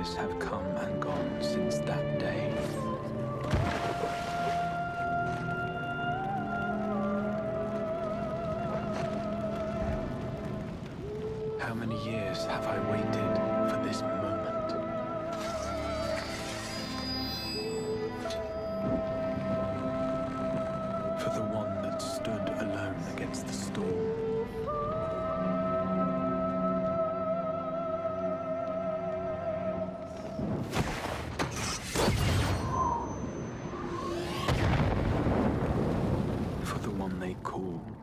years have come and gone since that day. How many years have I waited for this moment? For the one that stood alone against the storm. For the one they called.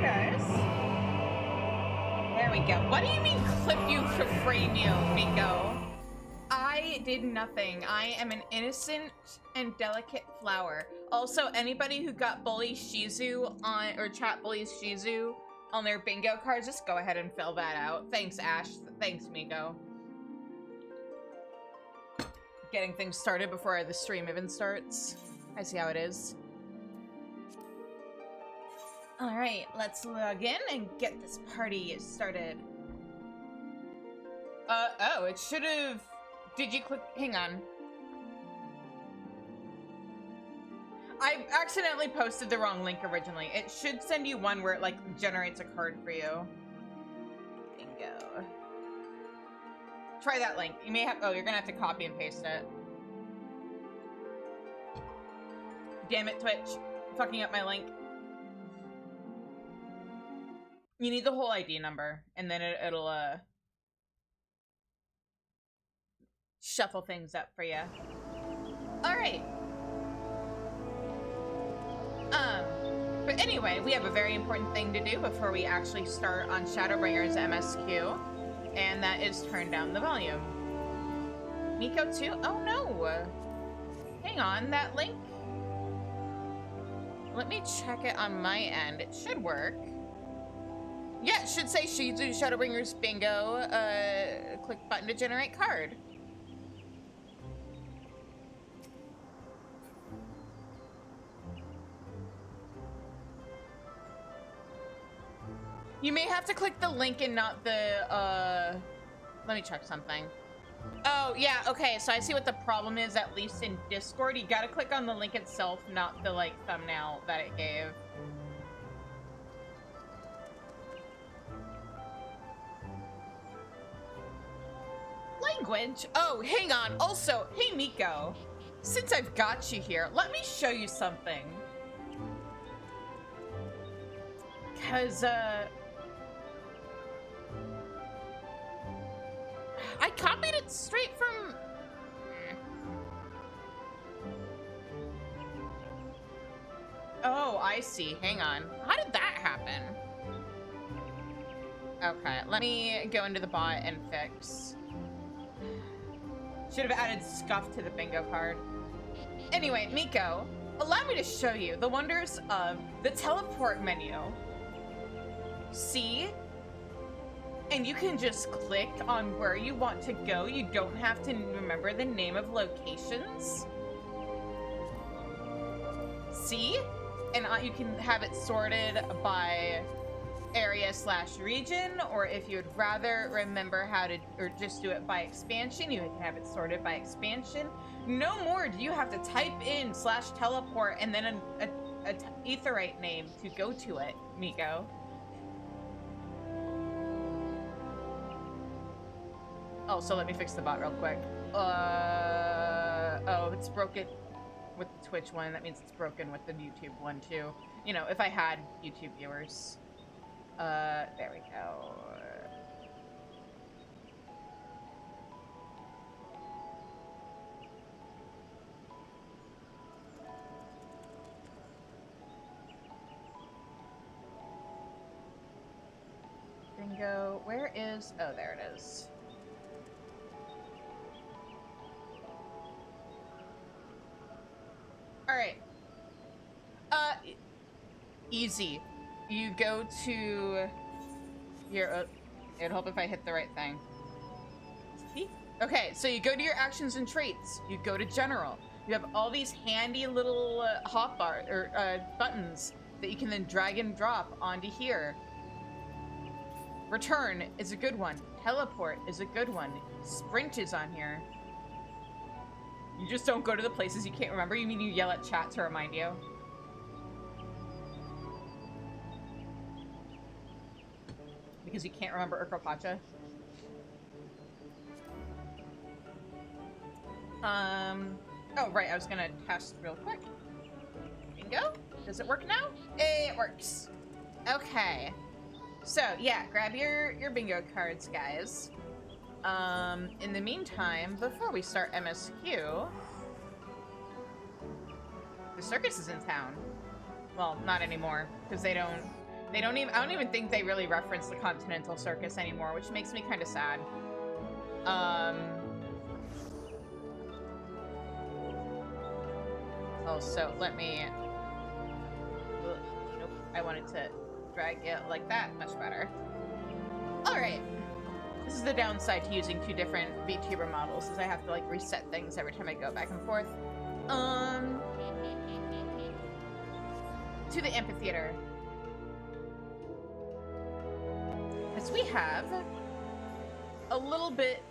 guys. There we go. What do you mean clip you to frame you, Miko? I did nothing. I am an innocent and delicate flower. Also, anybody who got Bully Shizu on, or chat Bully Shizu on their bingo cards, just go ahead and fill that out. Thanks, Ash. Thanks, Miko. Getting things started before the stream even starts. I see how it is. Alright, let's log in and get this party started. Oh, it should have... Did you click... Hang on. I accidentally posted the wrong link originally. It should send you one where it, like, generates a card for you. Bingo. Try that link. You may have... Oh, you're gonna have to copy and paste it. Damn it, Twitch. Fucking up my link. You need the whole ID number, and then it'll, shuffle things up for you. Alright. But anyway, we have a very important thing to do before we actually start on Shadowbringers MSQ, and that is turn down the volume. Miko too? Oh no! Hang on, that link? Let me check it on my end. It should work. Yeah, it should say Shizu Shadowbringers Bingo. Click button to generate card. You may have to click the link and not the, let me check something. Oh, yeah, okay, so I see what the problem is, at least in Discord. You gotta click on the link itself, not the, like, thumbnail that it gave. Language? Oh, hang on. Also, hey, Miko. Since I've got you here, let me show you something. Because, I copied it straight from... Oh, I see. Hang on. How did that happen? Okay, let me go into the bot and fix. Should have added scuff to the bingo card. Anyway, Miko, allow me to show you the wonders of the teleport menu. See? And you can just click on where you want to go. You don't have to remember the name of locations. See? And you can have it sorted by area/region, or if you would rather remember how to, or just do it by expansion, you can have it sorted by expansion. No more do you have to type in /teleport and then a etherite name to go to it, Miko. Oh, so let me fix the bot real quick. Oh, it's broken with the Twitch one. That means it's broken with the YouTube one too. You know, if I had YouTube viewers. There we go. Bingo. Where is... Oh, there it is. Alright. Easy. You go to your... it'll help if I hit the right thing. Okay, so you go to your actions and traits. You go to general. You have all these handy little hotbar or buttons that you can then drag and drop onto here. Return is a good one. Teleport is a good one. Sprint is on here. You just don't go to the places you can't remember? You mean you yell at chat to remind you? Because you can't remember Urkopacha? Oh, right, I was gonna test real quick. Bingo? Does it work now? It works. Okay. So, yeah, grab your bingo cards, guys. In the meantime, before we start MSQ, the circus is in town. Well, not anymore, because they They don't even, I don't even think they really reference the Continental Circus anymore, which makes me kind of sad. Also, let me, nope, I wanted to drag it like that, much better. All right. This is the downside to using two different VTuber models, is I have to like reset things every time I go back and forth. To the amphitheater. As we have a little bit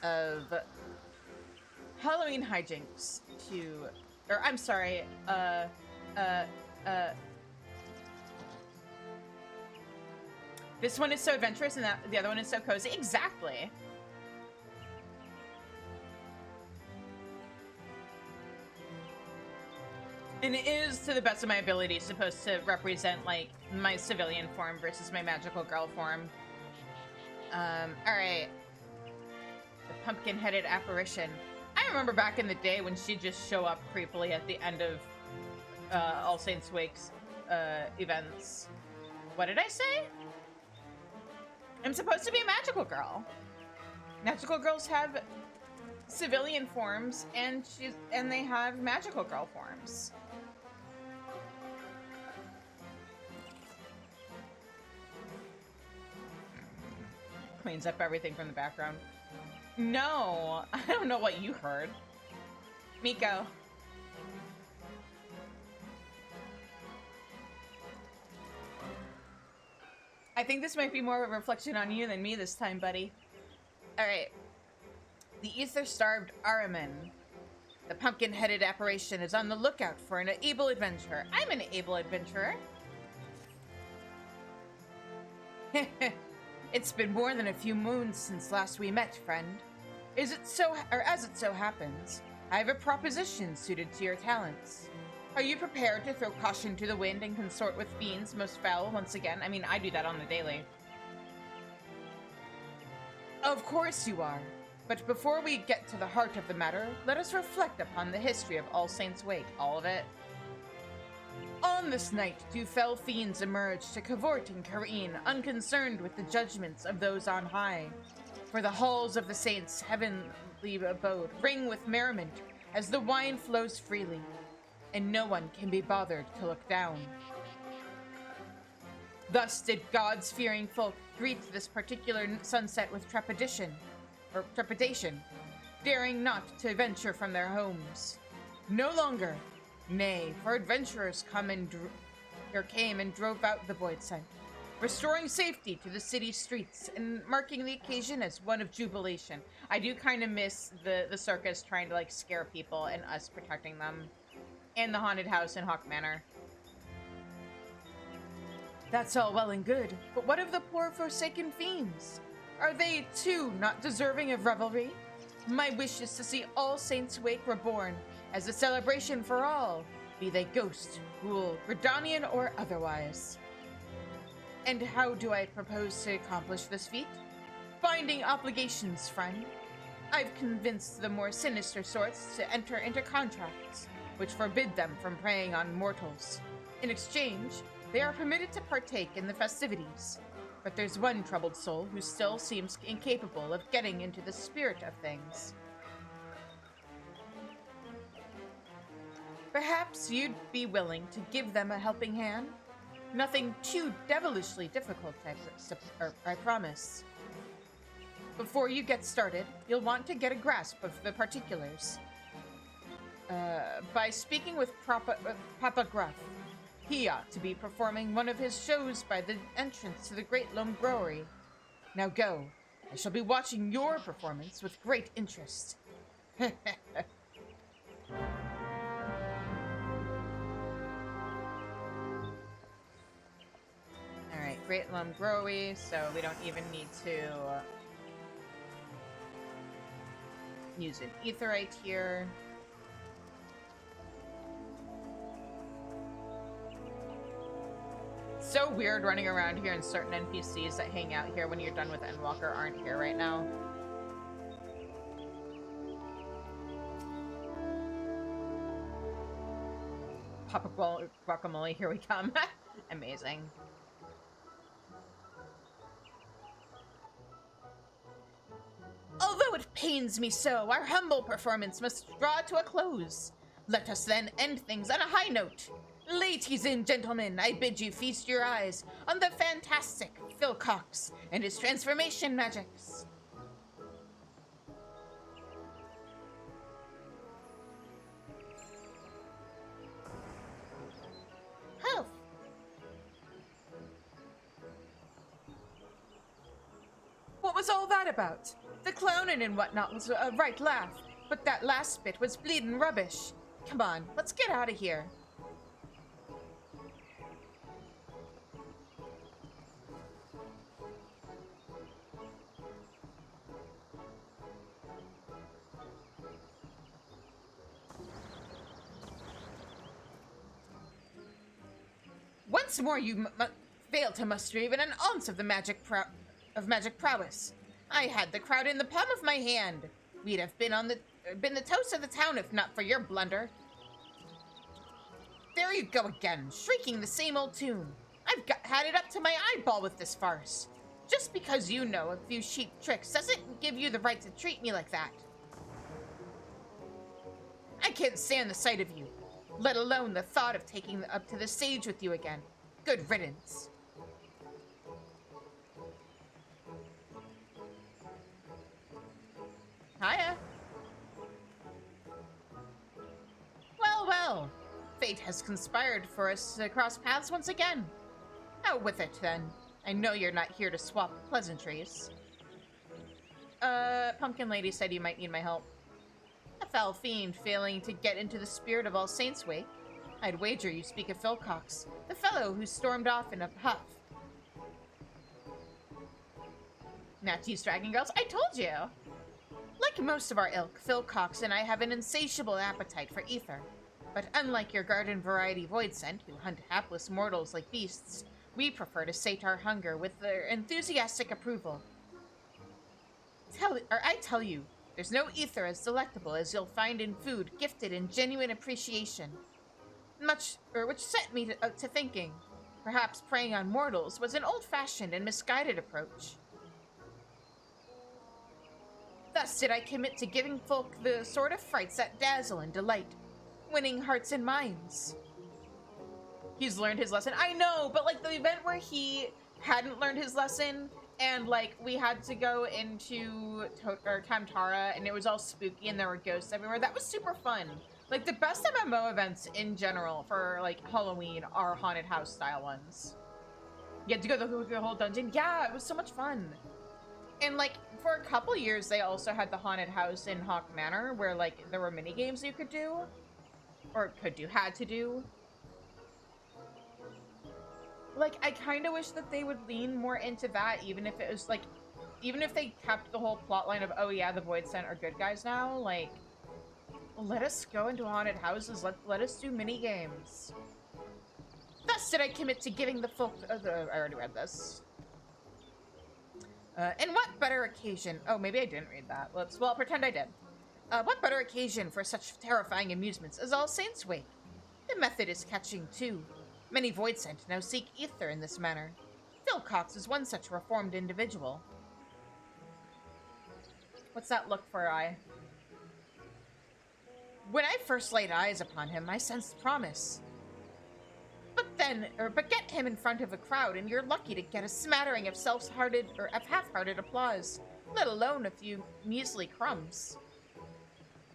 of Halloween hijinks to, or I'm sorry, this one is so adventurous and the other one is so cozy. Exactly. And it is, to the best of my ability, supposed to represent, like, my civilian form versus my magical girl form. Alright. The pumpkin-headed apparition. I remember back in the day when she'd just show up creepily at the end of All Saints Wake's events. What did I say? I'm supposed to be a magical girl. Magical girls have civilian forms, and they have magical girl forms. Cleans up everything from the background. No, I don't know what you heard. Miko. I think this might be more of a reflection on you than me this time, buddy. Alright. The ether-starved Araman. The pumpkin-headed apparition is on the lookout for an able adventurer. I'm an able adventurer. It's been more than a few moons since last we met, friend. As it so happens, I have a proposition suited to your talents. Are you prepared to throw caution to the wind and consort with fiends most foul once again? I mean, I do that on the daily. Of course you are. But before we get to the heart of the matter, let us reflect upon the history of All Saints Wake. All of it. On this night, do fell fiends emerge to cavort and careen, unconcerned with the judgments of those on high. For the halls of the saints' heavenly abode ring with merriment as the wine flows freely, and no one can be bothered to look down. Thus did God's fearing folk greet this particular sunset with trepidation, daring not to venture from their homes. No longer. Nay, for adventurers came and drove out the void scent, restoring safety to the city streets and marking the occasion as one of jubilation. I do kind of miss the circus trying to like scare people and us protecting them, and the haunted house in Hawk Manor. That's all well and good, but what of the poor forsaken fiends? Are they too not deserving of revelry? My wish is to see All Saints Wake reborn as a celebration for all, be they ghost, ghoul, Gridanian, or otherwise. And how do I propose to accomplish this feat? Binding obligations, friend. I've convinced the more sinister sorts to enter into contracts, which forbid them from preying on mortals. In exchange, they are permitted to partake in the festivities. But there's one troubled soul who still seems incapable of getting into the spirit of things. Perhaps you'd be willing to give them a helping hand? Nothing too devilishly difficult, I promise. Before you get started, you'll want to get a grasp of the particulars. By speaking with Papa Gruff, he ought to be performing one of his shows by the entrance to the Great Loam Brewery. Now go. I shall be watching your performance with great interest. Alright, Great Loam Brewery, so we don't even need to use an etherite here. So weird running around here and certain NPCs that hang out here when you're done with Endwalker aren't here right now. Papa Guacamole, here we come. Amazing. Although it pains me so, our humble performance must draw to a close. Let us then end things on a high note. Ladies and gentlemen, I bid you feast your eyes on the fantastic Phil Cox and his transformation magics. Health. What was all that about? The clowning and whatnot was a right laugh, but that last bit was bleeding rubbish. Come on, let's get out of here. Once more, you fail to muster even an ounce of the magic prowess. I had the crowd in the palm of my hand. We'd have been the toast of the town if not for your blunder. There you go again, shrieking the same old tune. I've had it up to my eyeball with this farce. Just because you know a few cheap tricks doesn't give you the right to treat me like that. I can't stand the sight of you, let alone the thought of taking up to the stage with you again. Good riddance. Hiya. Well, well. Fate has conspired for us to cross paths once again. Out with it, then. I know you're not here to swap pleasantries. Pumpkin Lady said you might need my help. A foul fiend failing to get into the spirit of All Saints' Wake. I'd wager you speak of Phil Cox, the fellow who stormed off in a huff. Not you, Dragon Girls, I told you! Like most of our ilk, Phil Cox and I have an insatiable appetite for ether. But unlike your garden variety void scent, who hunt hapless mortals like beasts, we prefer to sate our hunger with their enthusiastic approval. I tell you, there's no ether as delectable as you'll find in food gifted in genuine appreciation. Which set me to thinking. Perhaps preying on mortals was an old-fashioned and misguided approach. Thus did I commit to giving folk the sort of frights that dazzle and delight, winning hearts and minds. He's learned his lesson. I know, but like the event where he hadn't learned his lesson and like we had to go into Tamtara and it was all spooky and there were ghosts everywhere. That was super fun. Like the best MMO events in general for like Halloween are haunted house style ones. You had to go the whole dungeon. Yeah, it was so much fun. And like for a couple years they also had the haunted house in Hawk Manor where like there were mini games you could do. Or had to do. Like, I kind of wish that they would lean more into that, even if it was, like, even if they kept the whole plotline of, oh yeah, the Void Scent are good guys now, like, let us go into haunted houses, let us do mini-games. Thus did I commit to giving the folk, I already read this. And what better occasion, oh, maybe I didn't read that, well, I'll pretend I did. What better occasion for such terrifying amusements as All Saints' Wake? The method is catching, too. Many Void Scent now seek ether in this manner. Phil Cox is one such reformed individual. What's that look for eye? When I first laid eyes upon him, I sensed promise. But get him in front of a crowd and you're lucky to get a smattering of half-hearted applause, let alone a few measly crumbs.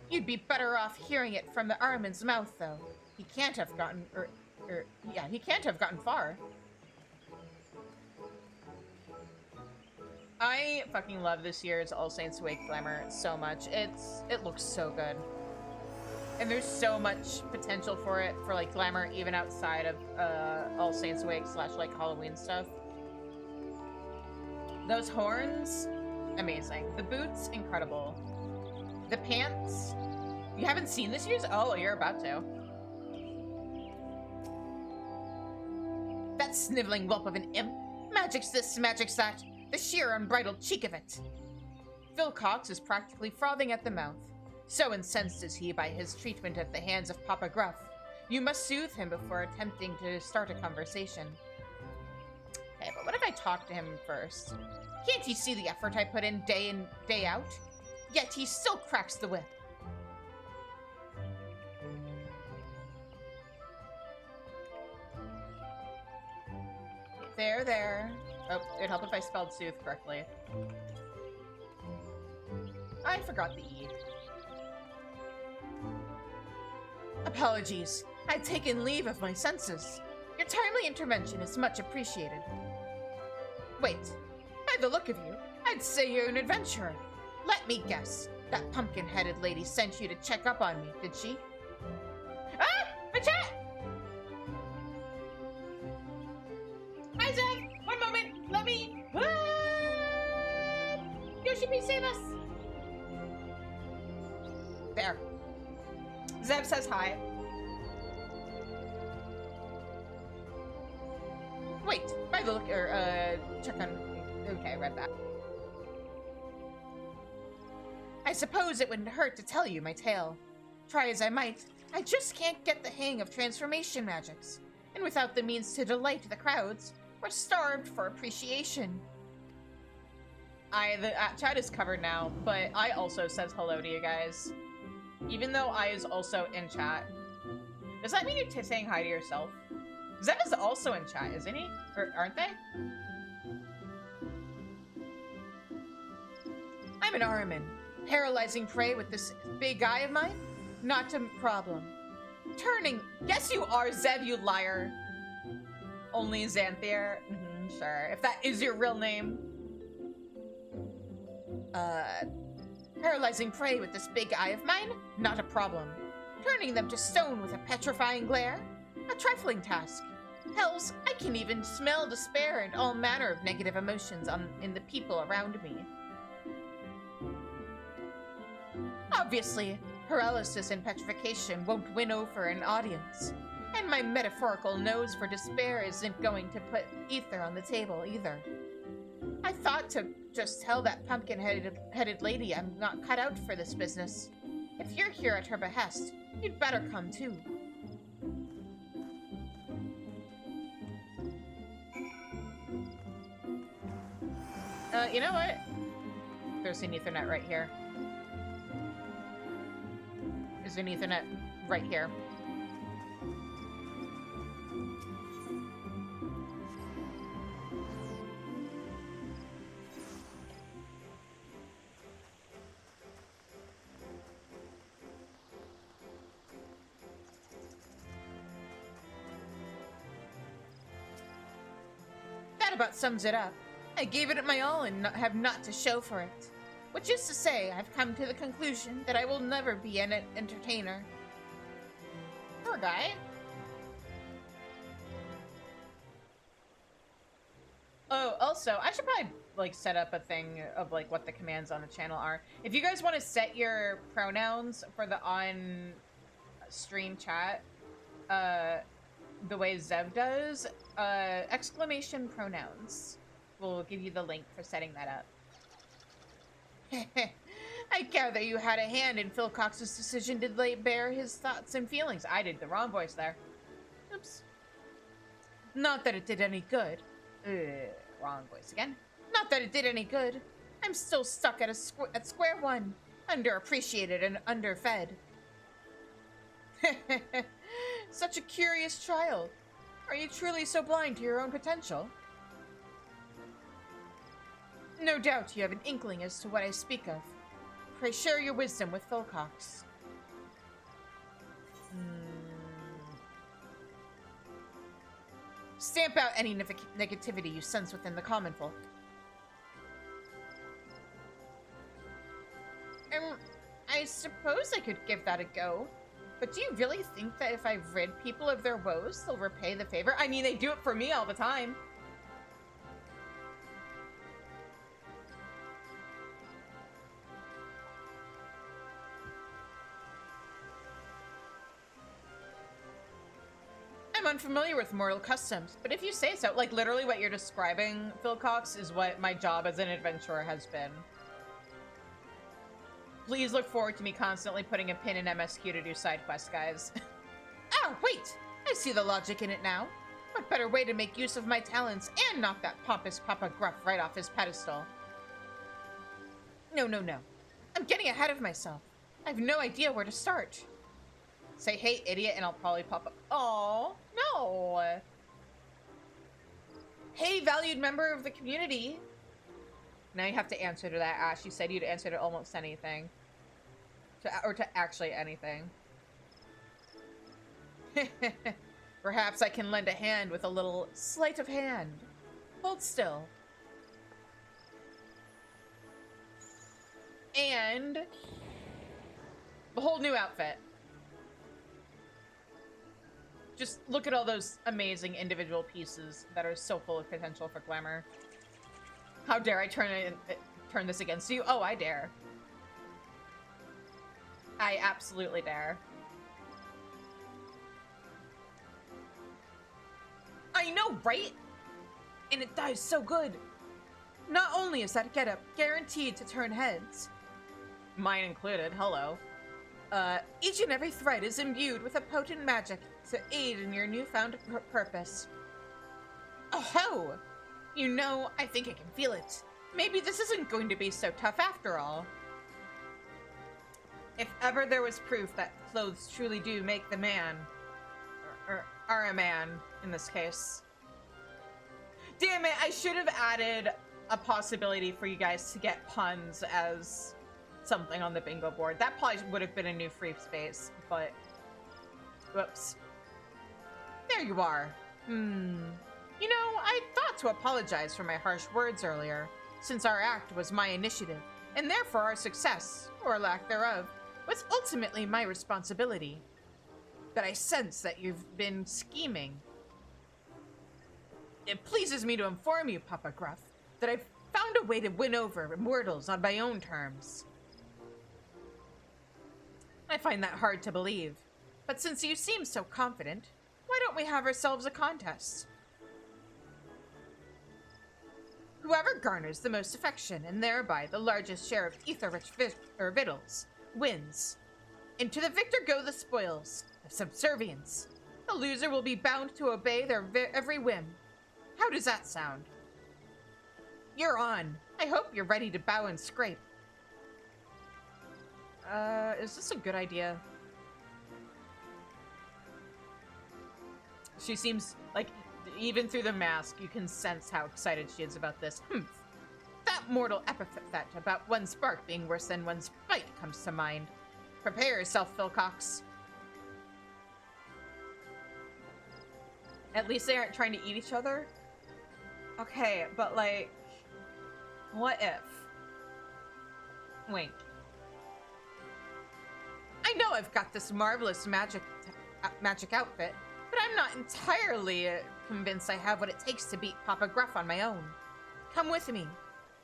You'd be better off hearing it from the Ahriman's mouth, though. He can't have gotten, he can't have gotten far. I fucking love this year's All Saints' Wake Glamour so much. It looks so good. And there's so much potential for it, for like glamour even outside of All Saints' Wake / like Halloween stuff. Those horns, amazing. The boots, incredible. The pants, you haven't seen this year's? Oh, you're about to. That sniveling whelp of an imp. Magic's this, magic's that. The sheer unbridled cheek of it. Phil Cox is practically frothing at the mouth. So incensed is he by his treatment at the hands of Papa Gruff. You must soothe him before attempting to start a conversation. Okay, but what if I talk to him first? Can't he see the effort I put in, day out? Yet he still cracks the whip. There. Oh, it'd help if I spelled soothe correctly. I forgot the E. Apologies. I'd taken leave of my senses. Your timely intervention is much appreciated. Wait. By the look of you, I'd say you're an adventurer. Let me guess. That pumpkin-headed lady sent you to check up on me, did she? Ah! My chat! Hi, Zev! One moment! Let me... ShB, save us! There. Zev says hi. Wait, by the look, check on... Okay, I read that. I suppose it wouldn't hurt to tell you my tale. Try as I might, I just can't get the hang of transformation magics. And without the means to delight the crowds, we're starved for appreciation. The chat is covered now, but I also says hello to you guys. Even though I is also in chat. Does that mean you're saying hi to yourself? Zev is also in chat, isn't he? Or aren't they? I'm an Armin. Paralyzing prey with this big eye of mine? Not a problem. Turning... Yes, you are, Zev, you liar. Only Xanthier? Sure. If that is your real name. Paralyzing prey with this big eye of mine? Not a problem. Turning them to stone with a petrifying glare? A trifling task. Hells, I can even smell despair and all manner of negative emotions in the people around me. Obviously, paralysis and petrification won't win over an audience. And my metaphorical nose for despair isn't going to put ether on the table either. I thought to just tell that pumpkin-headed lady I'm not cut out for this business. If you're here at her behest, you'd better come too. You know what? There's an Ethernet right here. There's an Ethernet right here. That about sums it up. I gave it my all and have not to show for it. Which is to say, I've come to the conclusion that I will never be an entertainer. Poor guy. Oh, also, I should probably, like, set up a thing of, like, what the commands on the channel are. If you guys want to set your pronouns for the on-stream chat, the way Zev does, exclamation pronouns. We'll give you the link for setting that up. I gather you had a hand in Phil Cox's decision to lay bare his thoughts and feelings. I did the wrong voice there. Oops. Not that it did any good. Wrong voice again. Not that it did any good. I'm still stuck at square one, underappreciated and underfed. Such a curious child. Are you truly so blind to your own potential? No doubt you have an inkling as to what I speak of. Pray share your wisdom with Phil Cox. Stamp out any negativity you sense within the common folk. I suppose I could give that a go. But do you really think that if I rid people of their woes, they'll repay the favor? I mean, they do it for me all the time. I'm unfamiliar with mortal customs, but if you say so, like literally what you're describing, Phil Cox, is what my job as an adventurer has been. Please look forward to me constantly putting a pin in MSQ to do side quests, guys. Ah, wait! I see the logic in it now. What better way to make use of my talents and knock that pompous Papa Gruff right off his pedestal? No, no, no. I'm getting ahead of myself. I have no idea where to start. Say, hey, idiot, and I'll probably pop up. Oh, no. Hey, valued member of the community. Now you have to answer to that, Ash. You said you'd answer to almost anything. Or to actually anything. Perhaps I can lend a hand with a little sleight of hand. Hold still. And a whole new outfit. Just look at all those amazing individual pieces that are so full of potential for glamour. How dare I turn this against you? Oh, I dare. I absolutely dare. I know, right? And it dies so good. Not only is that getup guaranteed to turn heads, mine included, hello, each and every thread is imbued with a potent magic to aid in your newfound purpose. Oh, you know, I think I can feel it. Maybe this isn't going to be so tough after all. If ever there was proof that clothes truly do make the man, or are a man in this case. Damn it, I should have added a possibility for you guys to get puns as something on the bingo board. That probably would have been a new free space, but whoops. There you are. You know, I thought to apologize for my harsh words earlier, since our act was my initiative, and therefore our success, or lack thereof, was ultimately my responsibility. But I sense that you've been scheming. It pleases me to inform you, Papa Gruff, that I've found a way to win over mortals on my own terms. I find that hard to believe, but since you seem so confident, why don't we have ourselves a contest? Whoever garners the most affection and thereby the largest share of ether-rich victuals wins. And to the victor go the spoils of subservience. The loser will be bound to obey their every whim. How does that sound? You're on. I hope you're ready to bow and scrape. Is this a good idea? She seems like, even through the mask, you can sense how excited she is about this. That mortal epithet about one's spark being worse than one's bite comes to mind. Prepare yourself, Philcox. At least they aren't trying to eat each other? Okay, but like, what if? Wait. I know I've got this marvelous magic outfit, but I'm not entirely convinced I have what it takes to beat Papa Gruff on my own. Come with me,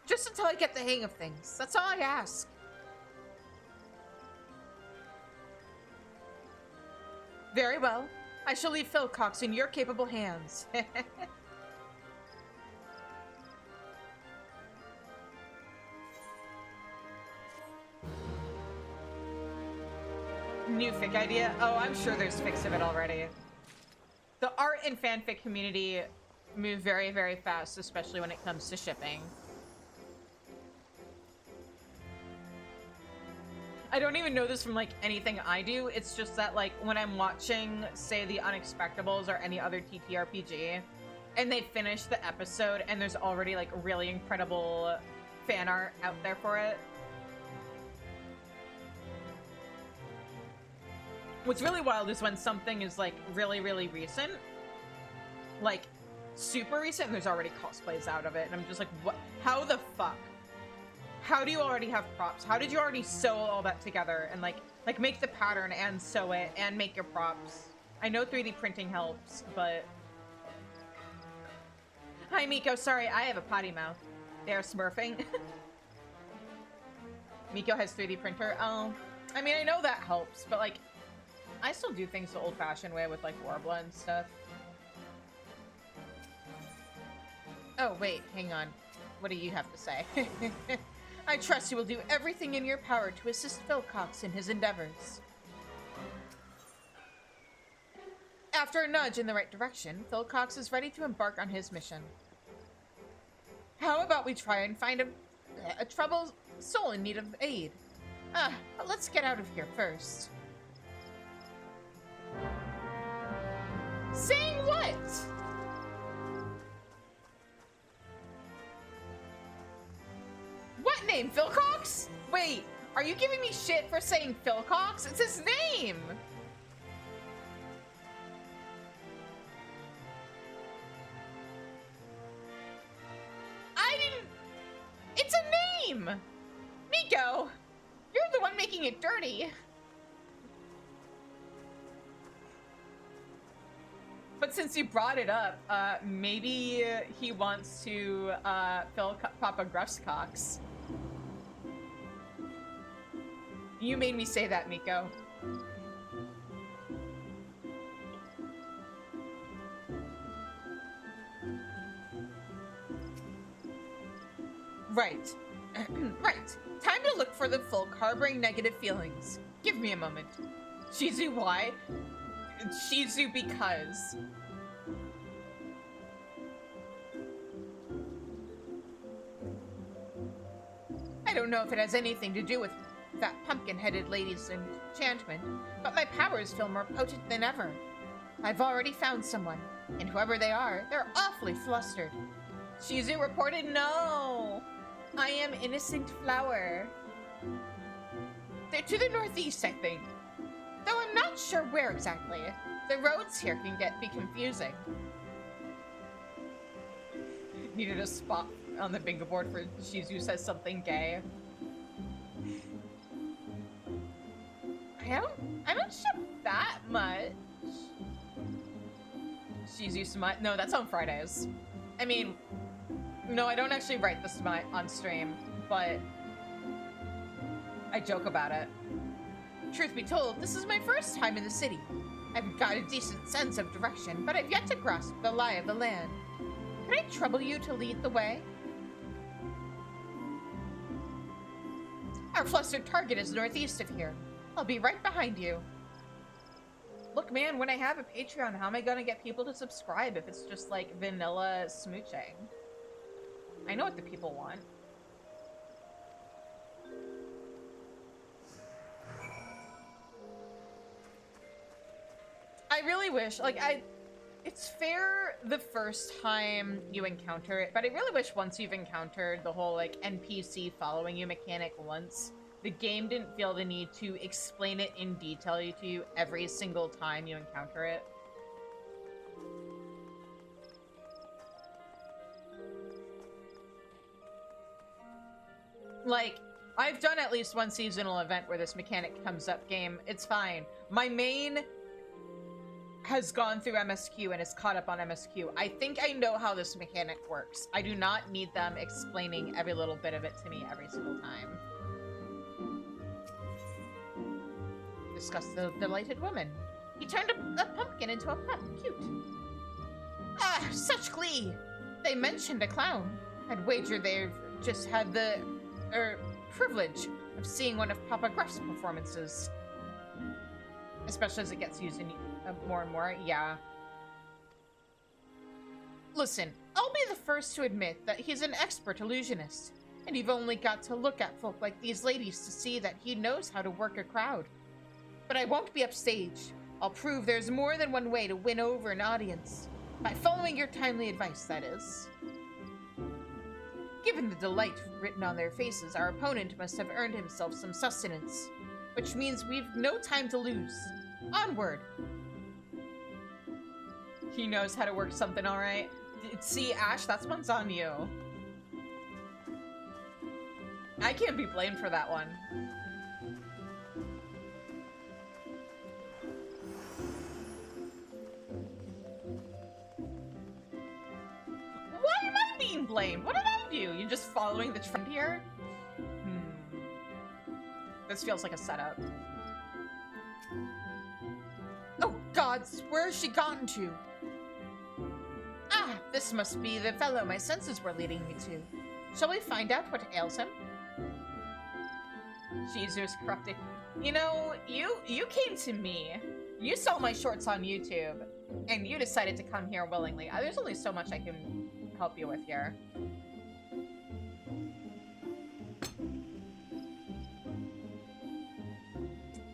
just until I get the hang of things. That's all I ask. Very well. I shall leave Philcox in your capable hands. New fic idea? Oh, I'm sure there's fics of it already. The art and fanfic community move very, very fast, especially when it comes to shipping. I don't even know this from, like, anything I do. It's just that, like, when I'm watching, say, The Unexpectables or any other TTRPG, and they finish the episode and there's already, like, really incredible fan art out there for it. What's really wild is when something is, like, really, really recent. Like, super recent, and there's already cosplays out of it. And I'm just like, what? How the fuck? How do you already have props? How did you already sew all that together and, like make the pattern and sew it and make your props? I know 3D printing helps, but... Hi, Miko. Sorry, I have a potty mouth. They're smurfing. Miko has 3D printer. Oh, I mean, I know that helps, but, like... I still do things the old-fashioned way with, like, Warbler and stuff. Oh, wait, hang on. What do you have to say? I trust you will do everything in your power to assist Philcox in his endeavors. After a nudge in the right direction, Phil Cox is ready to embark on his mission. How about we try and find a troubled soul in need of aid? But let's get out of here first. Saying what? What name? Phil Cox? Wait, are you giving me shit for saying Phil Cox? It's his name! It's a name! Miko! You're the one making it dirty. But since you brought it up, maybe he wants to fill Papa Gruff's Cox. You made me say that, Miko. Right. Right. Time to look for the folk harboring negative feelings. Give me a moment. Shizu, why? Shizu, because. I don't know if it has anything to do with that pumpkin-headed lady's enchantment, but my powers feel more potent than ever. I've already found someone, and whoever they are, they're awfully flustered. Shizu reported no. I am Innocent Flower. They're to the northeast, I think. Though I'm not sure where exactly. The roads here can be confusing. Needed a spot on the bingo board for Shizu says something gay. I don't ship that much. Shizu smut. No, that's on Fridays. I mean, no, I don't actually write the smut on stream, but I joke about it. Truth be told, this is my first time in the city. I've got a decent sense of direction, but I've yet to grasp the lie of the land. Can I trouble you to lead the way? Our flustered target is northeast of here. I'll be right behind you. Look, man, when I have a Patreon, how am I gonna get people to subscribe if it's just like vanilla smooching? I know what the people want. I really wish, like, it's fair the first time you encounter it, but I really wish once you've encountered the whole, like, NPC following you mechanic once, the game didn't feel the need to explain it in detail to you every single time you encounter it. Like, I've done at least one seasonal event where this mechanic comes up game. It's fine. My main has gone through MSQ and is caught up on MSQ. I think I know how this mechanic works. I do not need them explaining every little bit of it to me every single time. Discuss the delighted woman. He turned a pumpkin into a pup. Cute. Ah, such glee. They mentioned a clown. I'd wager they've just had the privilege of seeing one of Papa Gruff's performances. Especially as it gets used in more and more, yeah. Listen, I'll be the first to admit that he's an expert illusionist, and you've only got to look at folk like these ladies to see that he knows how to work a crowd. But I won't be upstage. I'll prove there's more than one way to win over an audience. By following your timely advice, that is. Given the delight written on their faces, our opponent must have earned himself some sustenance. Which means we've no time to lose. Onward! He knows how to work something alright. See, Ash, that's one's on you. I can't be blamed for that one. Why am I being blamed? What did I do? You're just following the trend here? This feels like a setup. Oh gods, where has she gotten to? Ah, this must be the fellow my senses were leading me to. Shall we find out what ails him? Jesus corrupted. You know, you came to me. You saw my shorts on YouTube. And you decided to come here willingly. There's only so much I can help you with here.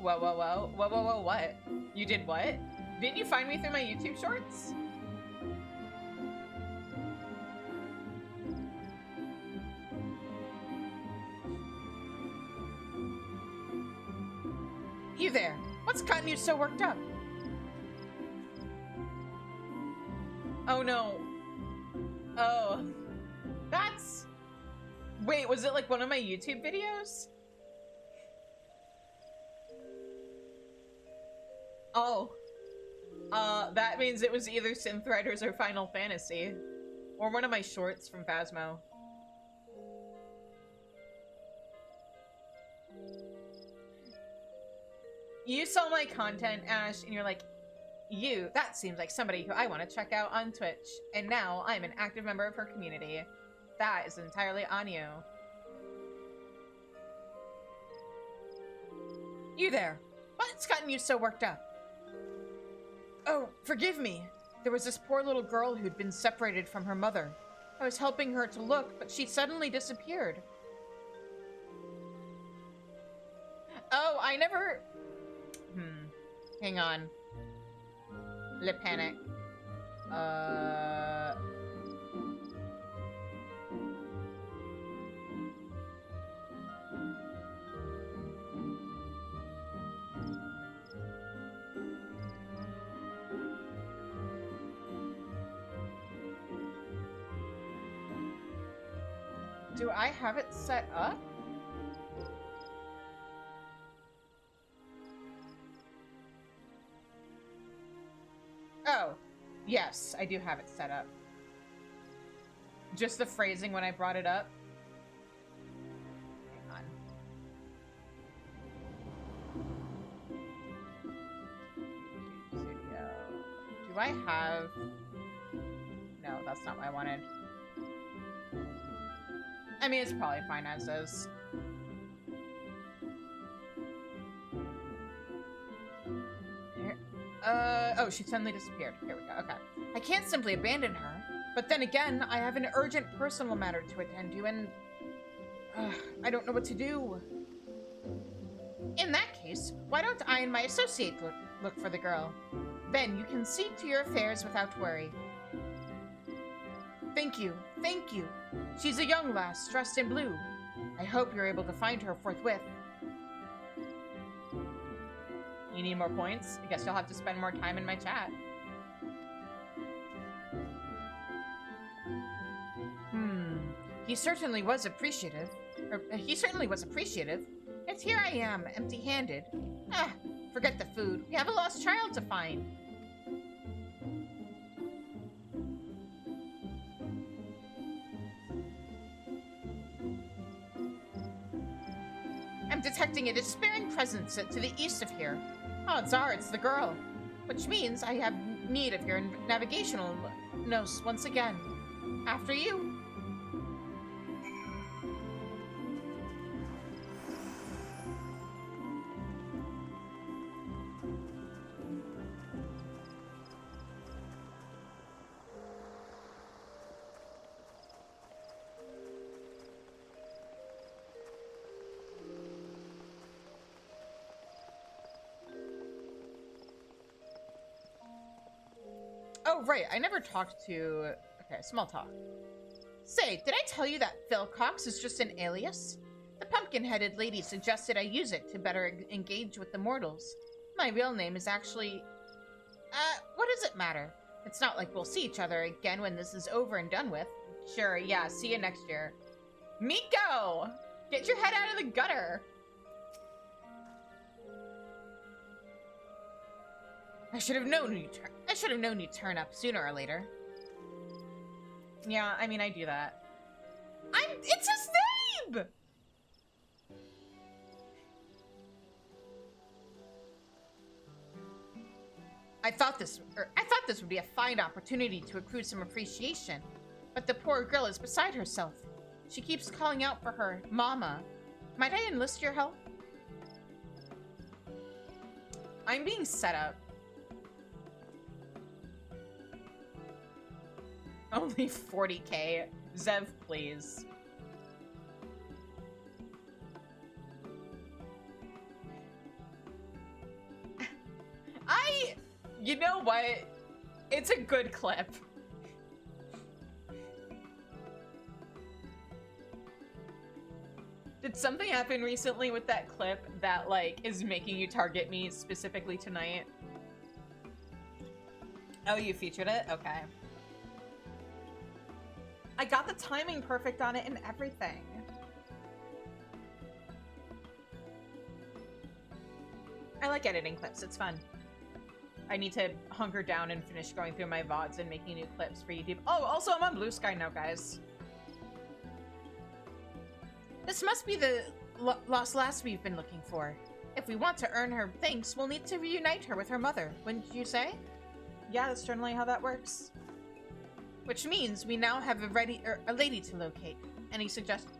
Whoa, whoa, whoa. Whoa, whoa, whoa, what? You did what? Didn't you find me through my YouTube shorts? You there. What's gotten you so worked up? Oh no. Oh. That's... Wait, was it like one of my YouTube videos? Oh. That means it was either Synth Riders or Final Fantasy. Or one of my shorts from Phasmo. You saw my content, Ash, and you're like, that seems like somebody who I want to check out on Twitch. And now I'm an active member of her community. That is entirely on you. You there. What's gotten you so worked up? Oh, forgive me. There was this poor little girl who'd been separated from her mother. I was helping her to look, but she suddenly disappeared. Oh, I never... Hang on. Lip panic. Do I have it set up? Oh, yes, I do have it set up. Just the phrasing when I brought it up. Hang on. Studio. Do I have... No, that's not what I wanted. I mean, it's probably fine as is. Oh, she suddenly disappeared. Here we go, okay. I can't simply abandon her, but then again, I have an urgent personal matter to attend to, and... I don't know what to do. In that case, why don't I and my associate look for the girl? Then you can see to your affairs without worry. Thank you, thank you. She's a young lass, dressed in blue. I hope you're able to find her forthwith. You need more points? I guess you'll have to spend more time in my chat. He certainly was appreciative. Yet here I am, empty-handed. Ah, forget the food. We have a lost child to find. I'm detecting a despairing presence to the east of here. Odds are it's the girl, which means I have need of your navigational nose once again. After you. Oh, right. I never talked to... Okay, small talk. Say, did I tell you that Phil Cox is just an alias? The pumpkin-headed lady suggested I use it to better engage with the mortals. My real name is actually... what does it matter? It's not like we'll see each other again when this is over and done with. Sure, yeah, see you next year. Miko! Get your head out of the gutter! I should have known you'd turn up sooner or later. Yeah, I mean, I do that. It's his name! I thought this would be a fine opportunity to accrue some appreciation, but the poor girl is beside herself. She keeps calling out for her mama. Might I enlist your help? I'm being set up. Only 40k. Zev, please. You know what? It's a good clip. Did something happen recently with that clip that, like, is making you target me specifically tonight? Oh, you featured it? Okay. I got the timing perfect on it and everything. I like editing clips, it's fun. I need to hunker down and finish going through my VODs and making new clips for YouTube. Oh, also I'm on Blue Sky now, guys. This must be the lost lass we've been looking for. If we want to earn her thanks, we'll need to reunite her with her mother, wouldn't you say? Yeah, that's generally how that works. Which means we now have a lady to locate. Any suggestions?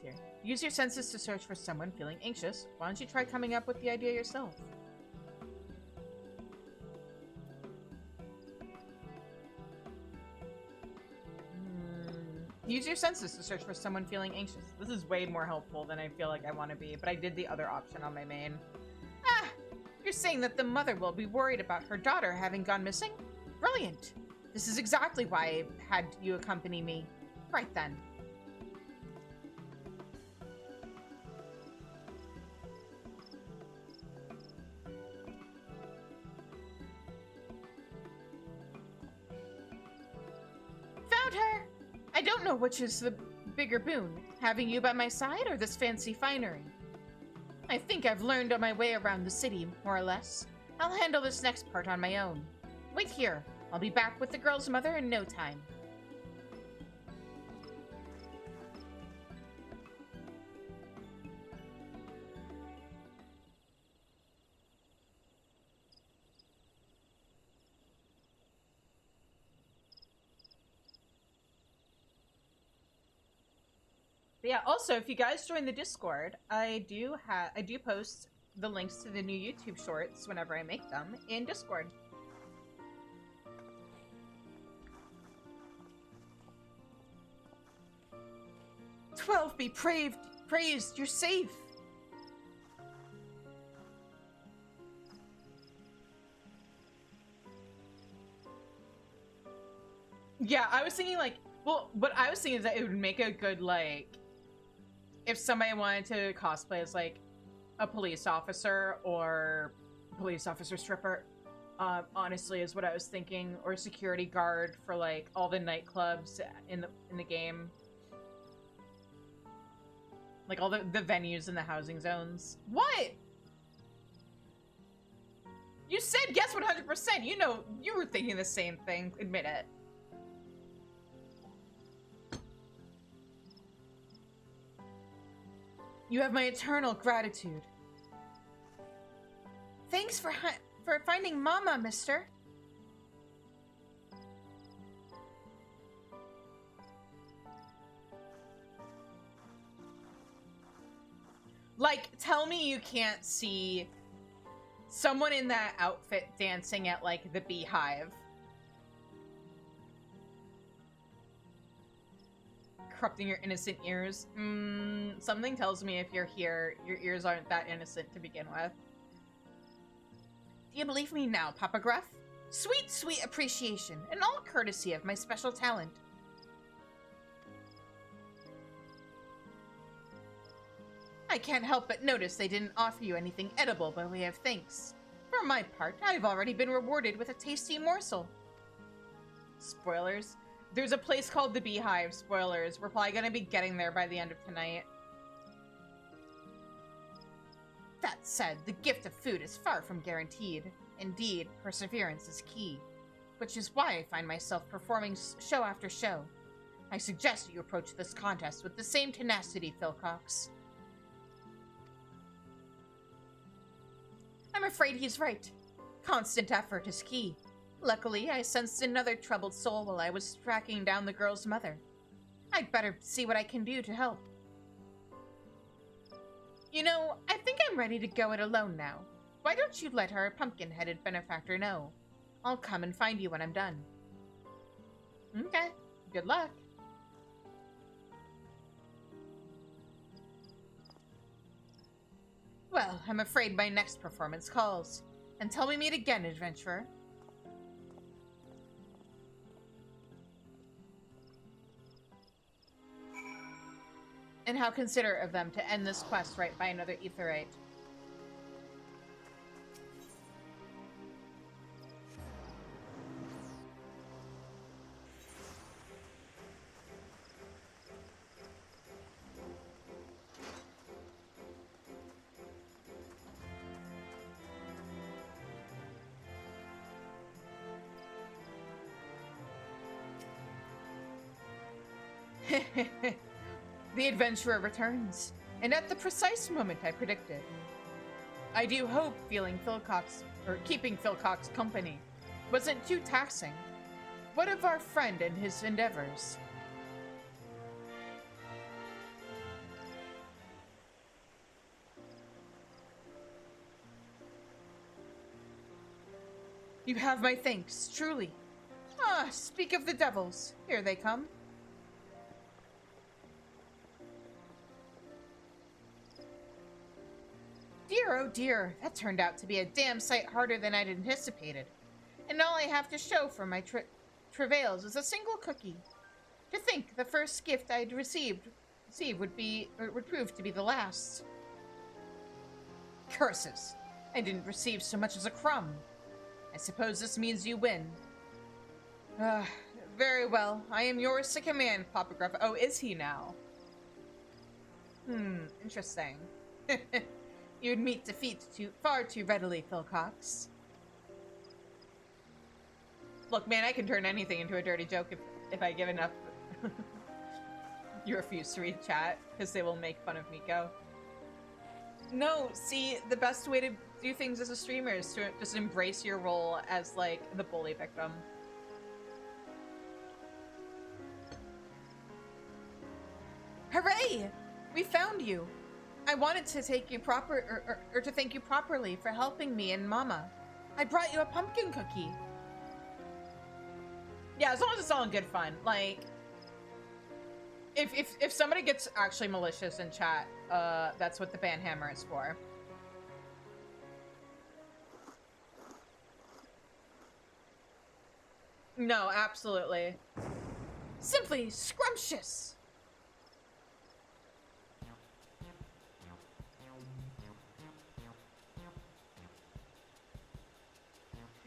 Here. Use your senses to search for someone feeling anxious. Why don't you try coming up with the idea yourself? Use your senses to search for someone feeling anxious. This is way more helpful than I feel like I want to be, but I did the other option on my main. Ah! You're saying that the mother will be worried about her daughter having gone missing? Brilliant! This is exactly why I had you accompany me. Right then. Found her! I don't know which is the bigger boon, having you by my side or this fancy finery. I think I've learned on my way around the city, more or less. I'll handle this next part on my own. Wait here. I'll be back with the girl's mother in no time. Yeah, also, if you guys join the Discord, I do post the links to the new YouTube shorts whenever I make them in Discord. "12 be praised, you're safe." Yeah, I was thinking like, well, what I was thinking is that it would make a good, like, if somebody wanted to cosplay as, like, a police officer or police officer stripper, honestly, is what I was thinking, or a security guard for, like, all the nightclubs in the game. Like, all the venues in the housing zones. What? You said yes 100%! You know, you were thinking the same thing. Admit it. You have my eternal gratitude. Thanks for finding Mama, mister. Like, tell me you can't see someone in that outfit dancing at, like, the Beehive. Corrupting your innocent ears. Something tells me if you're here, your ears aren't that innocent to begin with. Do you believe me now, Papa Gruff? Sweet, sweet appreciation, and all courtesy of my special talent. I can't help but notice they didn't offer you anything edible by way of thanks. For my part, I've already been rewarded with a tasty morsel. Spoilers. There's a place called the Beehive. Spoilers. We're probably gonna be getting there by the end of tonight. That said, the gift of food is far from guaranteed. Indeed, perseverance is key. Which is why I find myself performing show after show. I suggest you approach this contest with the same tenacity, Philcox. I'm afraid he's right. Constant effort is key. Luckily, I sensed another troubled soul while I was tracking down the girl's mother. I'd better see what I can do to help. You know, I think I'm ready to go it alone now. why don't you let our pumpkin-headed benefactor know? I'll come and find you when I'm done. Okay, good luck. Well, I'm afraid my next performance calls. Until we meet again, adventurer. And how considerate of them to end this quest right by another aetheryte. The adventurer returns, and at the precise moment I predicted. I do hope keeping Philcox company wasn't too taxing. What of our friend and his endeavors? You have my thanks, truly. Ah, speak of the devils. Here they come. Dear, oh dear, that turned out to be a damn sight harder than I'd anticipated. And all I have to show for my travails is a single cookie. To think the first gift I'd receive would prove to be the last. Curses! I didn't receive so much as a crumb. I suppose this means you win. Very well. I am yours to command, Papa Gruff. Oh, is he now? Interesting. You'd meet defeat far too readily, Philcox. Look, man, I can turn anything into a dirty joke if I give enough. You refuse to read chat, because they will make fun of Miko. No, see, the best way to do things as a streamer is to just embrace your role as, like, the bully victim. Hooray! We found you! I wanted to take you to thank you properly for helping me and Mama. I brought you a pumpkin cookie. Yeah, as long as it's all in good fun. Like, if somebody gets actually malicious in chat, that's what the ban hammer is for. No, absolutely. Simply scrumptious.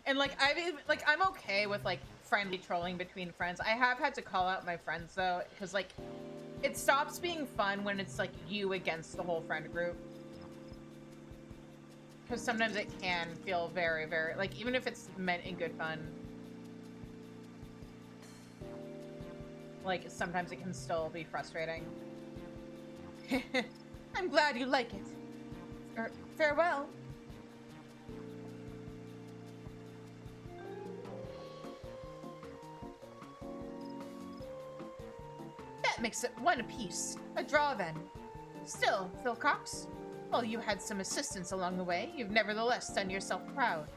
And like I'm okay with like friendly trolling between friends. I have had to call out my friends though, because like it stops being fun when it's like you against the whole friend group. Because sometimes it can feel very, very like even if it's meant in good fun. Like sometimes it can still be frustrating. I'm glad you like it. Farewell. That makes it one apiece. A draw, then. Still, Philcox, while you had some assistance along the way, you've nevertheless done yourself proud.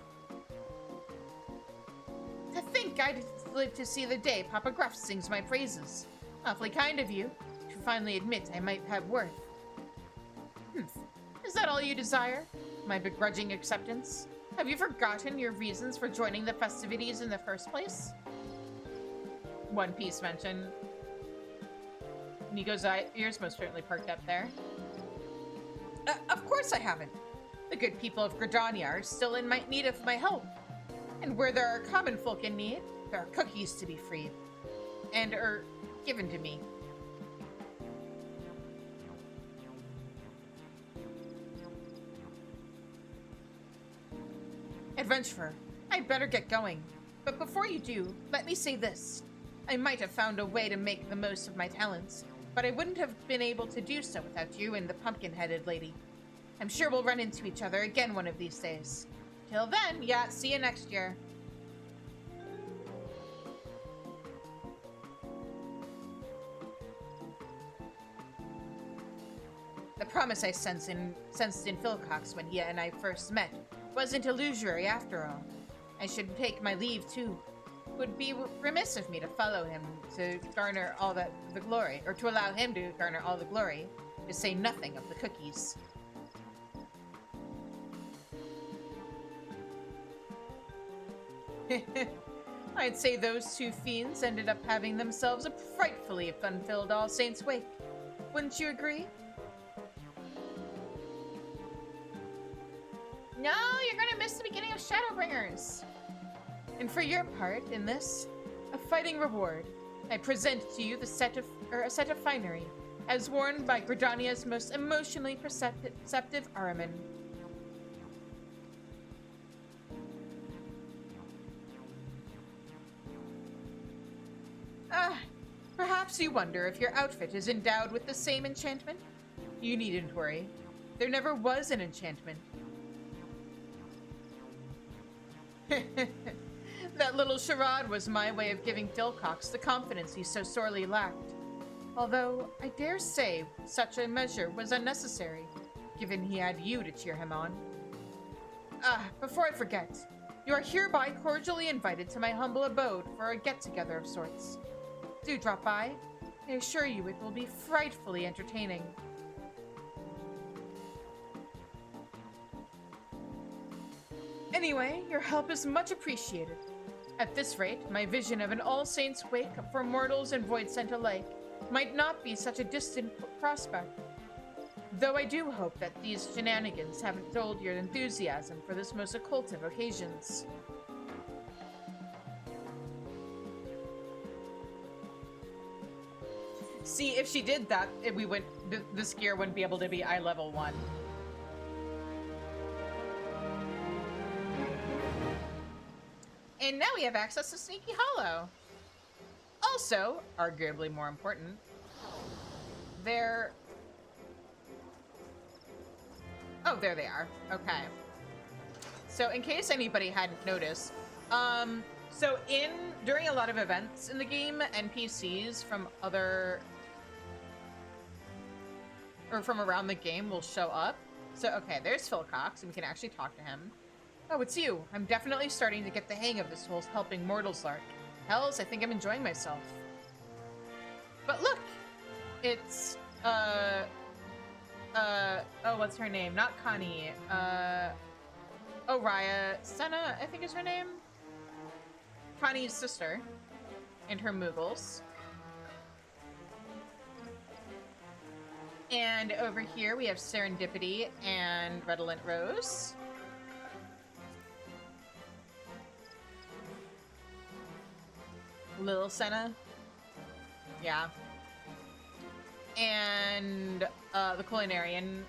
To think I'd live to see the day Papa Gruff sings my praises. Awfully kind of you, to finally admit I might have worth. Is that all you desire? My begrudging acceptance? Have you forgotten your reasons for joining the festivities in the first place? One Piece mention. Nico's ears most certainly perked up there. Of course I haven't. The good people of Gridania are still in need of my help. And where there are common folk in need, there are cookies to be freed. And given to me. Adventurer, I'd better get going. But before you do, let me say this. I might have found a way to make the most of my talents, but I wouldn't have been able to do so without you and the pumpkin-headed lady. I'm sure we'll run into each other again one of these days. Till then, yeah, see you next year. The promise I sensed in Philcox when he and I first met Wasn't illusory after all. I should take my leave too. It would be remiss of me to follow him to garner all the glory, or to allow him to garner all the glory, to say nothing of the cookies. I'd say those two fiends ended up having themselves a frightfully fun-filled All Saints' Wake. Wouldn't you agree? No, you're gonna miss the beginning of Shadowbringers. And for your part in this, a fighting reward. I present to you a set of finery, as worn by Gridania's most emotionally perceptive Araman. Perhaps you wonder if your outfit is endowed with the same enchantment? You needn't worry. There never was an enchantment. That little charade was my way of giving Philcox the confidence he so sorely lacked. Although, I dare say, such a measure was unnecessary, given he had you to cheer him on. Before I forget, you are hereby cordially invited to my humble abode for a get-together of sorts. Do drop by. I assure you it will be frightfully entertaining. Anyway, your help is much appreciated. At this rate, my vision of an All Saints' Wake for mortals and Voidsent alike might not be such a distant prospect. Though I do hope that these shenanigans haven't dulled your enthusiasm for this most occult of occasions. See, if she did that, this gear wouldn't be able to be eye level 1. And now we have access to Sneaky Hollow. Also, arguably more important, oh, there they are. Okay. So in case anybody hadn't noticed, during a lot of events in the game, NPCs from from around the game will show up. So, okay, there's Philcox, and we can actually talk to him. Oh, it's you. I'm definitely starting to get the hang of this whole helping mortals lark. Hells, I think I'm enjoying myself. But look! It's, oh, what's her name? Not Connie. Raya Senna, I think is her name? Connie's sister. And her Moogles. And over here we have Serendipity and Redolent Rose. Lil Senna. Yeah. And the Culinarian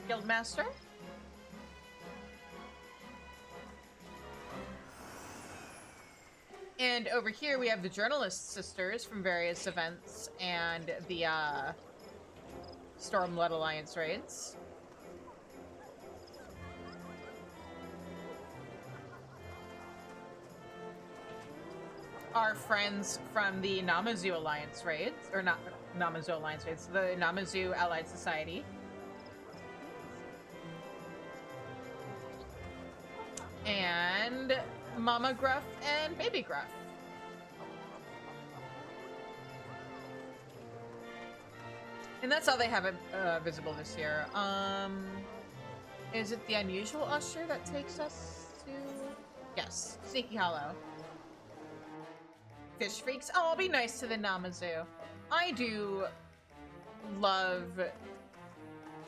Guildmaster. And over here we have the Journalist Sisters from various events and the Stormblood Alliance raids. Our friends from the Namazu Alliance raids, or not Namazu Alliance raids, the Namazu Allied Society. And Mama Gruff and Baby Gruff. And that's all they have visible this year. Is it the Unusual Usher that takes us to... Yes, Sneaky Hollow. Fish Freaks. Oh, I'll be nice to the Namazu. I do love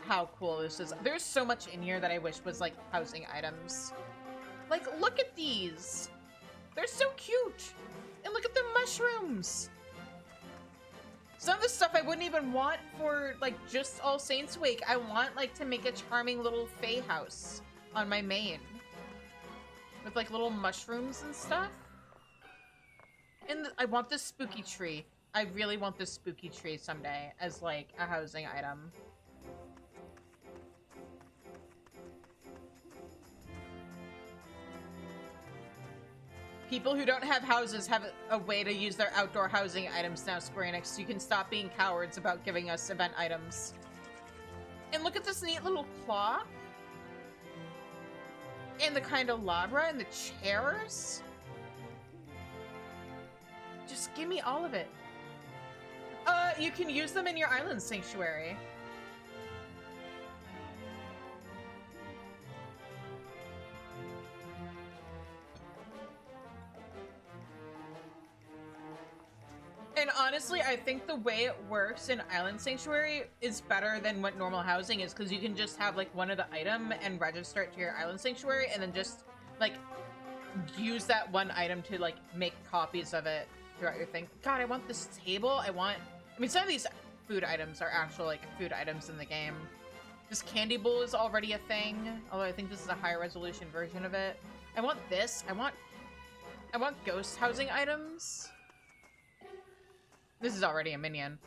how cool this is. There's so much in here that I wish was, like, housing items. Like, look at these. They're so cute. And look at the mushrooms. Some of the stuff I wouldn't even want for, like, just All Saints Wake. I want, like, to make a charming little fae house on my main. With, like, little mushrooms and stuff. And I want this spooky tree. I really want this spooky tree someday as, like, a housing item. People who don't have houses have a way to use their outdoor housing items now, Square Enix, so you can stop being cowards about giving us event items. And look at this neat little claw. And the candelabra and the chairs? Just give me all of it. You can use them in your island sanctuary. And honestly, I think the way it works in Island Sanctuary is better than what normal housing is, because you can just have like one of the item and register it to your Island Sanctuary, and then just like use that one item to like make copies of it throughout your thing. God, I want this table. I mean, some of these food items are actual like food items in the game. This candy bowl is already a thing, although I think this is a higher resolution version of it. I want this. I want ghost housing items. This is already a minion.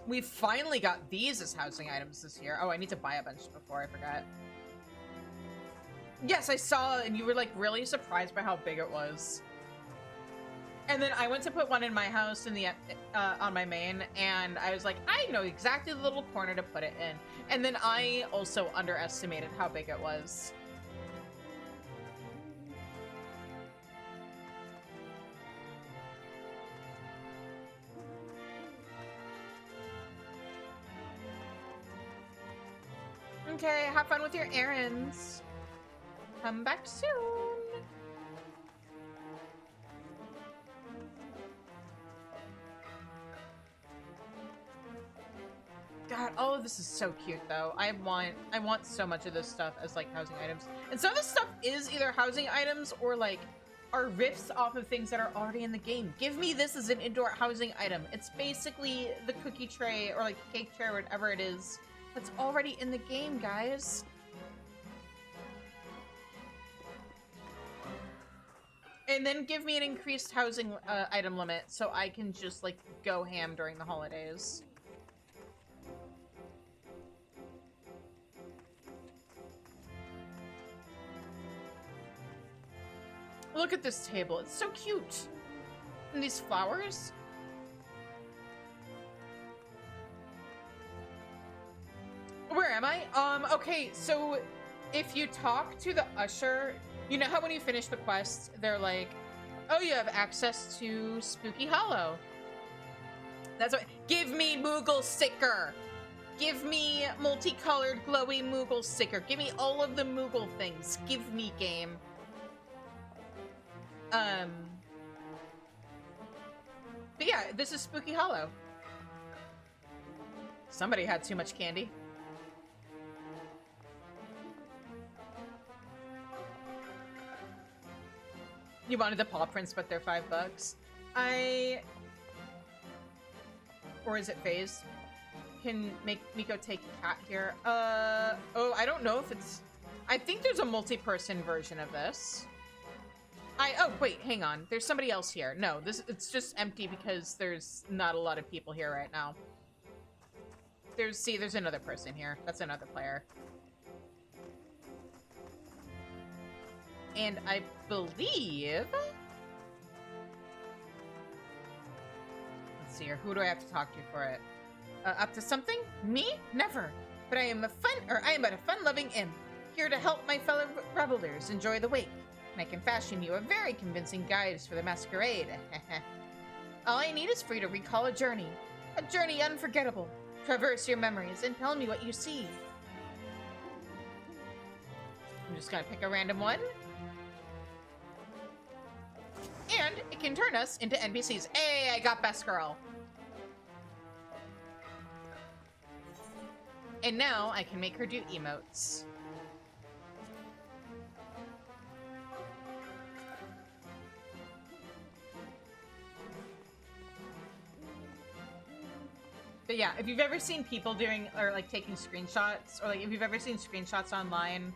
We finally got these as housing items this year. Oh, I need to buy a bunch before I forget. Yes, I saw, and you were like really surprised by how big it was. And then I went to put one in my house in the on my main, and I was like, I know exactly the little corner to put it in. And then I also underestimated how big it was. Okay, have fun with your errands. Come back soon. God, all of this is so cute though. I want so much of this stuff as like housing items. And some of this stuff is either housing items or like are riffs off of things that are already in the game. Give me this as an indoor housing item. It's basically the cookie tray or like cake tray or whatever it is. That's already in the game, guys. And then give me an increased housing item limit so I can just, like, go ham during the holidays. Look at this table. It's so cute. And these flowers. Where am I? Okay, so if you talk to the usher, you know how when you finish the quest, they're like, oh, you have access to Spooky Hollow. That's what. Give me Moogle sticker. Give me multicolored glowy Moogle sticker. Give me all of the Moogle things. Give me game. But yeah, this is Spooky Hollow. Somebody had too much candy. You wanted the paw prints, but they're $5. Or is it phased? Can make Miko take cat here. Oh, I don't know if it's... I think there's a multi-person version of this. Oh, wait, hang on. There's somebody else here. No, it's just empty because there's not a lot of people here right now. There's another person here. That's another player. And I believe... Let's see here. Who do I have to talk to for it? Up to something? Me? Never. But I am but a fun-loving imp, here to help my fellow revelers enjoy the wake. And I can fashion you a very convincing guide for the masquerade. All I need is for you to recall a journey unforgettable. Traverse your memories and tell me what you see. I'm just gonna pick a random one. And it can turn us into NPCs. Hey, I got best girl. And now I can make her do emotes. But yeah, if you've ever seen people doing, or like taking screenshots, or like if you've ever seen screenshots online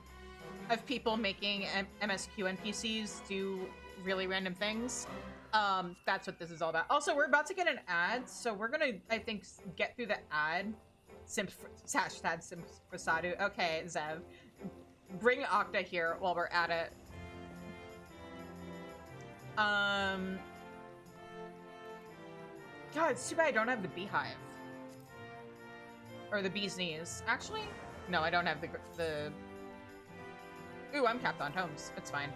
of people making MSQ NPCs do really random things, that's what this is all about. Also, we're about to get an ad, so we're gonna, I think, get through the ad. Hashtag Simps for Sadu. Okay, Zev. Bring Octa here while we're at it. God, it's too bad I don't have the beehive. Or the bee's knees. Actually, No, I don't have the... Ooh, I'm capped on tomes. It's fine.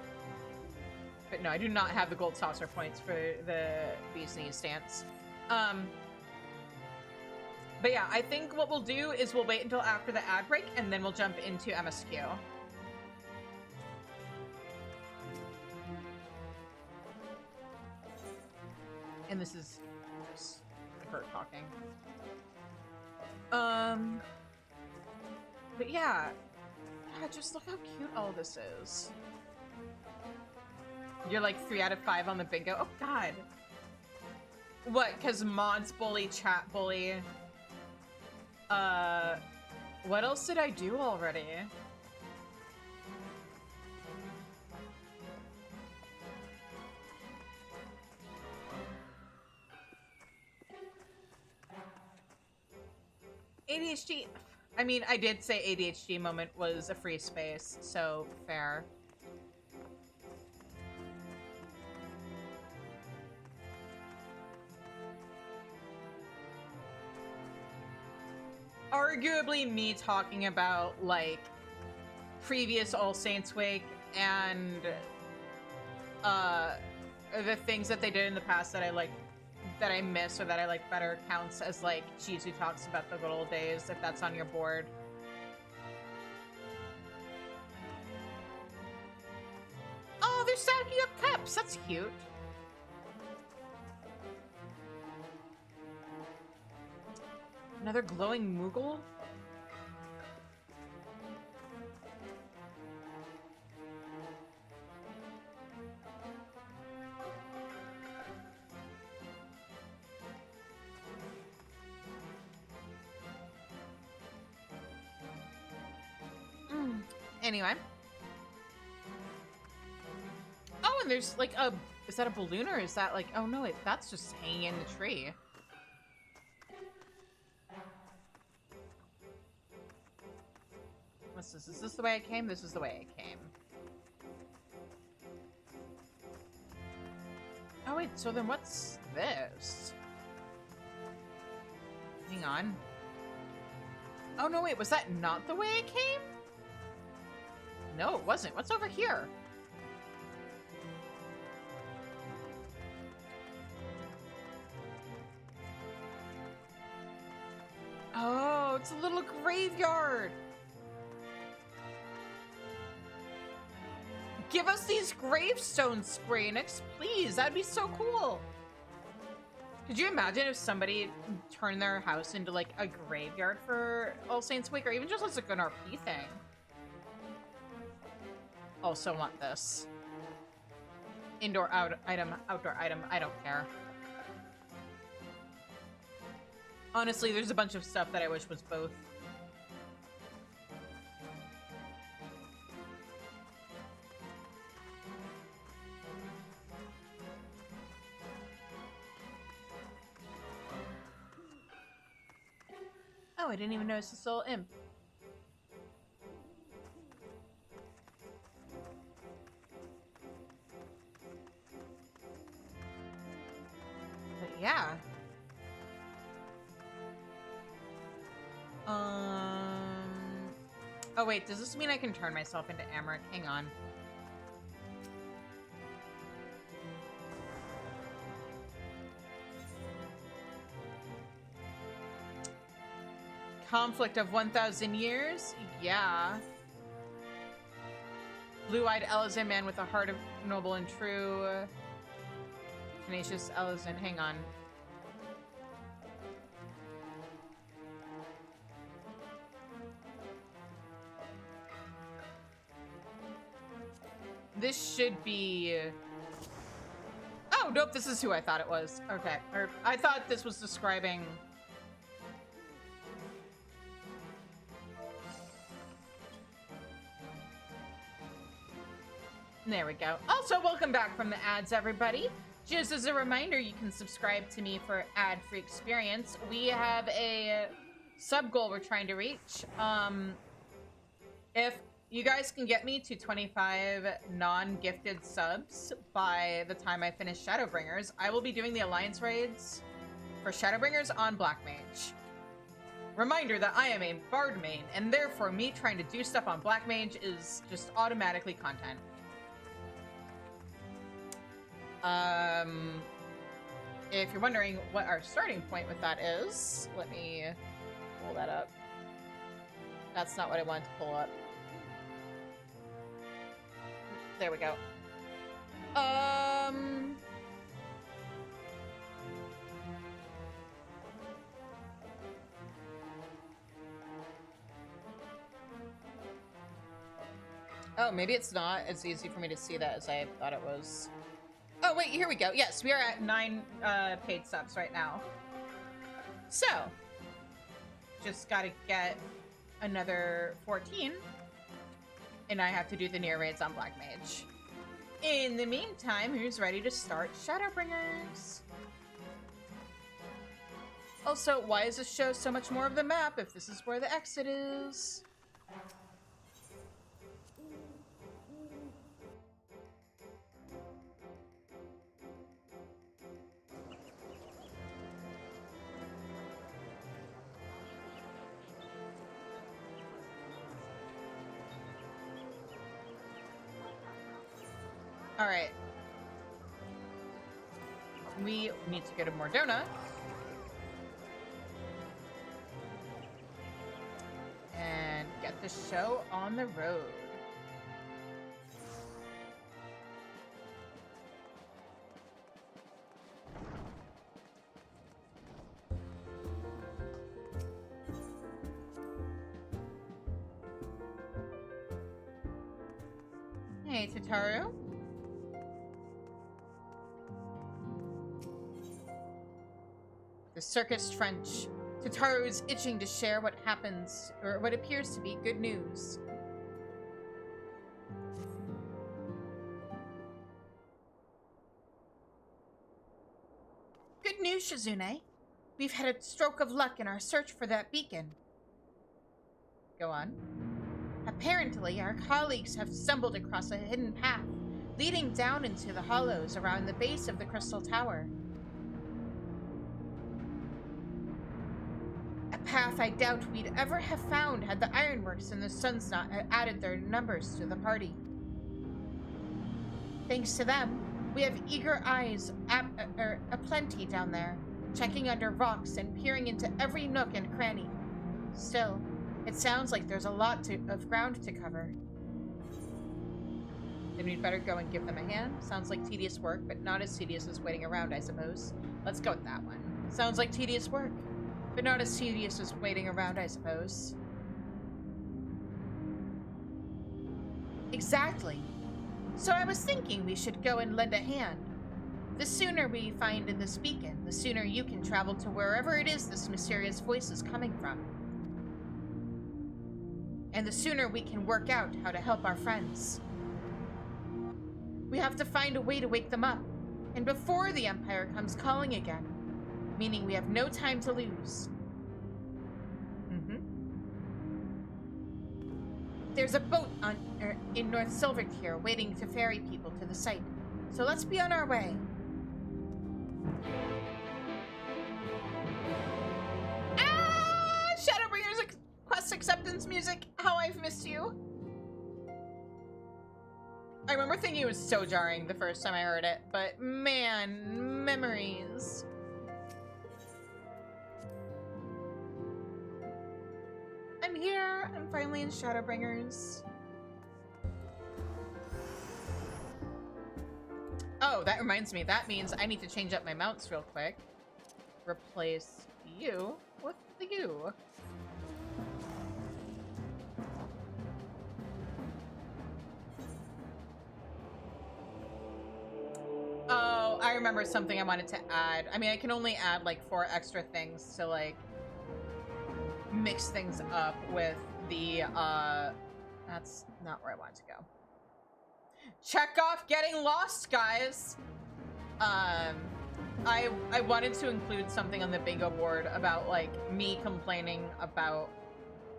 But no, I do not have the gold saucer points for the Bee's Knees stance. But yeah, I think what we'll do is we'll wait until after the ad break, and then we'll jump into MSQ. And this is just her talking. But yeah, just look how cute all this is. You're like 3 out of 5 on the bingo. Oh God. What? Because mods bully, chat bully. What else did I do already? ADHD. I mean, I did say ADHD moment was a free space, so fair. Arguably me talking about, like, previous All Saints Week and, the things that they did in the past that I, like, that I miss or that I like better counts as, like, Shizu talks about the good old days, if that's on your board. Oh, they're stacking up cups! That's cute. Another glowing Moogle? Anyway. Oh, and there's like a... Is that a balloon or is that like... Oh no, that's just hanging in the tree. What's this? Is this the way I came? This is the way I came. Oh wait, so then what's this? Hang on. Oh no, wait, was that not the way I came? No, it wasn't. What's over here? Oh, it's a little graveyard. Give us these gravestones, Square, please. That'd be so cool. Could you imagine if somebody turned their house into like a graveyard for All Saints Week, or even just as like an RP thing? Also want this. Indoor item, outdoor item, I don't care. Honestly, there's a bunch of stuff that I wish was both. Oh, I didn't even notice the soul imp. But yeah. Oh wait, does this mean I can turn myself into Amrit? Hang on. Conflict of 1,000 years? Yeah. Blue-eyed Elizan man with a heart of noble and true. Tenacious Elizan. Hang on. This should be... Oh, nope, this is who I thought it was. Okay. Or I thought this was describing... There we go. Also, welcome back from the ads, everybody. Just as a reminder, you can subscribe to me for ad-free experience. We have a sub goal we're trying to reach. If you guys can get me to 25 non-gifted subs by the time I finish Shadowbringers, I will be doing the Alliance raids for Shadowbringers on Black Mage. Reminder that I am a bard main, and therefore me trying to do stuff on black mage is just automatically content. If you're wondering what our starting point with that is, let me pull that up. That's not what I wanted to pull up. There we go. Oh, maybe it's not as easy for me to see that as I thought it was. Oh, wait, here we go. Yes, we are at 9 paid subs right now. So, just gotta get another 14, and I have to do the Nier raids on Black Mage. In the meantime, who's ready to start Shadowbringers? Also, why does this show so much more of the map if this is where the exit is? All right. We need to go to Mordona. And get the show on the road. Hey, Tataru. The circus French. Tataru is itching to share what happens, or what appears to be good news. Good news, Shizune. We've had a stroke of luck in our search for that beacon. Go on. Apparently, our colleagues have stumbled across a hidden path, leading down into the hollows around the base of the Crystal Tower. A path I doubt we'd ever have found had the Ironworks and the Suns not added their numbers to the party. Thanks to them, we have eager eyes aplenty down there, checking under rocks and peering into every nook and cranny. Still, it sounds like there's a lot of ground to cover. Then we'd better go and give them a hand. Sounds like tedious work, but not as tedious as waiting around, I suppose. Let's go with that one. Sounds like tedious work, but not as tedious as waiting around, I suppose. Exactly. So I was thinking we should go and lend a hand. The sooner we find in this beacon, the sooner you can travel to wherever it is this mysterious voice is coming from. And the sooner we can work out how to help our friends. We have to find a way to wake them up, and before the Empire comes calling again, meaning we have no time to lose. There's a boat in North Silvertier waiting to ferry people to the site, so let's be on our way. Shadowbringers quest acceptance music. How I've missed you. I remember thinking it was so jarring the first time I heard it, but man, memories. I'm here. I'm finally in Shadowbringers. Oh, that reminds me. That means I need to change up my mounts real quick. Replace you with the you. Oh, I remember something I wanted to add. I mean, I can only add like 4 extra things to like mix things up with the that's not where I wanted to go. Check off getting lost, guys. I wanted to include something on the bingo board about like me complaining about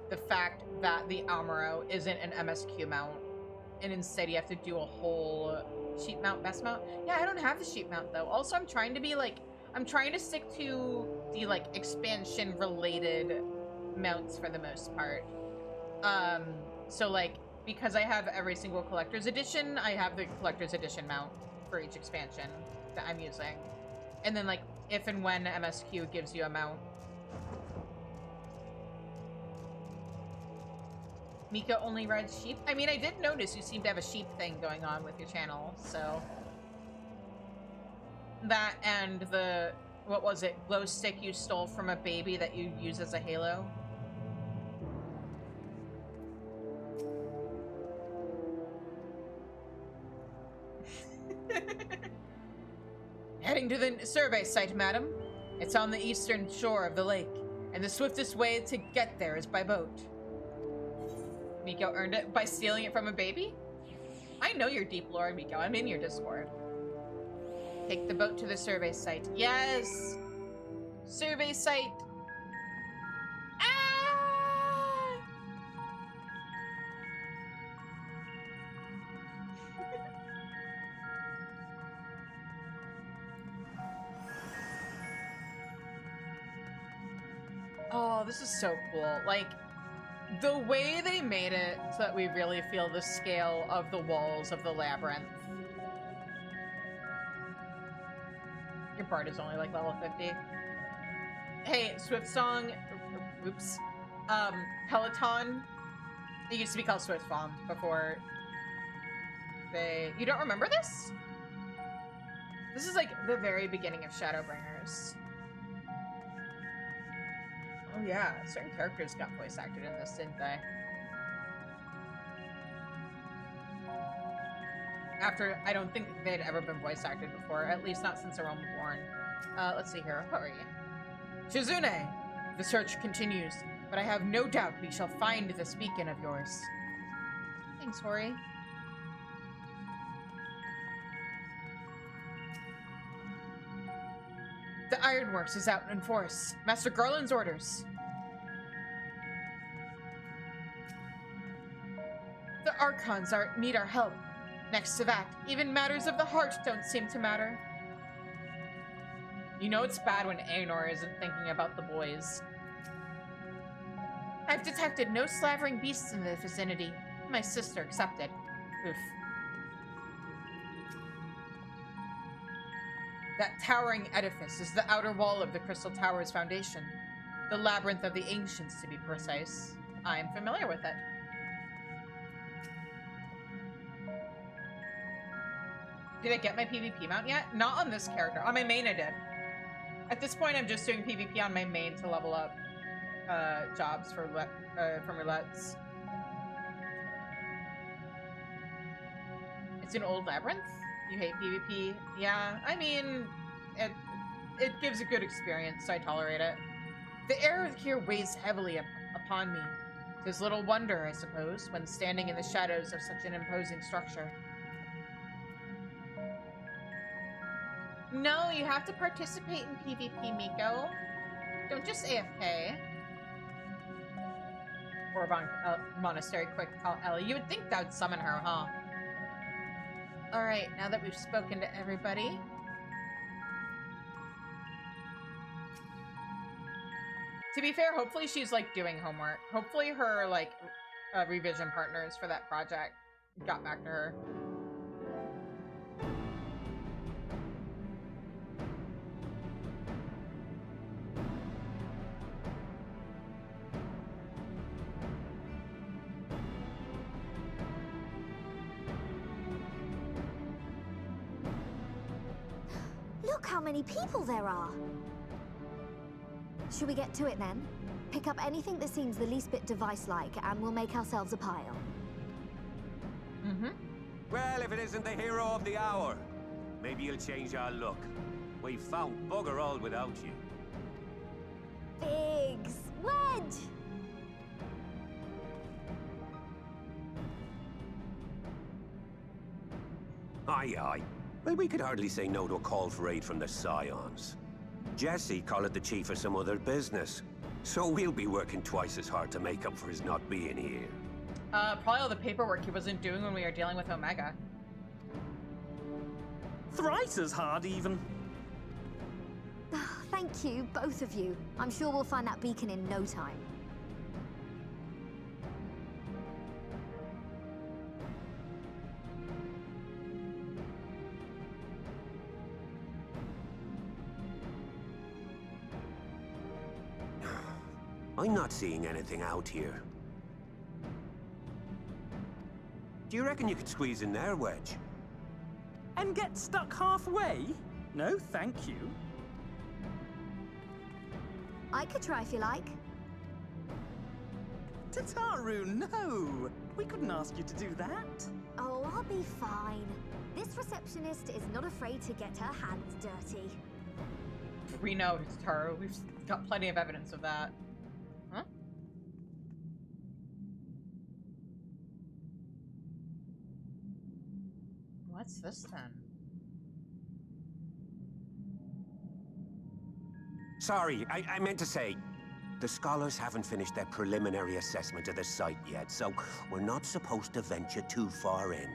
the fact that the Amuro isn't an MSQ mount, and instead you have to do a whole sheep mount, best mount. Yeah, I don't have the sheep mount though. Also, I'm trying to be like, I'm trying to stick to the like expansion related mounts for the most part. So like, because I have every single collector's edition, I have the collector's edition mount for each expansion that I'm using. And then like, if and when MSQ gives you a mount. Miko only rides sheep? I mean, I did notice you seem to have a sheep thing going on with your channel, so... That and the... What was it? Glow stick you stole from a baby that you use as a halo? Heading to the survey site, madam. It's on the eastern shore of the lake, and the swiftest way to get there is by boat. Miko earned it by stealing it from a baby? I know your deep lore, Miko. I'm in your Discord. Take the boat to the survey site. Yes! Survey site! Ah! Oh, this is so cool. Like, the way they made it so that we really feel the scale of the walls of the labyrinth. Your bard is only like level 50. Hey, Swift Song, oops, Peloton, it used to be called Swift Farm before you don't remember this? This is like the very beginning of Shadowbringers. Oh yeah, certain characters got voice acted in this, didn't they? After, I don't think they'd ever been voice acted before, at least not since A Realm Reborn. Let's see here. Hurry. Shizune! The search continues, but I have no doubt we shall find this beacon of yours. Thanks, Hori. The Ironworks is out in force. Master Garland's orders. The Archons need our help. Next to that, even matters of the heart don't seem to matter. You know it's bad when Aenor isn't thinking about the boys. I've detected no slavering beasts in the vicinity. My sister accepted. Oof. That towering edifice is the outer wall of the Crystal Tower's foundation. The Labyrinth of the Ancients, to be precise. I'm familiar with it. Did I get my PvP mount yet? Not on this character. On my main, I did. At this point, I'm just doing PvP on my main to level up jobs for from roulettes. It's an old labyrinth? You hate PvP? Yeah, I mean, it gives a good experience, so I tolerate it. The air here weighs heavily upon me. 'Tis little wonder, I suppose, when standing in the shadows of such an imposing structure. No, you have to participate in PvP, Miko. Don't just AFK. Or Monastery quick call Ellie. You would think that would summon her, huh? Alright, now that we've spoken to everybody. To be fair, hopefully she's, like, doing homework. Hopefully her, like, revision partners for that project got back to her. Look how many people there are! Should we get to it then? Pick up anything that seems the least bit device-like, and we'll make ourselves a pile. Mm-hmm. Well, if it isn't the hero of the hour, maybe you'll change our look. We've found bugger all without you. Biggs! Wedge! Aye, aye. Well, we could hardly say no to a call for aid from the Scions. Jesse called it the chief of some other business. So we'll be working twice as hard to make up for his not being here. Probably all the paperwork he wasn't doing when we were dealing with Omega. Thrice as hard, even. Thank you, both of you. I'm sure we'll find that beacon in no time. I'm not seeing anything out here. Do you reckon you could squeeze in there, Wedge? And get stuck halfway? No, thank you. I could try if you like. Tataru, no! We couldn't ask you to do that. Oh, I'll be fine. This receptionist is not afraid to get her hands dirty. We know it's Taro. We've got plenty of evidence of that. Huh? What's this then? Sorry, I meant to say, the scholars haven't finished their preliminary assessment of the site yet, so we're not supposed to venture too far in.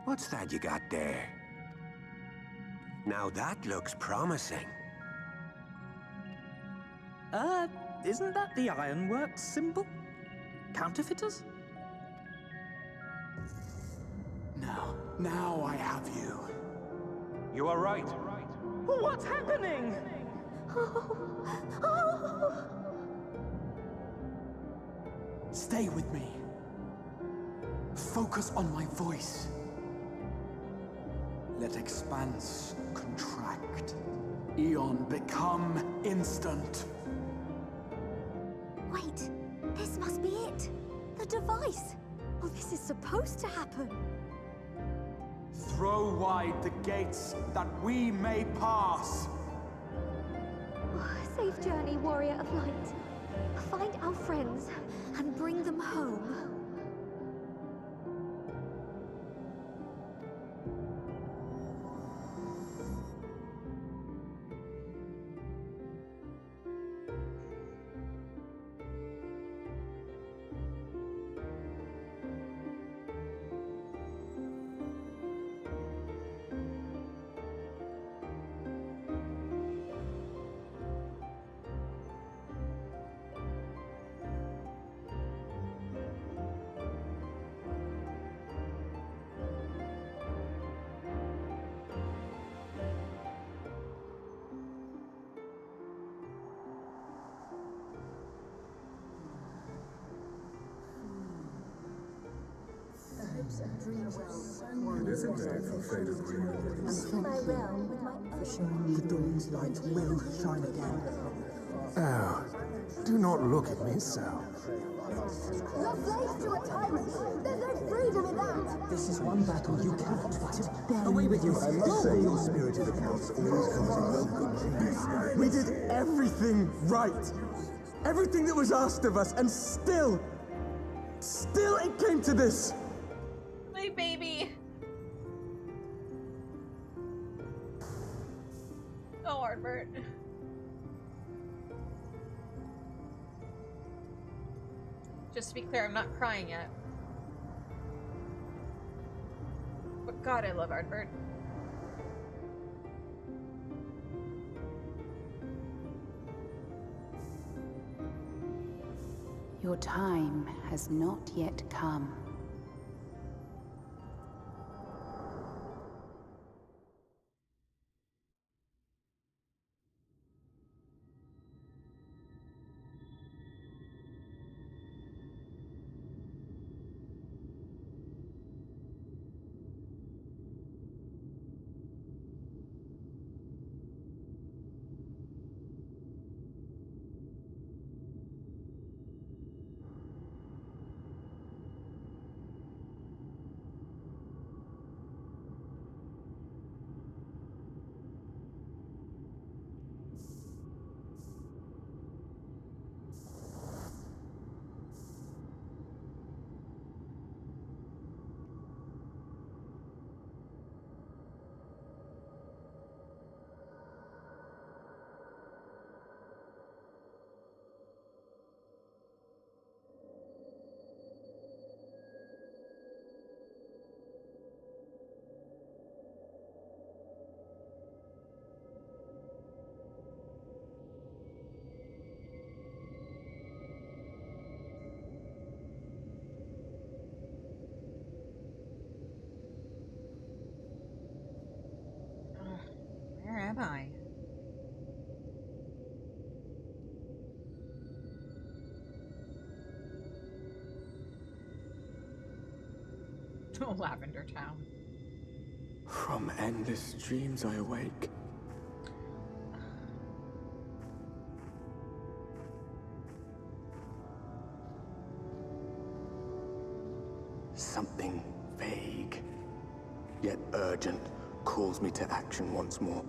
What's that you got there? Now that looks promising. Isn't that the Ironworks symbol? Counterfeiters? Now I have you. You are right. What's happening? Stay with me. Focus on my voice. Let expanse contract. Eon become instant. Wait, this must be it. The device. Oh, this is supposed to happen. Throw wide the gates that we may pass. Oh, safe journey, warrior of light. Find our friends and bring them home. It is a day for faded dreams. For showing the dawn's light will shine again. Oh, do not look at me so. You're slaves to a tyrant! There's no freedom in that! This is one battle you cannot fight. Away with you! I must say your spirited accounts always comes in well good. We did everything right! Everything that was asked of us, and still it came to this! My baby. Oh, Artbert. Just to be clear, I'm not crying yet. But God, I love Artbert. Your time has not yet come. Where am I? Lavender Town. From endless dreams I awake. Something vague, yet urgent, calls me to action once more.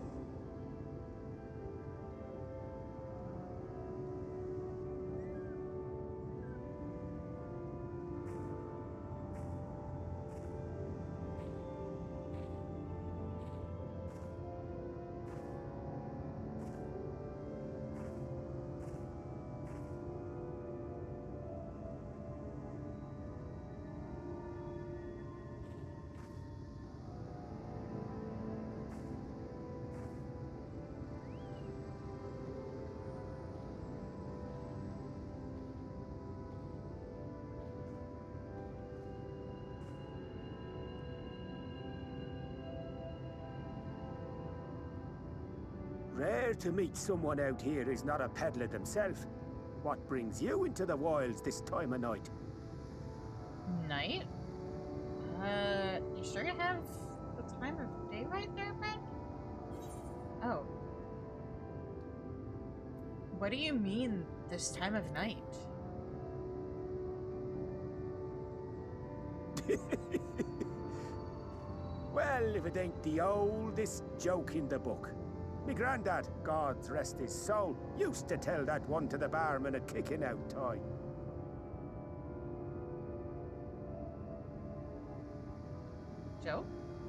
Rare to meet someone out here who's not a peddler themselves. What brings you into the wilds this time of night? Night? You sure you have the time of day right there, friend? Oh. What do you mean, this time of night? Well, if it ain't the oldest joke in the book. Me granddad, God rest his soul, used to tell that one to the barman at kicking out time. Joe?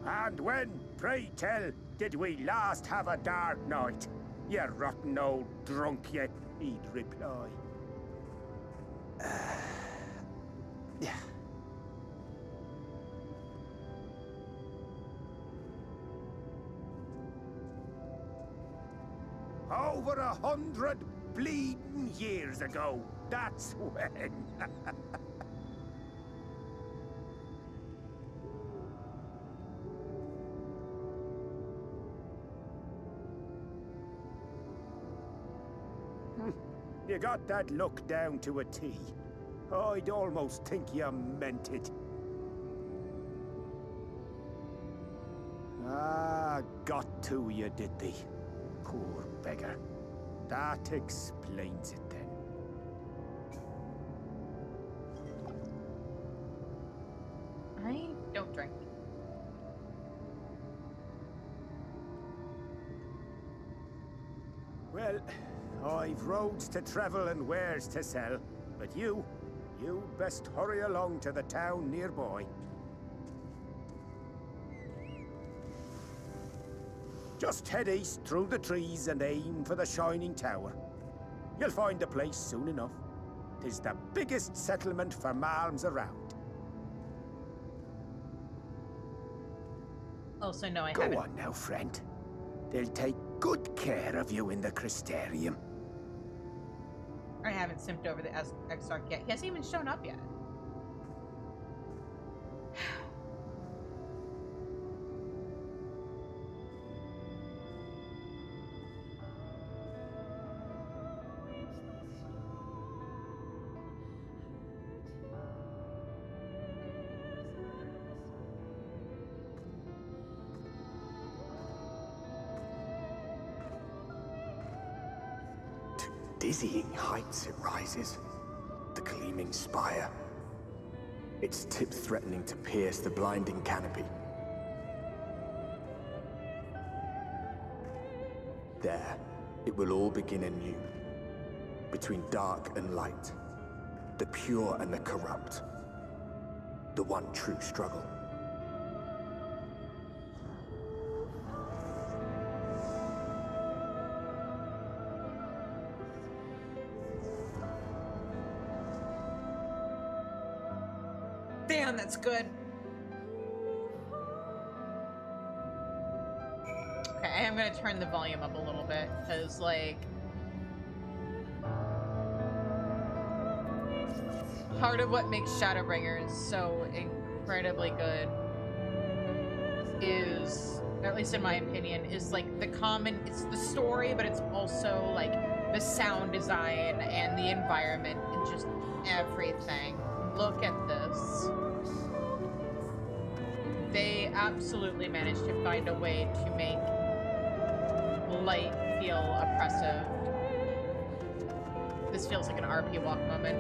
And when, pray tell, did we last have a dark night? You rotten old drunk, you, he'd reply. Yeah. Over 100 bleeding years ago, that's when. You got that look down to a T. I'd almost think you meant it. Ah, got to you, did they? Poor beggar. That explains it then. I don't drink. Well, I've roads to travel and wares to sell, but you best hurry along to the town nearby. Just head east through the trees and aim for the Shining Tower. You'll find the place soon enough. 'Tis the biggest settlement for malms around. Also, no, I Go haven't. on now, friend. They'll take good care of you in the Crystarium. I haven't simped over the Exarch yet. He hasn't even shown up yet. Dizzying heights it rises, the gleaming spire, its tip threatening to pierce the blinding canopy. There, it will all begin anew, between dark and light, the pure and the corrupt, the one true struggle. Damn, that's good. Okay, I am gonna turn the volume up a little bit, because, like, part of what makes Shadowbringers so incredibly good is, or at least in my opinion, is, like, it's the story, but it's also, like, the sound design and the environment and just everything. Look at this. absolutely managed to find a way to make light feel oppressive. This feels like an RP walk moment.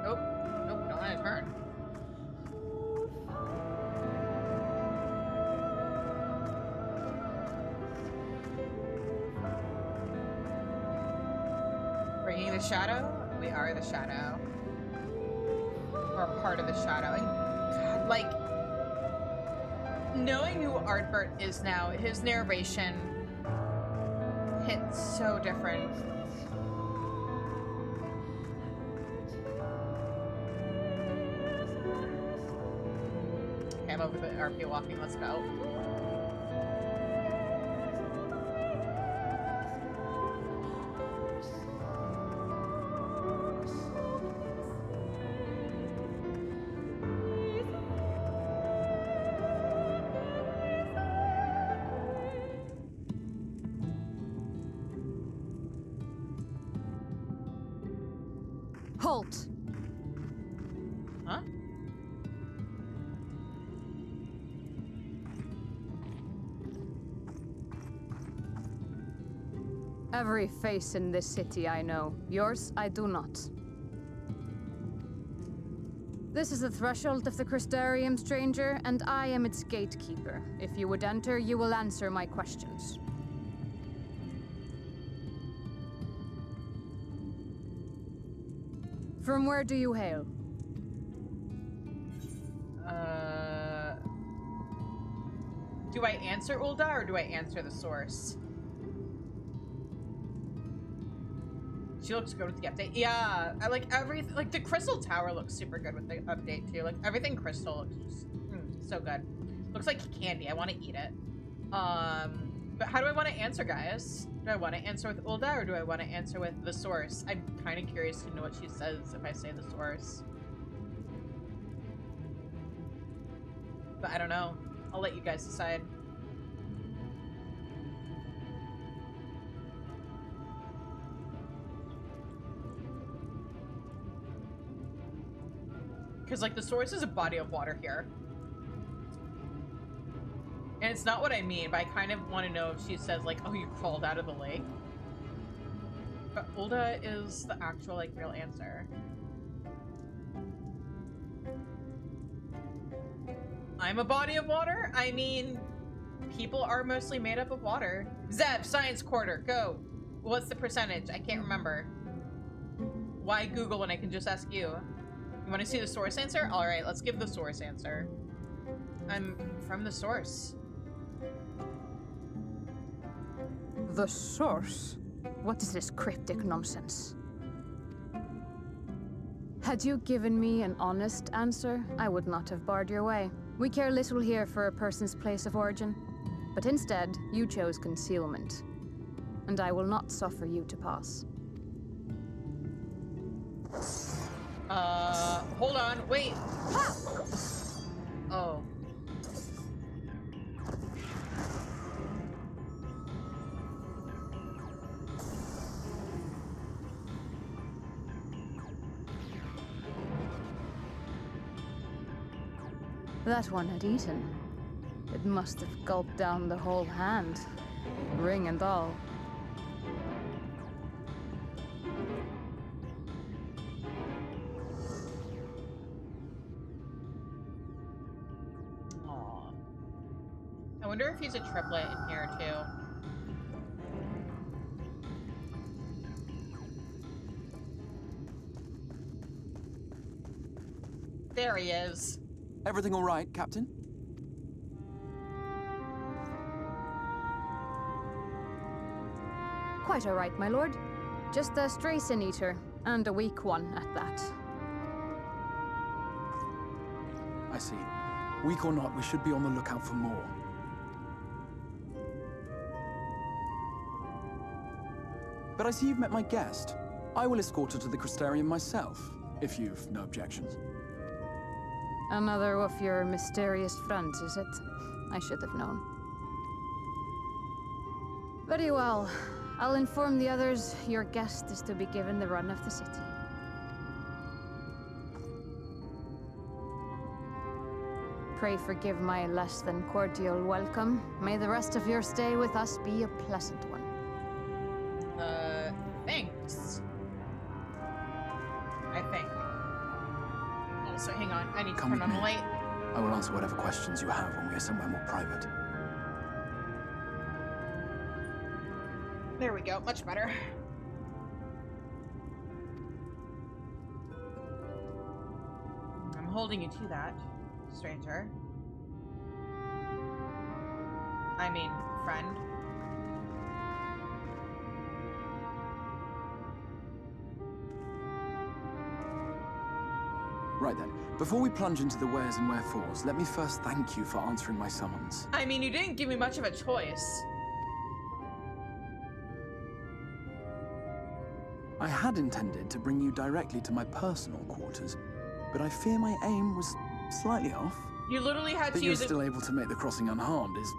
Oh, nope, don't let it turn. Bringing the shadow? We are the shadow. Or part of the shadow. And God, like, knowing who Artbert is now, his narration hits so different. Okay, I'm over the RP walking, let's go. Halt! Huh? Every face in this city I know. Yours, I do not. This is the threshold of the Crystarium, stranger, and I am its gatekeeper. If you would enter, you will answer my questions. From where do you hail? Do I answer Ulda or do I answer the source? She looks good with the update. Yeah, I like everything. Like the Crystal Tower looks super good with the update too. Like everything Crystal looks just so good. Looks like candy. I want to eat it. But how do I want to answer, guys? Do I want to answer with Ulda or do I want to answer with the source? I'm kind of curious to know what she says if I say the source. But I don't know. I'll let you guys decide. Because, like, the source is a body of water here. And it's not what I mean, but I kind of want to know if she says, like, oh, you crawled out of the lake. But Ulda is the actual, like, real answer. I'm a body of water? I mean, people are mostly made up of water. Zev, science quarter, go. What's the percentage? I can't remember. Why Google when I can just ask you? You want to see the source answer? All right, let's give the source answer. I'm from the source. The source? What is this cryptic nonsense? Had you given me an honest answer, I would not have barred your way. We care little here for a person's place of origin, but instead, you chose concealment. And I will not suffer you to pass. Hold on, wait. Ah! Oh. That one had eaten. It must have gulped down the whole hand, ring and all. Aww. I wonder if he's a triplet in here too. There he is. Everything all right, Captain? Quite all right, my lord. Just a stray sin eater, and a weak one at that. I see. Weak or not, we should be on the lookout for more. But I see you've met my guest. I will escort her to the Crystarium myself, if you've no objections. Another of your mysterious friends, is it? I should have known. Very well. I'll inform the others your guest is to be given the run of the city. Pray forgive my less than cordial welcome. May the rest of your stay with us be a pleasant one. Thanks. I think. Also, hang on. I need to turn on the light. I will answer whatever questions you have when we are somewhere more private. There we go. Much better. I'm holding you to that, stranger. I mean, friend. Right then, before we plunge into the wheres and wherefores, let me first thank you for answering my summons. I mean, you didn't give me much of a choice. I had intended to bring you directly to my personal quarters, but I fear my aim was slightly off. You literally had to use use still able to make the crossing unharmed is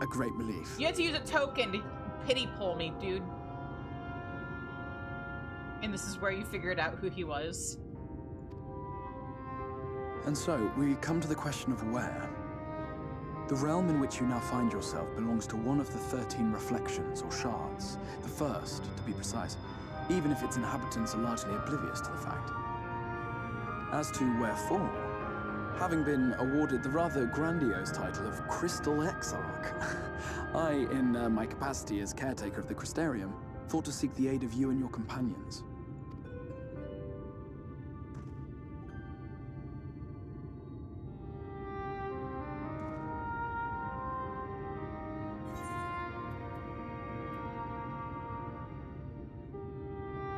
a great relief. You had to use a token to pity pull me, dude. And this is where you figured out who he was. And so, we come to the question of where. The realm in which you now find yourself belongs to one of the 13 reflections, or shards. The first, to be precise, even if its inhabitants are largely oblivious to the fact. As to wherefore, having been awarded the rather grandiose title of Crystal Exarch, I, in my capacity as caretaker of the Crystarium, thought to seek the aid of you and your companions.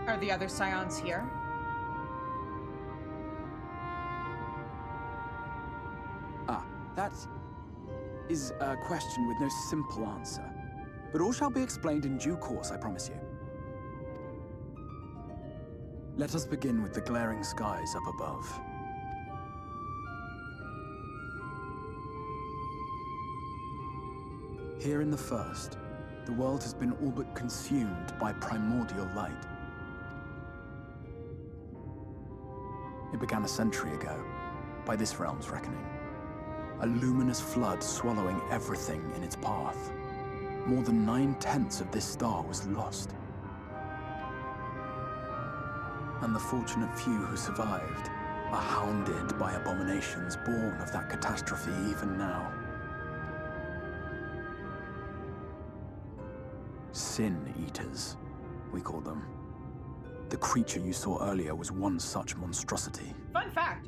Are the other Scions here? That is a question with no simple answer. But all shall be explained in due course, I promise you. Let us begin with the glaring skies up above. Here in the first, the world has been all but consumed by primordial light. It began a century ago, by this realm's reckoning. A luminous flood swallowing everything in its path. More than 9/10 of this star was lost. And the fortunate few who survived are hounded by abominations born of that catastrophe even now. Sin Eaters, we call them. The creature you saw earlier was one such monstrosity. Fun fact,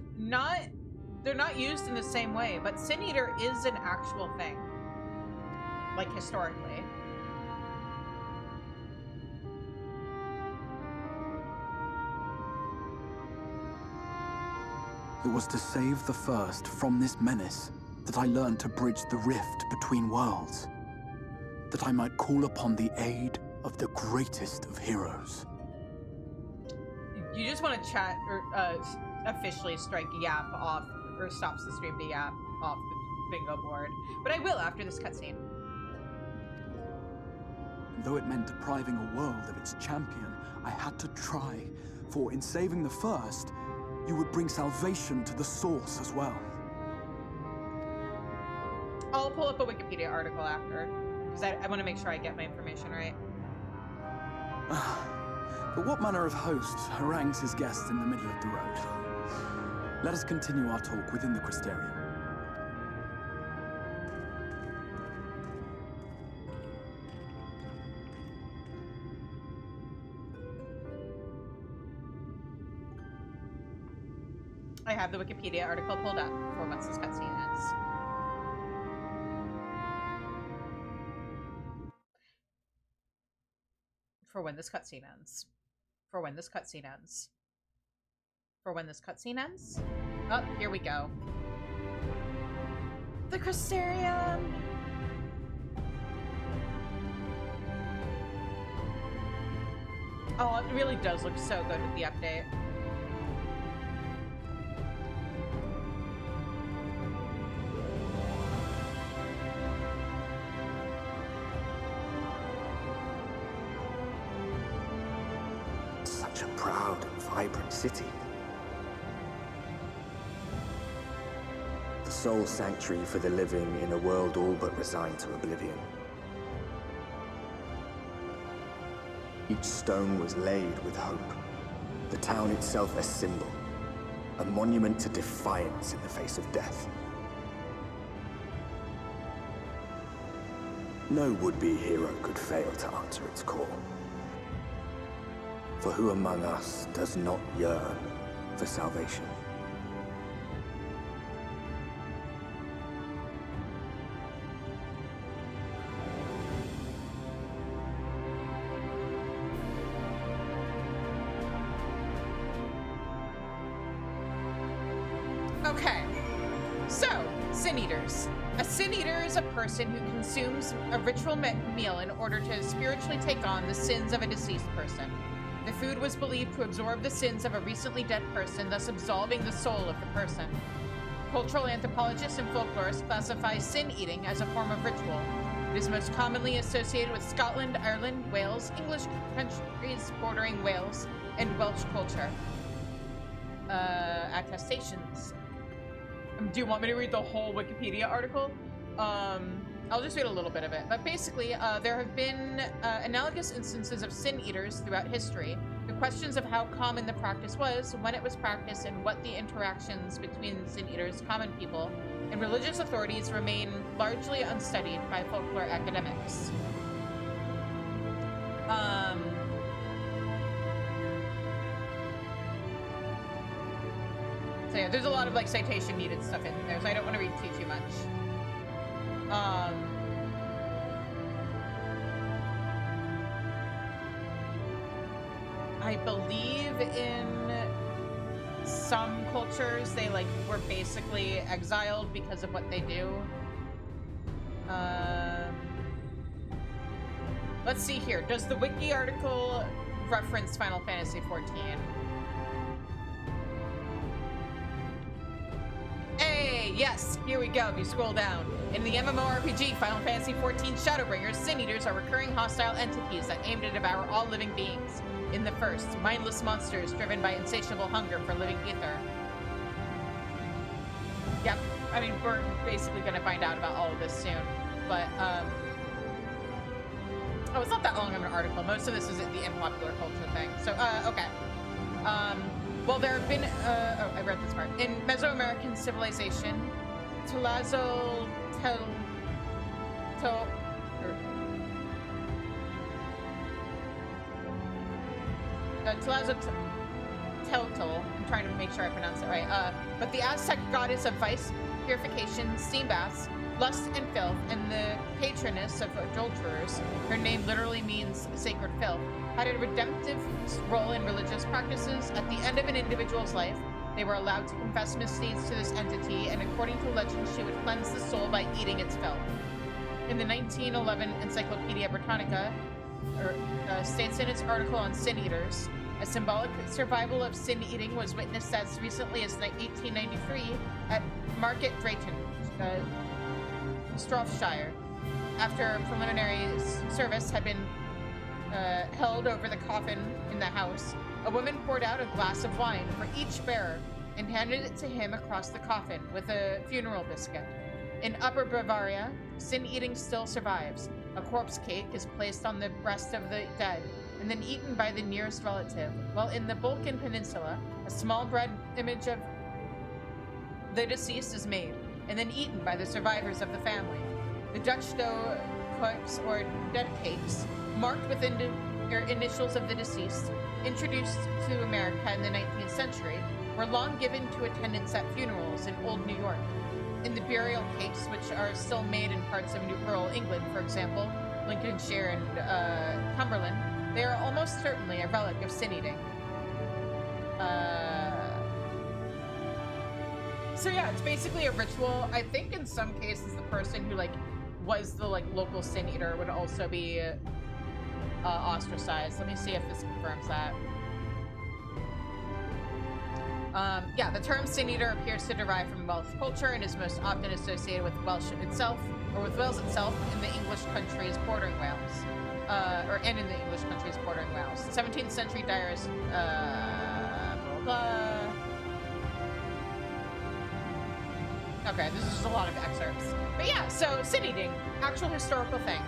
they're not used in the same way, but Sin Eater is an actual thing. Like, historically. It was to save the first from this menace that I learned to bridge the rift between worlds. That I might call upon the aid of the greatest of heroes. You just want to chat, or officially strike Yap off, or stops the stream to Yap off the bingo board. But I will after this cutscene. Though it meant depriving a world of its champion, I had to try. For in saving the first, you would bring salvation to the source as well. I'll pull up a Wikipedia article after, because I want to make sure I get my information right. But what manner of host harangues his guests in the middle of the road? Let us continue our talk within the Crystarium. I have the Wikipedia article pulled up for once this cutscene ends. For when this cutscene ends. For when this cutscene ends. For when this cutscene ends? Oh, here we go. The Crystarium! Oh, it really does look so good with the update. Such a proud and vibrant city. The sole sanctuary for the living in a world all but resigned to oblivion. Each stone was laid with hope. The town itself a symbol, a monument to defiance in the face of death. No would-be hero could fail to answer its call. For who among us does not yearn for salvation? Okay, so, Sin Eaters. A Sin Eater is a person who consumes a ritual meal in order to spiritually take on the sins of a deceased person. The food was believed to absorb the sins of a recently dead person, thus absolving the soul of the person. Cultural anthropologists and folklorists classify sin eating as a form of ritual. It is most commonly associated with Scotland, Ireland, Wales, English countries bordering Wales, and Welsh culture. Attestations. Do you want me to read the whole Wikipedia article? I'll just read a little bit of it. But basically, there have been analogous instances of sin eaters throughout history. The questions of how common the practice was, when it was practiced, and what the interactions between sin eaters, common people, and religious authorities remain largely unstudied by folklore academics. So yeah, there's a lot of like citation needed stuff in there, so I don't want to read too much. I believe in some cultures they like were basically exiled because of what they do. Let's see here. Does the wiki article reference Final Fantasy XIV? Hey, yes, here we go. If you scroll down. In the MMORPG Final Fantasy XIV Shadowbringers, Sin Eaters are recurring hostile entities that aim to devour all living beings. In the first, mindless monsters driven by insatiable hunger for living ether. Yep, I mean, we're basically going to find out about all of this soon. But, oh, it's not that long of an article. Most of this is the unpopular culture thing. So, okay. Well, there have been, oh, I read this part. In Mesoamerican civilization, Tlazotl, I'm trying to make sure I pronounce it right, but the Aztec goddess of vice, purification, steam baths, lust and filth, and the patroness of adulterers, her name literally means sacred filth, had a redemptive role in religious practices. At the end of an individual's life, they were allowed to confess misdeeds to this entity, and according to legend, she would cleanse the soul by eating its filth. In the 1911 Encyclopedia Britannica, states in its article on sin eaters, a symbolic survival of sin eating was witnessed as recently as 1893 at Market Drayton, Shropshire. After preliminary service had been held over the coffin in the house, a woman poured out a glass of wine for each bearer and handed it to him across the coffin with a funeral biscuit. In Upper Bavaria, sin eating still survives. A corpse cake is placed on the breast of the dead and then eaten by the nearest relative, while in the Balkan Peninsula, a small bread image of the deceased is made and then eaten by the survivors of the family. The Dutch dough cakes, or dead cakes, marked with initials of the deceased, introduced to America in the 19th century, were long given to attendants at funerals in Old New York. In the burial cakes, which are still made in parts of rural England, for example, Lincolnshire and Cumberland, they are almost certainly a relic of sin eating. So yeah, it's basically a ritual. I think in some cases the person who was the local sin eater would also be ostracized. Let me see if this confirms that. Yeah, the term sin eater appears to derive from Welsh culture and is most often associated with Welsh itself, or with Wales itself, in the English countries bordering Wales. And in the English countries bordering Wales. 17th century diarist, blah, blah. Okay, this is just a lot of excerpts. But yeah, so city ding, actual historical thing.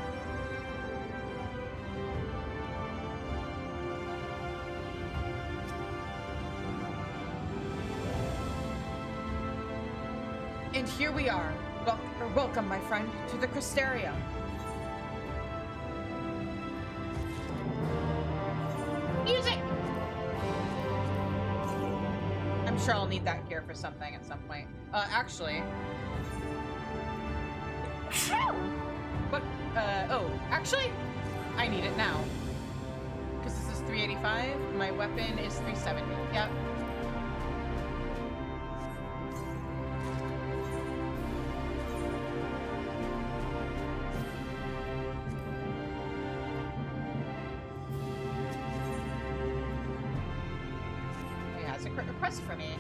And here we are. Welcome, my friend, to the Crystarium. Music! I'm sure I'll need that gear for something at some point. Actually. What? Oh, actually, I need it now. Because this is 385. My weapon is 370. Yep. Request for me.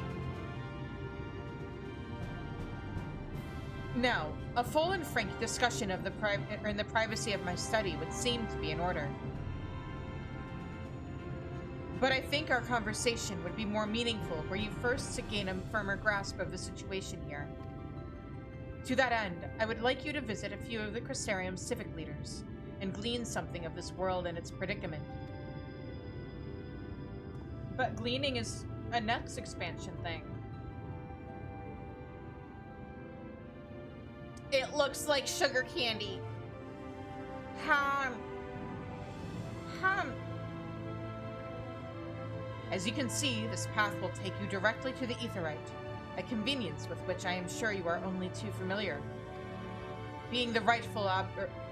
Now, a full and frank discussion of the privacy of my study would seem to be in order. But I think our conversation would be more meaningful were you first to gain a firmer grasp of the situation here. To that end, I would like you to visit a few of the Crystarium's civic leaders and glean something of this world and its predicament. But gleaning is a next expansion thing. It looks like sugar candy. As you can see, this path will take you directly to the Aetheryte, a convenience with which I am sure you are only too familiar. Being the rightful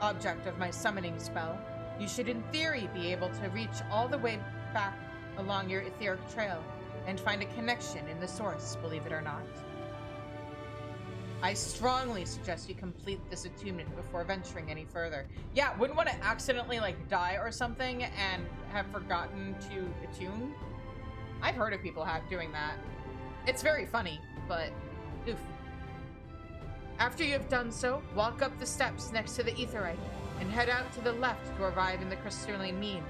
object of my summoning spell, you should in theory be able to reach all the way back along your etheric trail and find a connection in the source, believe it or not. I strongly suggest you complete this attunement before venturing any further. Yeah, wouldn't want to accidentally, like, die or something and have forgotten to attune. I've heard of people doing that. It's very funny, but oof. After you have done so, walk up the steps next to the Aetheryte and head out to the left to arrive in the crystalline mean.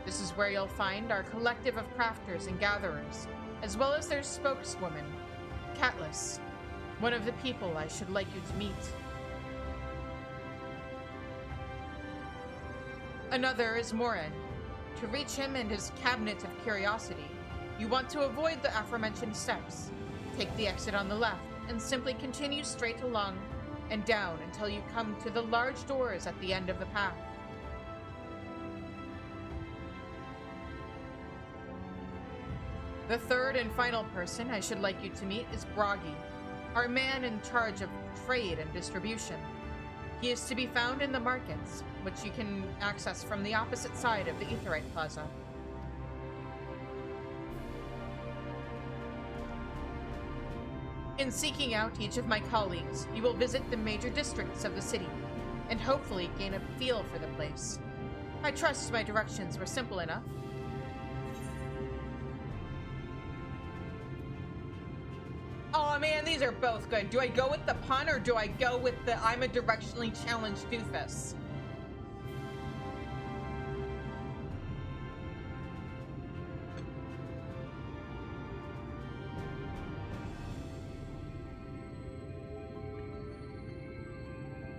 This is where you'll find our collective of crafters and gatherers, as well as their spokeswoman, Catless, one of the people I should like you to meet. Another is Morin. To reach him and his cabinet of curiosity, you want to avoid the aforementioned steps. Take the exit on the left and simply continue straight along and down until you come to the large doors at the end of the path. The third and final person I should like you to meet is Bragi, our man in charge of trade and distribution. He is to be found in the markets, which you can access from the opposite side of the Aetheryte Plaza. In seeking out each of my colleagues, you will visit the major districts of the city, and hopefully gain a feel for the place. I trust my directions were simple enough. Oh man, these are both good. Do I go with the pun or do I go with the I'm a directionally challenged doofus?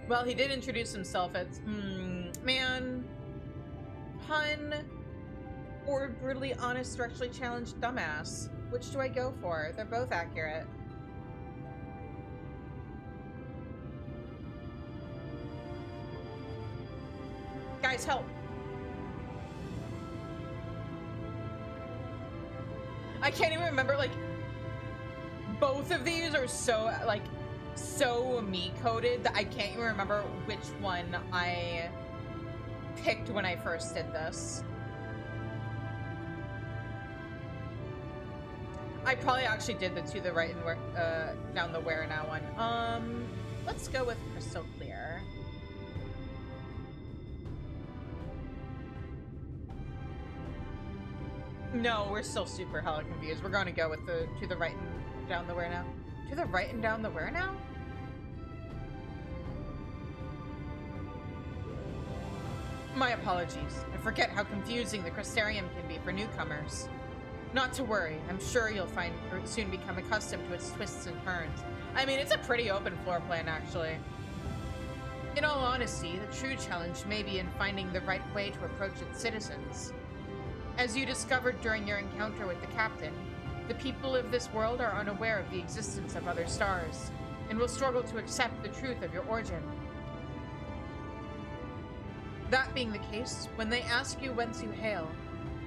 Well, he did introduce himself as, man, pun or brutally honest, directionally challenged dumbass. Which do I go for? They're both accurate. Guys, help! I can't even remember, like, both of these are so, like, so me-coded that I can't even remember which one I picked when I first did this. I probably actually did the to the right and where, down the where now one. Let's go with crystal clear. No, we're still super hella confused. We're going to go with the to the right and down the where now. To the right and down the where now? My apologies. I forget how confusing the Crystarium can be for newcomers. Not to worry. I'm sure you'll soon become accustomed to its twists and turns. I mean, it's a pretty open floor plan, actually. In all honesty, the true challenge may be in finding the right way to approach its citizens. As you discovered during your encounter with the captain, the people of this world are unaware of the existence of other stars, and will struggle to accept the truth of your origin. That being the case, when they ask you whence you hail,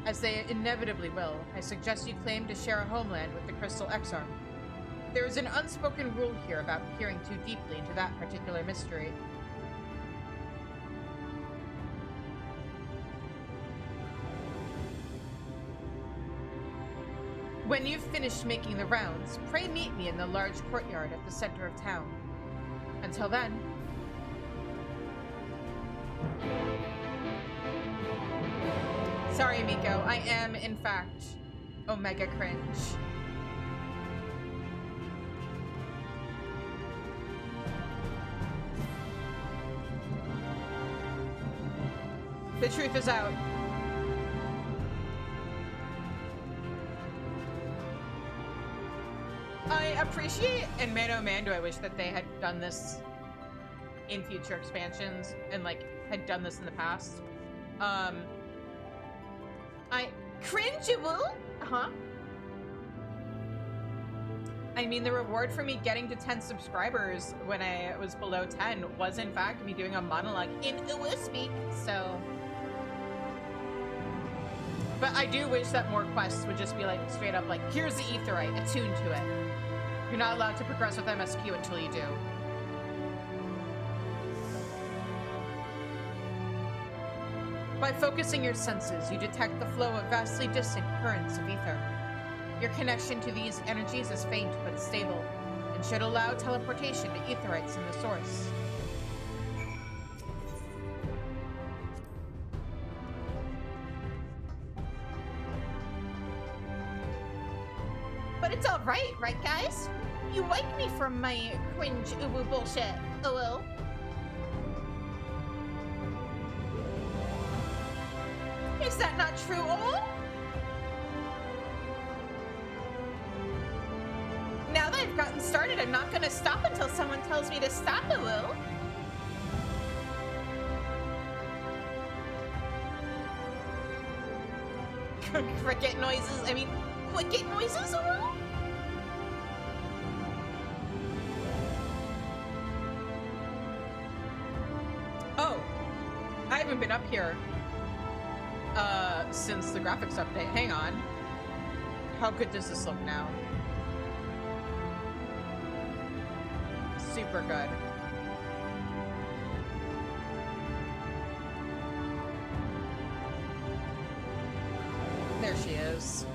as they inevitably will, I suggest you claim to share a homeland with the Crystal Exarch. There is an unspoken rule here about peering too deeply into that particular mystery. When you've finished making the rounds, pray meet me in the large courtyard at the center of town. Until then... Sorry, Miko. I am, in fact, Omega Cringe. The truth is out. I appreciate, and man oh man do I wish that they had done this in future expansions and like had done this in the past. Cringeable? I mean, the reward for me getting to 10 subscribers when I was below 10 was in fact me doing a monologue in Uwu speak, so. But I do wish that more quests would just be like straight up like, here's the aetheryte, attune to it. You're not allowed to progress with MSQ until you do. By focusing your senses, you detect the flow of vastly distant currents of ether. Your connection to these energies is faint but stable, and should allow teleportation to aetherites in the source. But it's alright, right guys? You like me from my cringe uwu bullshit, oh. Is that not true, oh? Now that I've gotten started, I'm not gonna stop until someone tells me to stop, oh. Cricket noises, I mean, cricket noises, oh? Oh, I haven't been up here since the graphics update. Hang on. How good does this look now? Super good. There she is.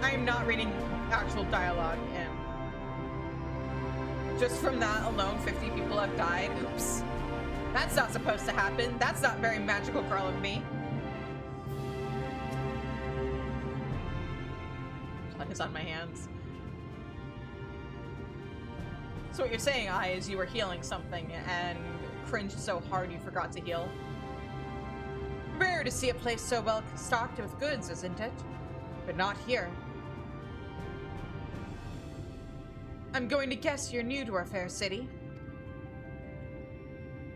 I'm not reading actual dialogue in. Just from that alone, 50 people have died. Oops. That's not supposed to happen. That's not very magical girl of me. Blood is on my hands. So what you're saying, I, is you were healing something and cringed so hard you forgot to heal. Rare to see a place so well stocked with goods, isn't it? But not here. I'm going to guess you're new to our fair city.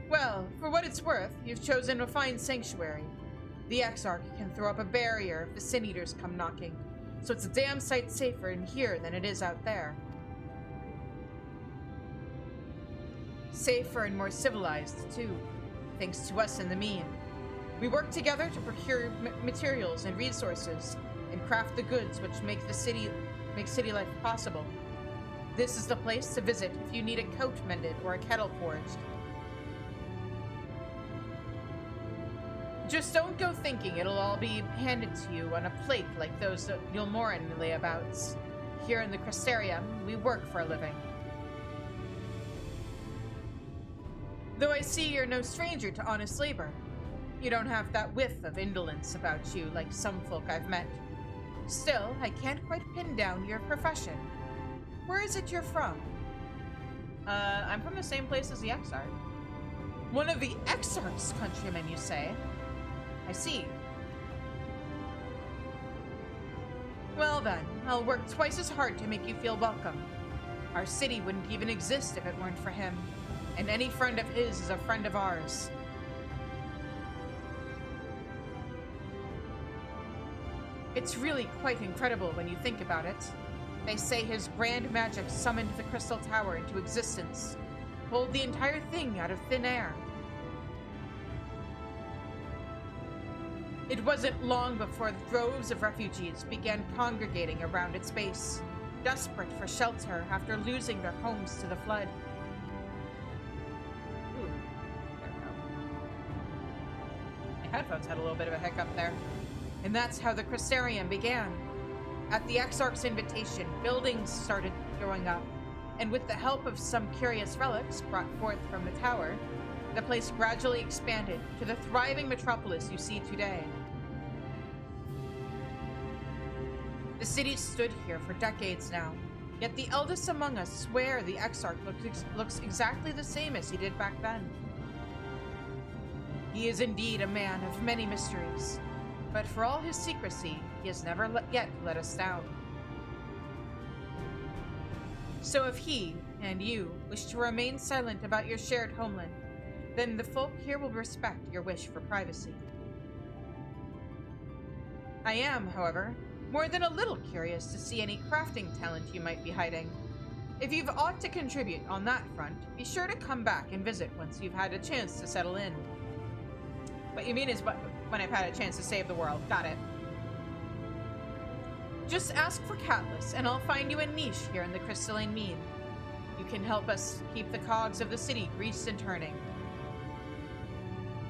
Well, for what it's worth, you've chosen a fine sanctuary. The Exarch can throw up a barrier if the Sin Eaters come knocking, so it's a damn sight safer in here than it is out there. Safer and more civilized, too, thanks to us in the mean. We work together to procure materials and resources, and craft the goods which make city life possible. This is the place to visit if you need a coat mended or a kettle forged. Just don't go thinking it'll all be handed to you on a plate like those Yulmoran layabouts. Here in the Crystarium, we work for a living. Though I see you're no stranger to honest labor. You don't have that whiff of indolence about you like some folk I've met. Still, I can't quite pin down your profession. Where is it you're from? I'm from the same place as the Exarch. One of the Exarch's countrymen, you say? I see. then, I'll work twice as hard to make you feel welcome. Our city wouldn't even exist if it weren't for him. And any friend of his is a friend of ours. It's really quite incredible when you think about it. They say his grand magic summoned the Crystal Tower into existence, pulled the entire thing out of thin air. It wasn't long before the droves of refugees began congregating around its base, desperate for shelter after losing their homes to the flood. Ooh, there we go. My headphones had a little bit of a hiccup there. And that's how the Crystarium began. At the Exarch's invitation, buildings started going up, and with the help of some curious relics brought forth from the tower, the place gradually expanded to the thriving metropolis you see today. The city stood here for decades now, yet the eldest among us swear the Exarch looks exactly the same as he did back then. He is indeed a man of many mysteries, but for all his secrecy, he has never yet let us down. So if he, and you, wish to remain silent about your shared homeland, then the folk here will respect your wish for privacy. I am, however, more than a little curious to see any crafting talent you might be hiding. If you've aught to contribute on that front, be sure to come back and visit once you've had a chance to settle in. What you mean is when I've had a chance to save the world. Got it. Just ask for Catless, and I'll find you a niche here in the Crystalline Mead. You can help us keep the cogs of the city greased and turning.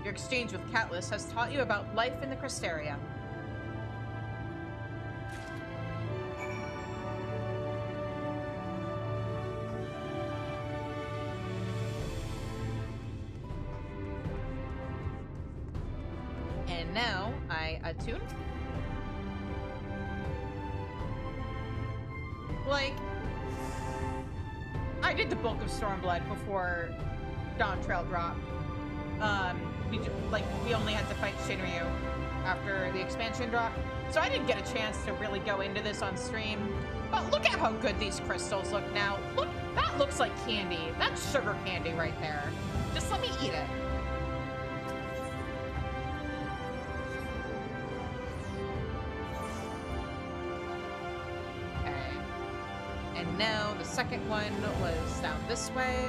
Your exchange with Catless has taught you about life in the Crystarium. And now I attune. Like, I did the bulk of Stormblood before Dawn Trail dropped. We only had to fight Shinryu after the expansion dropped, so I didn't get a chance to really go into this on stream. But look at how good these crystals look now. Look, that looks like candy. That's sugar candy right there. Just let me eat it. And now the second one was down this way.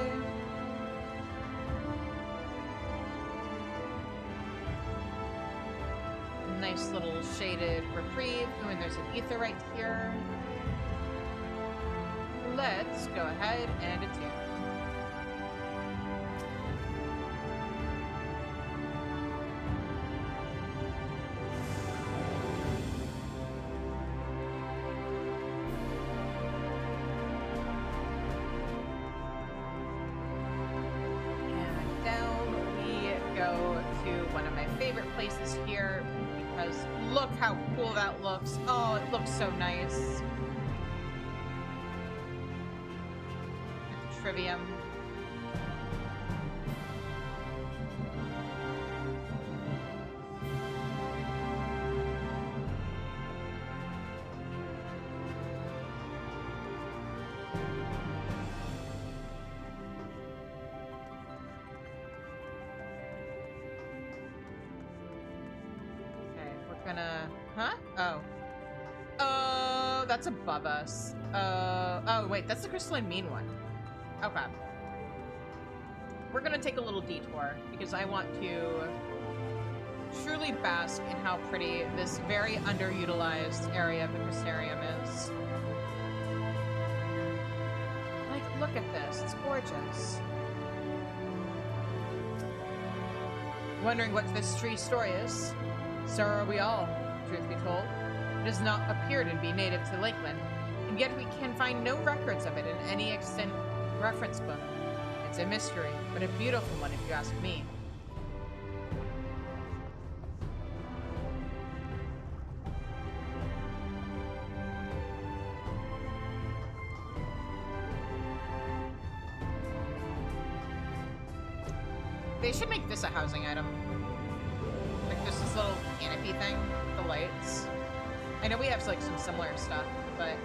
Nice little shaded reprieve. Oh, and there's an ether right here. Let's go ahead and attune. Places here, because look how cool that looks. Oh, it looks so nice. Trivium. That's above us. Oh wait, that's the Crystalline Mean one. Okay. We're gonna take a little detour because I want to truly bask in how pretty this very underutilized area of the Crystarium is. Like, look at this. It's gorgeous. Wondering what this tree's story is? So are we all, truth be told. It does not appear to be native to Lakeland, and yet we can find no records of it in any extant reference book. It's a mystery, but a beautiful one if you ask me. They should make this a housing item. Like this little canopy thing, the lights. I know we have like some similar stuff, but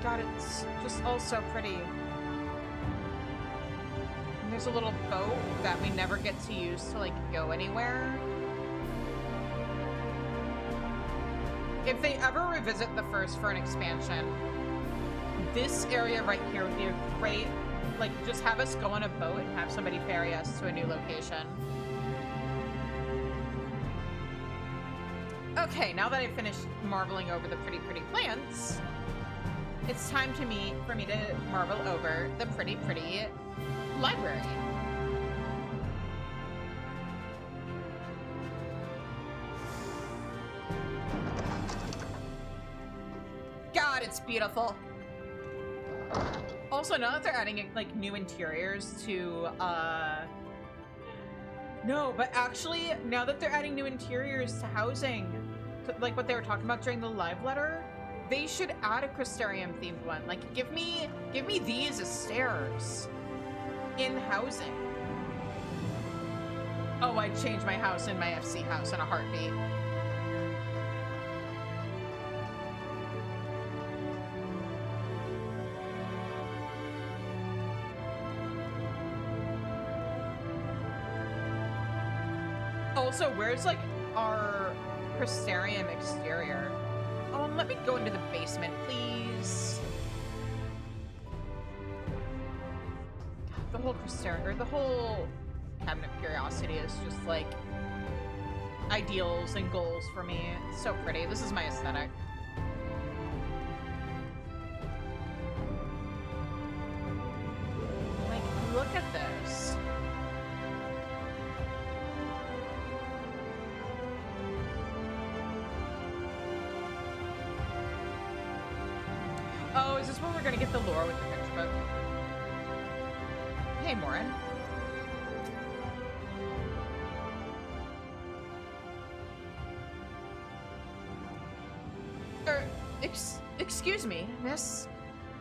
God, it's just all so pretty. And there's a little boat that we never get to use to like go anywhere. If they ever revisit the first for an expansion, this area right here would be a great, like, just have us go on a boat and have somebody ferry us to a new location. Okay, now that I've finished marveling over the pretty plants, it's time for me to marvel over the pretty library. God, it's beautiful. Also, now that they're adding like new interiors to no, but actually now that they're adding new interiors to housing, like what they were talking about during the live letter, they should add a Crystarium themed one. Like, give me these as stairs in housing. Oh, I'd change my house in my FC house in a heartbeat. Also, where's like our Crystarium exterior? Let me go into the basement, please. God, the whole Crystarium, or the whole Cabinet of Curiosity is just like ideals and goals for me. It's so pretty. This is my aesthetic. Like, look at this. Oh, is this where we're gonna get the lore with the picture book? Hey, Morin. Excuse me, miss.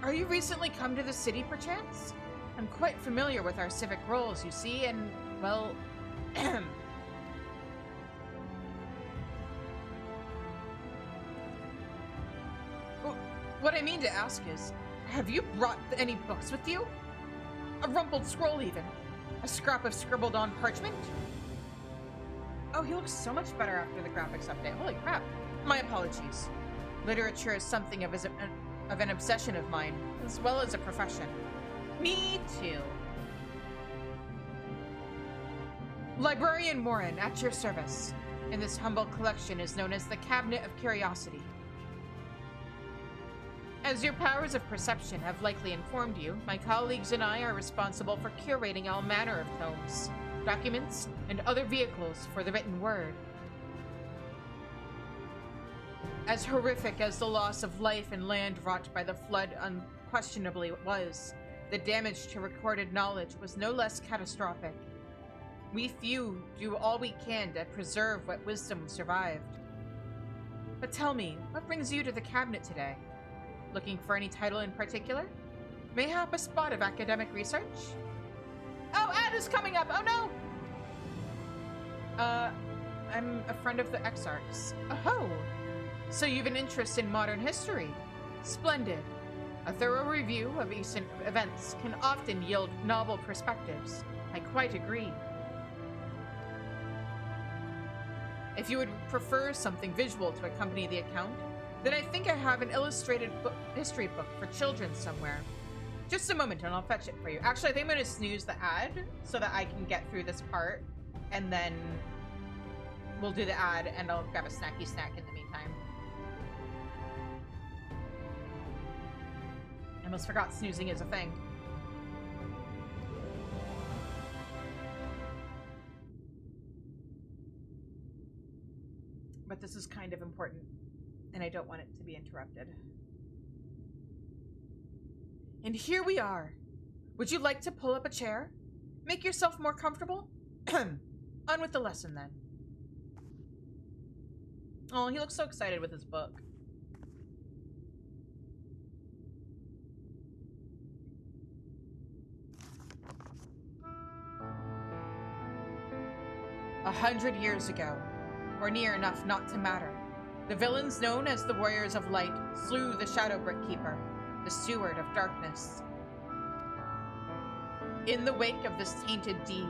Are you recently come to the city, perchance? I'm quite familiar with our civic roles, you see, and, well... What I mean to ask is, have you brought any books with you? A rumpled scroll, even? A scrap of scribbled on parchment? Oh, he looks so much better after the graphics update. Holy crap. My apologies. Literature is something of an obsession of mine, as well as a profession. Me too. Librarian Morin, at your service. In this humble collection is known as the Cabinet of Curiosity. As your powers of perception have likely informed you, my colleagues and I are responsible for curating all manner of tomes, documents, and other vehicles for the written word. As horrific as the loss of life and land wrought by the flood unquestionably was, the damage to recorded knowledge was no less catastrophic. We few do all we can to preserve what wisdom survived. But tell me, what brings you to the cabinet today? Looking for any title in particular? Mayhap a spot of academic research? Oh, ad is coming up! Oh no! I'm a friend of the Exarchs. Oh! So you've an interest in modern history? Splendid. A thorough review of recent events can often yield novel perspectives. I quite agree. If you would prefer something visual to accompany the account, then I think I have an illustrated history book for children somewhere. Just a moment and I'll fetch it for you. Actually, I think I'm going to snooze the ad so that I can get through this part, and then we'll do the ad and I'll grab a snacky snack in the meantime. I almost forgot snoozing is a thing. but this is kind of important, and I don't want it to be interrupted. And here we are. Would you like to pull up a chair? Make yourself more comfortable? On with the lesson, then. Oh, he looks so excited with his book. 100 years ago, or near enough not to matter, the villains known as the Warriors of Light slew the Shadowbrick Keeper, the Steward of Darkness. In the wake of this tainted deed,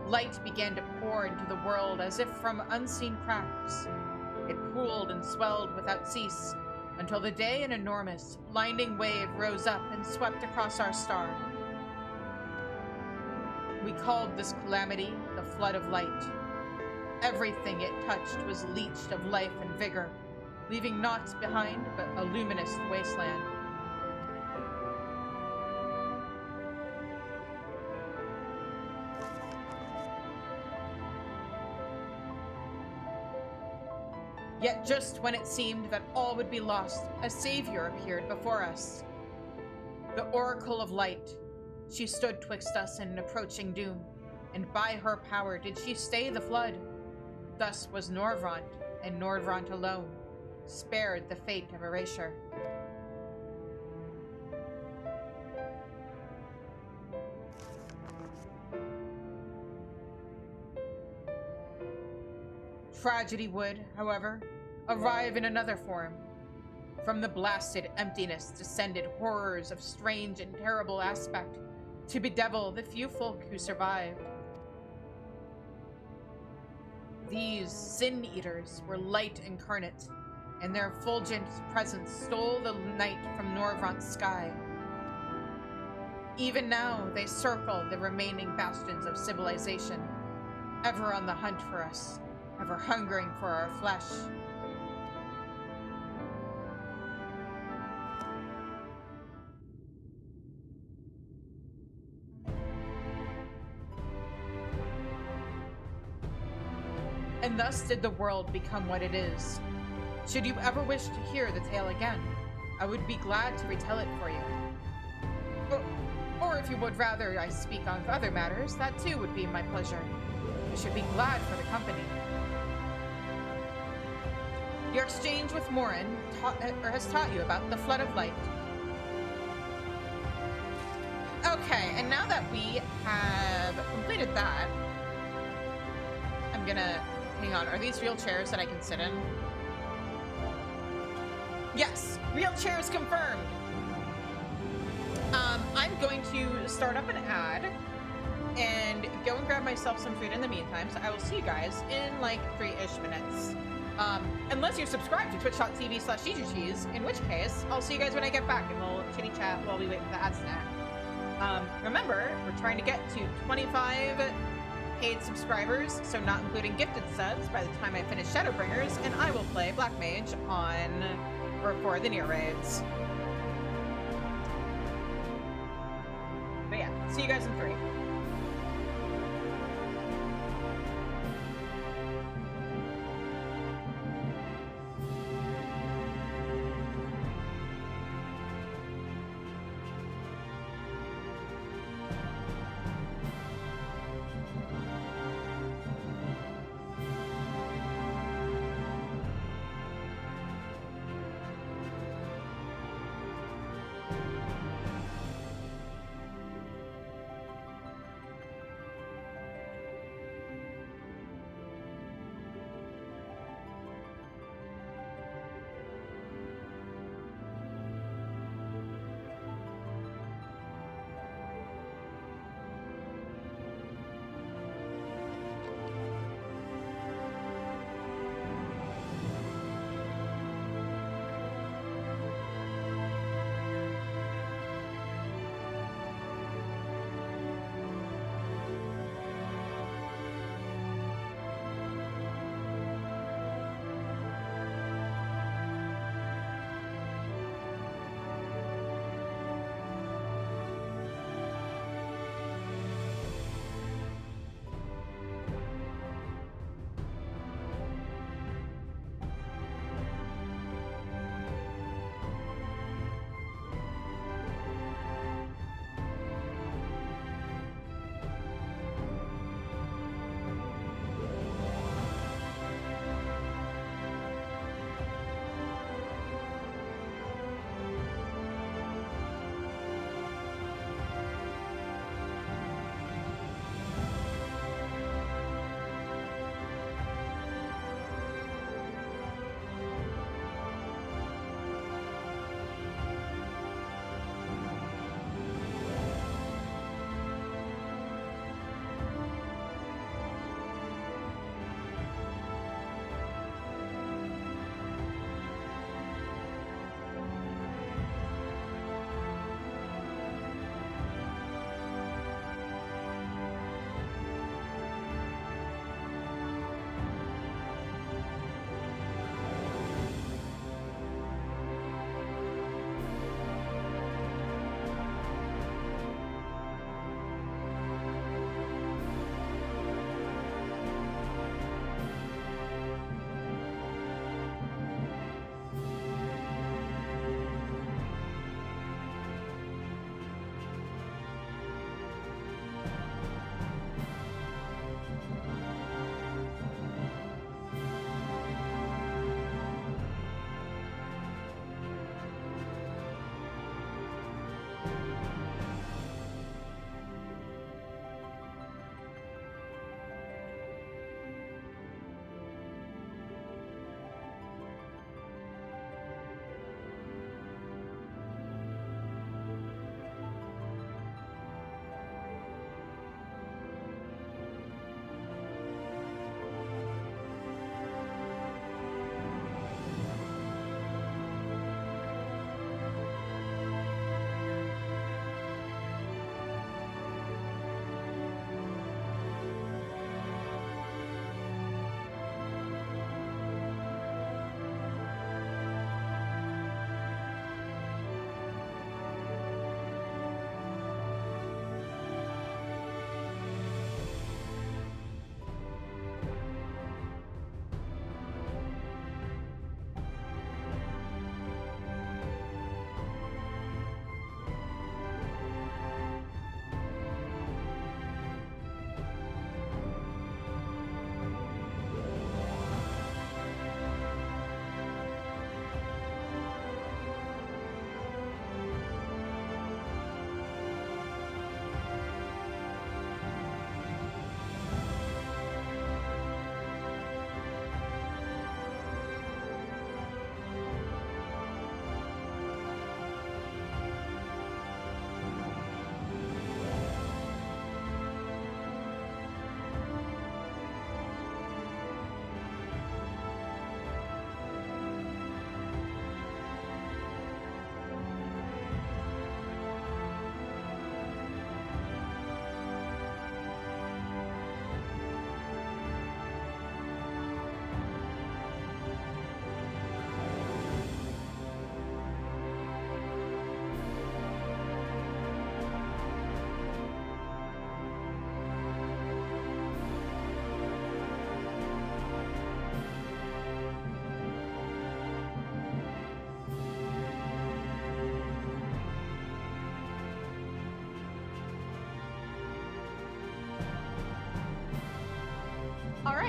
light began to pour into the world as if from unseen cracks. It pooled and swelled without cease, until the day an enormous, blinding wave rose up and swept across our star. We called this calamity the Flood of Light. Everything it touched was leached of life and vigor, leaving naught behind but a luminous wasteland. Yet just when it seemed that all would be lost, a savior appeared before us. The Oracle of Light. She stood twixt us and approaching doom, and by her power did she stay the flood. Thus was Norvrandt, and Norvrandt alone, spared the fate of erasure. Tragedy would, however, arrive in another form. From the blasted emptiness descended horrors of strange and terrible aspect to bedevil the few folk who survived. These sin-eaters were light incarnate, and their effulgent presence stole the night from Norvrandt's sky. Even now, they circle the remaining bastions of civilization, ever on the hunt for us, ever hungering for our flesh. And thus did the world become what it is. Should you ever wish to hear the tale again, I would be glad to retell it for you. Or if you would rather I speak on other matters, that too would be my pleasure. You should be glad for the company. Your exchange with Morin has taught you about the Flood of Light. Okay, and now that we have completed that, I'm gonna... Hang on, are these real chairs that I can sit in? Yes, real chairs confirmed. I'm going to start up an ad and go and grab myself some food in the meantime, so I will see you guys in like 3-ish minutes. Unless you're subscribed to twitch.tv/cheesecheese, in which case, I'll see you guys when I get back and we'll chitty chat while we wait for the ads to end. Remember, we're trying to get to 25 paid subscribers, so not including gifted subs, by the time I finish Shadowbringers, and I will play Black Mage for the Nier raids. But yeah, see you guys in 3.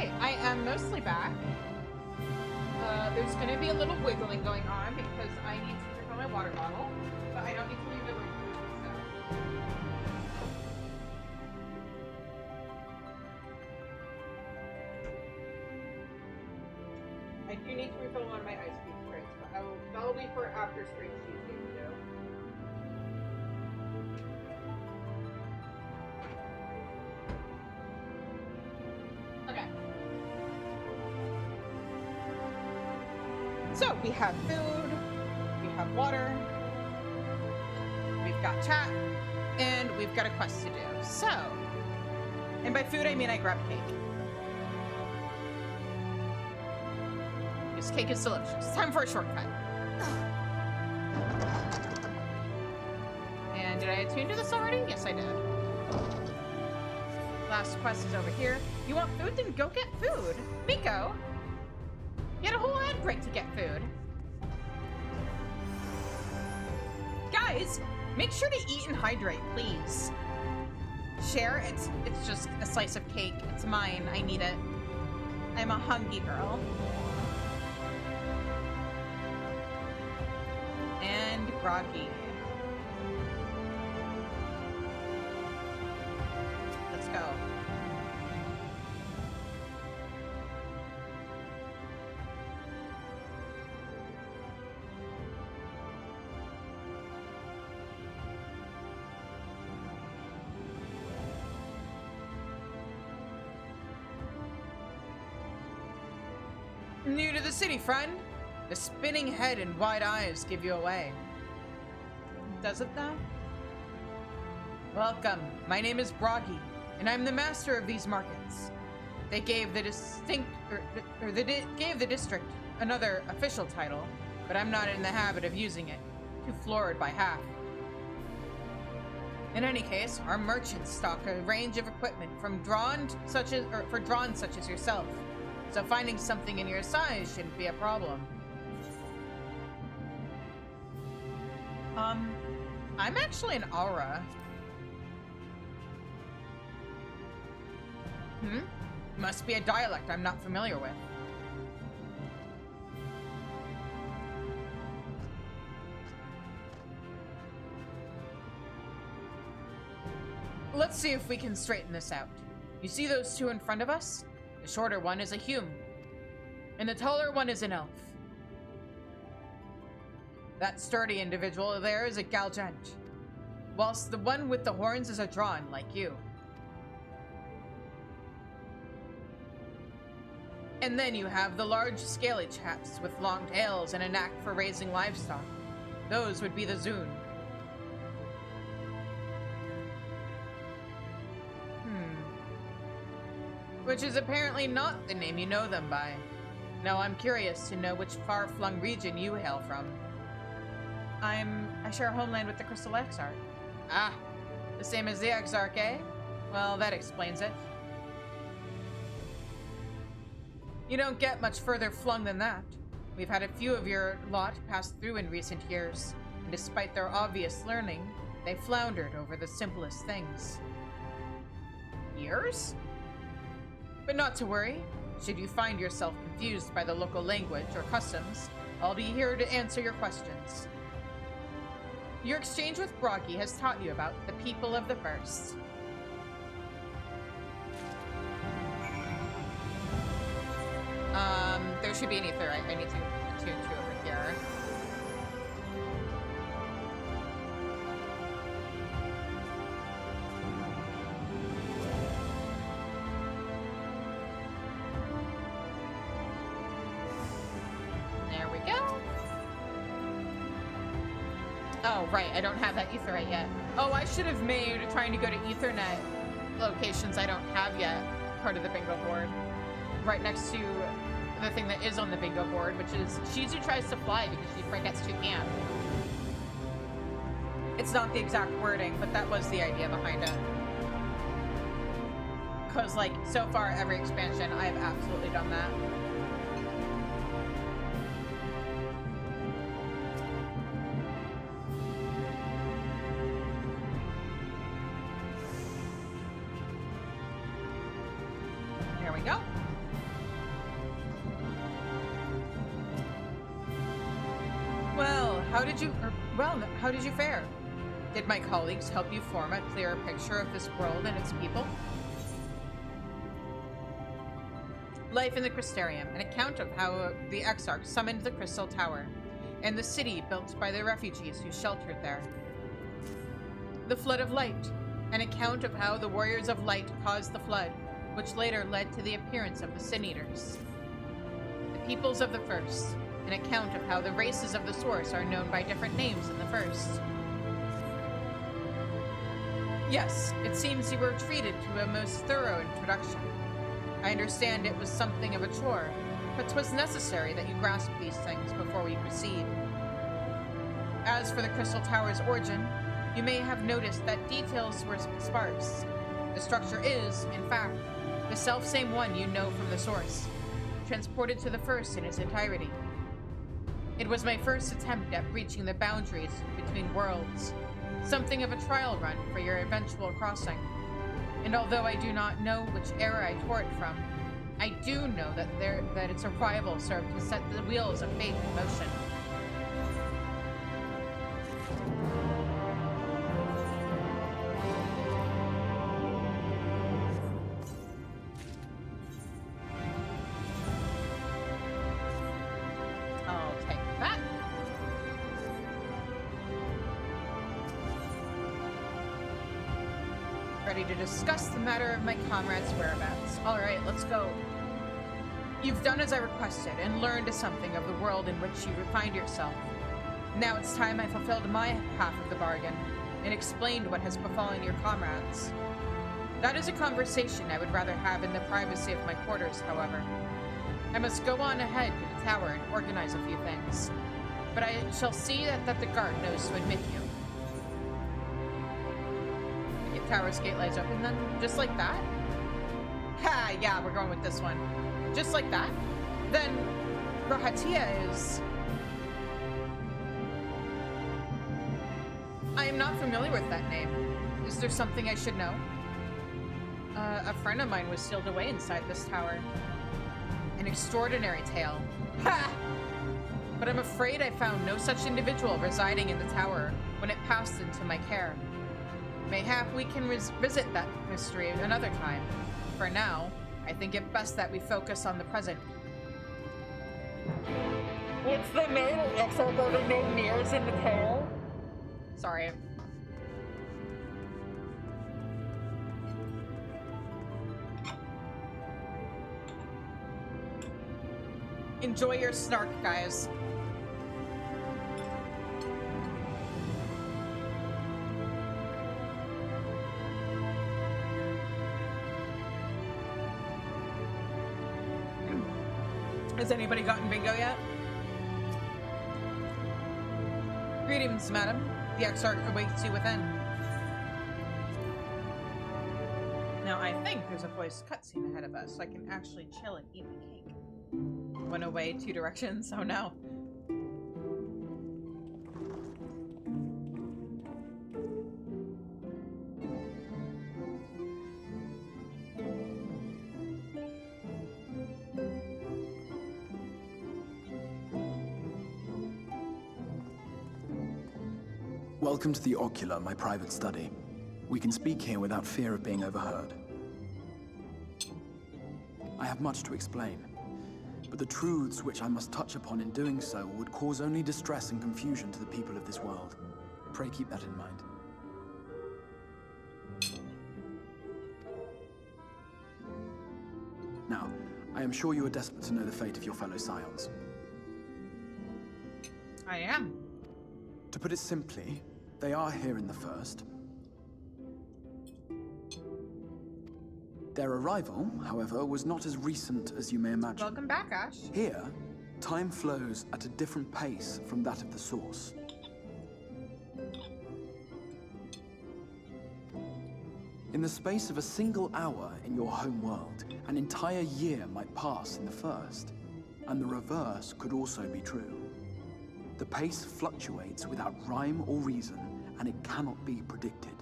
Alright, I am mostly back. There's gonna be a little wiggling going on because I need to refill my water bottle, but I don't need to leave the room for this stuff. I do need to refill one of my ice cube crates, but that'll be for after stream Tuesday too. Okay. So we have food, we have water, we've got chat, and we've got a quest to do. So, and by food I mean I grabbed cake. This cake is delicious. Time for a shortcut. And did I attune to this already? Yes, I did. Last quest is over here. You want food? Then go get food. Miko! You had a whole ad break to get food. Guys, make sure to eat and hydrate, please. Share, it's just a slice of cake. It's mine. I need it. I'm a hungry girl. And groggy. Let's go. New to the city, friend? The spinning head and wide eyes give you away. Does it though? Welcome. My name is Broggy, and I'm the master of these markets. They gave the gave the district another official title, but I'm not in the habit of using it. Too florid by half. In any case, our merchants stock a range of equipment for drawn such as yourself. So finding something in your size shouldn't be a problem. I'm actually an aura. Must be a dialect I'm not familiar with. Let's see if we can straighten this out. You see those two in front of us? The shorter one is a hume, and the taller one is an elf. That sturdy individual there is a Galgant, whilst the one with the horns is a Drawn, like you. And then you have the large scaly chaps with long tails and a knack for raising livestock. Those would be the Zune. Which is apparently not the name you know them by. Now I'm curious to know which far-flung region you hail from. I share a homeland with the Crystal Exarch. Ah, the same as the Exarch, eh? Well, that explains it. You don't get much further flung than that. We've had a few of your lot pass through in recent years, and despite their obvious learning, they floundered over the simplest things. Years? But not to worry. Should you find yourself confused by the local language or customs, I'll be here to answer your questions. Your exchange with Broggy has taught you about the people of the First. There should be an ether. I need to attune to over here. There we go. Oh, right. I don't have that etherite yet. Oh, I should have made trying to go to Ethernet locations I don't have yet part of the bingo board. Right next to the thing that is on the bingo board, which is Shizu tries to fly because she forgets she can. It's not the exact wording, but that was the idea behind it. Because, like, so far every expansion, I have absolutely done that. There we go. How did you fare? Did my colleagues help you form a clearer picture of this world and its people? Life in the Crystarium, an account of how the Exarch summoned the Crystal Tower, and the city built by the refugees who sheltered there. The Flood of Light, an account of how the Warriors of Light caused the flood, which later led to the appearance of the Sin Eaters. The Peoples of the First, an account of how the races of the Source are known by different names in the First. Yes, it seems you were treated to a most thorough introduction. I understand it was something of a chore, but 'twas necessary that you grasp these things before we proceed. As for the Crystal Tower's origin, you may have noticed that details were sparse. The structure is, in fact, the self-same one you know from the Source, transported to the First in its entirety. It was my first attempt at breaching the boundaries between worlds, something of a trial run for your eventual crossing. And although I do not know which era I tore it from, I do know that its arrival served to set the wheels of fate in motion. I'll take that. Ready to discuss the matter of my comrade's whereabouts. Alright, let's go. You've done as I requested and learned something of the world in which you find yourself. Now it's time I fulfilled my half of the bargain and explained what has befallen your comrades. That is a conversation I would rather have in the privacy of my quarters, however. I must go on ahead to the tower and organize a few things, but I shall see that the guard knows to admit you. Tower's gate lies open then? Just like that? Ha! Yeah, we're going with this one. Just like that? Then Rahatia is... I am not familiar with that name. Is there something I should know? A friend of mine was sealed away inside this tower. An extraordinary tale. Ha! But I'm afraid I found no such individual residing in the tower when it passed into my care. Mayhap we can revisit that mystery another time. For now, I think it best that we focus on the present. What's the name? Exile building name Nier's in the tail? Sorry. Enjoy your snark, guys. Has anybody gotten bingo yet? Greetings, madam. The Exarch awaits you within. Now, I think there's a voice cutscene ahead of us, so I can actually chill and eat the cake. Went away 2 directions. Oh no. Welcome to the Ocular, my private study. We can speak here without fear of being overheard. I have much to explain, but the truths which I must touch upon in doing so would cause only distress and confusion to the people of this world. Pray keep that in mind. Now, I am sure you are desperate to know the fate of your fellow Scions. I am. To put it simply, they are here in the First. Their arrival, however, was not as recent as you may imagine. Welcome back, Ash. Here, time flows at a different pace from that of the Source. In the space of a single hour in your home world, an entire year might pass in the First, and the reverse could also be true. The pace fluctuates without rhyme or reason, and it cannot be predicted.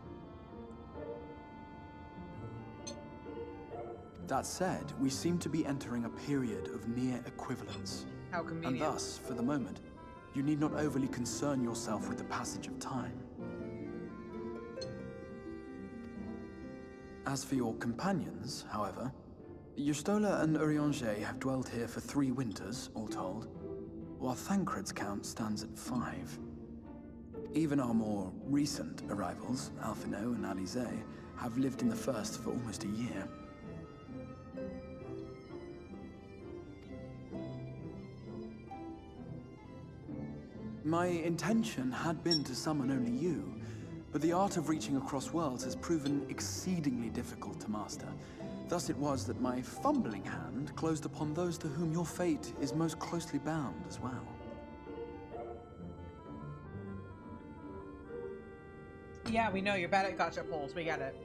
That said, we seem to be entering a period of near equivalence. How convenient. And thus, for the moment, You need not overly concern yourself with the passage of time. As for your companions, however, Y'shtola and Urianger have dwelled here for 3 winters, all told, while Thancred's count stands at 5. Even our more recent arrivals, Alphino and Alize, have lived in the first for almost a year. My intention had been to summon only you, but the art of reaching across worlds has proven exceedingly difficult to master. Thus it was that my fumbling hand closed upon those to whom your fate is most closely bound as well. Yeah, we know you're bad at gotcha pulls. We get it.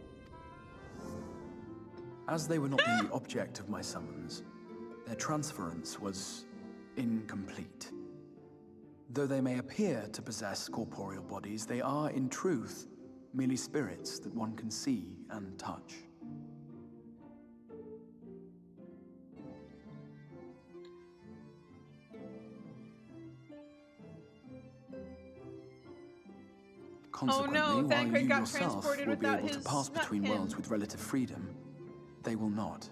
As they were not the object of my summons, their transference was incomplete. Though they may appear to possess corporeal bodies, they are, in truth, merely spirits that one can see and touch. Consequently, oh no, while you got yourself transported will be without able to his pass between nut pin. worlds with relative freedom, they will not.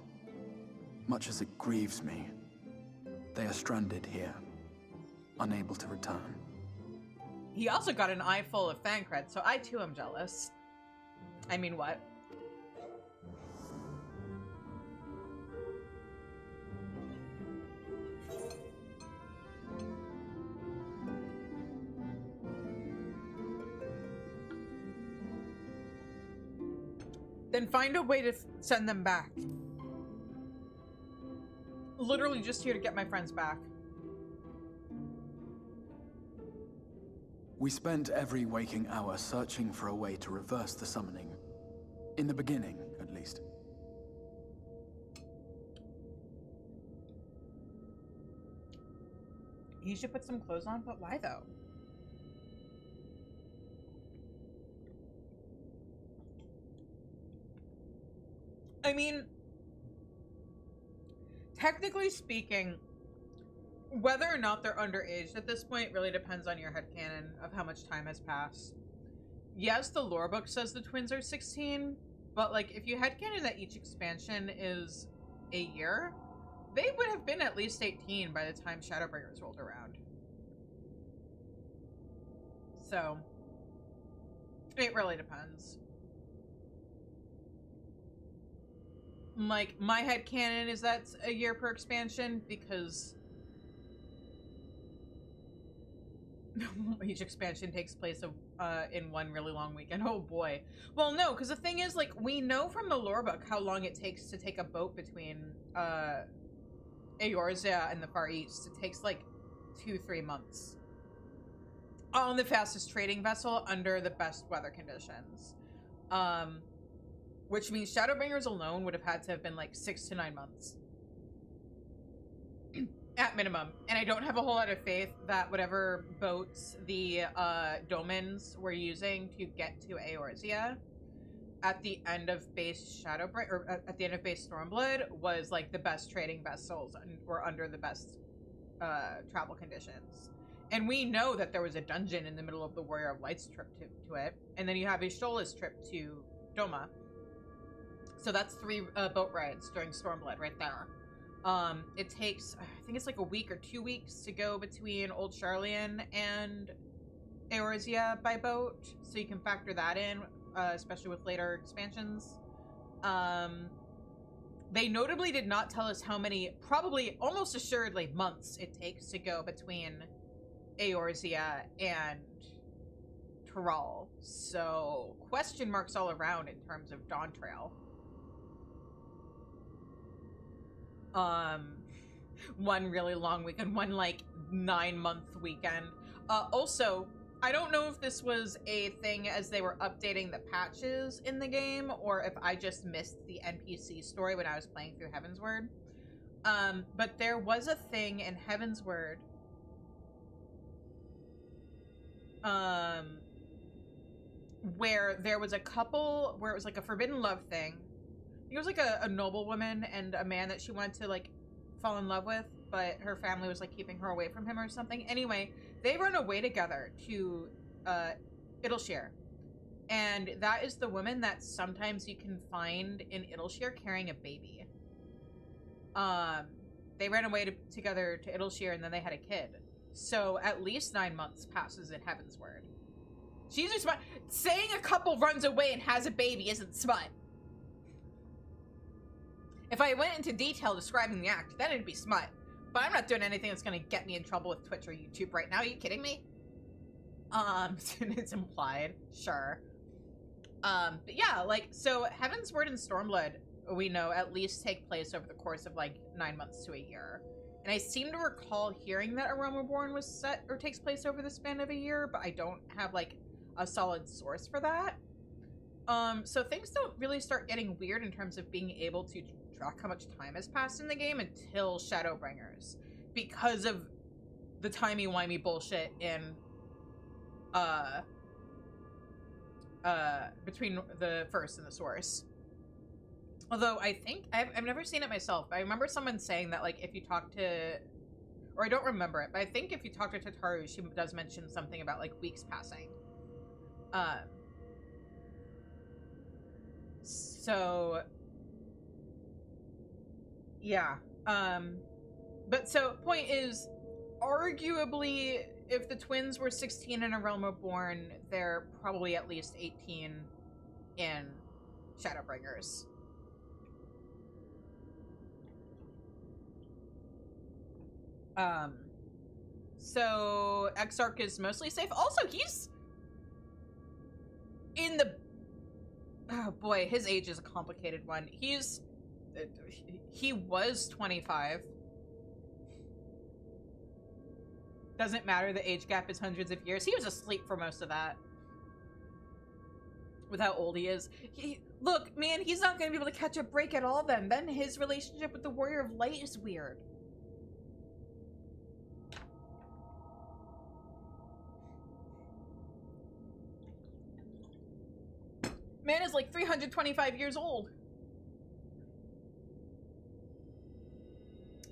Much as it grieves me, they are stranded here, unable to return. He also got an eye full of Thancred, so I too am jealous. I mean, what? Then find a way to send them back. Literally just here to get my friends back. We spent every waking hour searching for a way to reverse the summoning. In the beginning, at least. He should put some clothes on, but why though? I mean, technically speaking, whether or not they're underage at this point really depends on your headcanon of how much time has passed. Yes, the lore book says the twins are 16, but like if you headcanon that each expansion is a year, they would have been at least 18 by the time Shadowbringers rolled around. So, it really depends. Like, my headcanon is that's a year per expansion because each expansion takes place in one really long weekend. Oh boy. Well, no, because the thing is, like, we know from the lore book how long it takes to take a boat between Eorzea and the Far East. It takes like 2-3 months on the fastest trading vessel under the best weather conditions. Which means Shadowbringers alone would have had to have been like 6 to 9 months. At minimum. And I don't have a whole lot of faith that whatever boats the Domans were using to get to Eorzea at the end of base at the end of base Stormblood was like the best trading vessels and were under the best travel conditions. And we know that there was a dungeon in the middle of the Warrior of Light's trip to it. And then you have Y'shtola's trip to Doma. So that's 3 boat rides during Stormblood right there. It takes, I think it's like a week or 2 weeks to go between Old Sharlayan and Eorzea by boat. So you can factor that in, especially with later expansions. They notably did not tell us how many, probably almost assuredly months it takes to go between Eorzea and Tyrell. So question marks all around in terms of Dawn Trail. One really long weekend, one like 9-month weekend. Also, I don't know if this was a thing as they were updating the patches in the game, or if I just missed the NPC story when I was playing through Heavensward. But there was a thing in Heavensward where there was a couple where it was like a forbidden love thing. It was like a noblewoman and a man that she wanted to like fall in love with. but her family was like keeping her away from him or something. Anyway, they run away together to Idleshire. And that is the woman that sometimes you can find in Idleshire carrying a baby. They ran away together to Idleshire and then they had a kid. So at least 9 months passes in Heavensward. She's a smut. Saying a couple runs away and has a baby isn't smut. If I went into detail describing the act, then it'd be smut. But I'm not doing anything that's gonna get me in trouble with Twitch or YouTube right now. Are you kidding me? It's implied. Sure. But yeah, like, so Heavensward and Stormblood, we know, at least take place over the course of, like, 9 months to a year. And I seem to recall hearing that A Realm Reborn was set, or takes place over the span of a year, but I don't have, like, a solid source for that. So things don't really start getting weird in terms of being able to track how much time has passed in the game until Shadowbringers. Because of the timey-wimey bullshit in, between the first and the source. Although I think I've never seen it myself, but I remember someone saying that, like, if you talk to, or I don't remember it, but I think if you talk to Tataru, she does mention something about, like, weeks passing. So yeah. But so point is, arguably, if the twins were 16 in A Realm Reborn, they're probably at least 18 in Shadowbringers. So Exarch is mostly safe. Also, he's in the... Oh boy, his age is a complicated one. He was 25. Doesn't matter, the age gap is hundreds of years. He was asleep for most of that. With how old he is. Look, man, he's not going to be able to catch a break at all then. Then his relationship with the Warrior of Light is weird. Man is like 325 years old.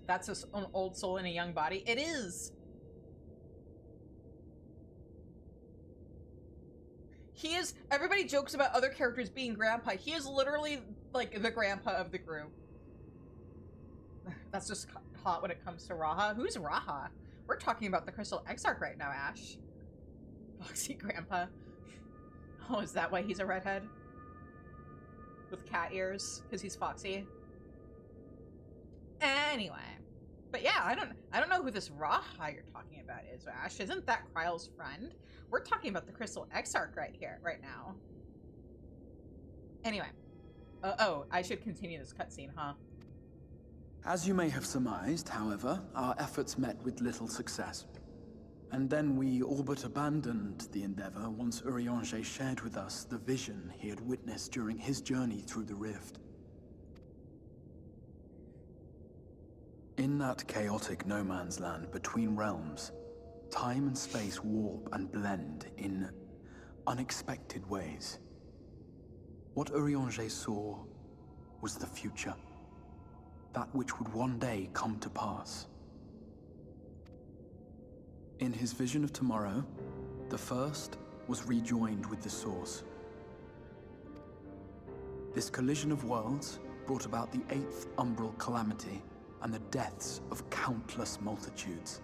That's an old soul in a young body. It is. He is, everybody jokes about other characters being grandpa. He is literally like the grandpa of the group. That's just hot when it comes to Raha. Who's Raha? We're talking about the Crystal Exarch right now, Ash. Foxy grandpa. Oh, is that why he's a redhead? With cat ears, because he's foxy. Anyway. But yeah, I don't know who this Raha you're talking about is, Ash. Isn't that Kryle's friend? We're talking about the Crystal Exarch right now. Anyway. Oh, I should continue this cutscene, huh? As you may have surmised, however, our efforts met with little success. And then we all but abandoned the endeavor once Urianger shared with us the vision he had witnessed during his journey through the rift. In that chaotic no-man's land between realms, time and space warp and blend in unexpected ways. What Urianger saw was the future, that which would one day come to pass. In his vision of tomorrow, the first was rejoined with the source. This collision of worlds brought about the 8th umbral calamity and the deaths of countless multitudes.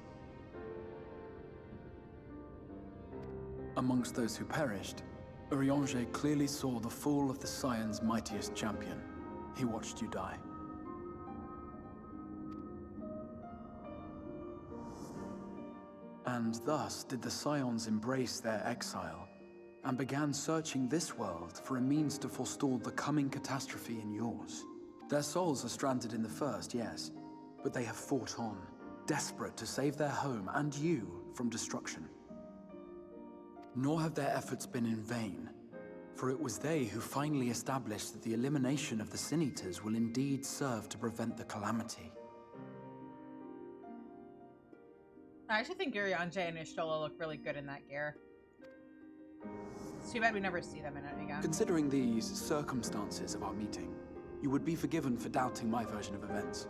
Amongst those who perished, Urianger clearly saw the fall of the Scion's mightiest champion. He watched you die. And thus did the Scions embrace their exile, and began searching this world for a means to forestall the coming catastrophe in yours. Their souls are stranded in the first, yes, but they have fought on, desperate to save their home and you from destruction. Nor have their efforts been in vain, for it was they who finally established that the elimination of the Sin Eaters will indeed serve to prevent the calamity. I actually think Urianger and Y'shtola look really good in that gear. It's too bad we never see them in it again. Considering the circumstances of our meeting, you would be forgiven for doubting my version of events.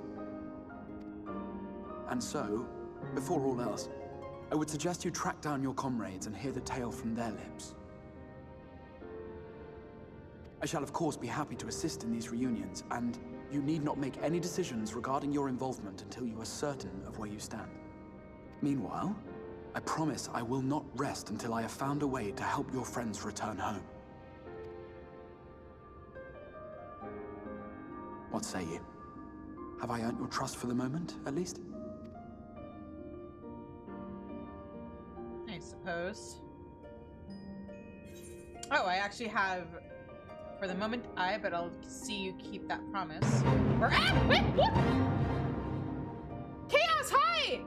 And so, before all else, I would suggest you track down your comrades and hear the tale from their lips. I shall of course be happy to assist in these reunions, and you need not make any decisions regarding your involvement until you are certain of where you stand. Meanwhile, I promise I will not rest until I have found a way to help your friends return home. What say you? Have I earned your trust for the moment, at least? I suppose. Oh, I actually have, for the moment, but I'll see you keep that promise. Or, wait, what? Chaos, hi!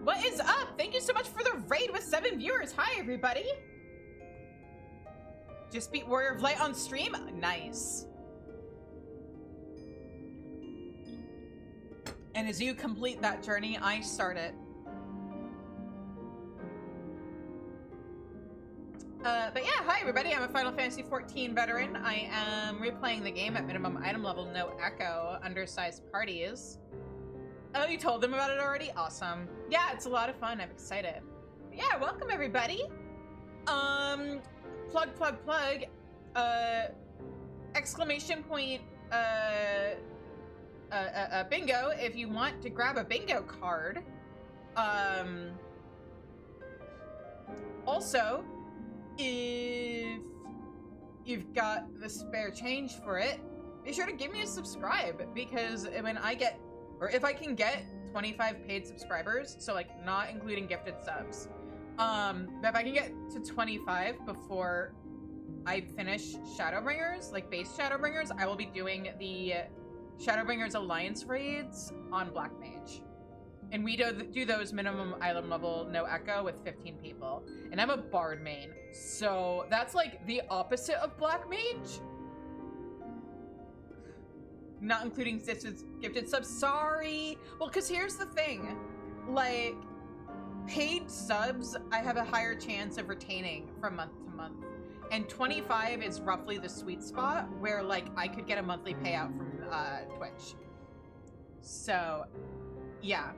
What is up? Thank you so much for the raid with 7 viewers. Hi, everybody. Just beat Warrior of Light on stream? Nice. And as you complete that journey, I start it. But yeah, hi everybody, I'm a Final Fantasy XIV veteran. I am replaying the game at minimum item level, no echo, undersized parties. Oh, you told them about it already? Awesome. Yeah, it's a lot of fun, I'm excited. But yeah, welcome everybody. Plug, exclamation point, bingo if you want to grab a bingo card. Also, if you've got the spare change for it, be sure to give me a subscribe, because when I get, or if I can get 25 paid subscribers, so like not including gifted subs, but if I can get to 25 before I finish Shadowbringers, like base Shadowbringers, I will be doing the Shadowbringers Alliance raids on Black Mage. And we do those minimum item level, no echo, with 15 people. And I'm a Bard main, so that's like the opposite of Black Mage. Not including gifted subs, sorry. Well, because here's the thing. Like, paid subs, I have a higher chance of retaining from month to month. And 25 is roughly the sweet spot where, like, I could get a monthly payout from Twitch. So, yeah.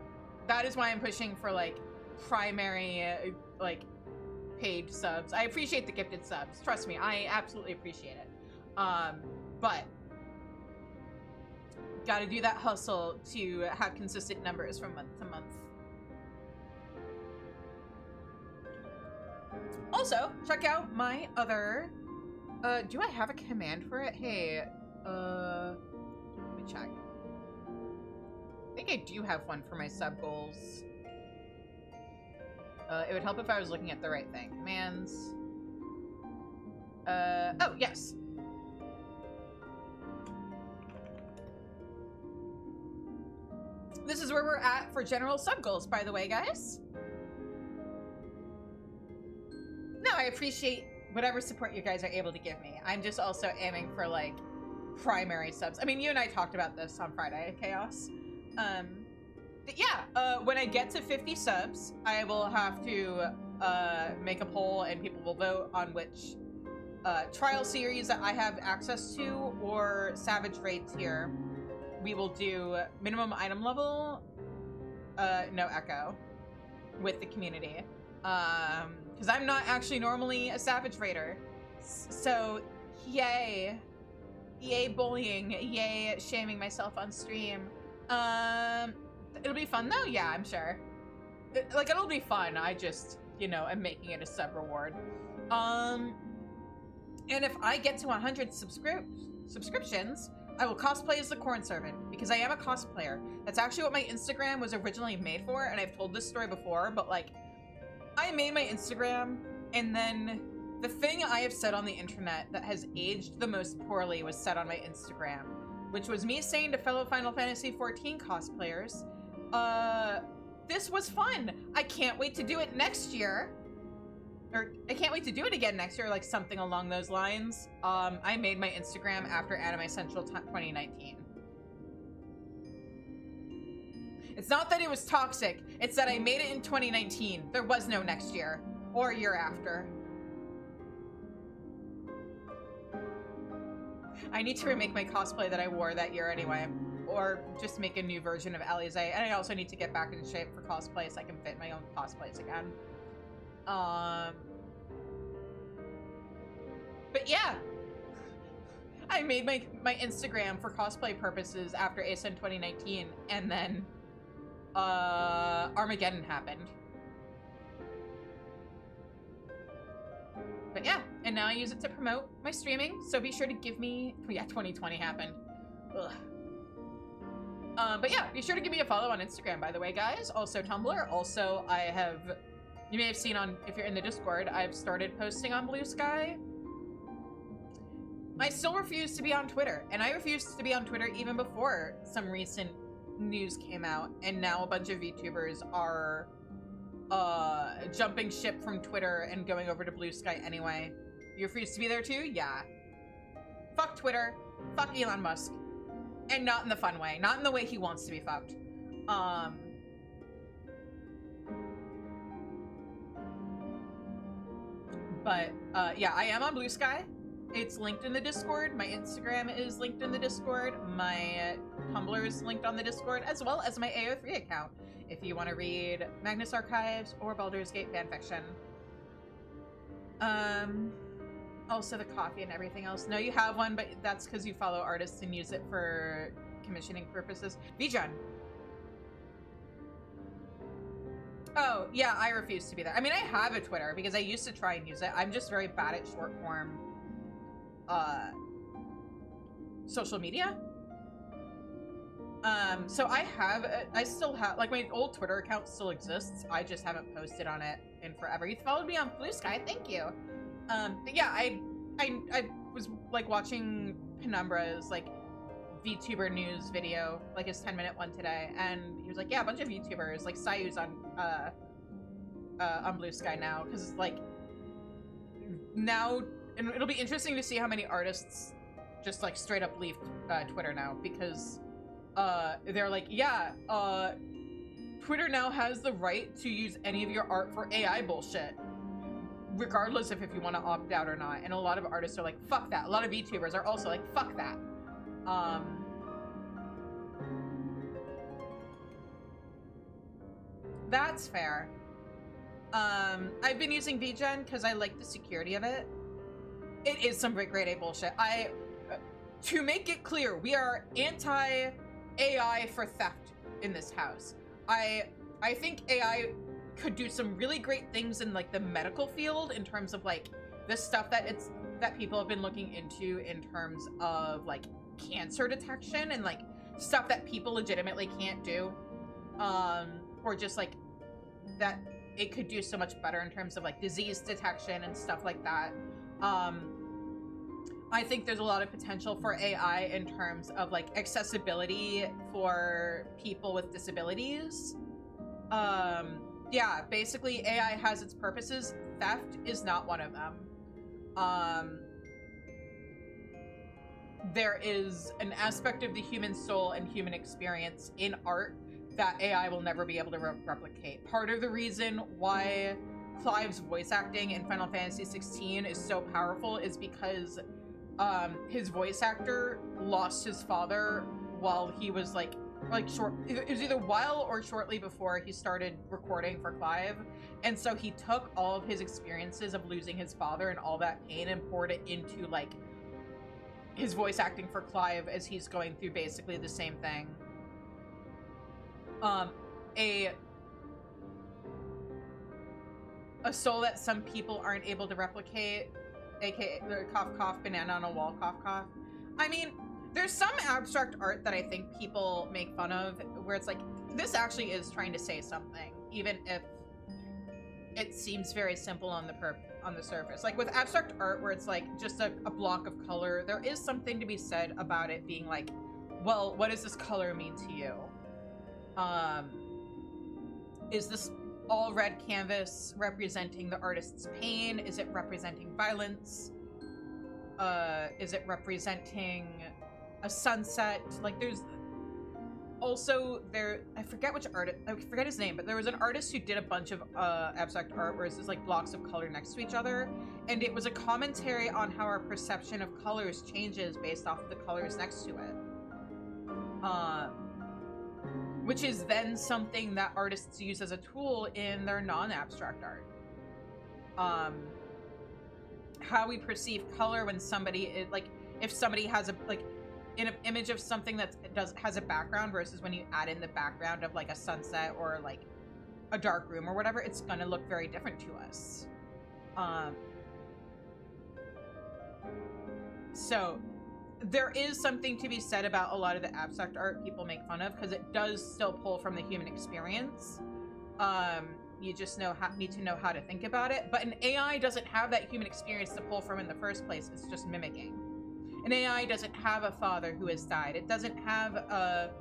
That is why I'm pushing for, like, primary, like, paid subs. I appreciate the gifted subs. Trust me, I absolutely appreciate it. But gotta do that hustle to have consistent numbers from month to month. Also, check out my other, do I have a command for it? Hey, let me check. I think I do have one for my sub goals. It would help if I was looking at the right thing. Commands. Oh, yes. This is where we're at for general sub goals, by the way, guys. No, I appreciate whatever support you guys are able to give me. I'm just also aiming for, like, primary subs. I mean, you and I talked about this on Friday, Chaos. But yeah, when I get to 50 subs, I will have to make a poll and people will vote on which trial series that I have access to or Savage Raid tier. We will do minimum item level, no echo, with the community. Because I'm not actually normally a Savage Raider. So, yay. Yay bullying, yay shaming myself on stream. It'll be fun though? Yeah, I'm sure. It'll be fun. I just, you know, am making it a sub reward. And if I get to 100 subscriptions, I will cosplay as the Corn Servant, because I am a cosplayer. That's actually what my Instagram was originally made for, and I've told this story before, but like, I made my Instagram, and then the thing I have said on the internet that has aged the most poorly was said on my Instagram, which was me saying to fellow Final Fantasy XIV cosplayers, this was fun. I can't wait to do it next year. Or, I can't wait to do it again next year, like something along those lines. I made my Instagram after Anime Central 2019. It's not that it was toxic, it's that I made it in 2019. There was no next year, or year after. I need to remake my cosplay that I wore that year anyway. Or just make a new version of Alize. And I also need to get back in shape for cosplay so I can fit my own cosplays again. But yeah. I made my Instagram for cosplay purposes after ASN 2019, and then Armageddon happened. But yeah, and now I use it to promote my streaming, so be sure to give me... Yeah, 2020 happened. Ugh. But yeah, be sure to give me a follow on Instagram, by the way, guys. Also Tumblr. Also, I have... You may have seen on... If you're in the Discord, I've started posting on Blue Sky. I still refuse to be on Twitter, and I refused to be on Twitter even before some recent news came out, and now a bunch of VTubers are jumping ship from Twitter and going over to Blue Sky anyway. You refuse to be there too? Yeah. Fuck Twitter. Fuck Elon Musk. And not in the fun way. Not in the way he wants to be fucked. But yeah, I am on Blue Sky. It's linked in the Discord. My Instagram is linked in the Discord. My Tumblr is linked on the Discord, as well as my AO3 account, if you want to read Magnus Archives or Baldur's Gate fanfiction. Also the coffee and everything else. No, you have one, but that's because you follow artists and use it for commissioning purposes. Vijan. Oh, yeah, I refuse to be there. I mean, I have a Twitter because I used to try and use it. I'm just very bad at short form social media. So I still have, like, my old Twitter account still exists. I just haven't posted on it in forever. You followed me on Blue Sky, thank you. But yeah, I was like watching Penumbra's like VTuber news video, like his 10-minute one today, and he was like, yeah, a bunch of VTubers, like Sayu's on Blue Sky now, because like now, and it'll be interesting to see how many artists just like straight up leave Twitter now, because they're like, yeah, Twitter now has the right to use any of your art for AI bullshit, regardless of if you want to opt out or not. And a lot of artists are like, fuck that. A lot of VTubers are also like, fuck that. That's fair. I've been using VGen because I like the security of it. It is some grade A bullshit. To make it clear, we are anti-AI for theft in this house. I think AI could do some really great things in like the medical field in terms of like the stuff that people have been looking into in terms of like cancer detection and like stuff that people legitimately can't do, or just like that it could do so much better in terms of like disease detection and stuff like that. I think there's a lot of potential for AI in terms of like accessibility for people with disabilities. Yeah, basically AI has its purposes. Theft is not one of them. There is an aspect of the human soul and human experience in art that AI will never be able to replicate. Part of the reason why Clive's voice acting in Final Fantasy XVI is so powerful is because his voice actor lost his father while he was like it was either while or shortly before he started recording for Clive, and so he took all of his experiences of losing his father and all that pain and poured it into like his voice acting for Clive as he's going through basically the same thing. A soul that some people aren't able to replicate, aka the cough cough banana on a wall cough cough. I mean, there's some abstract art that I think people make fun of where it's like, this actually is trying to say something, even if it seems very simple on the surface. Like with abstract art where it's like just a block of color, there is something to be said about it being like, well, what does this color mean to you? Is this all red canvas representing the artist's pain? Is it representing violence? Is it representing a sunset? Like there's Also, I forget which artist, I forget his name, but there was an artist who did a bunch of abstract art where it's just like blocks of color next to each other, and it was a commentary on how our perception of colors changes based off of the colors next to it. Which is then something that artists use as a tool in their non-abstract art. How we perceive color when somebody, like, if somebody has a, like, in an image of something that has a background versus when you add in the background of like a sunset or like a dark room or whatever, it's gonna look very different to us. So there is something to be said about a lot of the abstract art people make fun of, because it does still pull from the human experience. You just need to know how to think about it. But an AI doesn't have that human experience to pull from in the first place. It's just mimicking. An AI doesn't have a father who has died. It doesn't have a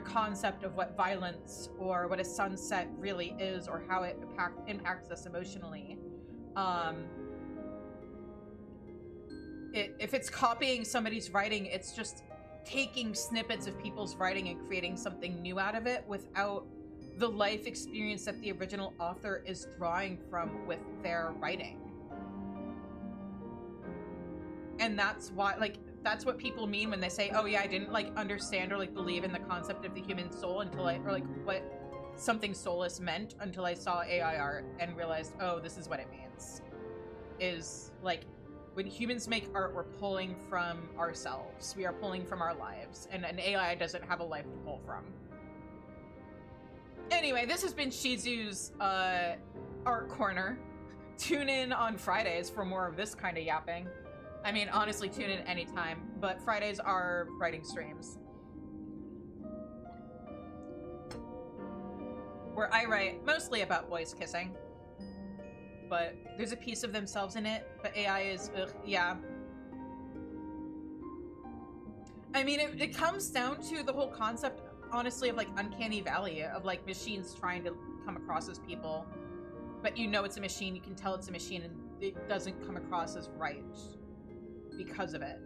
concept of what violence or what a sunset really is, or how it impacts us emotionally. If it's copying somebody's writing, it's just taking snippets of people's writing and creating something new out of it without the life experience that the original author is drawing from with their writing. And that's why, like, that's what people mean when they say, oh yeah, I didn't like understand or like believe in the concept of the human soul until or like what something soulless meant until I saw AI art and realized, oh, this is what it means. Is like, when humans make art, we're pulling from ourselves. We are pulling from our lives, and an AI doesn't have a life to pull from. Anyway, this has been Shizu's art corner. Tune in on Fridays for more of this kind of yapping. I mean, honestly, tune in anytime, but Fridays are writing streams, where I write mostly about boys kissing, but there's a piece of themselves in it, but AI is, ugh, yeah. I mean, it comes down to the whole concept, honestly, of like uncanny valley, of like machines trying to come across as people, but you know it's a machine, you can tell it's a machine, and it doesn't come across as right because of it,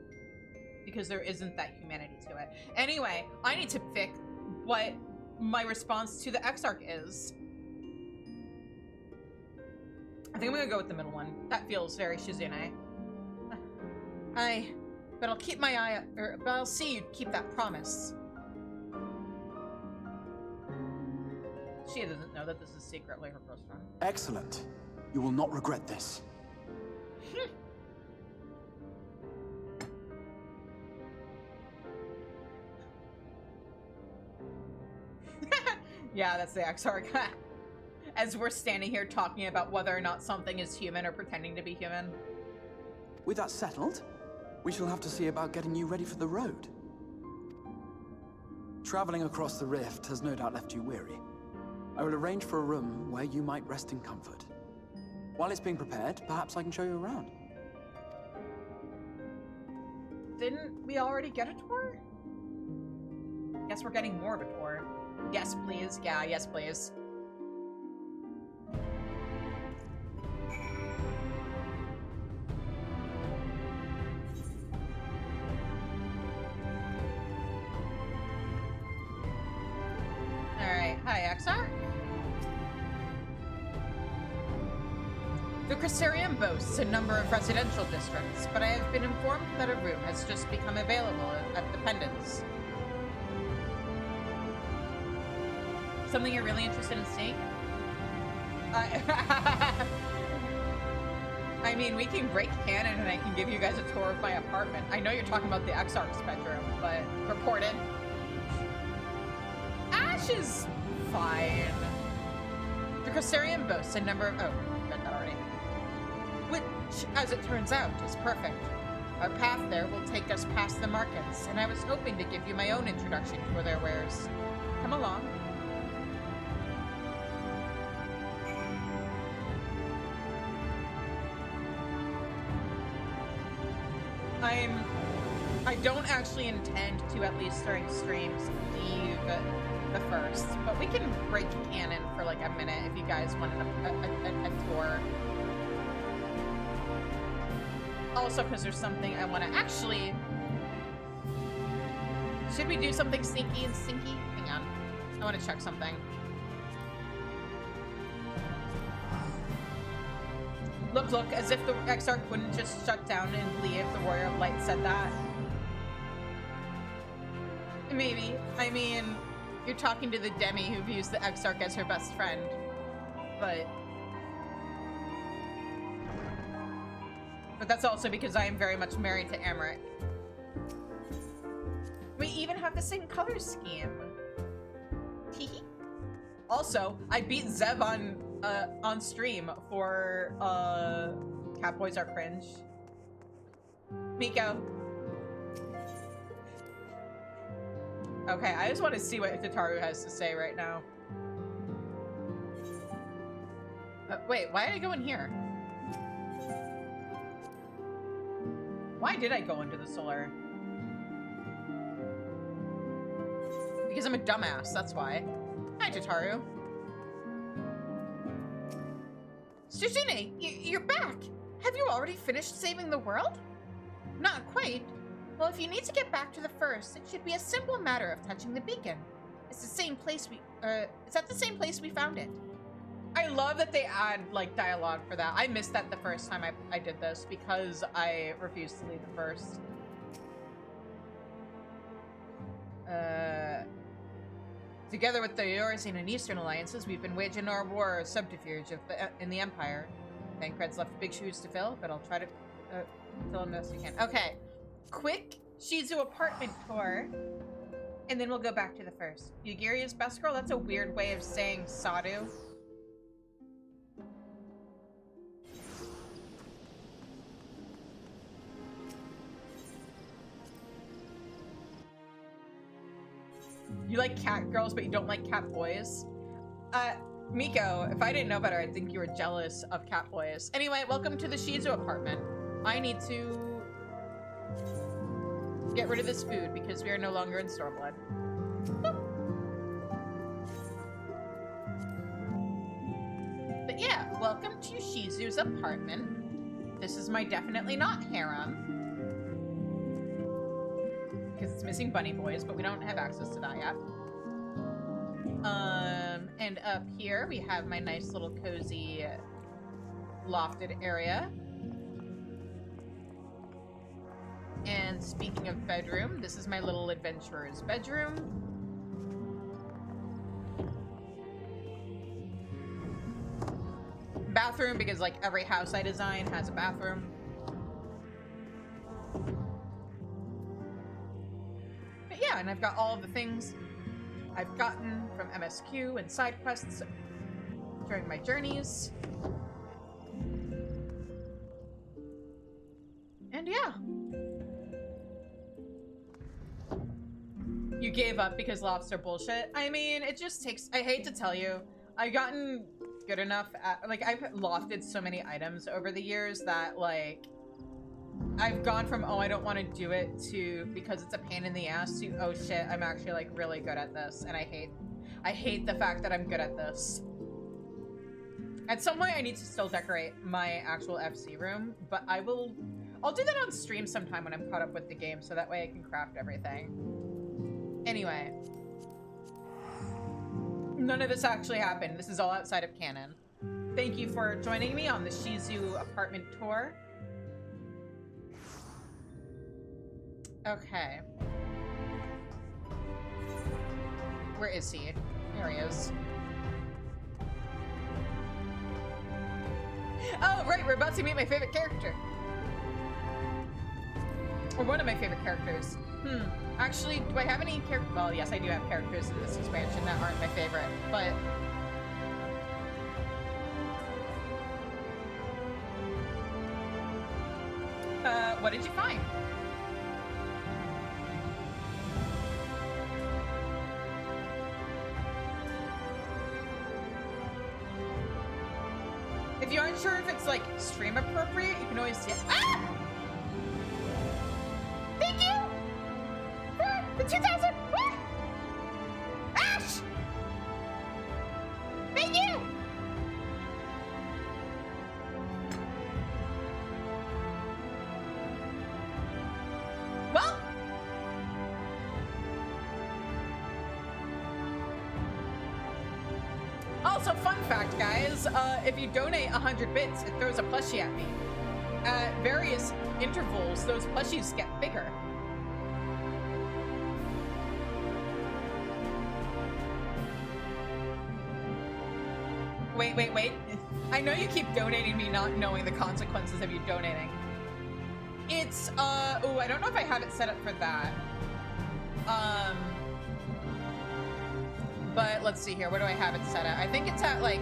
because there isn't that humanity to it. Anyway, I need to pick what my response to the Exarch is. I think I'm gonna go with the middle one. That feels very Shizune. But I'll keep my eye, but I'll see you keep that promise. She doesn't know that this is secretly her close friend. Excellent. You will not regret this. Yeah, that's the Exarch. As we're standing here talking about whether or not something is human or pretending to be human. With that settled, we shall have to see about getting you ready for the road. Traveling across the rift has no doubt left you weary. I will arrange for a room where you might rest in comfort. While it's being prepared, perhaps I can show you around. Didn't we already get a tour? Guess we're getting more of a tour. Yes, please. Yeah, yes, please. Alright, hi, XR. The Cressarium boasts a number of residential districts, but I have been informed that a room has just become available at the Pendants. Something you're really interested in seeing? I mean, we can break canon and I can give you guys a tour of my apartment. I know you're talking about the Exarch's bedroom, but reported. Ash is fine. The Cressarium boasts a number of... Oh, read that already. Which, as it turns out, is perfect. Our path there will take us past the markets, and I was hoping to give you my own introduction for their wares. Come along. I don't actually intend to, at least during streams, leave the first, but we can break canon for like a minute if you guys want a tour. Also, because there's something I want to actually... Should we do something sneaky and stinky? I want to check something. Look, look, as if the Exarch wouldn't just shut down and leave. The Warrior of Light said that. Maybe. I mean, you're talking to the Demi who views the Exarch as her best friend. But that's also because I am very much married to Amric. We even have the same color scheme. Also, I beat Zev on stream for Catboys Are Cringe. Miko. Okay, I just want to see what Tataru has to say right now. Wait, why did I go in here? Why did I go into the solar? Because I'm a dumbass, that's why. Hi, Tataru. Suzune, you're back! Have you already finished saving the world? Not quite. Well, if you need to get back to the first, it should be a simple matter of touching the beacon. It's the same place it's at the same place we found it. I love that they add, like, dialogue for that. I missed that the first time I did this because I refused to leave the first. Together with the Eorzean and Eastern alliances, we've been waging our war of subterfuge in the Empire. Thancred's left big shoes to fill, but I'll try to fill them as you can. Okay. Quick Shizu apartment tour, and then we'll go back to the first. Yugiria's best girl? That's a weird way of saying Sadu. You like cat girls, but you don't like cat boys? Miko, if I didn't know better, I'd think you were jealous of cat boys. Anyway, welcome to the Shizu apartment. I need to get rid of this food because we are no longer in Stormblood. But yeah, welcome to Shizu's apartment. This is my definitely not harem. Because it's missing bunny boys, but we don't have access to that yet. And up here we have my nice little cozy lofted area. And speaking of bedroom, this is my little adventurer's bedroom. Bathroom, because like every house I design has a bathroom. But yeah, and I've got all of the things I've gotten from MSQ and side quests during my journeys. And yeah. You gave up because lobster bullshit. I mean, it just takes, I hate to tell you, I've gotten good enough at, like, I've lofted so many items over the years that, like, I've gone from, oh, I don't want to do it, to, because it's a pain in the ass, to, oh shit, I'm actually, like, really good at this, and I hate the fact that I'm good at this. At some point, I need to still decorate my actual FC room, but I'll do that on stream sometime when I'm caught up with the game, so that way I can craft everything. Anyway. None of this actually happened. This is all outside of canon. Thank you for joining me on the Shizu apartment tour. Okay. Where is he? There he is. Oh, right, we're about to meet my favorite character. Or one of my favorite characters. Actually, do I have any characters? Well, yes, I do have characters in this expansion that aren't my favorite, but... what did you find? If you aren't sure if it's, like, stream appropriate, you can always see it. Ah! Thank you! For the 2000! What? Ash! Thank you! Well... Also, fun fact, guys, if you donate 100 bits, it throws a plushie at me. At various intervals, those plushies get bigger. Wait. I know you keep donating me not knowing the consequences of you donating. It's, oh, I don't know if I have it set up for that. But let's see here. What do I have it set at? I think it's at like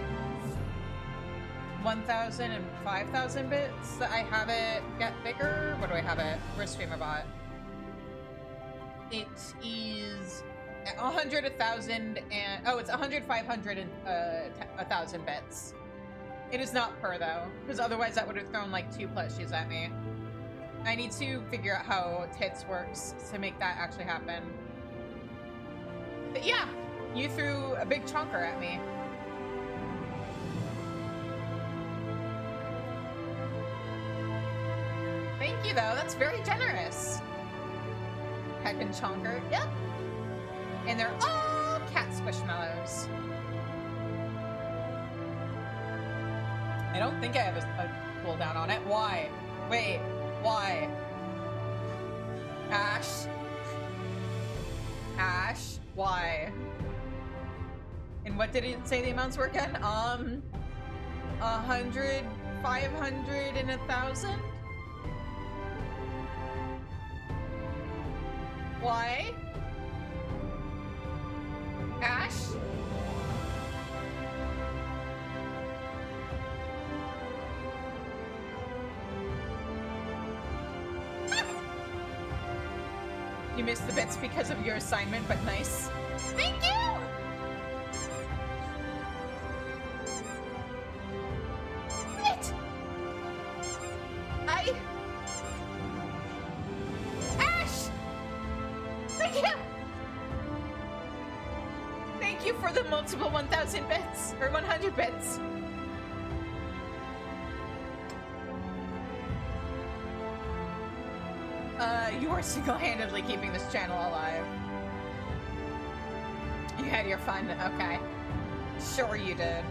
1,000 and 5,000 bits that I have it get bigger. What do I have it? Where's Streamer Bot? It is 100, 1,000, and oh, it's 100, 500, and 1,000 bits. It is not per though, because otherwise that would have thrown like 2 plushies at me. I need to figure out how tits works to make that actually happen. But yeah, you threw a big chonker at me. Thank you though, that's very generous. Peck and chonker, yep. And they're all cat squishmallows. I don't think I have a cooldown on it. Why? Wait, why? Ash? Ash? Why? And what did it say the amounts were again? 100, 500, and 1,000? Why? Ash? You missed the bits because of your assignment, but nice. Thank you! Wait! Ash! Thank you! Thank you for the multiple 1,000 bits, or 100 bits. You are single-handedly keeping this channel alive. You had your fun, okay. Sure you did.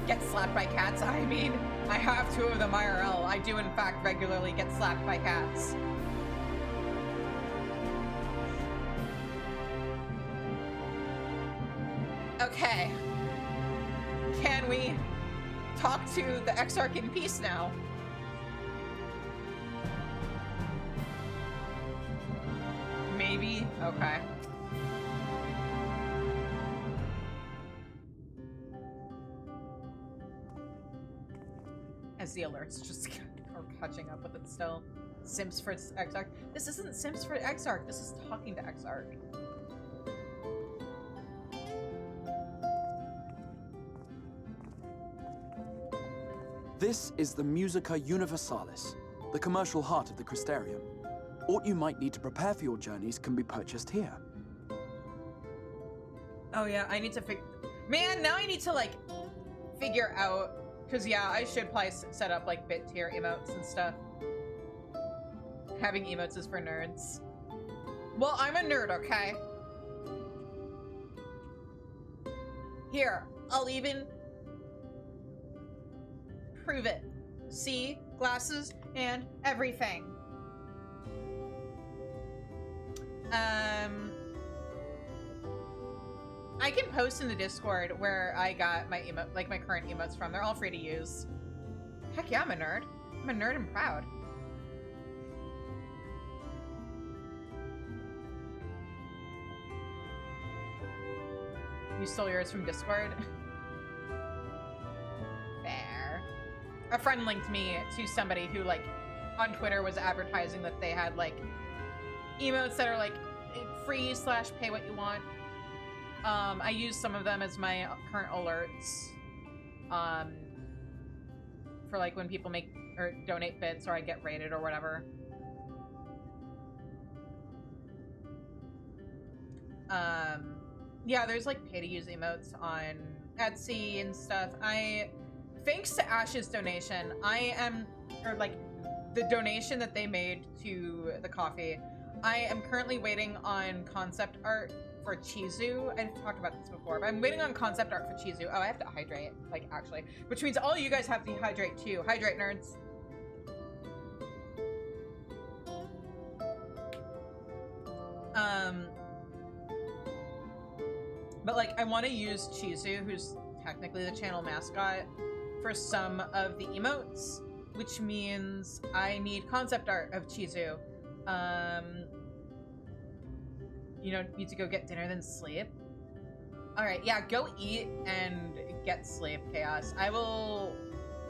Get slapped by cats? I mean, I have 2 of them IRL. I do in fact regularly get slapped by cats. Okay. Can we talk to the Exarch in peace now? Maybe? Okay. As the alerts just are catching up with it still. Simps for Exarch. This isn't Simps for Exarch. This is talking to Exarch. This is the Musica Universalis, the commercial heart of the Crystarium. What you might need to prepare for your journeys can be purchased here. Oh yeah, I need to Man, now I need to like figure out, because yeah, I should probably set up like bit tier emotes and stuff. Having emotes is for nerds. Well, I'm a nerd, okay? Here, I'll even prove it. See? Glasses and everything. I can post in the Discord where I got my emote, like my current emotes from. They're all free to use. Heck yeah, I'm a nerd. I'm a nerd and proud. You stole yours from Discord? Fair. A friend linked me to somebody who, like, on Twitter was advertising that they had, like, emotes that are, like, free / pay what you want. I use some of them as my current alerts. For, like, when people make or donate bits or I get rated or whatever. Yeah, there's like pay to use emotes on Etsy and stuff. Thanks to Ash's donation, or like the donation that they made to the coffee, I am currently waiting on concept art for Chizu. I've talked about this before, but I'm waiting on concept art for Chizu. Oh, I have to hydrate, like, actually. Which means all you guys have to hydrate too. Hydrate, nerds. But, like, I want to use Chizu, who's technically the channel mascot, for some of the emotes, which means I need concept art of Chizu. You know, need to go get dinner, then sleep. Alright, yeah, go eat and get sleep, Chaos. I will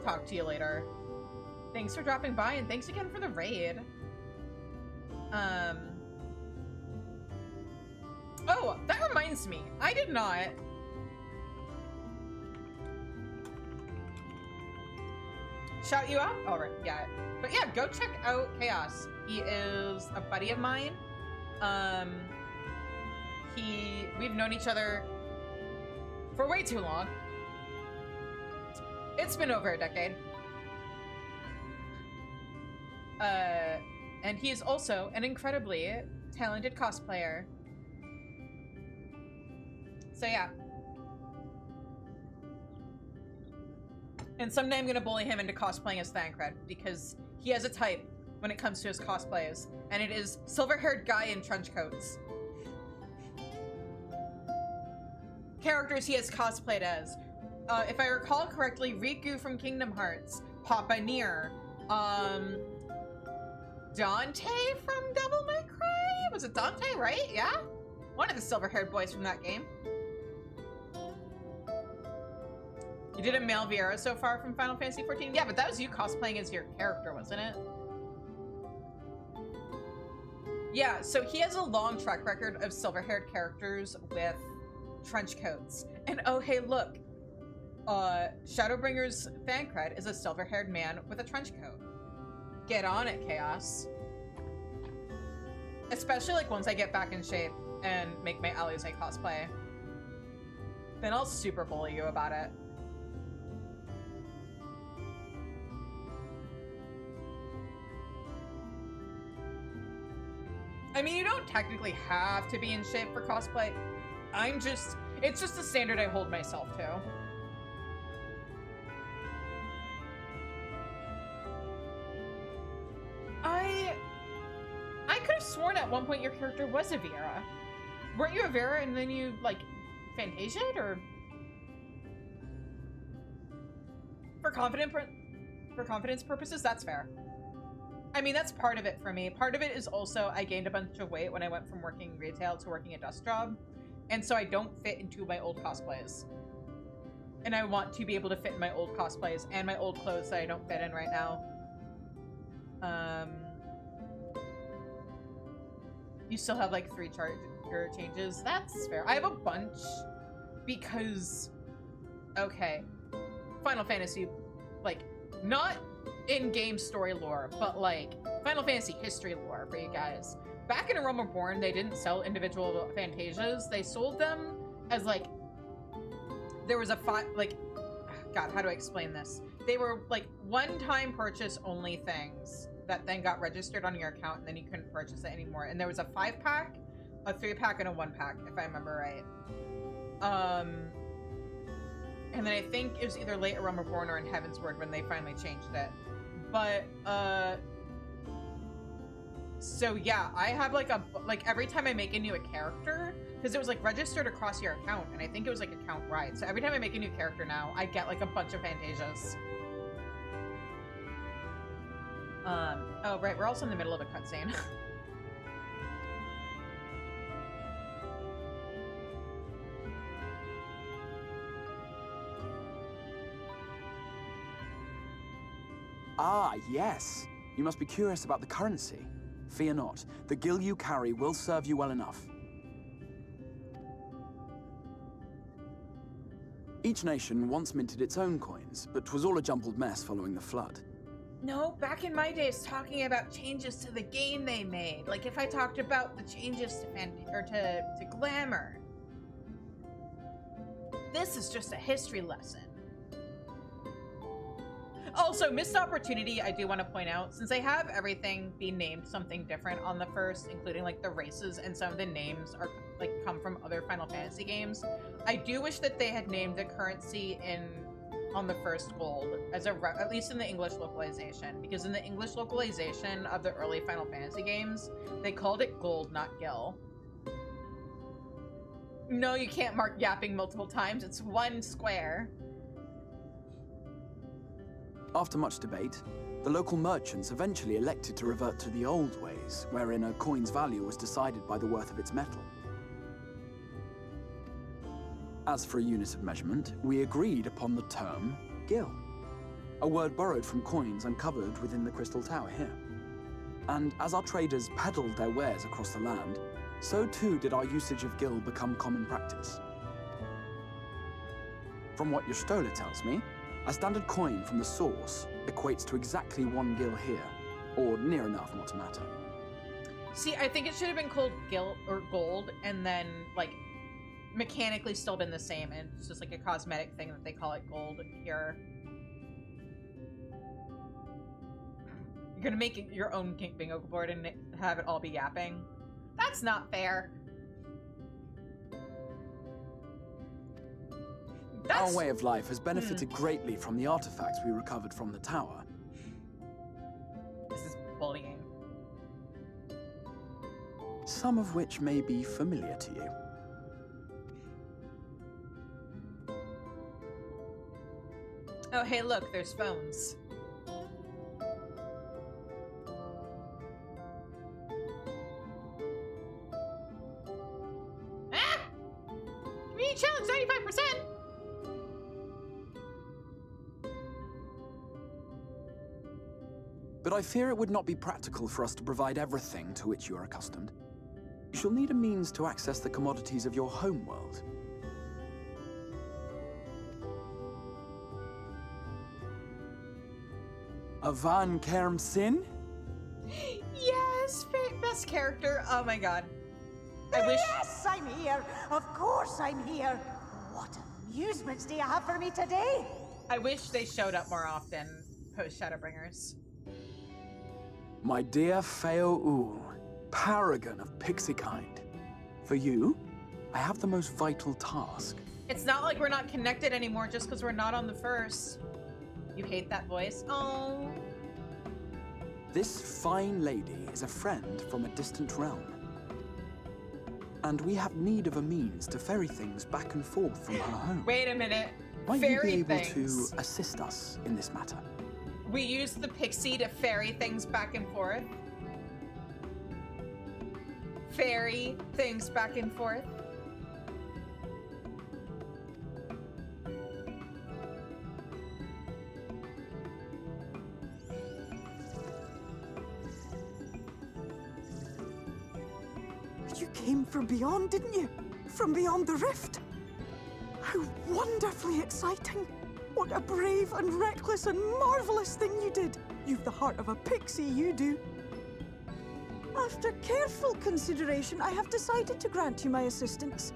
talk to you later. Thanks for dropping by, and thanks again for the raid. Oh, that reminds me. I did not... shout you out? Alright, yeah. But yeah, go check out Chaos. He is a buddy of mine. We've known each other for way too long. It's been over a decade. And he is also an incredibly talented cosplayer. So yeah. And someday I'm gonna bully him into cosplaying as Thancred, because he has a type when it comes to his cosplays, and it is silver-haired guy in trench coats. Characters he has cosplayed as. If I recall correctly, Riku from Kingdom Hearts, Papa Nier, Dante from Devil May Cry? Was it Dante, right? Yeah? One of the silver-haired boys from that game. You did a male Viera so far from Final Fantasy XIV? Yeah, but that was you cosplaying as your character, wasn't it? Yeah, so he has a long track record of silver-haired characters with trench coats. And oh, hey, look. Shadowbringers Thancred is a silver-haired man with a trench coat. Get on it, Chaos. Especially, like, once I get back in shape and make my Alize cosplay. Then I'll super bully you about it. I mean, you don't technically have to be in shape for cosplay. It's just a standard I hold myself to. I could have sworn at one point your character was a Viera. Weren't you a Viera and then you, like, Fantasia'd, or? For confidence purposes, that's fair. I mean, that's part of it for me. Part of it is also I gained a bunch of weight when I went from working retail to working a desk job. And so I don't fit into my old cosplays. And I want to be able to fit in my old cosplays and my old clothes that I don't fit in right now. You still have like 3 character changes. That's fair. I have a bunch because, okay, Final Fantasy, like, not in-game story lore, but like Final Fantasy history lore for you guys. Back in A Realm Reborn, they didn't sell individual Fantasias. They sold them as like, there was a God, how do I explain this? They were like one-time purchase only things that then got registered on your account, and then you couldn't purchase it anymore. And there was a 5-pack, a 3-pack, and a 1-pack, if I remember right. And then I think it was either late A Realm Reborn or in Heavensward when they finally changed it. But, so yeah, I have like every time I make a new character, because it was like registered across your account, and I think it was like account-wide. So every time I make a new character now, I get like a bunch of Fantasias. Oh right, we're also in the middle of a cutscene. Ah, yes. You must be curious about the currency. Fear not. The gil you carry will serve you well enough. Each nation once minted its own coins, but 'twas all a jumbled mess following the flood. No, back in my days, talking about changes to the game they made. Like if I talked about the changes to Glamour. This is just a history lesson. Also, missed opportunity, I do want to point out, since I have everything be named something different on the first, including like the races, and some of the names are like come from other Final Fantasy games. I do wish that they had named the currency on the first gold as at least in the English localization, because in the English localization of the early Final Fantasy games, they called it gold, not gil. No, you can't mark yapping multiple times. It's one square. After much debate, the local merchants eventually elected to revert to the old ways, wherein a coin's value was decided by the worth of its metal. As for a unit of measurement, we agreed upon the term gil, a word borrowed from coins uncovered within the Crystal Tower here. And as our traders peddled their wares across the land, so too did our usage of gil become common practice. From what your Stola tells me, a standard coin from the source equates to exactly 1 gil here, or near enough not to matter. See, I think it should have been called gil or gold, and then like mechanically still been the same, and it's just like a cosmetic thing that they call it gold here. You're gonna make your own bingo board and have it all be yapping? That's not fair. Our way of life has benefited greatly from the artifacts we recovered from the tower. This is bullying. Some of which may be familiar to you. Oh, hey, look, there's phones. Ah! Community challenge 95%! But I fear it would not be practical for us to provide everything to which you are accustomed. You shall need a means to access the commodities of your homeworld. A Van Kerm Sin? Yes, best character. Oh my god. I wish. Yes, I'm here. Of course I'm here. What amusements do you have for me today? I wish they showed up more often post Shadowbringers. My dear Feo Ul, paragon of pixie kind. For you, I have the most vital task. It's not like we're not connected anymore just because we're not on the first. You hate that voice? Oh. This fine lady is a friend from a distant realm. And we have need of a means to ferry things back and forth from her home. Wait a minute. Might you be able things. to assist us in this matter? We use the pixie to ferry things back and forth. Ferry things back and forth. You came from beyond, didn't you? From beyond the rift? How wonderfully exciting! What a brave and reckless and marvelous thing you did! You've the heart of a pixie, you do. After careful consideration, I have decided to grant you my assistance.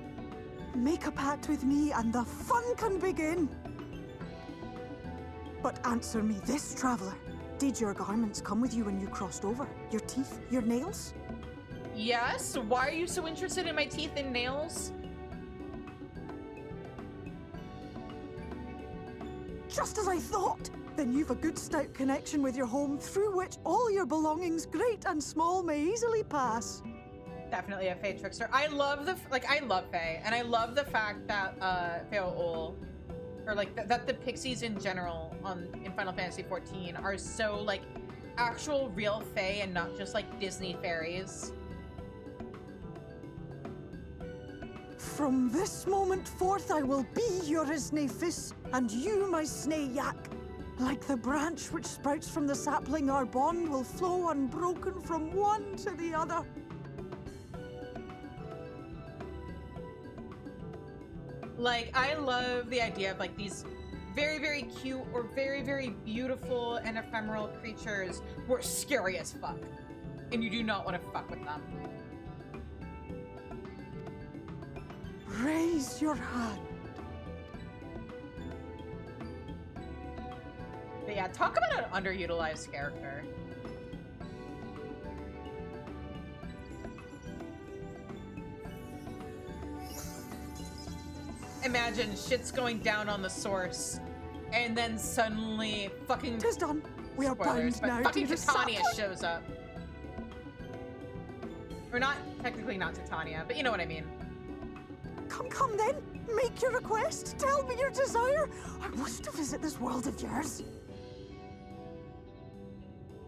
Make a pact with me and the fun can begin. But answer me this, traveler. Did your garments come with you when you crossed over? Your teeth? Your nails? Yes? Why are you so interested in my teeth and nails? Just as I thought! Then you've a good stout connection with your home through which all your belongings, great and small, may easily pass. Definitely a Fae trickster. I love I love Fae, and I love the fact that Feo Ul, or that the pixies in general in Final Fantasy XIV are so like actual real Fae and not just like Disney fairies. From this moment forth, I will be your Isnefis, and you my Snayak. Like the branch which sprouts from the sapling, our bond will flow unbroken from one to the other. Like, I love the idea of like these very, very cute or very, very beautiful and ephemeral creatures who are scary as fuck. And you do not want to fuck with them. Raise your hand. But yeah, talk about an underutilized character. imagine shit's going down on the source, and then suddenly fucking... Tis done. We are spoilers, bound but now fucking to the Titania sapling. shows up. Or not, technically not Titania, but you know what I mean. Come then. Make your request. Tell me your desire. I wish to visit this world of yours.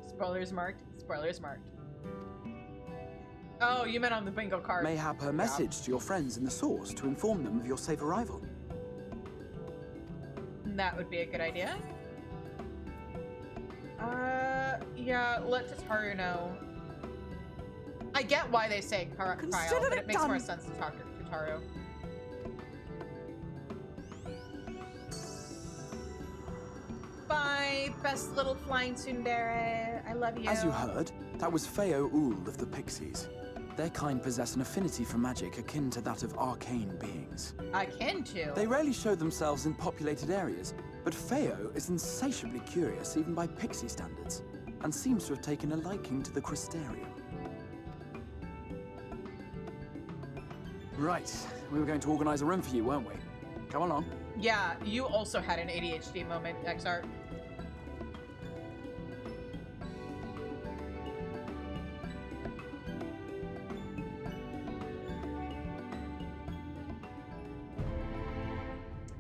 Spoilers marked. Spoilers marked. Oh, you meant on the bingo card. Mayhap a message to your friends in the source to inform them of your safe arrival. That would be a good idea. Yeah, let Tataru know. I get why they say Kyle, but it makes more sense to talk to Tataru. Bye, best little flying tsundere. I love you. As you heard, that was Feo Uld of the Pixies. Their kind possess an affinity for magic akin to that of arcane beings. Akin to? They rarely show themselves in populated areas, but Feo is insatiably curious even by Pixie standards, and seems to have taken a liking to the Crystarium. Right, we were going to organize a room for you, weren't we? Come along. Yeah, you also had an ADHD moment, Xart.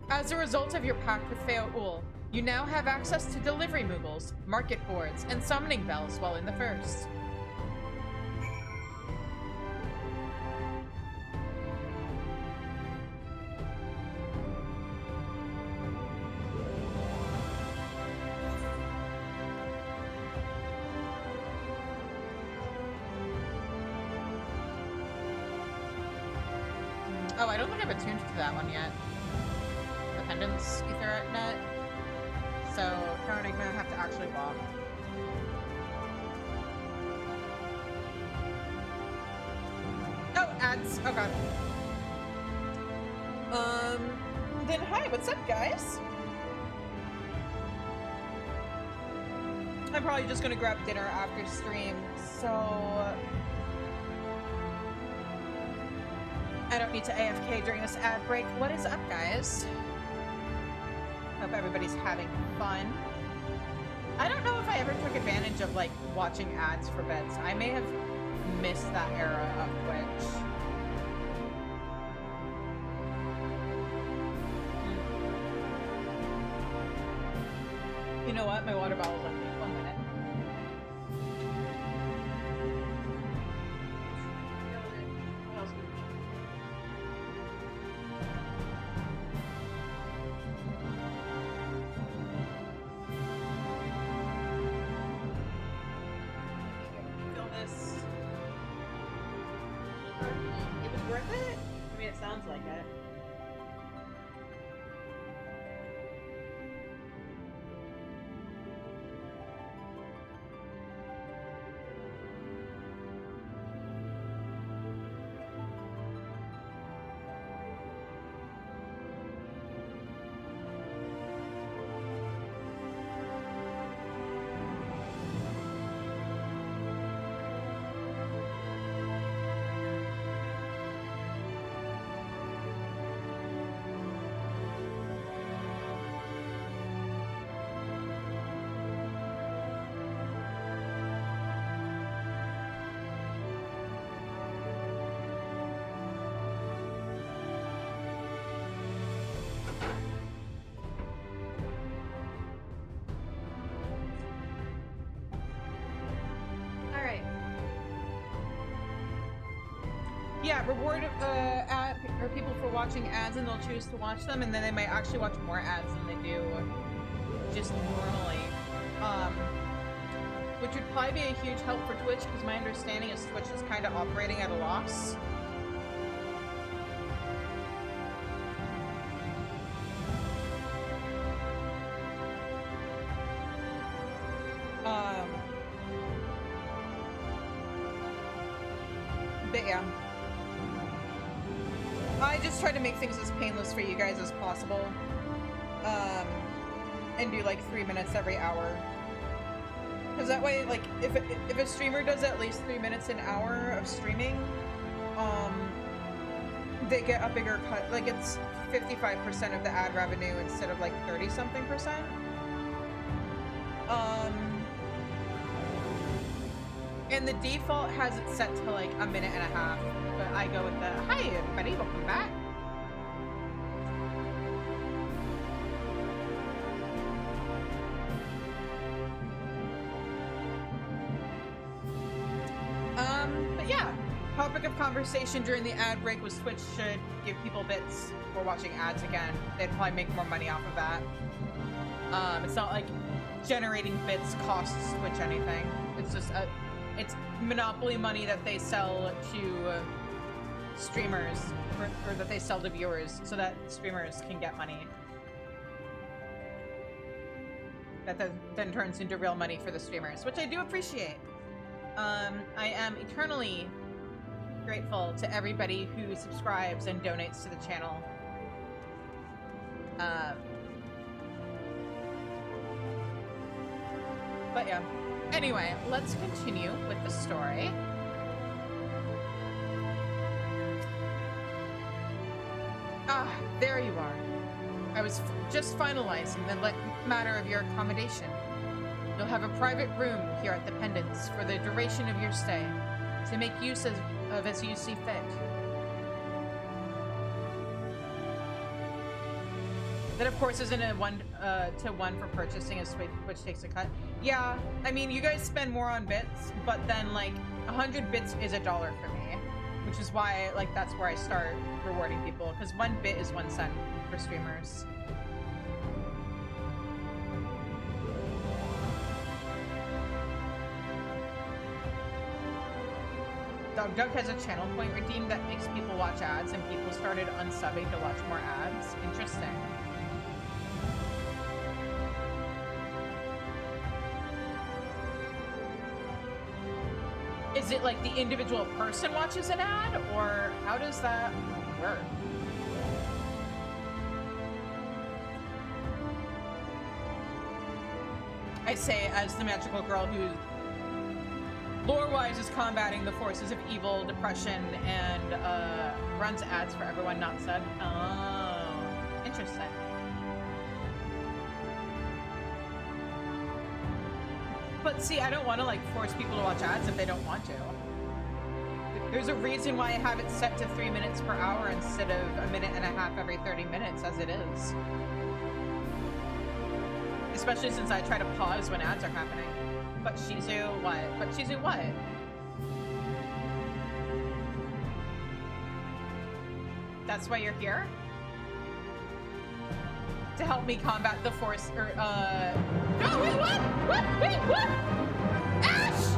As a result of your pact with Feo Ul, you now have access to delivery moogles, market boards, and summoning bells while in the First. Oh, I don't think I've attuned to that one yet. Dependence Ethernet net. So currently I'm gonna have to actually walk. Oh, ads. Oh god. Then hi, what's up, guys? I'm probably just gonna grab dinner after stream, so I don't need to AFK during this ad break. What is up, guys? Hope everybody's having fun. I don't know if I ever took advantage of, like, watching ads for beds. I may have missed that era of Twitch. You know what? My water bottle's empty. 1 minute. What else? Feel this. It was worth it? I mean, it sounds like it. Yeah, reward or people for watching ads, and they'll choose to watch them, and then they might actually watch more ads than they do just normally. Which would probably be a huge help for Twitch, because my understanding is Twitch is kind of operating at a loss. But yeah. I just try to make things as painless for you guys as possible. And do like 3 minutes every hour. Because that way, like, if a streamer does at least 3 minutes an hour of streaming, they get a bigger cut. Like, it's 55% of the ad revenue instead of like 30-something%. And the default has it set to like 1.5 minutes, but I go with the, hi everybody, welcome back. But yeah, topic of conversation during the ad break was Twitch should give people bits for watching ads again. They'd probably make more money off of that. It's not like generating bits costs Twitch anything. It's just it's monopoly money that they sell to streamers, or that they sell to viewers, so that streamers can get money. That then turns into real money for the streamers, which I do appreciate. I am eternally grateful to everybody who subscribes and donates to the channel. But yeah. Anyway, let's continue with the story. Ah, there you are. I was just finalizing the matter of your accommodation. You'll have a private room here at the Pendants for the duration of your stay, to make use of as you see fit. That, of course, isn't a 1-to-1 for purchasing, as which takes a cut. Yeah, I mean, you guys spend more on bits, but then, like, 100 bits is $1 for me, which is why, like, that's where I start rewarding people, because 1 bit is 1 cent for streamers. Doug has a channel point redeemed that makes people watch ads, and people started unsubbing to watch more ads. Interesting. Is it like the individual person watches an ad, or how does that work? I say as the magical girl who lore-wise is combating the forces of evil, depression, and runs ads for everyone not subbed. Oh, interesting. But see, I don't want to like force people to watch ads if they don't want to. There's a reason why I have it set to 3 minutes per hour instead of 1.5 minutes every 30 minutes as it is. Especially since I try to pause when ads are happening. But Shizu, what? But Shizu, what? That's why you're here? To help me combat the force, or, no, wait, what? What? Wait, what? Ash!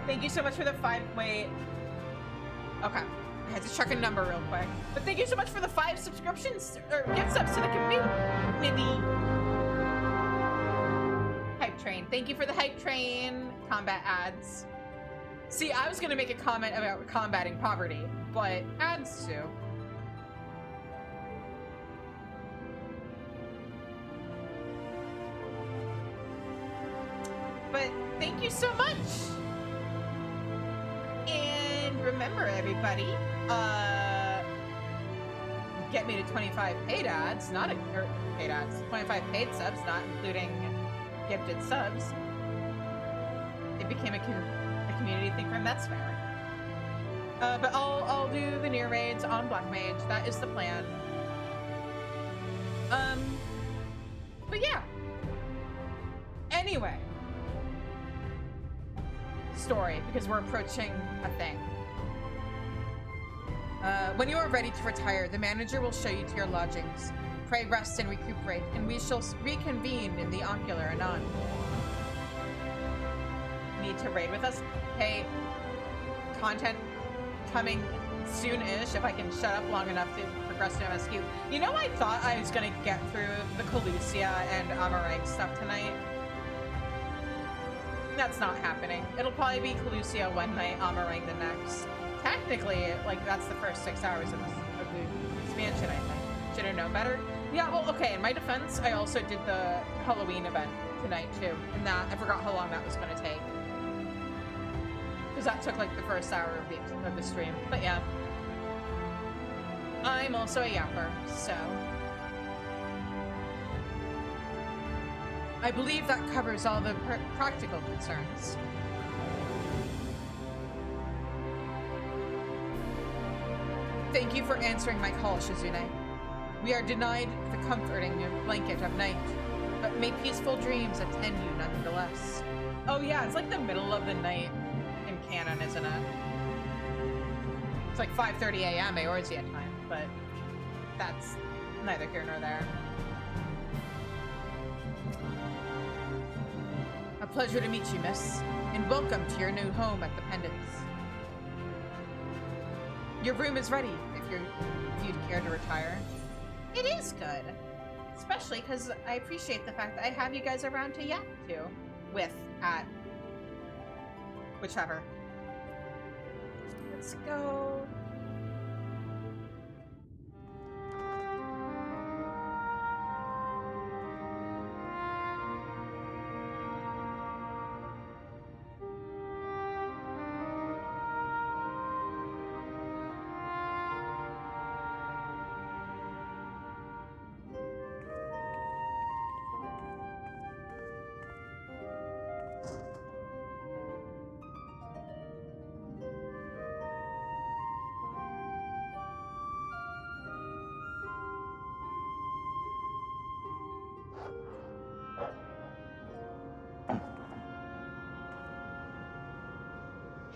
Thank you so much for the 5, wait. Okay, I had to check a number real quick. But thank you so much for the 5 subscriptions, or gift subs to the community. Hype train. Thank you for the hype train. Combat ads. See, I was gonna make a comment about combating poverty, but ads too. But thank you so much. And remember, everybody, get me to 25 paid ads, not or paid ads, 25 paid subs, not including gifted subs. It became a community thing for him. That's fair. But I'll do the Nier raids on Black Mage. That is the plan. But yeah. Anyway. Story, because we're approaching a thing. When you are ready to retire, the manager will show you to your lodgings. Pray, rest, and recuperate, and we shall reconvene in the ocular anon. Need to raid with us? Hey, content coming soon-ish, if I can shut up long enough to progress to MSQ. You know, I thought I was gonna get through the Calusia and Amarang stuff tonight. That's not happening. It'll probably be Calusia one night, Amarang the next. Technically, like, that's the first 6 hours of the expansion, I think. Should have known better. Yeah, well, okay, in my defense, I also did the Halloween event tonight, too. And that, I forgot how long that was going to take. Because that took, like, the first hour of the stream. But yeah. I'm also a yapper, so... I believe that covers all the practical concerns. Thank you for answering my call, Shizune. We are denied the comforting blanket of night, but may peaceful dreams attend you nonetheless. Oh yeah, it's like the middle of the night in canon, isn't it? It's like 5:30 a.m. Eorzea time, but that's neither here nor there. A pleasure to meet you, miss, and welcome to your new home at the Pendants. Your room is ready if you'd care to retire. It is good, especially because I appreciate the fact that I have you guys around to yap to, with, at, whichever. Let's go.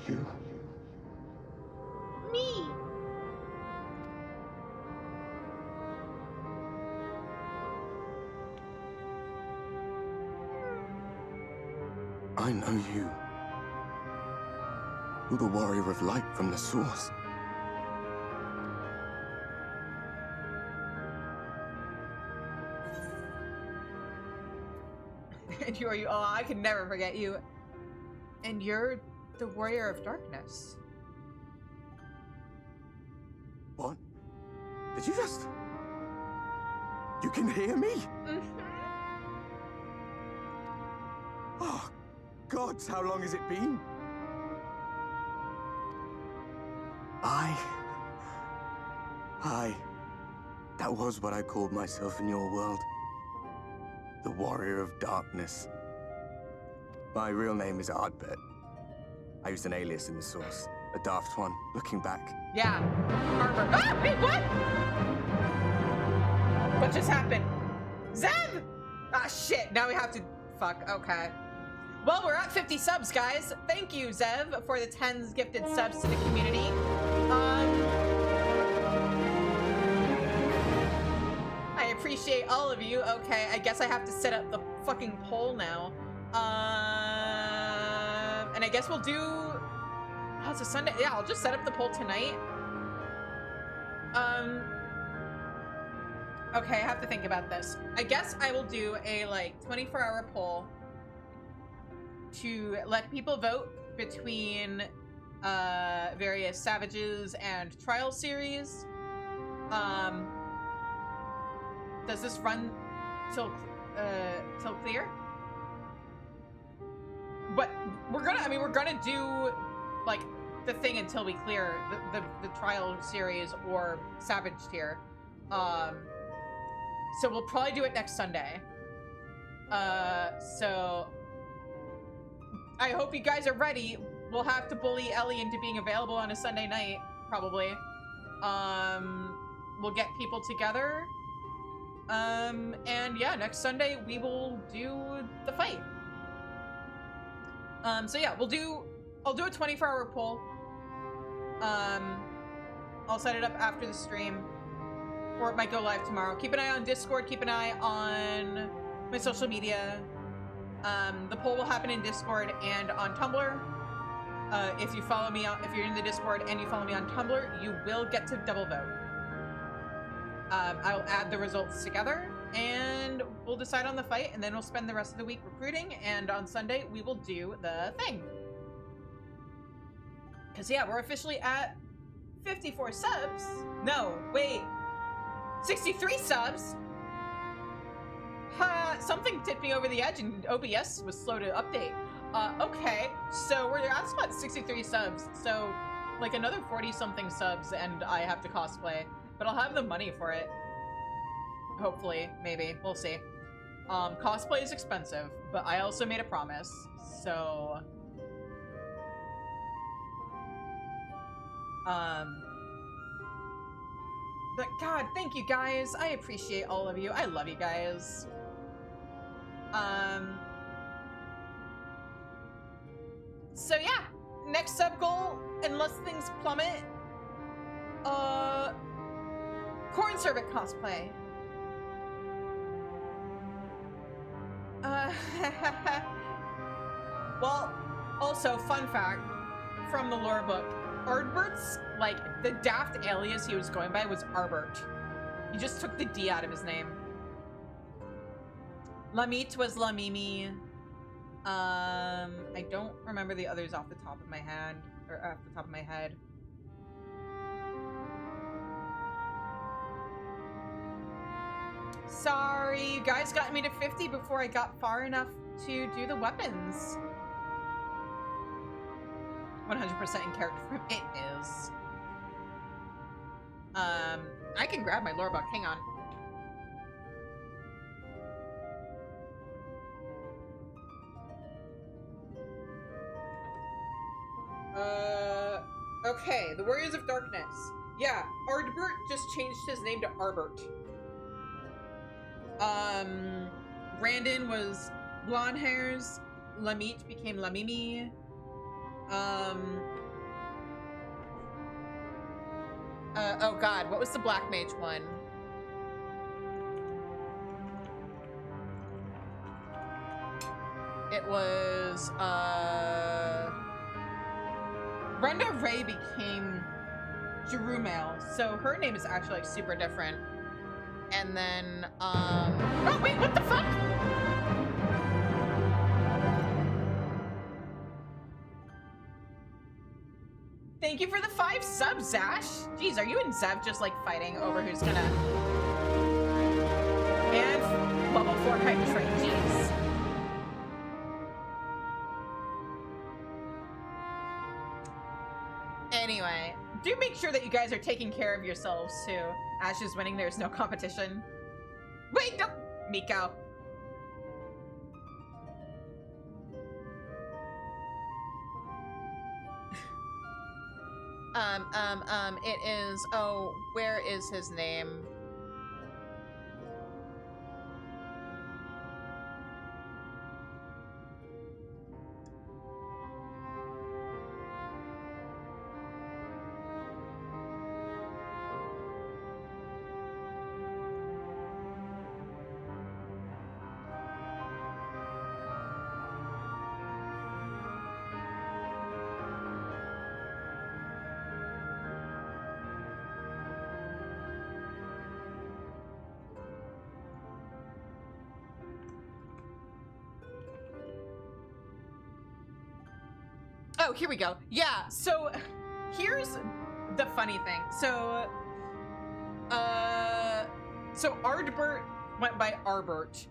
You. Me. I know you. You're the warrior of light from the source. And you are you. Oh, I can never forget you. And you're the warrior of darkness. What? Did you just... You can hear me? Oh, gods, how long has it been? That was what I called myself in your world. The warrior of darkness. My real name is Ardbert. I used an alias in the source. A daft one, looking back. Yeah. Arbor. Ah! Wait, what? What just happened? Zev! Ah, shit. Now we have to... Fuck. Okay. Well, we're at 50 subs, guys. Thank you, Zev, for the 10 gifted subs to the community. I appreciate all of you. Okay, I guess I have to set up the fucking poll now. And I guess we'll do... Oh, it's a Sunday. Yeah, I'll just set up the poll tonight. Okay, I have to think about this. I guess I will do a, like, 24-hour poll to let people vote between various Savages and Trial series. Does this run till clear? But we're gonna do like the thing until we clear the Trial series or Savage tier. So we'll probably do it next Sunday. So I hope you guys are ready. We'll have to bully Ellie into being available on a Sunday night, probably. We'll get people together. And yeah, next Sunday we will do the fight. So yeah, I'll do a 24-hour poll. I'll set it up after the stream, or it might go live tomorrow. Keep an eye on Discord, keep an eye on my social media. The poll will happen in Discord and on Tumblr. If you follow me if you're in the Discord and you follow me on Tumblr, you will get to double vote. I'll add the results together and we'll decide on the fight, and then we'll spend the rest of the week recruiting, and on Sunday we will do the thing. Because yeah, we're officially at 54 subs. No, wait. 63 subs? Something tipped me over the edge and OBS was slow to update. Okay, so we're at about 63 subs. So like another 40 something subs and I have to cosplay. but I'll have the money for it. Hopefully, maybe. We'll see. Cosplay is expensive, but I also made a promise, so... But God, thank you guys. I appreciate all of you. I love you guys. So yeah, next sub goal, unless things plummet, corn servant cosplay. Well, also, fun fact from the lore book, Ardbert's, like, the daft alias he was going by was Arbert. He just took the D out of his name. Lamit was Lamimi. I don't remember the others off the top of my head, Sorry, you guys got me to 50 before I got far enough to do the weapons. 100% in character from it is. I can grab my lore book, hang on. Okay, the Warriors of Darkness. Yeah, Ardbert just changed his name to Arbert. Brandon was blonde hairs. Lamit became Lamimi. Oh god, what was the Black Mage one? It was, Brenda Ray became Jerumale, so her name is actually like super different. And then, oh wait, what the fuck? Thank you for the 5 subs, Zash. Jeez, are you and Zev just like fighting over who's gonna... And level 4 kite train, jeez. Anyway, do make sure that you guys are taking care of yourselves too. Ash is winning, there's no competition. Wait, no! Miko. It is, oh, where is his name? Oh, here we go. Yeah, so here's the funny thing. So Ardbert went by Arbert.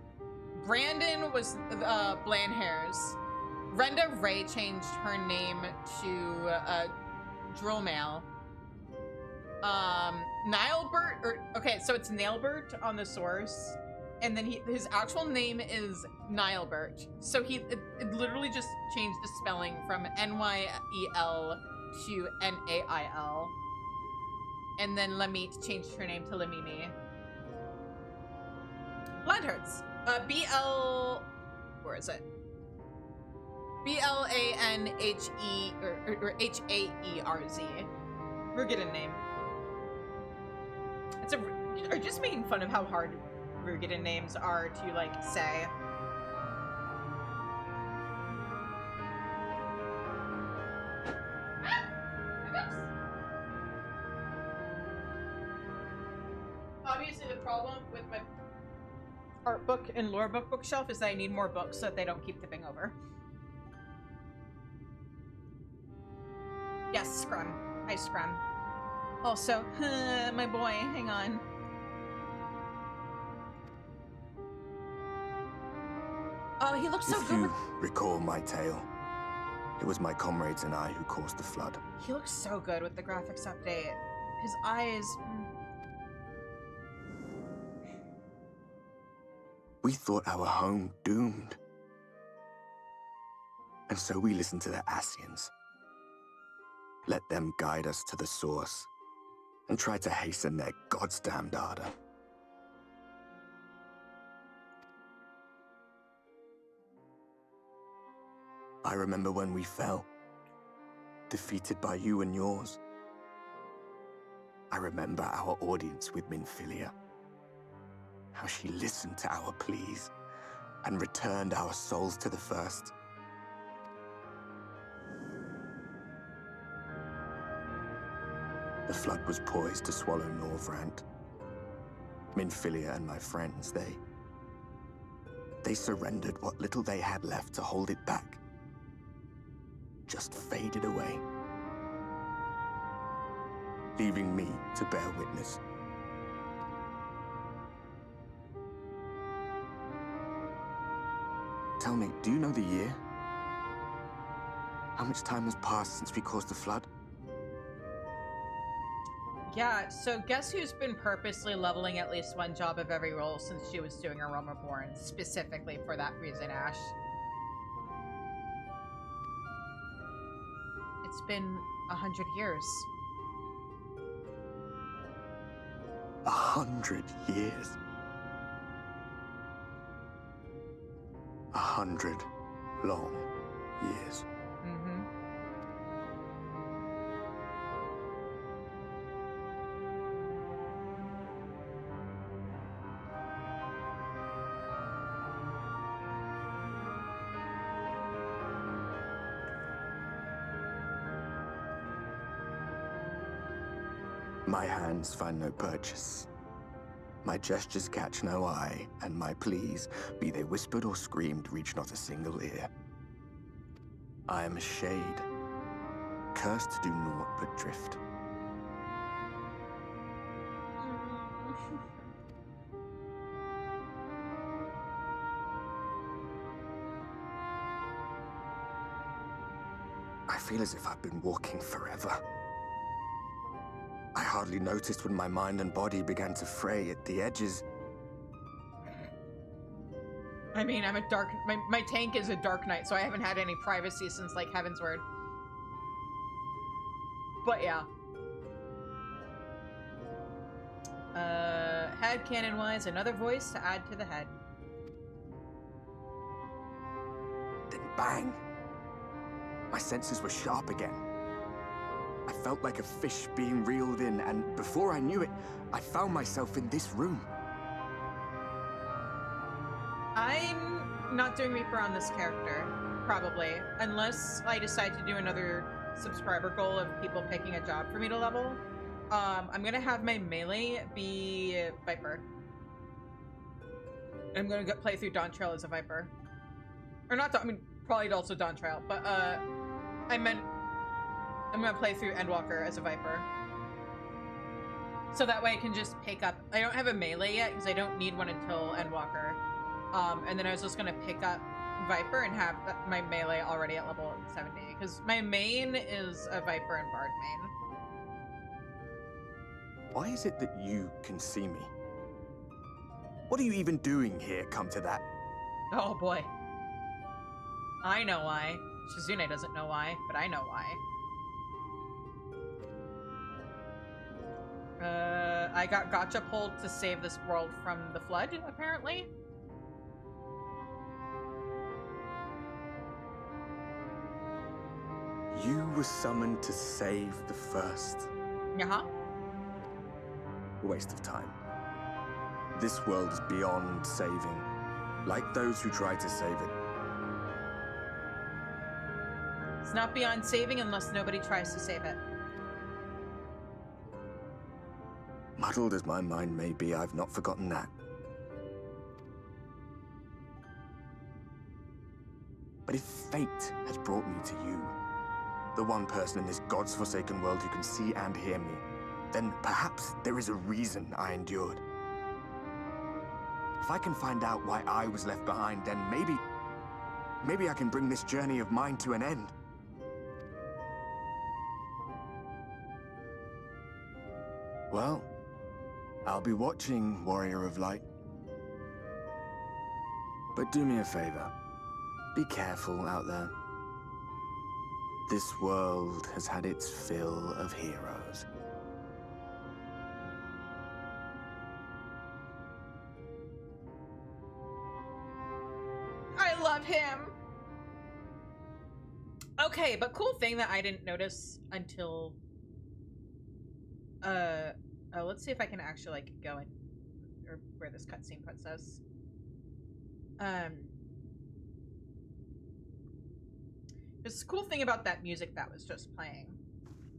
Brandon was Bland Hairs. Brenda Ray changed her name to Drillmail. Nilebert, or okay, so it's Nailbert on the source, and then his actual name is Nilebert. So it literally just changed the spelling from N-Y-E-L to N-A-I-L. And then Lamit changed her name to Lamimi. Blandherz. B-L... Where is it? B-L-A-N-H-E... or H-A-E-R-Z. Rugidan name. It's are just making fun of how hard Rugidan names are to, like, say. Obviously, the problem with my art book and lore book bookshelf is that I need more books so that they don't keep tipping over. Yes, Scrum. Hi, Scrum. Also, my boy, hang on. Oh, he looks so good. If you recall my tale, it was my comrades and I who caused the flood. He looks so good with the graphics update. His eyes... We thought our home doomed. And so we listened to the Ascians. Let them guide us to the source, and tried to hasten their goddamned ardor. I remember when we fell, defeated by you and yours. I remember our audience with Minfilia, how she listened to our pleas and returned our souls to the First. The flood was poised to swallow Norvrandt. Minfilia and my friends, they surrendered what little they had left to hold it back. Just faded away, leaving me to bear witness. Tell me, do you know the year? How much time has passed since we caused the flood? Yeah, so guess who's been purposely leveling at least one job of every role since she was doing her Realm Reborn, specifically for that reason, Ash? It's been 100 years. 100 years. 100 long years. Mm-hmm. My hands find no purchase. My gestures catch no eye, and my pleas, be they whispered or screamed, reach not a single ear. I am a shade, cursed to do naught but drift. I feel as if I've been walking forever. I hardly noticed when my mind and body began to fray at the edges. I mean, I'm a dark... My tank is a Dark Knight, so I haven't had any privacy since, like, Heaven's Word. But, yeah. Head canon-wise, another voice to add to the head. Then bang! My senses were sharp again. I felt like a fish being reeled in, and before I knew it, I found myself in this room. I'm not doing Reaper on this character, probably, unless I decide to do another subscriber goal of people picking a job for me to level. I'm gonna have my melee be Viper. I'm gonna play through Dawn Trail as a Viper. Or not, I mean, probably also Dawn Trail, but I meant I'm gonna play through Endwalker as a Viper. So that way I can just pick up... I don't have a melee yet, because I don't need one until Endwalker. And then I was just gonna pick up Viper and have my melee already at level 70. Because my main is a Viper and Bard main. Why is it that you can see me? What are you even doing here, come to that? Oh boy. I know why. Shizune doesn't know why, but I know why. I got gotcha pulled to save this world from the flood, apparently. You were summoned to save the First. Uh-huh. A waste of time. This world is beyond saving, like those who try to save it. It's not beyond saving unless nobody tries to save it. Muddled as my mind may be, I've not forgotten that. But if fate has brought me to you, the one person in this God's forsaken world who can see and hear me, then perhaps there is a reason I endured. If I can find out why I was left behind, then maybe I can bring this journey of mine to an end. Well, I'll be watching, Warrior of Light. But do me a favor. Be careful out there. This world has had its fill of heroes. I love him. Okay, but cool thing that I didn't notice until oh, let's see if I can actually like go in or where this cutscene puts us. This cool thing about that music that was just playing.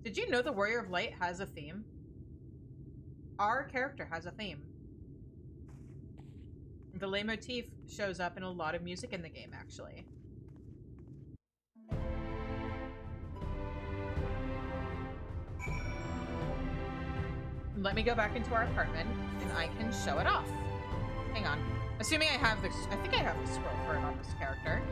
Did you know the Warrior of Light has a theme? Our character has a theme. The leitmotif shows up in a lot of music in the game, actually. Let me go back into our apartment, and I can show it off. Hang on. Assuming I have the... I think I have the scroll for it on this character.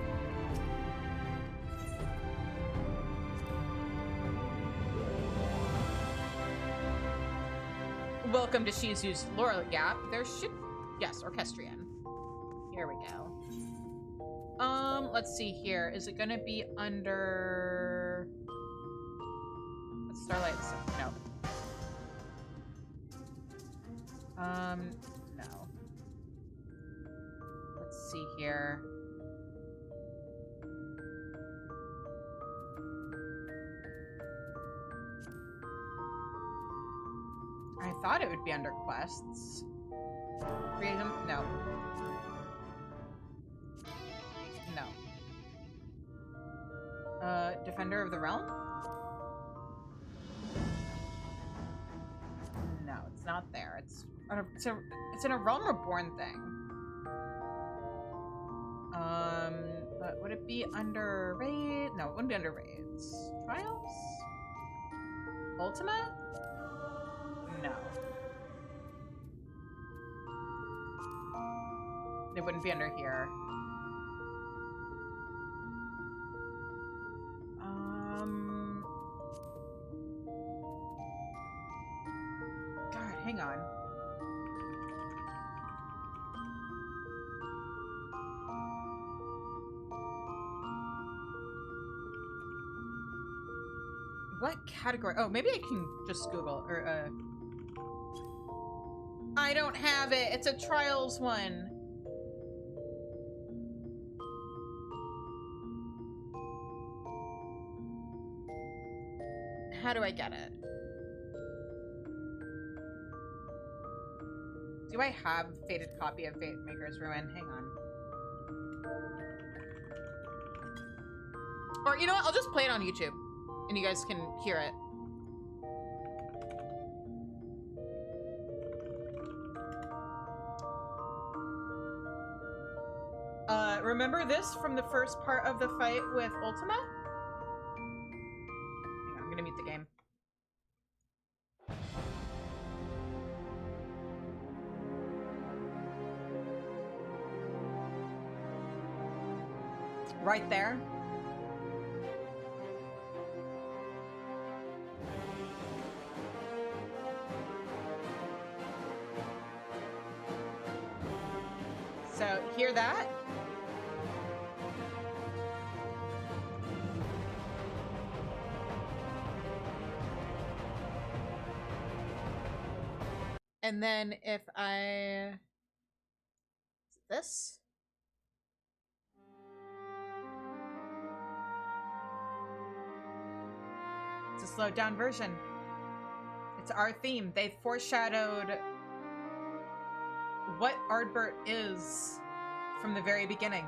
Welcome to Shizu's lore gap. There should... Yes, Orchestrion. Here we go. Let's see here. Is it gonna be under... Starlight... No. No. Let's see here. I thought it would be under quests. Freedom? No. No. Defender of the Realm? No, it's not there. It's in a Realm Reborn thing. But would it be under raid? No, it wouldn't be under raids. Trials? Ultima? No. It wouldn't be under here. God, hang on. What category? Oh, maybe I can just Google or I don't have it. It's a trials one. How do I get it? Do I have a faded copy of Fatemaker's Ruin? Hang on. Or you know what? I'll just play it on YouTube and you guys can hear it. Remember this from the first part of the fight with Ultima? Hang on, I'm gonna mute the game. Right there. So, hear that? And then if I... This? It's a slowed down version. It's our theme. They foreshadowed what Ardbert is from the very beginning.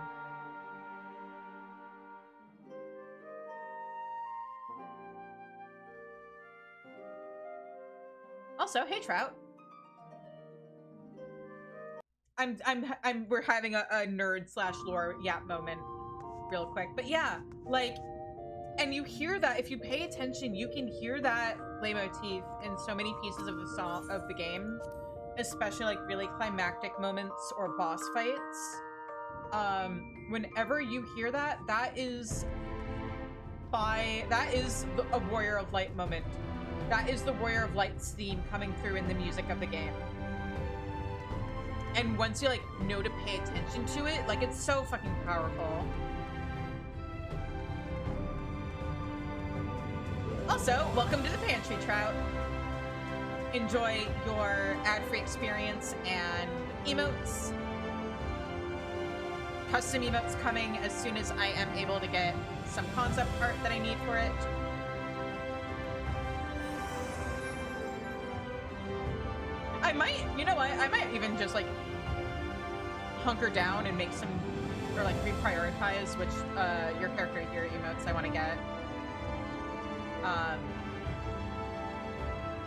Also, hey Trout. We're having a nerd / lore yap moment real quick. But yeah, like, and you hear that, if you pay attention, you can hear that leitmotif in so many pieces of the song, of the game, especially like really climactic moments or boss fights. Whenever you hear that, that is a Warrior of Light moment. That is the Warrior of Light's theme coming through in the music of the game. And once you like know to pay attention to it, like it's so fucking powerful. Also, welcome to the Pantry, Trout. Enjoy your ad-free experience and emotes. Custom emotes coming as soon as I am able to get some concept art that I need for it. I might, you know what? I might even just like hunker down and make some, or like reprioritize which your character hero emotes I want to get.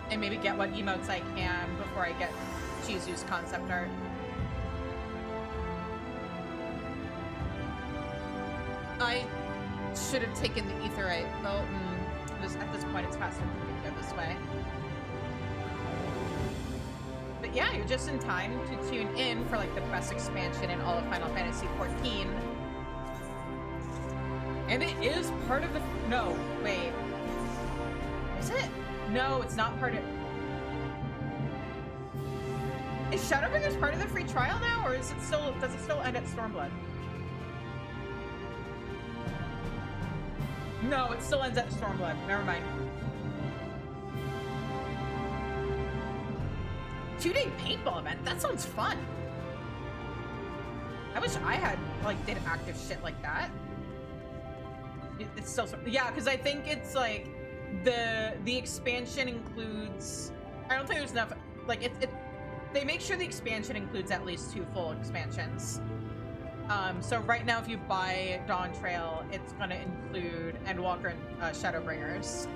And maybe get what emotes I can before I get Chizu's concept art. I should have taken the etherite. Well, at this point, it's faster for me to go this way. But yeah, you're just in time to tune in for like the best expansion in all of Final Fantasy XIV. And it is part of the... No, wait. Is it? No, it's not part of... Is Shadowbringers part of the free trial now, or is it still... Does it still end at Stormblood? No, it still ends at Stormblood. Never mind. 2-day paintball event? That sounds fun. I wish I had, like, did active shit like that. It's still... Yeah, because I think it's, like... The expansion includes... I don't think there's enough... Like, they make sure the expansion includes at least 2 full expansions. So right now, if you buy Dawn Trail, it's going to include Endwalker and Shadowbringers.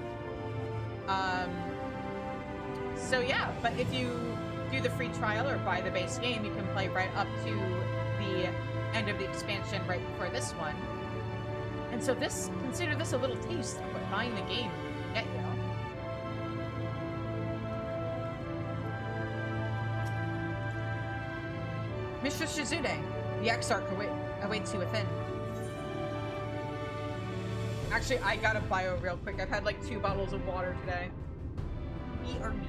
So yeah, but if you do the free trial or buy the base game, you can play right up to the end of the expansion right before this one. And so consider this a little taste of what buying the game will get you. Mr. Shizude, the Exarch awaits you within. Actually, I got a bio real quick. I've had like 2 bottles of water today. Me or me?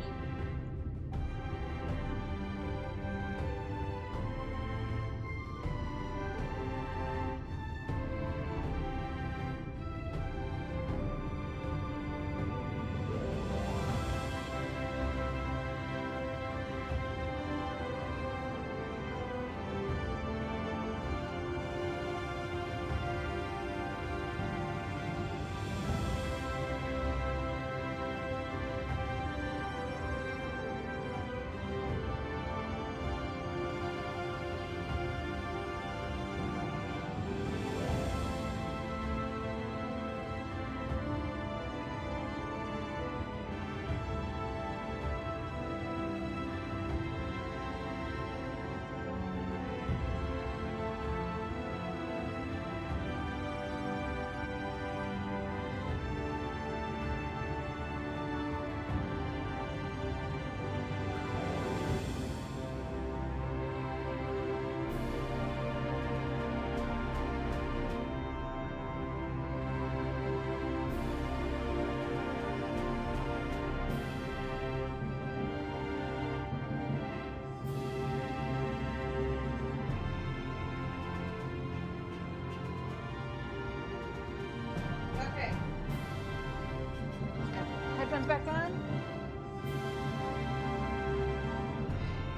Back on.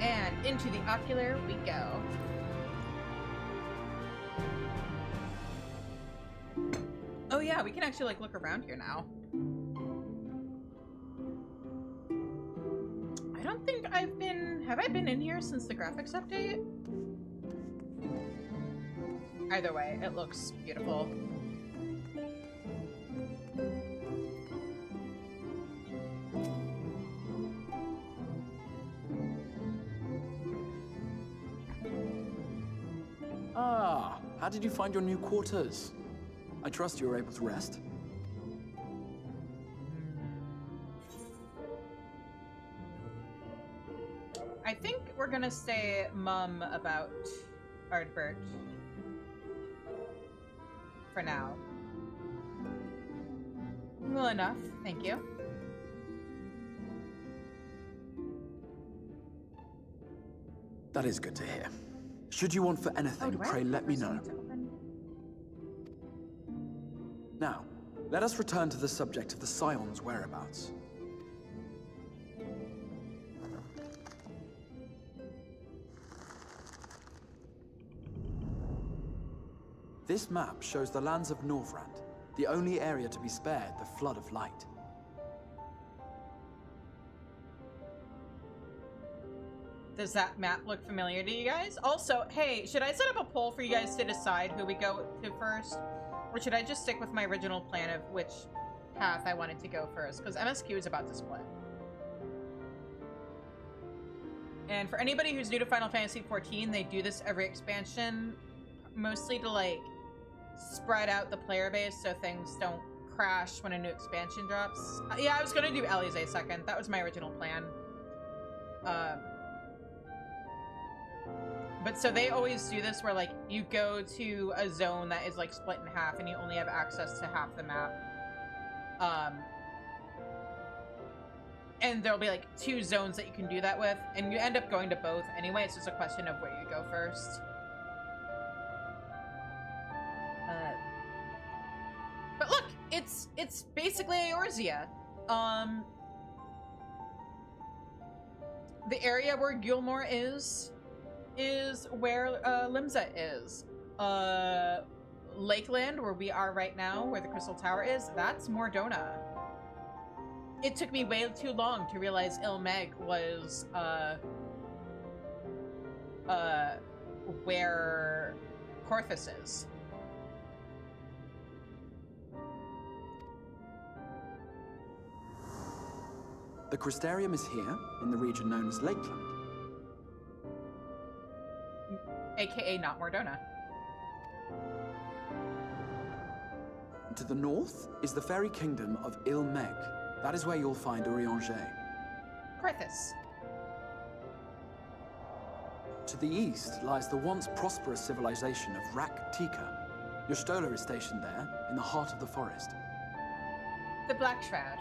And into the ocular we go. Oh yeah, we can actually like look around here now. I don't think have I been in here since the graphics update? Either way, it looks beautiful. How did you find your new quarters? I trust you were able to rest. I think we're gonna say mum about Ardbert for now. Well enough, thank you. That is good to hear. Should you want for anything, pray let me know. Now, let us return to the subject of the Scion's whereabouts. This map shows the lands of Norvrandt, the only area to be spared the flood of light. Does that map look familiar to you guys? Also, hey, should I set up a poll for you guys to decide who we go to first? Or should I just stick with my original plan of which path I wanted to go first? Because MSQ is about to split. And for anybody who's new to Final Fantasy XIV, they do this every expansion, mostly to, like, spread out the player base so things don't crash when a new expansion drops. Yeah, I was gonna do Elysee second. That was my original plan. But so they always do this where, like, you go to a zone that is, like, split in half and you only have access to half the map. And there'll be, like, 2 zones that you can do that with, and you end up going to both anyway. It's just a question of where you go first. But look, it's basically Eorzea. The area where Gilmore is where Limsa is. Lakeland, where we are right now, where the Crystal Tower is, that's Mordona. It took me way too long to realize Ilmeg was where Korthus is. The Crystarium is here, in the region known as Lakeland. AKA not Mordona. To the north is the fairy kingdom of Ilmeg. That is where you'll find Urianger. Korthus. To the east lies the once prosperous civilization of Rak-Tika. Your Stola is stationed there, in the heart of the forest. The Black Shroud.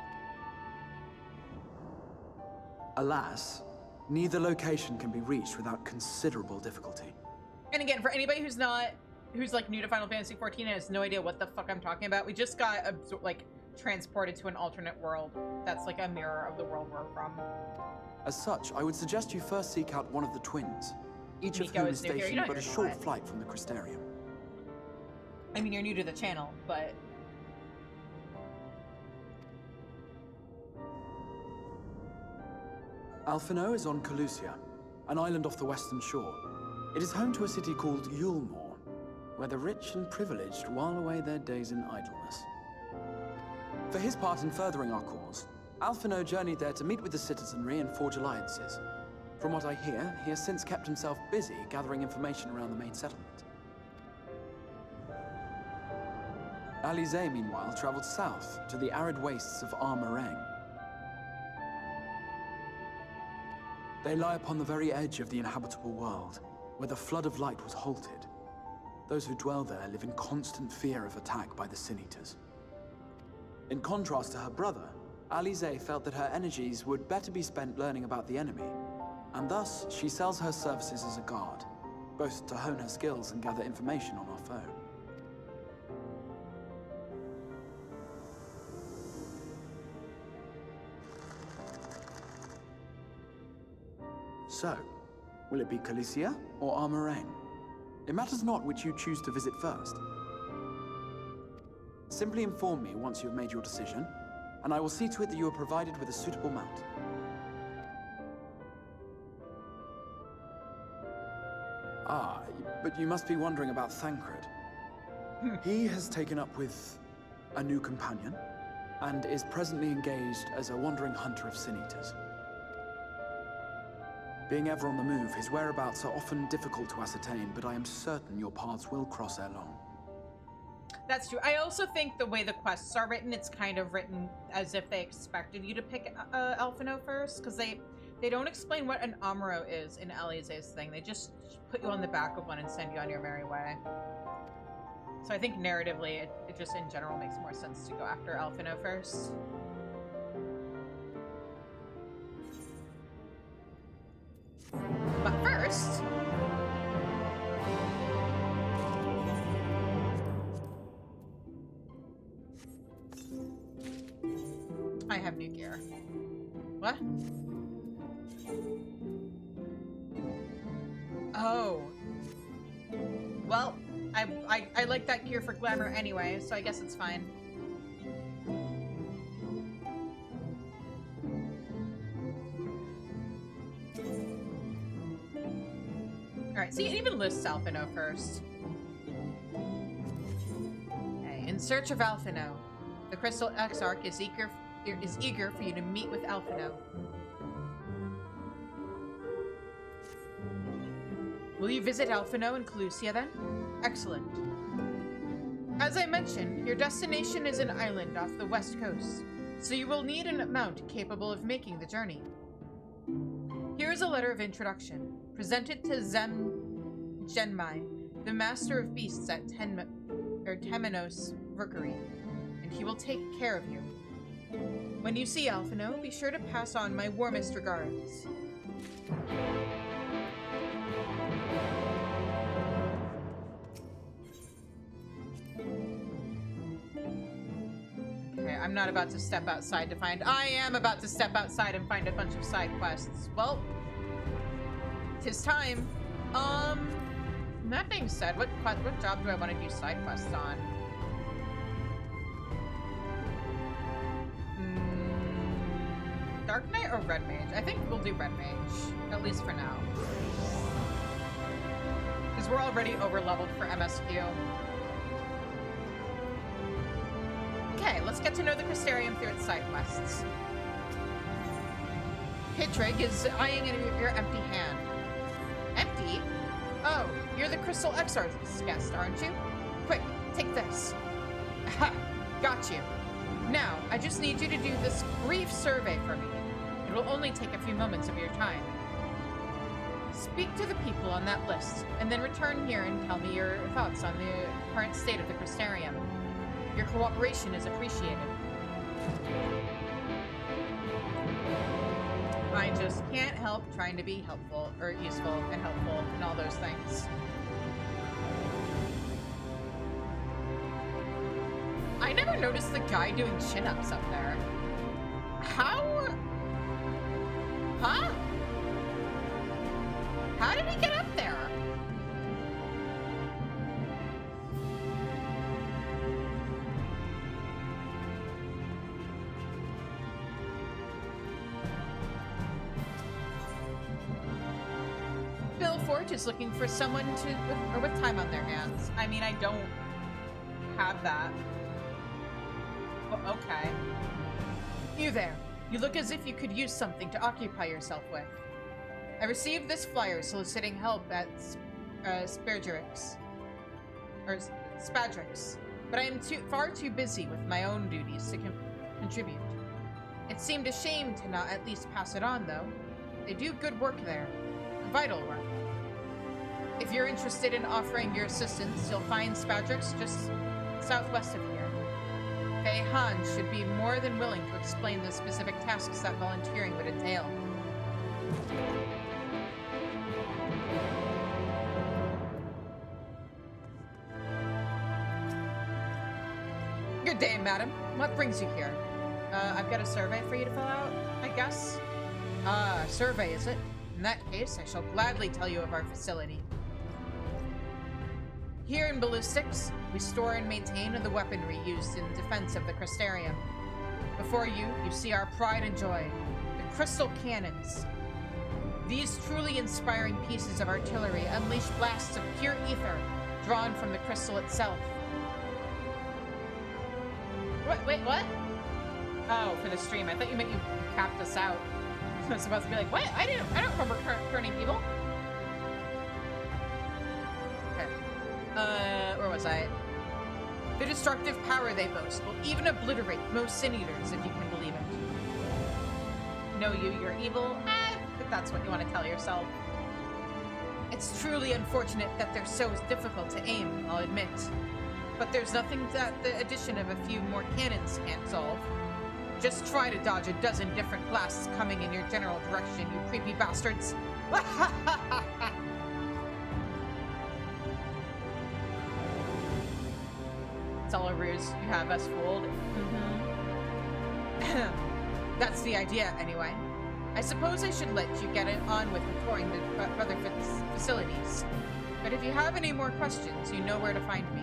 Alas, neither location can be reached without considerable difficulty. And again, for anybody who's like new to Final Fantasy XIV and has no idea what the fuck I'm talking about, we just got like transported to an alternate world that's like a mirror of the world we're from. As such, I would suggest you first seek out one of the twins, each of Miko whom is is new here. You stationed don't but a hear short what? flight from the Crystarium. I mean, you're new to the channel, but... Alphino is on Calusia, an island off the western shore. It is home to a city called Yulmore, where the rich and privileged while away their days in idleness. For his part in furthering our cause, Alphino journeyed there to meet with the citizenry and forge alliances. From what I hear, he has since kept himself busy gathering information around the main settlement. Elysee, meanwhile, traveled south to the arid wastes of Armareng. They lie upon the very edge of the inhabitable world, where the flood of light was halted. Those who dwell there live in constant fear of attack by the Sin Eaters. In contrast to her brother, Elysee felt that her energies would better be spent learning about the enemy, and thus she sells her services as a guard, both to hone her skills and gather information on our foe. So, will it be Calusia or Armareng? It matters not which you choose to visit first. Simply inform me once you have made your decision, and I will see to it that you are provided with a suitable mount. Ah, but you must be wondering about Thancred. He has taken up with a new companion, and is presently engaged as a wandering hunter of Sin Eaters. Being ever on the move, his whereabouts are often difficult to ascertain, but I am certain your paths will cross ere long. That's true. I also think the way the quests are written, it's kind of written as if they expected you to pick Alphino first, because they don't explain what an Amuro is in Elysee's thing. They just put you on the back of one and send you on your merry way. So I think narratively, it just in general makes more sense to go after Alphino first. But first, first. I have new gear. What? Oh. Well, I like that gear for glamour anyway, so I guess it's fine. Alright, see, it even lists Alphino first. Okay, in search of Alphino. The Crystal Exarch is eager for you to meet with Alphino. Will you visit Alphino and Calusia then? Excellent. As I mentioned, your destination is an island off the west coast, so you will need a mount capable of making the journey. Here is a letter of introduction. Present it to Genmai, the master of beasts at Temenos Rookery, and he will take care of you. When you see Alphino, be sure to pass on my warmest regards. Okay, I'm not about to step outside to find... I am about to step outside and find a bunch of side quests. Well, 'tis time. That being said, what job do I want to do side quests on? Dark Knight or Red Mage? I think we'll do Red Mage, at least for now. Because we're already over-leveled for MSQ. Okay, let's get to know the Crystarium through its side quests. Hitrig is eyeing your empty hand. Empty? Oh, you're the Crystal Exarch's guest, aren't you? Quick, take this. Aha! Got you. Now, I just need you to do this brief survey for me. It will only take a few moments of your time. Speak to the people on that list, and then return here and tell me your thoughts on the current state of the Crystarium. Your cooperation is appreciated. I just can't help trying to be helpful, or useful and helpful, and all those things. I never noticed the guy doing chin-ups up there. How? Huh? How did he get up there? Bill Fort is looking for someone with time on their hands. I mean, I don't have that. Oh, okay. You there. You look as if you could use something to occupy yourself with. I received this flyer soliciting help at Spadrix, but I am far too busy with my own duties to contribute. It seemed a shame to not at least pass it on, though. They do good work there. Vital work. If you're interested in offering your assistance, you'll find Spadrix just southwest of here. Faye Han should be more than willing to explain the specific tasks that volunteering would entail. Good day, madam. What brings you here? I've got a survey for you to fill out, I guess. A survey, is it? In that case, I shall gladly tell you of our facility. Here in Ballistics, we store and maintain the weaponry used in defense of the Crystarium. Before you, you see our pride and joy, the Crystal Cannons. These truly inspiring pieces of artillery unleash blasts of pure ether, drawn from the crystal itself. Wait, what? Oh, for the stream. I thought you meant you capped us out. I was supposed to be like, what? I don't remember turning evil. Okay. Where was I? The destructive power they boast will even obliterate most sin eaters, if you can believe it. Know you're evil? But that's what you want to tell yourself. It's truly unfortunate that they're so difficult to aim, I'll admit. But there's nothing that the addition of a few more cannons can't solve. Just try to dodge a dozen different blasts coming in your general direction, you creepy bastards. It's all a ruse. You have us fooled. That's the idea, anyway. I suppose I should let you get it on with touring the other facilities. But if you have any more questions, you know where to find me.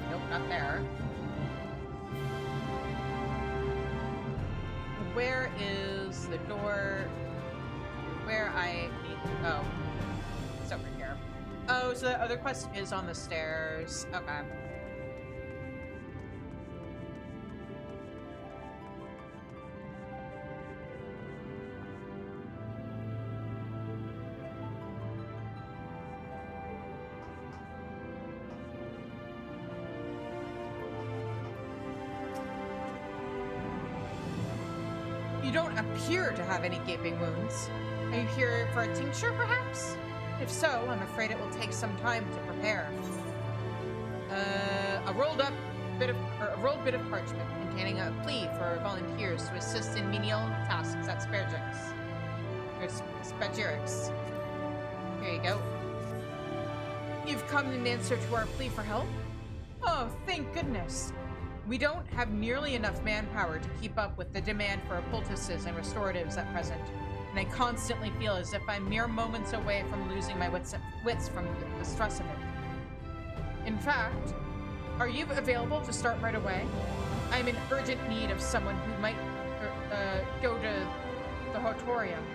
Nope, not there. Where is the door? Where I need... Oh. It's over here. Oh, so the other quest is on the stairs. Okay. You don't appear to have any gaping wounds. Are you here for a tincture, perhaps? If so, I'm afraid it will take some time to prepare. A rolled bit of parchment containing a plea for volunteers to assist in menial tasks at Spagirix. Here you go. You've come in answer to our plea for help? Oh, thank goodness. We don't have nearly enough manpower to keep up with the demand for poultices and restoratives at present, and I constantly feel as if I'm mere moments away from losing my wits from the stress of it. In fact, are you available to start right away? I'm in urgent need of someone who might go to the Hotorium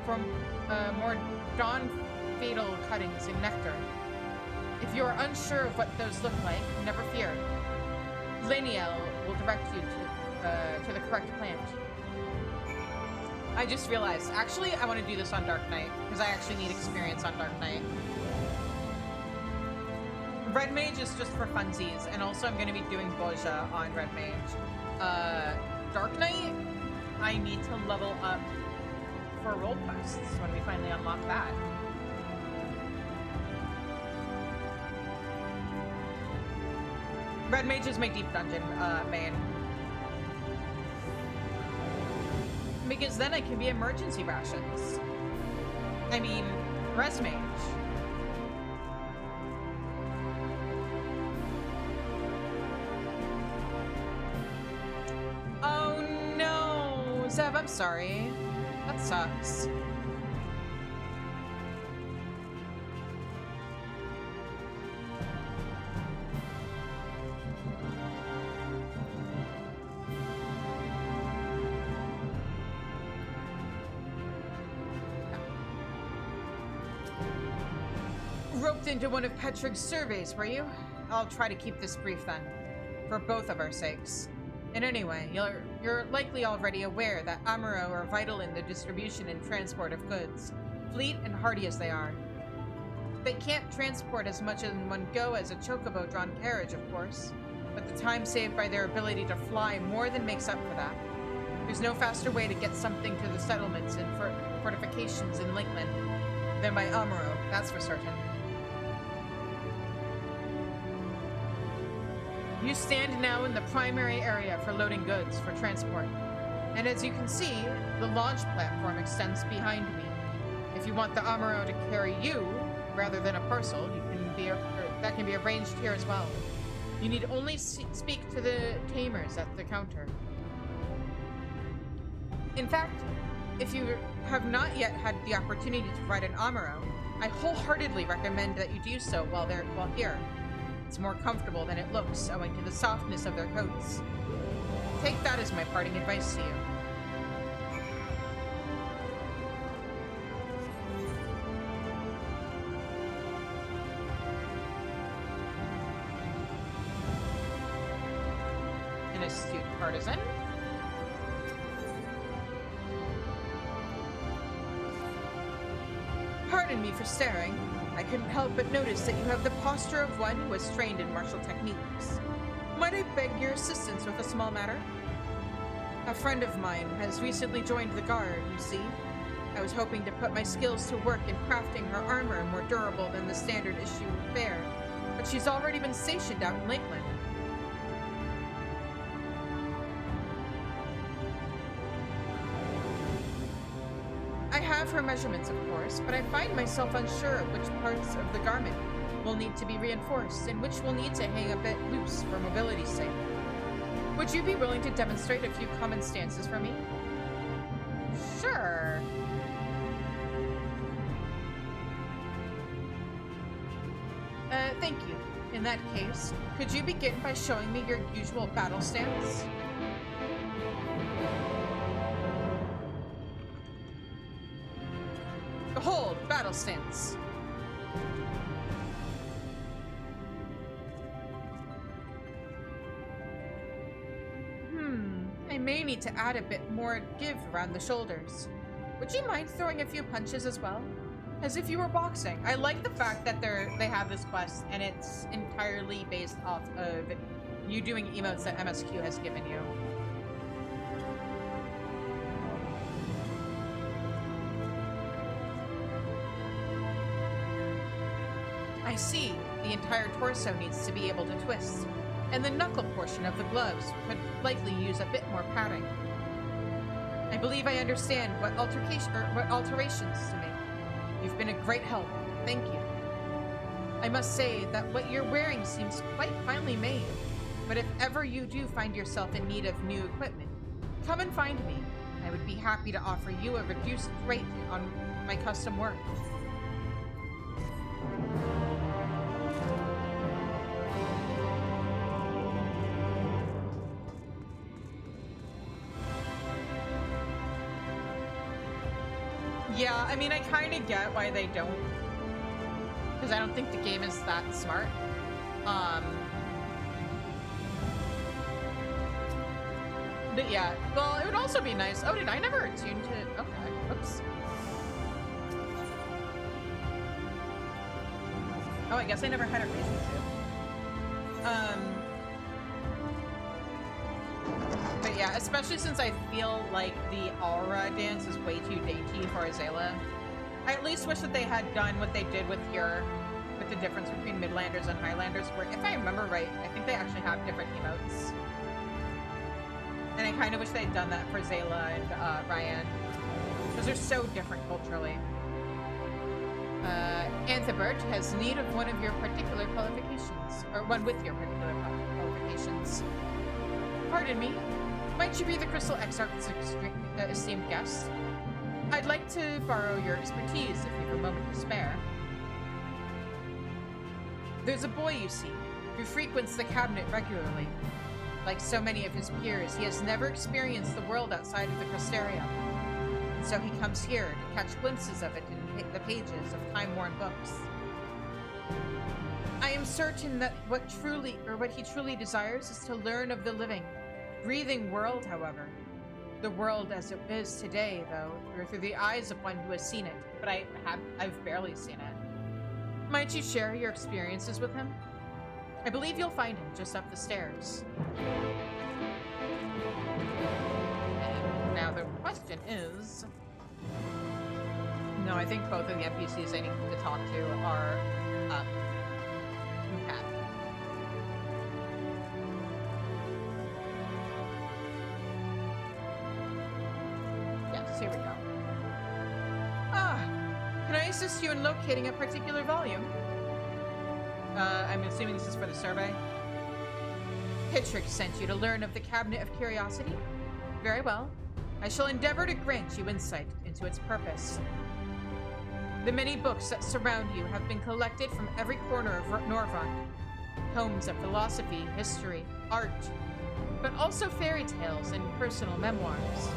for more dawn-fatal cuttings in nectar. If you are unsure of what those look like, never fear. Laniel will direct you to the correct plant. I just realized, actually, I want to do this on Dark Knight, because I actually need experience on Dark Knight. Red Mage is just for funsies, and also I'm going to be doing Boja on Red Mage. Dark Knight, I need to level up for role quests when we finally unlock that. Red Mage is my deep dungeon main. Because then I can be emergency rations. I mean, Res Mage. Oh no! Zev, I'm sorry. That sucks. Roped into one of Petrig's surveys, were you? I'll try to keep this brief then, for both of our sakes. And anyway, you're likely already aware that Amuro are vital in the distribution and transport of goods, fleet and hardy as they are. They can't transport as much in one go as a chocobo-drawn carriage, of course, but the time saved by their ability to fly more than makes up for that. There's no faster way to get something to the settlements and fortifications in Lakeland than by Amuro, that's for certain. You stand now in the primary area for loading goods for transport. And as you can see, the launch platform extends behind me. If you want the Amuro to carry you, rather than a parcel, that can be arranged here as well. You need only speak to the tamers at the counter. In fact, if you have not yet had the opportunity to ride an Amuro, I wholeheartedly recommend that you do so while here. It's more comfortable than it looks, owing to the softness of their coats. Take that as my parting advice to you. An astute partisan. Pardon me for staring. I couldn't help but notice that you have the posture of one who has trained in martial techniques. Might I beg your assistance with a small matter? A friend of mine has recently joined the Guard, you see. I was hoping to put my skills to work in crafting her armor more durable than the standard issue fare, But she's already been stationed out in Lakeland. I have her measurements, of course, but I find myself unsure of which parts of the garment will need to be reinforced and which will need to hang a bit loose for mobility's sake. Would you be willing to demonstrate a few common stances for me? Sure. Thank you. In that case, could you begin by showing me your usual battle stance? Behold, battle stance. I may need to add a bit more give around the shoulders. Would you mind throwing a few punches as well? As if you were boxing. I like the fact that they have this quest and it's entirely based off of you doing emotes that MSQ has given you. I see. The entire torso needs to be able to twist, and the knuckle portion of the gloves could likely use a bit more padding. I believe I understand what alterations to make. You've been a great help. Thank you. I must say that what you're wearing seems quite finely made, but if ever you do find yourself in need of new equipment, come and find me. I would be happy to offer you a reduced rate on my custom work. Yeah, I mean, I kind of get why they don't, because I don't think the game is that smart. But yeah, well, it would also be nice. Oh, did I never attune to? Okay, oops. Oh, I guess I never had a reason to. But yeah, especially since I feel like the aura dance is way too dainty for Azala. I at least wish that they had done what they did with here, with the difference between Midlanders and Highlanders, where, if I remember right, I think they actually have different emotes. And I kind of wish they had done that for Zayla and Ryan, because they're so different culturally. Anthibert has need of one of your particular qualifications, or one with your particular qualifications. Pardon me. Might you be the Crystal Exarch's esteemed guest? I'd like to borrow your expertise if you have a moment to spare. There's a boy, you see, who frequents the cabinet regularly. Like so many of his peers, he has never experienced the world outside of the Crystarium. And so he comes here to catch glimpses of it in the pages of time-worn books. I am certain that what he truly desires is to learn of the living, breathing world, however. The world as it is today, though, or through the eyes of one who has seen it, but I've barely seen it. Might you share your experiences with him? I believe you'll find him just up the stairs. And now the question is... No, I think both of the NPCs I need to talk to are up. Okay. Yes, here we go. Can I assist you in locating a particular volume? I'm assuming this is for the survey. Pitrick sent you to learn of the Cabinet of Curiosity? Very well. I shall endeavor to grant you insight into its purpose. The many books that surround you have been collected from every corner of Norvrandt. Tomes of philosophy, history, art, but also fairy tales and personal memoirs.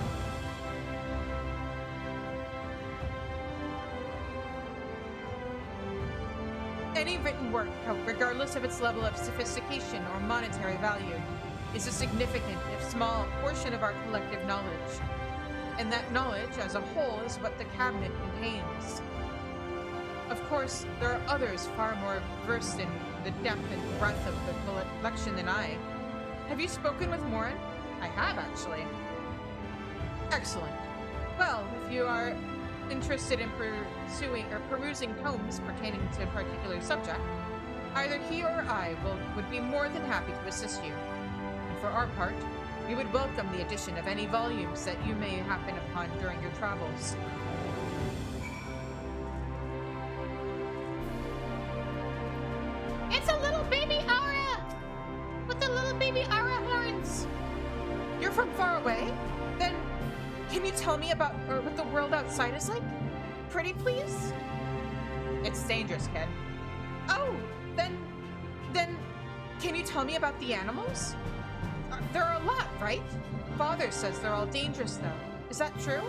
Any written work, regardless of its level of sophistication or monetary value, is a significant, if small, portion of our collective knowledge. And that knowledge, as a whole, is what the cabinet contains. Of course, there are others far more versed in the depth and breadth of the collection than I. Have you spoken with Morin? I have, actually. Excellent. Well, if you are interested in perusing tomes pertaining to a particular subject, Either he or I would be more than happy to assist you. And for our part, we would welcome the addition of any volumes that you may happen upon during your travels. It's a little baby Aura! With the little baby Aura horns! You're from far away? Then, can you tell me about what the world outside is like? Pretty, please? It's dangerous, kid. Oh, then, can you tell me about the animals? There are a lot, right? Father says they're all dangerous, though. Is that true?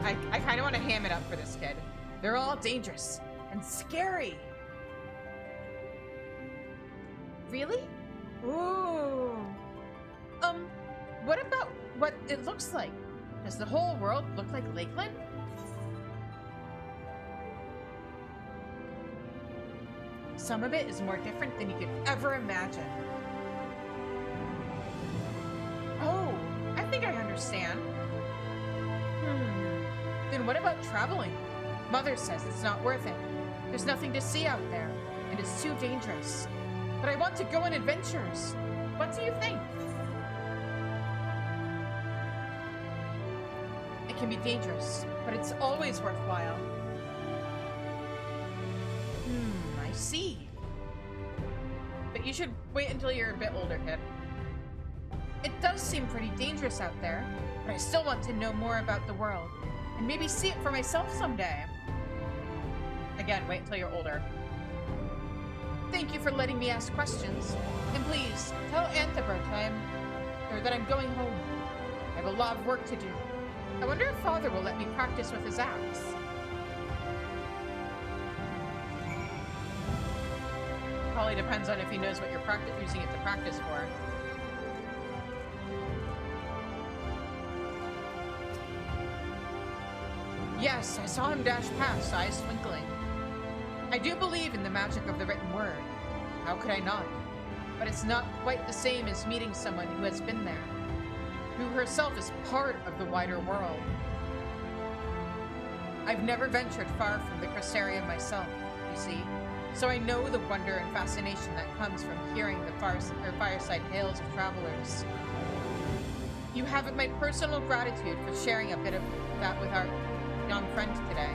I kind of want to ham it up for this kid. They're all dangerous and scary. Really? Ooh. What about what it looks like? Does the whole world look like Lakeland? Some of it is more different than you could ever imagine. Oh, I think I understand. Then what about traveling? Mother says it's not worth it. There's nothing to see out there, and it's too dangerous. But I want to go on adventures. What do you think? It can be dangerous, but it's always worthwhile. I see. But you should wait until you're a bit older, kid. It does seem pretty dangerous out there, but I still want to know more about the world, and maybe see it for myself someday. Again, wait until you're older. Thank you for letting me ask questions. And please, tell Antibert that I'm going home. I have a lot of work to do. I wonder if Father will let me practice with his axe. Probably depends on if he knows what you're using it to practice for. Yes, I saw him dash past, eyes twinkling. I do believe in the magic of the written word. How could I not? But it's not quite the same as meeting someone who has been there, who herself is part of the wider world. I've never ventured far from the Crystarium myself, you see, so I know the wonder and fascination that comes from hearing the fireside tales of travelers. You have my personal gratitude for sharing a bit of that with our young friend today.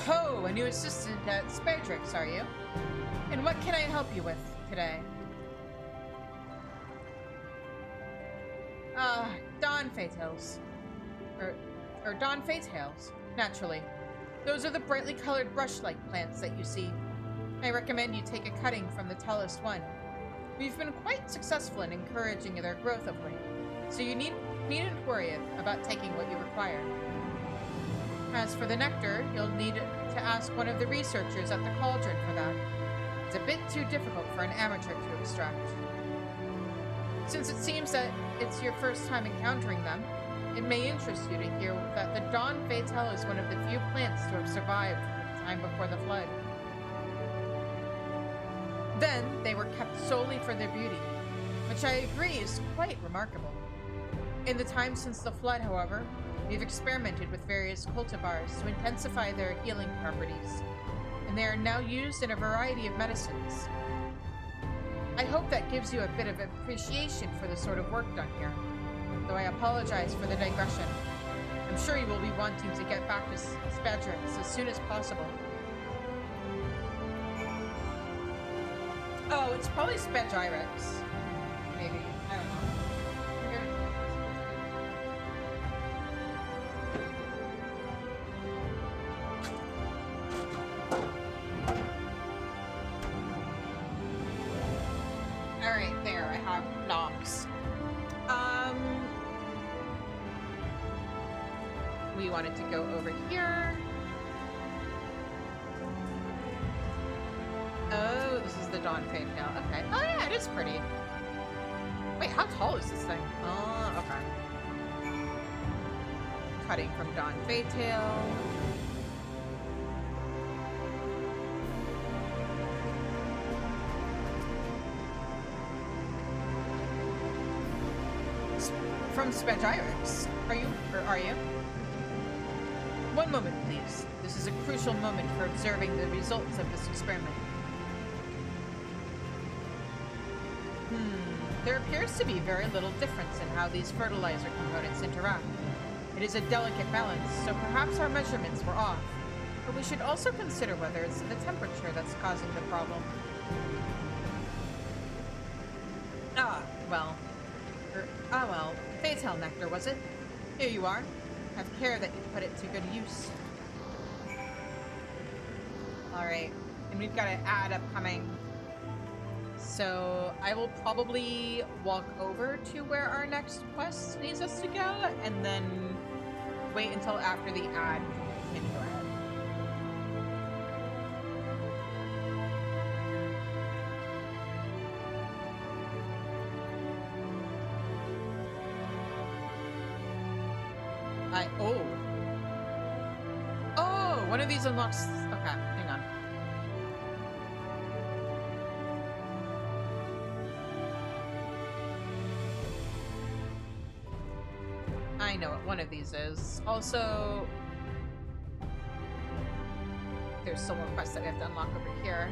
Oh, a new assistant at Spedrix, are you? And what can I help you with today? Dawn Fatales. Or Dawn Fatales, naturally. Those are the brightly colored brush-like plants that you see. I recommend you take a cutting from the tallest one. We've been quite successful in encouraging their growth of late, so you needn't worry about taking what you require. As for the nectar, you'll need to ask one of the researchers at the cauldron for that. It's a bit too difficult for an amateur to extract. Since it seems that it's your first time encountering them, it may interest you to hear that the Dawn Fatale is one of the few plants to have survived the time before the flood. Then, they were kept solely for their beauty, which I agree is quite remarkable. In the time since the flood, however, we've experimented with various cultivars to intensify their healing properties, and they are now used in a variety of medicines. I hope that gives you a bit of appreciation for the sort of work done here, though I apologize for the digression. I'm sure you will be wanting to get back to Spedrix as soon as possible. Oh, it's probably Spedrix. Maybe. I don't know. Alright, there, I have knocks. We wanted to go over here. This is the Dawn Fatetail. Okay. Oh yeah, it is pretty. Wait, how tall is this thing? Oh, okay. Cutting from Dawn Fatetail. From Spagyrix. Are you? One moment, please. This is a crucial moment for observing the results of this experiment. There appears to be very little difference in how these fertilizer components interact. It is a delicate balance, so perhaps our measurements were off. But we should also consider whether it's the temperature that's causing the problem. Well. Fatale nectar, was it? Here you are. Have care that you put it to good use. Alright. And we've got an ad upcoming. So I will probably walk over to where our next quest needs us to go, and then wait until after the ad to continue ahead. One of these unlocks... Okay, hang on. I know what one of these is. Also... There's still more quests that I have to unlock over here.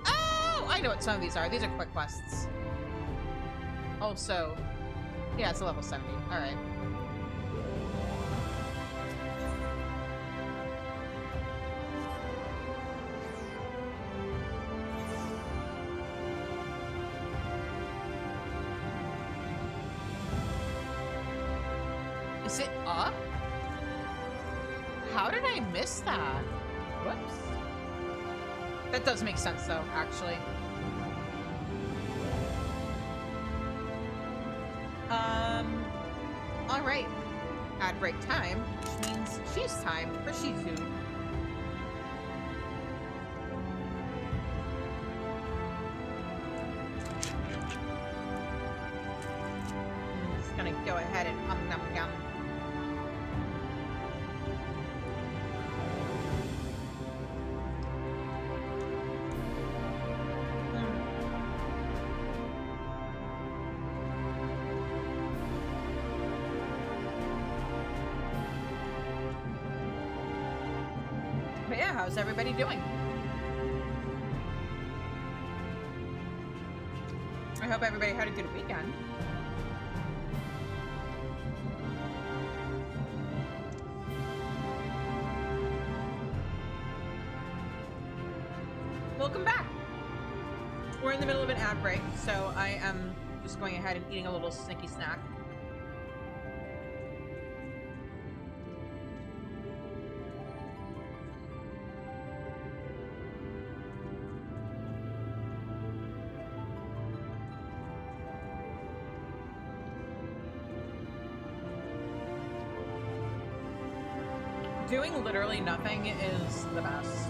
Oh! I know what some of these are. These are quick quests. Also... Yeah, it's a level 70. Alright. Is it up? How did I miss that? Whoops. That does make sense though, actually. Alright. Ad break time, which means she's time for Shizu. I'm just gonna go ahead and nom yum. But yeah, how's everybody doing? I hope everybody had a good weekend. Welcome back! We're in the middle of an ad break, so I am just going ahead and eating a little sneaky snack. Doing literally nothing is the best.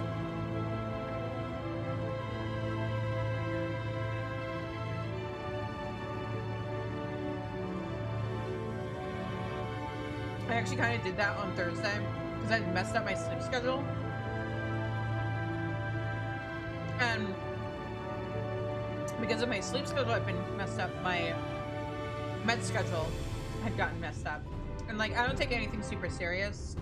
I actually kind of did that on Thursday because I messed up my sleep schedule. And because of my sleep schedule had been messed up, my med schedule had gotten messed up. And like, I don't take anything super serious.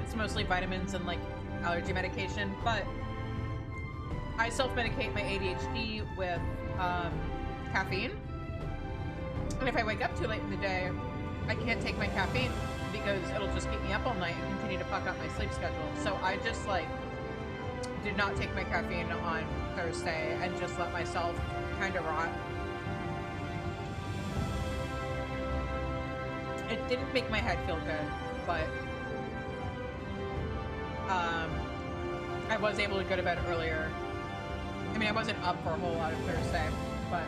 It's mostly vitamins and like allergy medication, but I self-medicate my ADHD with caffeine. And if I wake up too late in the day, I can't take my caffeine because it'll just keep me up all night and continue to fuck up my sleep schedule. So I just like did not take my caffeine on Thursday and just let myself kind of rot. It didn't make my head feel good, but I was able to go to bed earlier. I mean, I wasn't up for a whole lot of Thursday, but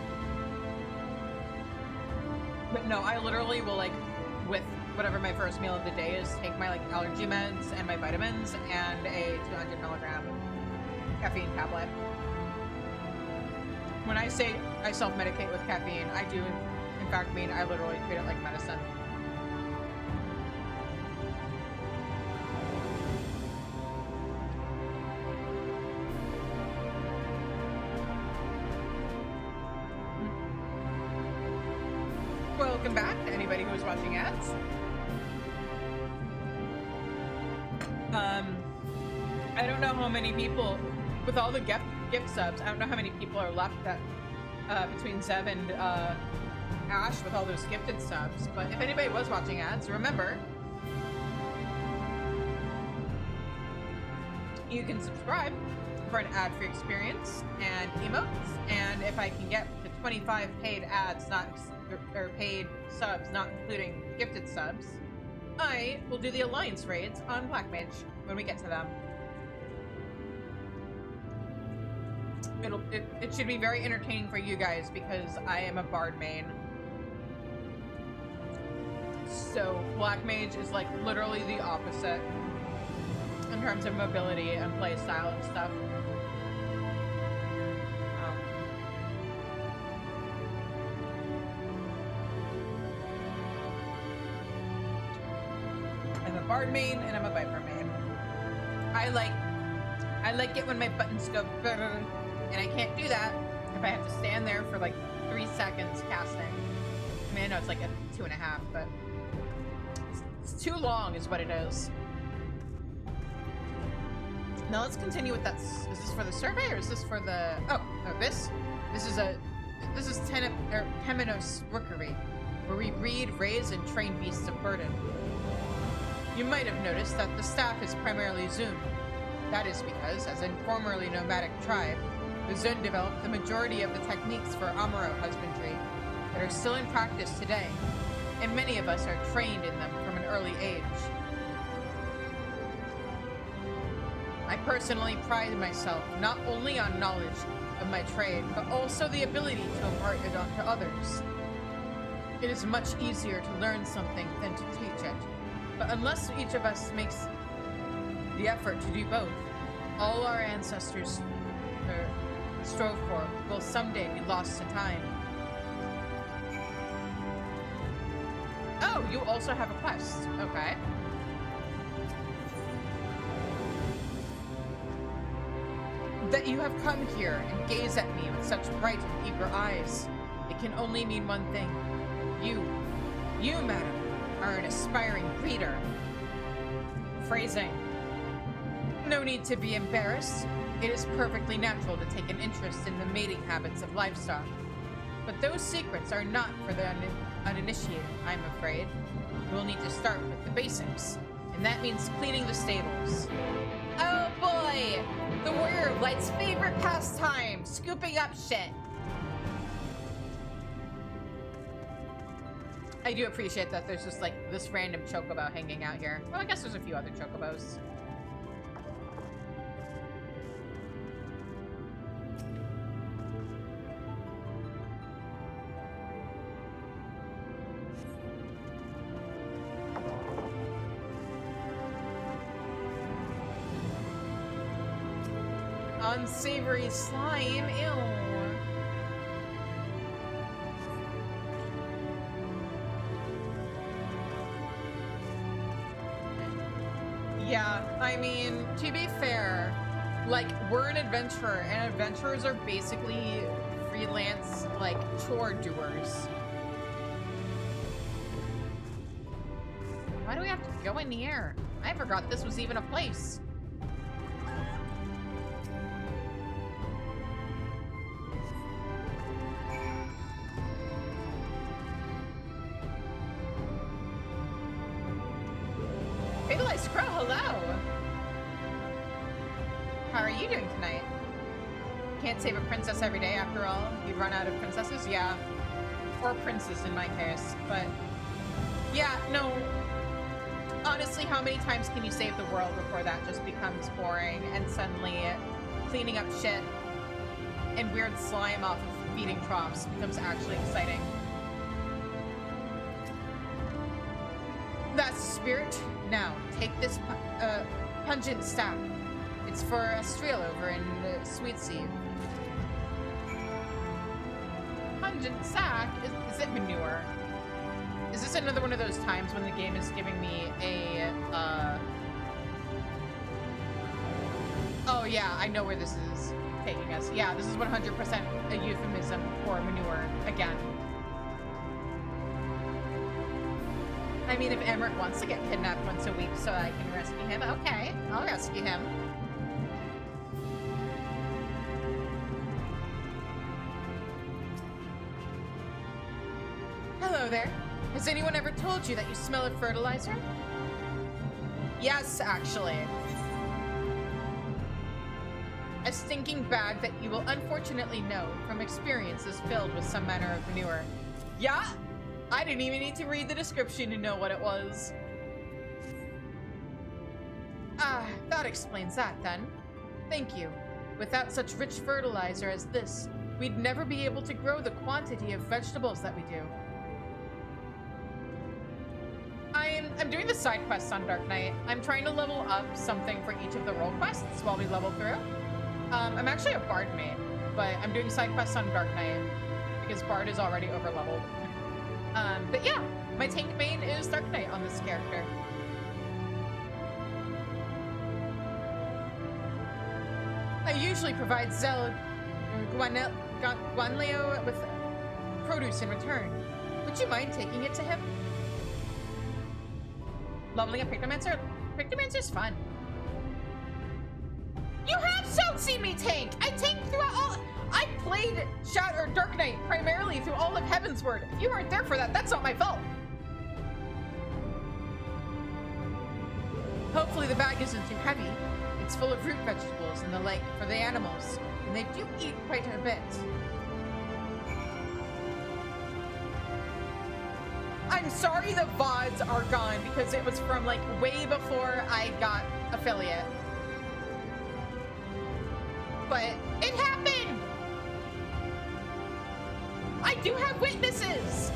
no, I literally will, like, with whatever my first meal of the day is, take my, like, allergy meds and my vitamins and a 200 milligram caffeine tablet. When I say I self-medicate with caffeine, I do in fact mean I literally treat it like medicine. Welcome back to anybody who's watching ads. I don't know how many people, with all the gift subs, I don't know how many people are left that between Zev and Ash with all those gifted subs, but if anybody was watching ads, remember, you can subscribe for an ad-free experience and emotes, and if I can get to 25 paid ads, or paid subs, not including gifted subs, I will do the alliance raids on Black Mage when we get to them. It should be very entertaining for you guys because I am a bard main. So Black Mage is like literally the opposite in terms of mobility and play style and stuff. I'm a bard main and I'm a viper main. I like it when my buttons go brrr, and I can't do that if I have to stand there for like 3 seconds casting. I mean, I know it's like a 2.5, but it's too long is what it is. Now let's continue with that. Is this for the survey or is this for the... Oh, no, this is Temenos Rookery, where we breed, raise, and train beasts of burden. You might have noticed that the staff is primarily Zun. That is because, as a formerly nomadic tribe, the Zun developed the majority of the techniques for Amaro husbandry that are still in practice today, and many of us are trained in them from an early age. I personally pride myself not only on knowledge of my trade, but also the ability to impart it on to others. It is much easier to learn something than to teach it, but unless each of us makes the effort to do both, all our ancestors strove for will someday be lost to time. Oh, you also have a quest. Okay. That you have come here and gaze at me with such bright and eager eyes, it can only mean one thing. You, madam, are an aspiring breeder. Phrasing. No need to be embarrassed. It is perfectly natural to take an interest in the mating habits of livestock. But those secrets are not for the uninitiated, I'm afraid. You will need to start with the basics, and that means cleaning the stables. Oh boy! The Warrior of Light's favorite pastime, scooping up shit. I do appreciate that there's just like this random chocobo hanging out here. Well, I guess there's a few other chocobos. Unsavory slime, ew. Yeah, I mean, to be fair, like, we're an adventurer, and adventurers are basically freelance, like, chore doers. Why do we have to go in the air? I forgot this was even a place. Save a princess every day after all. You'd run out of princesses? Yeah. Or princes in my case. But yeah, no. Honestly, how many times can you save the world before that just becomes boring and suddenly cleaning up shit and weird slime off of feeding troughs becomes actually exciting? That's the spirit. Now, take this pungent staff. It's for Estriel over in Sweet Sea. Pungent sack? Is it manure? Is this another one of those times when the game is giving me a, Oh yeah, I know where this is taking us. Yeah, this is 100% a euphemism for manure, again. I mean, if Emmerich wants to get kidnapped once a week so I can rescue him, okay, I'll rescue him. Hello there. Has anyone ever told you that you smell of fertilizer? Yes, actually. A stinking bag that you will unfortunately know from experiences filled with some manner of manure. Yeah? I didn't even need to read the description to know what it was. Ah, that explains that then. Thank you. Without such rich fertilizer as this, we'd never be able to grow the quantity of vegetables that we do. I'm doing the side quests on Dark Knight. I'm trying to level up something for each of the role quests while we level through. I'm actually a Bard main, but I'm doing side quests on Dark Knight because Bard is already over-leveled. But yeah, my tank main is Dark Knight on this character. I usually provide Zel Guanleo with produce in return. Would you mind taking it to him? Leveling up Pictomancer? Pictomancer's fun. You have seen me tank! I tanked throughout all— I played Dark Knight primarily through all of Heavensward. If you weren't there for that, that's not my fault. Hopefully the bag isn't too heavy. It's full of root vegetables and the like for the animals, and they do eat quite a bit. I'm sorry the VODs are gone because it was from like way before I got affiliate. But it happened! I do have witnesses!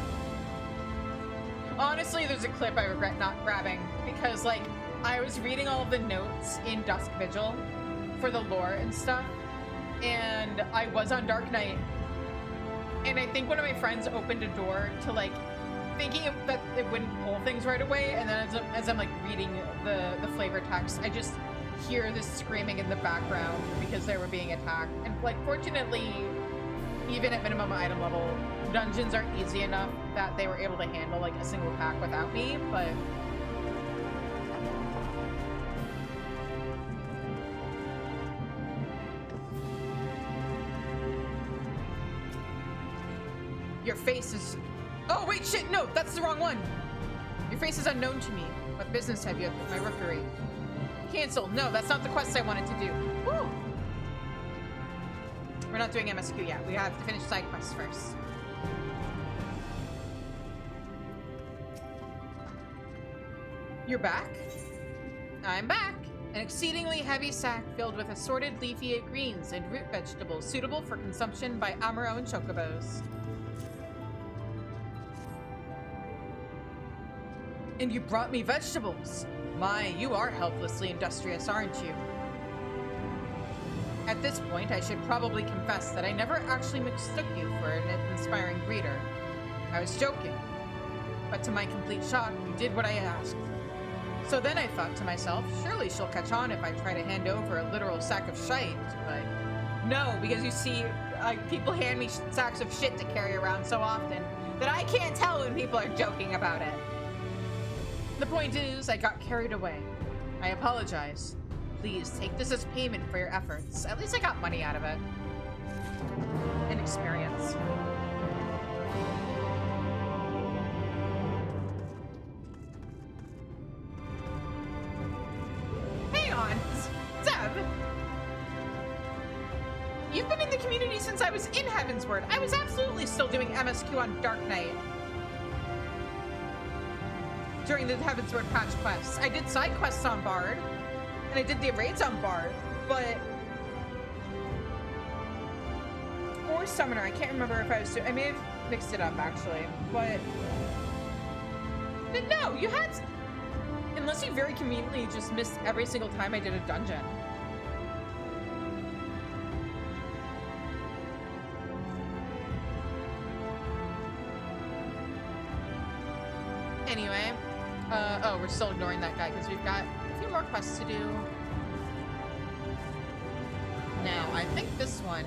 Honestly, there's a clip I regret not grabbing because like I was reading all of the notes in Dusk Vigil for the lore and stuff, and I was on Dark Knight, and I think one of my friends opened a door to like thinking that it wouldn't pull things right away, and then as I'm like reading the flavor text, I just hear this screaming in the background because they were being attacked. And like fortunately, even at minimum item level, dungeons are easy enough that they were able to handle like a single pack without me, but your face is— oh wait, shit, no, that's the wrong one. Your face is unknown to me. What business have you at my rookery? Cancel. No, that's not the quest I wanted to do. Woo! We're not doing MSQ yet. We have to finish side quests first. You're back? I'm back. An exceedingly heavy sack filled with assorted leafy greens and root vegetables suitable for consumption by Amuro and Chocobos. And you brought me vegetables. My, you are helplessly industrious, aren't you? At this point, I should probably confess that I never actually mistook you for an inspiring breeder. I was joking. But to my complete shock, you did what I asked. So then I thought to myself, surely she'll catch on if I try to hand over a literal sack of shite, but no, because you see, people hand me sacks of shit to carry around so often that I can't tell when people are joking about it. The point is, I got carried away. I apologize. Please take this as payment for your efforts. At least I got money out of it. And experience. Hang on, Zeb. You've been in the community since I was in Heavensward. I was absolutely still doing MSQ on Dark Knight during the Heavensward patch quests. I did side quests on Bard, and I did the raids on Bard, but... or Summoner, I can't remember if I was doing... I may have mixed it up, actually, but no, you had... unless you very conveniently just missed every single time I did a dungeon. Oh, we're still ignoring that guy because we've got a few more quests to do. Now, I think this one...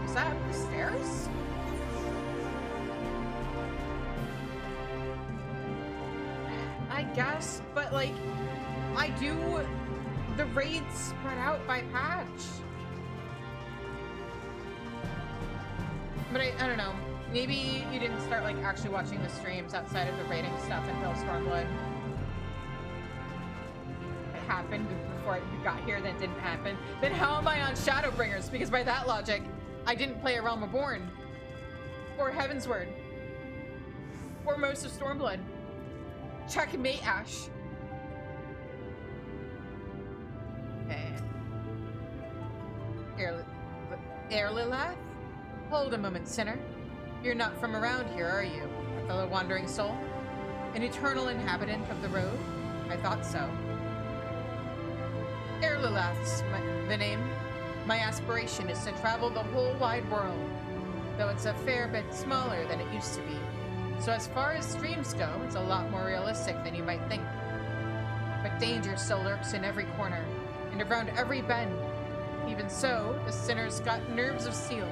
Is that up the stairs? I guess, but like, I do the raids spread out by patch. But I don't know. Maybe you didn't start like actually watching the streams outside of the raiding stuff until Stormblood. It happened before you got here, then it didn't happen. Then how am I on Shadowbringers? Because by that logic, I didn't play A Realm Reborn. Or Heavensward. Or most of Stormblood. Checkmate, Ash. Okay. Erlilath? Hold a moment, sinner. You're not from around here, are you? A fellow wandering soul? An eternal inhabitant of the road? I thought so. Erlilath's the name. My aspiration is to travel the whole wide world, though it's a fair bit smaller than it used to be. So as far as streams go, it's a lot more realistic than you might think. But danger still lurks in every corner, and around every bend. Even so, the sinner's got nerves of steel.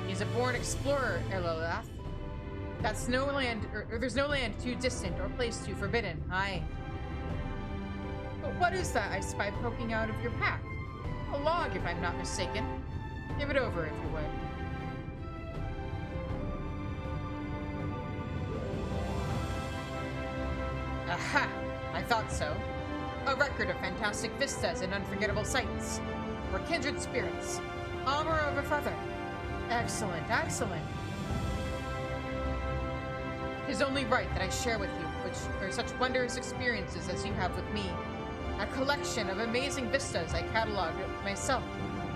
He's a born explorer, Erlilath. That's no land, or there's no land too distant or place too forbidden, aye. But what is that I spy poking out of your pack? A log, if I'm not mistaken. Give it over, if you would. Aha! I thought so. A record of fantastic vistas and unforgettable sights. We're kindred spirits. Armor of a feather. Excellent, excellent. Tis only right that I share with you which are such wondrous experiences as you have with me. A collection of amazing vistas I cataloged myself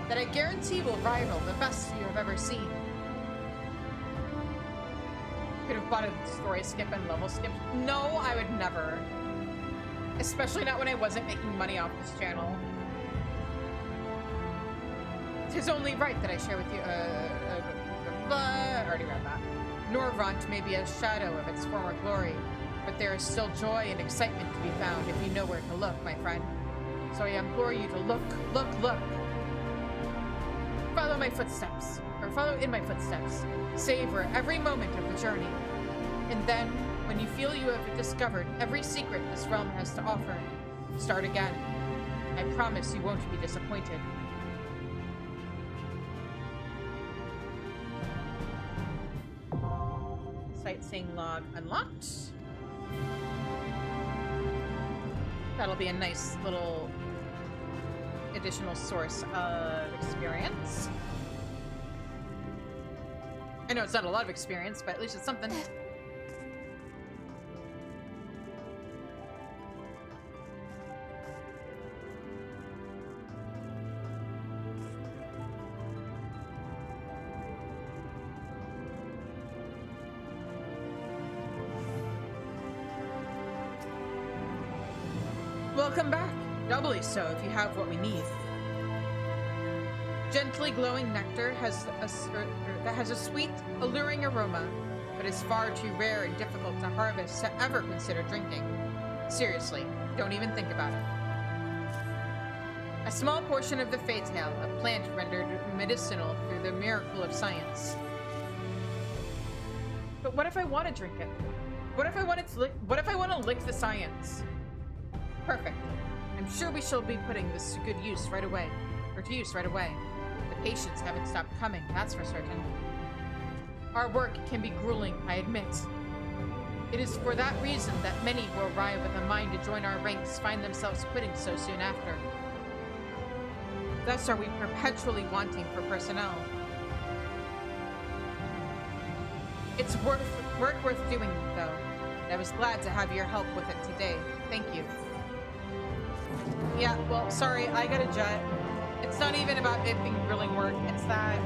that I guarantee will rival the best you have ever seen. Could have bought a story skip and level skip. No, I would never. Especially not when I wasn't making money off this channel. Tis only right that I share with you, I already read that. Norvrandt may be a shadow of its former glory, but there is still joy and excitement to be found if you know where to look, my friend. So I implore you to look, look, look. Follow my footsteps, or follow in my footsteps. Savor every moment of the journey. And then, when you feel you have discovered every secret this realm has to offer, start again. I promise you won't be disappointed. Sightseeing log unlocked. That'll be a nice little additional source of experience. I know it's not a lot of experience, but at least it's something. Welcome back. Doubly so if you have what we need. Gently glowing nectar that has a sweet, alluring aroma, but is far too rare and difficult to harvest to ever consider drinking. Seriously, don't even think about it. A small portion of the fatale, a plant rendered medicinal through the miracle of science. But what if I want to drink it? What if I want to lick the science? Perfect. I'm sure we shall be putting this to good use right away. Or to use right away. The patients haven't stopped coming, that's for certain. Our work can be grueling, I admit. It is for that reason that many who arrive with a mind to join our ranks find themselves quitting so soon after. Thus are we perpetually wanting for personnel. It's work worth doing, though. And I was glad to have your help with it today. Thank you. Yeah, well, sorry, I got a jet. It's not even about it being grilling work. It's that,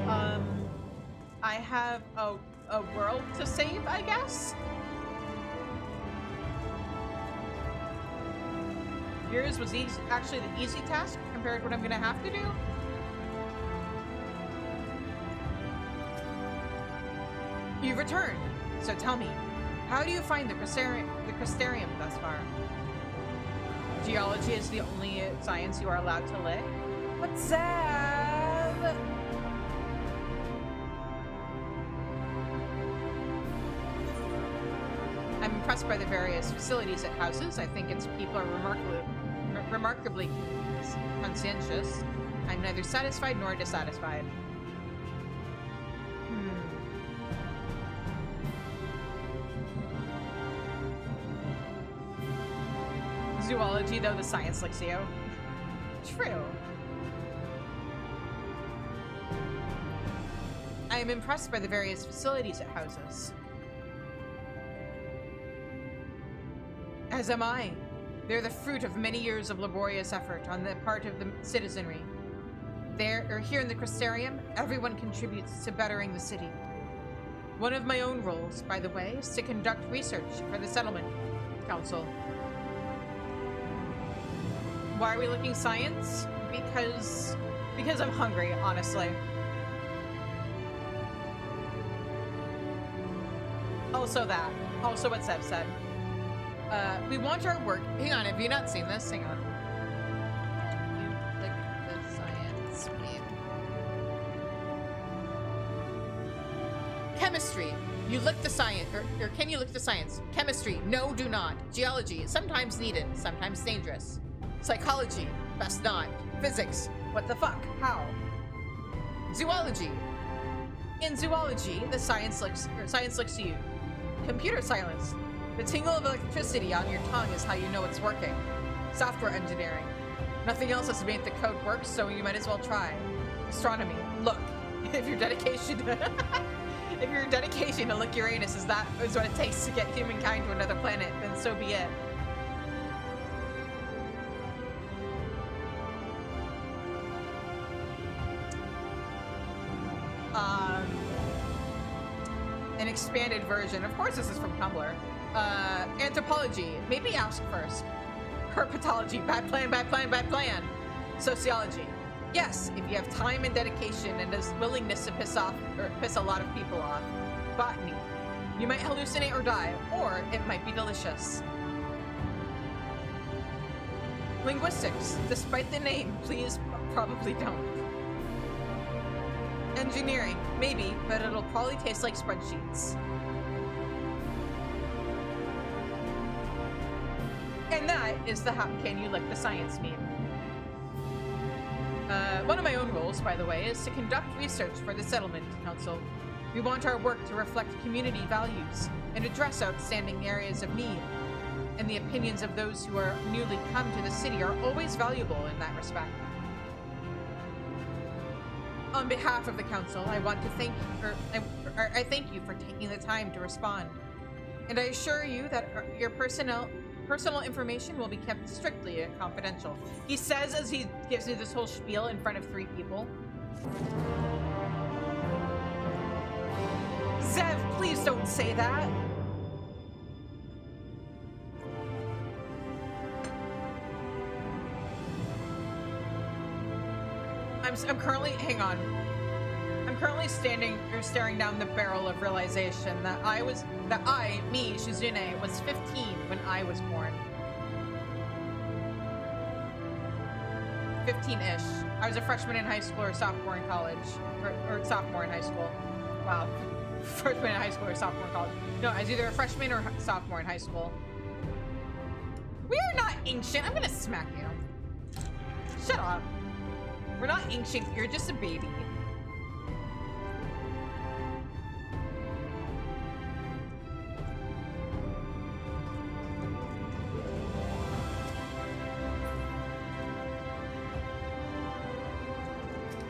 I have a world to save, I guess? Yours was actually the easy task compared to what I'm gonna have to do? You've returned. So tell me, how do you find the Crystarium thus far? Geology is the only science you are allowed to lick? What's that? I'm impressed by the various facilities it houses. I think its people are remarkably conscientious. I'm neither satisfied nor dissatisfied. Zoology, though, the science licks you. True. I am impressed by the various facilities it houses. As am I. They're the fruit of many years of laborious effort on the part of the citizenry. Here in the Crystarium, everyone contributes to bettering the city. One of my own roles, by the way, is to conduct research for the Settlement Council. Why are we looking science? Because I'm hungry, honestly. Also that. Also what Seb said. We want our work. Hang on, have you not seen this? Hang on. You lick the science meme. Chemistry. You lick the science. Or can you lick the science? Chemistry. No, do not. Geology. Sometimes needed, sometimes dangerous. Psychology, best not. Physics, what the fuck? How? Zoology. In zoology, the science looks to you. Computer science. The tingle of electricity on your tongue is how you know it's working. Software engineering. Nothing else has made the code work, so you might as well try. Astronomy. Look, if your dedication to lick Uranus is what it takes to get humankind to another planet, then so be it. An expanded version. Of course this is from Tumblr. Anthropology. Maybe ask first. Herpetology. Bad plan, bad plan, bad plan. Sociology. Yes, if you have time and dedication and a willingness to piss a lot of people off. Botany. You might hallucinate or die, or it might be delicious. Linguistics. Despite the name, please probably don't. Engineering, maybe, but it'll probably taste like spreadsheets. And that is the how can you lick the science meme. One of my own roles, by the way, is to conduct research for the Settlement Council. We want our work to reflect community values and address outstanding areas of need. And the opinions of those who are newly come to the city are always valuable in that respect. On behalf of the council, I want to thank I thank you for taking the time to respond, and I assure you that your personal information will be kept strictly confidential. He says as he gives me this whole spiel in front of 3 people. Zev, please don't say that. I'm currently, hang on. I'm currently staring down the barrel of realization that me, Shizune, was 15 when I was born. 15-ish. I was a freshman in high school or sophomore in college. Or sophomore in high school. Wow. Freshman in high school or sophomore in college. No, I was either a freshman or sophomore in high school. We are not ancient. I'm gonna smack you. Shut up. We're not ancient, you're just a baby.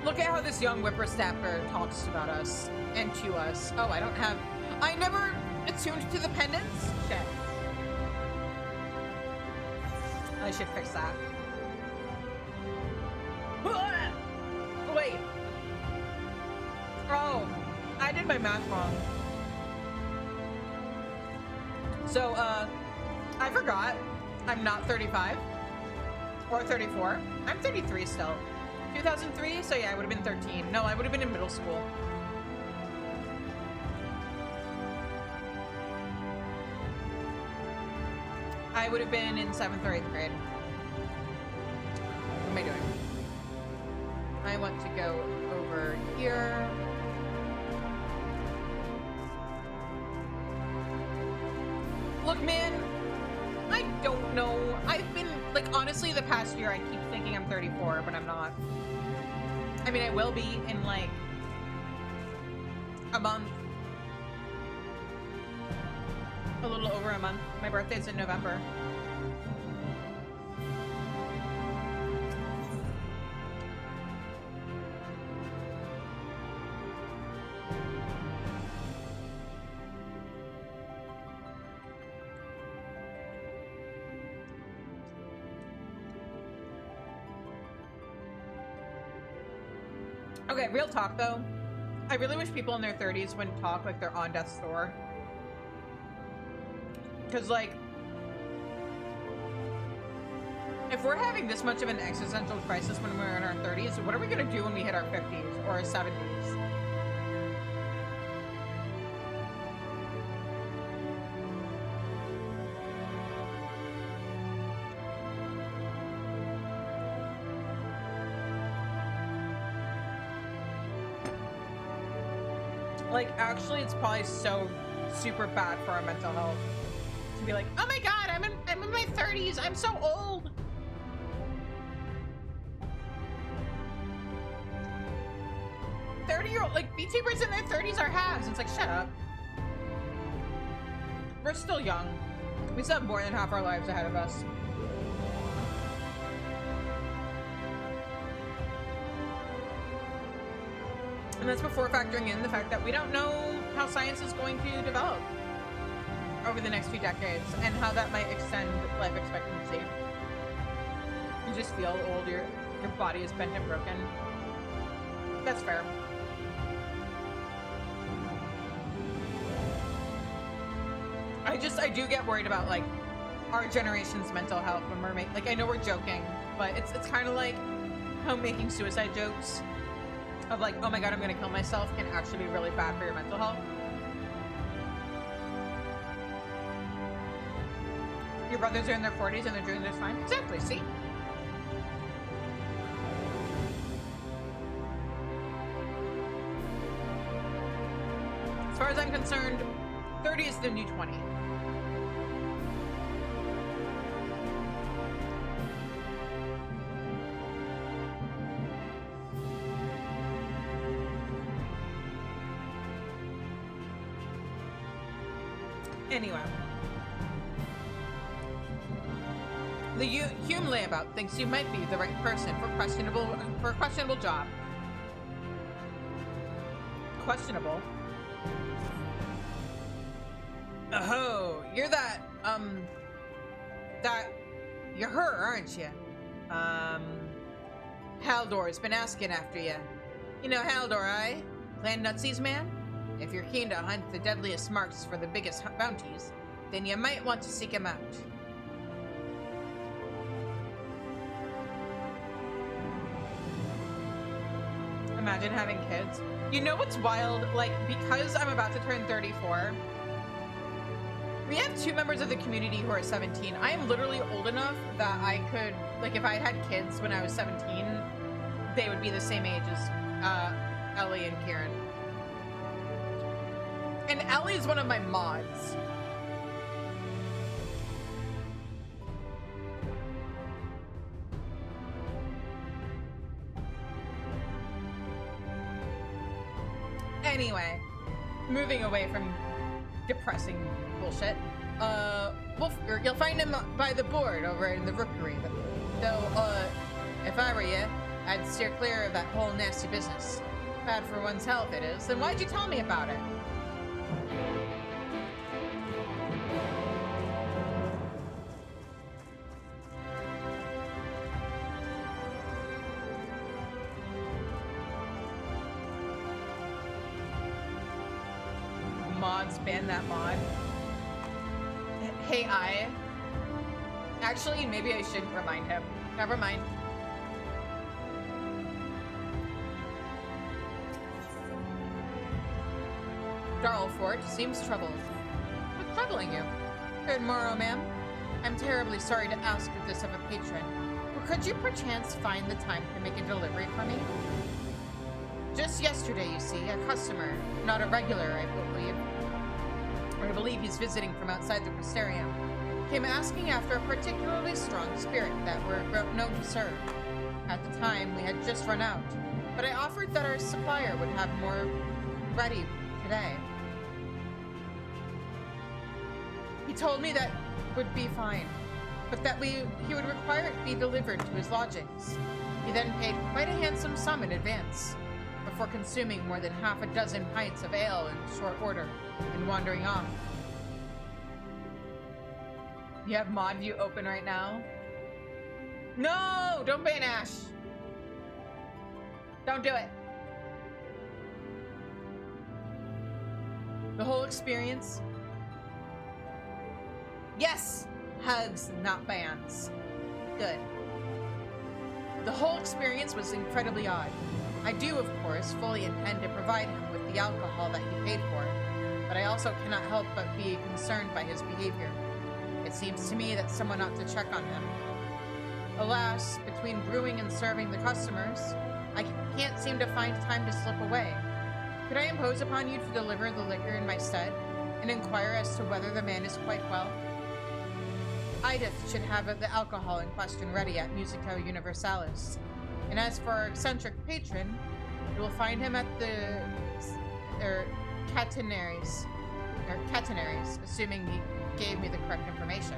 Look at how this young whippersnapper talks about us and to us. Oh, I never attuned to the pendants? Shit. I should fix that. Wait. Oh, I did my math wrong. So, I forgot. I'm not 35. Or 34. I'm 33 still. 2003, so yeah, I would have been 13. No, I would have been in middle school. I would have been in 7th or 8th grade. What am I doing? I want to go over here. Look, man, I don't know. I've been, like, honestly, the past year, I keep thinking I'm 34, but I'm not. I mean, I will be in, like, a month. A little over a month. My birthday's in November. Okay, real talk though. I really wish people in their 30s wouldn't talk like they're on death's door. Because, like, if we're having this much of an existential crisis when we're in our 30s, what are we going to do when we hit our 50s or our 70s? Like, actually, it's probably so super bad for our mental health to be like, oh my god, I'm in my 30s, I'm so old. Like, VTubers in their 30s are halves. It's like, shut up. We're still young. We still have more than half our lives ahead of us. And that's before factoring in the fact that we don't know how science is going to develop over the next few decades and how that might extend life expectancy. You just feel old, your body is bent and broken. That's fair. I do get worried about, like, our generation's mental health when we're making, like, I know we're joking, but it's kind of like how making suicide jokes of like, oh my god, I'm gonna kill myself can actually be really bad for your mental health. Your brothers are in their 40s and they're doing just fine. Exactly, see? As far as I'm concerned, 30 is the new 20. Anyway. The Hume layabout thinks you might be the right person for a questionable job. Questionable? Oh, you're you're her, aren't you? Haldor's been asking after you. You know Haldor, aye? Clan Nutsies man? If you're keen to hunt the deadliest marks for the biggest bounties, then you might want to seek him out. Imagine having kids. You know what's wild? Like, because I'm about to turn 34, we have 2 members of the community who are 17. I am literally old enough that I could, like, if I had kids when I was 17, they would be the same age as Ellie and Kieran. And Ellie is one of my mods. Anyway, moving away from depressing bullshit, you'll find him by the board over in the rookery. Though, if I were you, I'd steer clear of that whole nasty business. Bad for one's health it is. Then why'd you tell me about it? Mods, ban that mod. Hey, actually, maybe I shouldn't remind him. Never mind. Darlfort seems troubled. What's troubling you? Good morrow, ma'am. I'm terribly sorry to ask of this of a patron, but could you perchance find the time to make a delivery for me? Just yesterday, you see, a customer, not a regular, I believe he's visiting from outside the Crystarium, came asking after a particularly strong spirit that we're known to serve. At the time, we had just run out, but I offered that our supplier would have more ready today. He told me that would be fine, but that he would require it be delivered to his lodgings. He then paid quite a handsome sum in advance, before consuming more than half a dozen pints of ale in short order and wandering off. You have mod view open right now? No! Don't ban Ash! Don't do it! The whole experience? Yes! Hugs, not bans. Good. The whole experience was incredibly odd. I do, of course, fully intend to provide him with the alcohol that he paid for, but I also cannot help but be concerned by his behavior. It seems to me that someone ought to check on him. Alas, between brewing and serving the customers, I can't seem to find time to slip away. Could I impose upon you to deliver the liquor in my stead, and inquire as to whether the man is quite well? Idith should have the alcohol in question ready at Musico Universalis. And as for our eccentric patron, you will find him at the catenaries, assuming he gave me the correct information.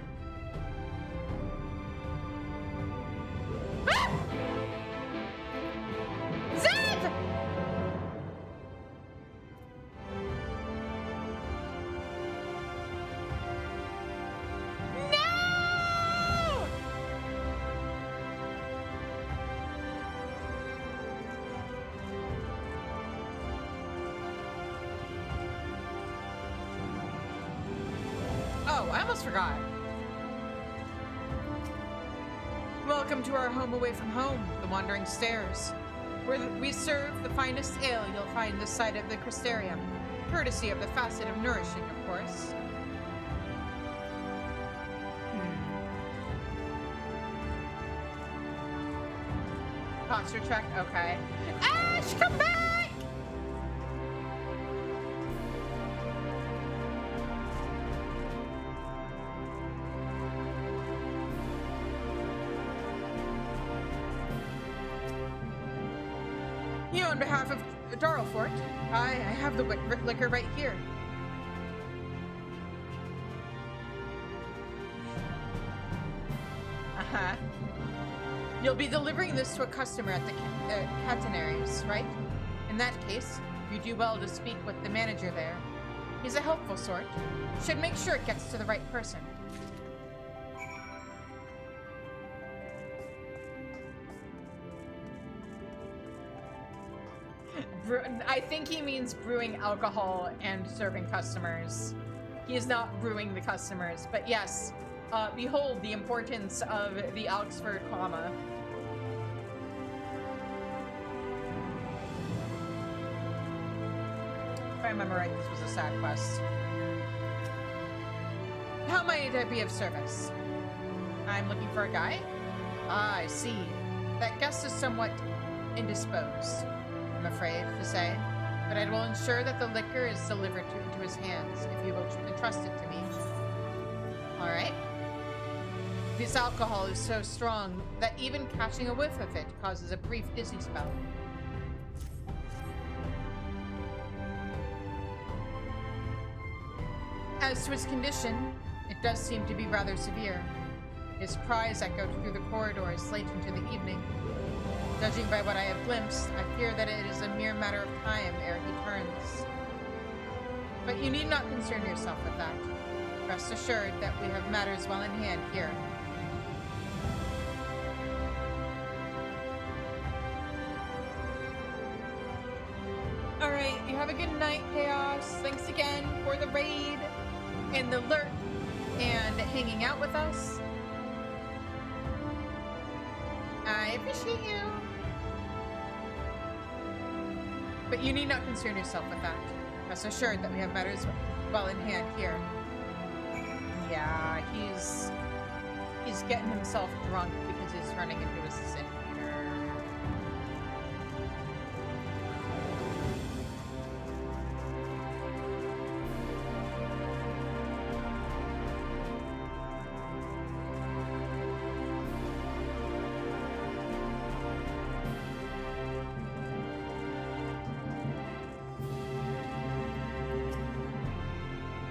Ah! Zed! I almost forgot. Welcome to our home away from home, the Wandering Stairs, where we serve the finest ale you'll find this side of the Crystarium, courtesy of the facet of nourishing, of course. Posture check, okay. Ash, come back! On behalf of Darlfort, I have the liquor right here. You'll be delivering this to a customer at the catenaries, right? In that case, you do well to speak with the manager there. He's a helpful sort. Should make sure it gets to the right person. I think he means brewing alcohol and serving customers. He is not brewing the customers, but yes, behold the importance of the Oxford comma. If I remember right, this was a side quest. How might I be of service? I'm looking for a guy? Ah, I see. That guest is somewhat indisposed, I'm afraid to say, but I will ensure that the liquor is delivered into his hands, if you will entrust it to me. Alright. This alcohol is so strong that even catching a whiff of it causes a brief dizzy spell. As to his condition, it does seem to be rather severe. His cries echoed through the corridors late into the evening. Judging by what I have glimpsed, I fear that it is a mere matter of time ere he turns. But you need not concern yourself with that. Rest assured that we have matters well in hand here. Alright, you have a good night, Chaos. Thanks again for the raid and the lurk and hanging out with us. I appreciate you. But you need not concern yourself with that. Rest assured that we have matters well in hand here. Yeah, he's getting himself drunk because he's running into a sin eater.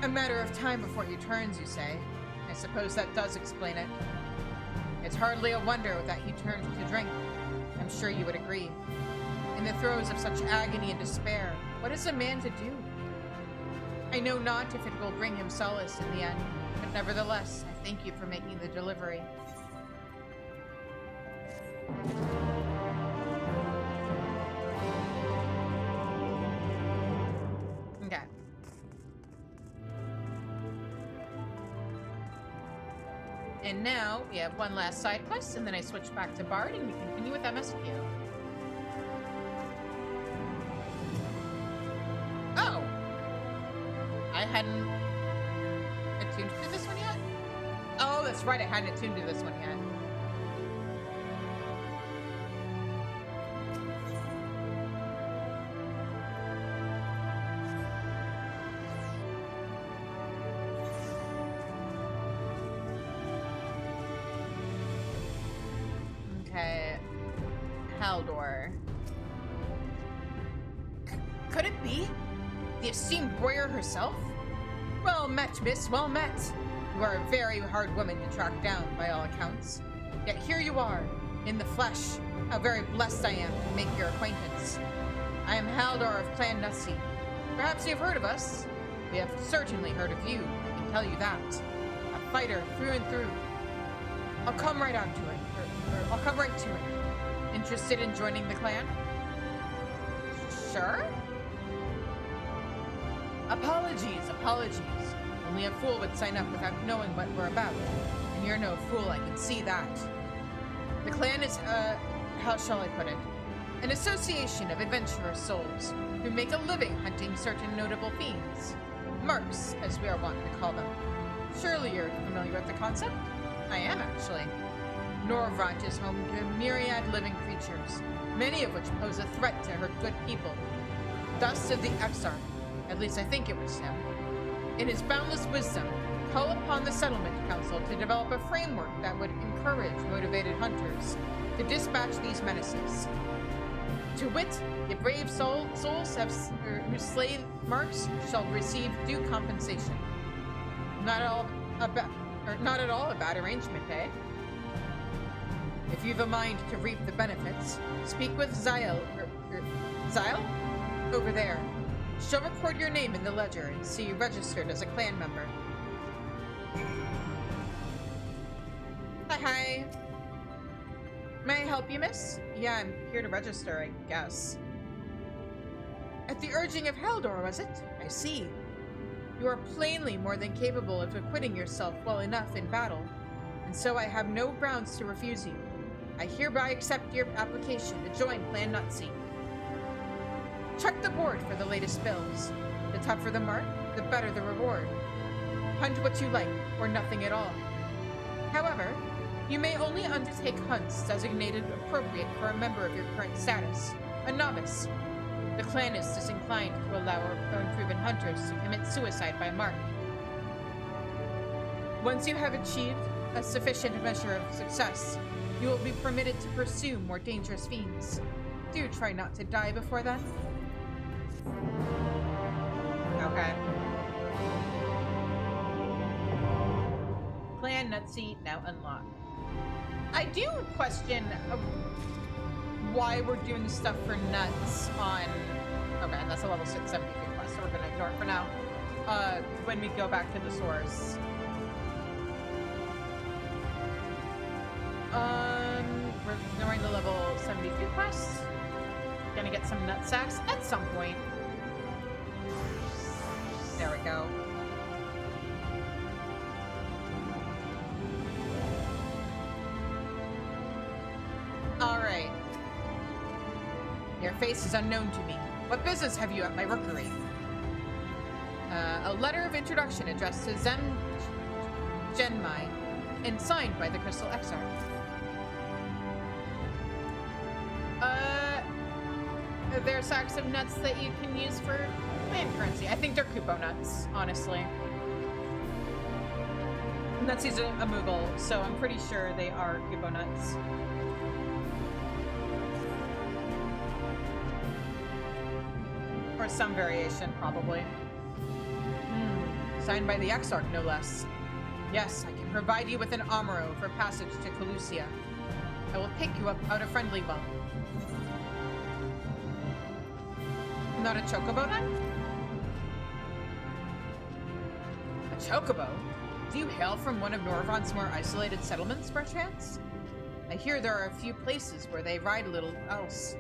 A matter of time before he turns, you say? I suppose that does explain it. It's hardly a wonder that he turned to drink. I'm sure you would agree. In the throes of such agony and despair, what is a man to do? I know not if it will bring him solace in the end, but nevertheless, I thank you for making the delivery. Okay. And now we have one last side quest, and then I switch back to Bard, and we continue with MSQ. Oh! I hadn't attuned to this one yet? Oh, that's right, I hadn't attuned to this one yet. Okay, Haldor. Could it be the esteemed warrior herself? Well met, miss, well met. You are a very hard woman to track down, by all accounts. Yet here you are, in the flesh. How very blessed I am to make your acquaintance. I am Haldor of Clan Nutsi. Perhaps you've heard of us. We have certainly heard of you, I can tell you that. A fighter through and through. I'll come right on to it. I'll come right to it. Interested in joining the clan? Sure? Apologies. Only a fool would sign up without knowing what we're about. And you're no fool, I can see that. The clan is, how shall I put it? An association of adventurous souls who make a living hunting certain notable fiends. Mercs, as we are wont to call them. Surely you're familiar with the concept? I am, actually. Norvrandt is home to a myriad living creatures, many of which pose a threat to her good people. Thus did the Exarch, at least I think it was him, in his boundless wisdom, call upon the Settlement Council to develop a framework that would encourage motivated hunters to dispatch these menaces. To wit, the brave souls who slay marks shall receive due compensation. Not at all a bad arrangement, eh? If you've a mind to reap the benefits, speak with Zyle over there. She'll record your name in the ledger and see you registered as a clan member. Hi. May I help you, miss? Yeah, I'm here to register, I guess. At the urging of Haldor, was it? I see. You are plainly more than capable of acquitting yourself well enough in battle, and so I have no grounds to refuse you. I hereby accept your application to join Clan Nutsi. Check the board for the latest bills. The tougher the mark, the better the reward. Hunt what you like, or nothing at all. However, you may only undertake hunts designated appropriate for a member of your current status, a novice. The clan is disinclined to allow unproven hunters to commit suicide by mark. Once you have achieved a sufficient measure of success, you will be permitted to pursue more dangerous fiends. Do try not to die before then. Okay. Clan Nutsi now unlocked. I do question why we're doing stuff for nuts on... Okay, that's a level 673 quest, so we're gonna ignore it for now. When we go back to the source. We're ignoring the level 72 quest. Gonna get some nut sacks at some point. There we go. Alright. Your face is unknown to me. What business have you at my rookery? A letter of introduction addressed to Genmai, and signed by the Crystal Exarch. They're sacks of nuts that you can use for land currency. I think they're Kupo nuts, honestly. Nutsy's a Moogle, so I'm pretty sure they are Kupo nuts. Or some variation, probably. Signed by the Exarch, no less. Yes, I can provide you with an Amuro for passage to Colusia. I will pick you up out of friendly well. Not a chocobo, then? A chocobo? Do you hail from one of Norvrandt's more isolated settlements, perchance? I hear there are a few places where they ride little else.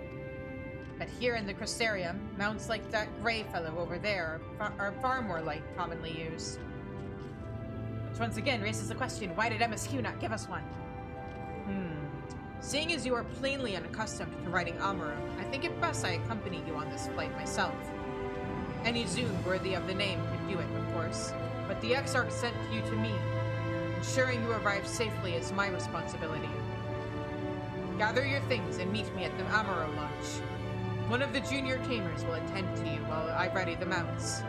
But here in the Crystarium, mounts like that gray fellow over there are far more commonly used. Which once again raises the question, why did MSQ not give us one? Seeing as you are plainly unaccustomed to riding Amuro, I think it best I accompany you on this flight myself. Any Zune worthy of the name could do it, of course, but the Exarch sent you to me. Ensuring you arrive safely is my responsibility. Gather your things and meet me at the Amuro launch. One of the junior tamers will attend to you while I ready the mounts.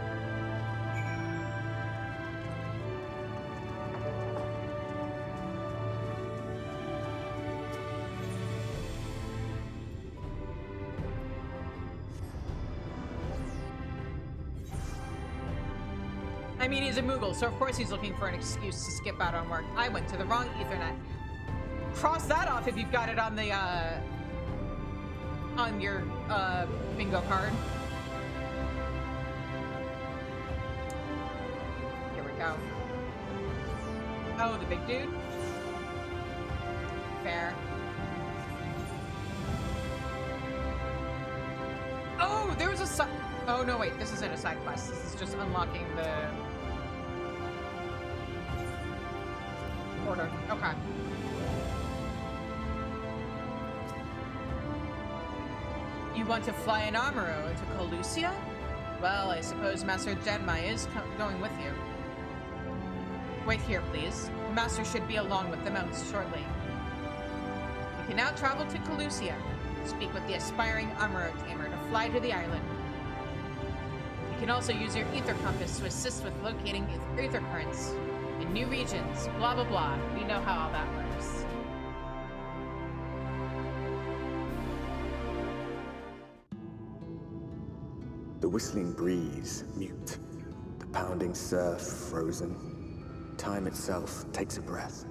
I mean, he's a Moogle, so of course he's looking for an excuse to skip out on work. I went to the wrong Ethernet. Cross that off if you've got it on the, on your, bingo card. Here we go. Oh, the big dude? Fair. Oh, there was a oh, no, wait. This isn't a side quest. This is just unlocking the order. Okay. You want to fly an Amuro to Colusia? Well, I suppose Master Genmai is going with you. Wait here, please. The Master should be along with the mounts shortly. You can now travel to Colusia. Speak with the aspiring Amuro tamer to fly to the island. You can also use your ether compass to assist with locating ether currents in new regions. Blah, blah, blah. We know how all that works. The whistling breeze, mute. The pounding surf, frozen. Time itself takes a breath.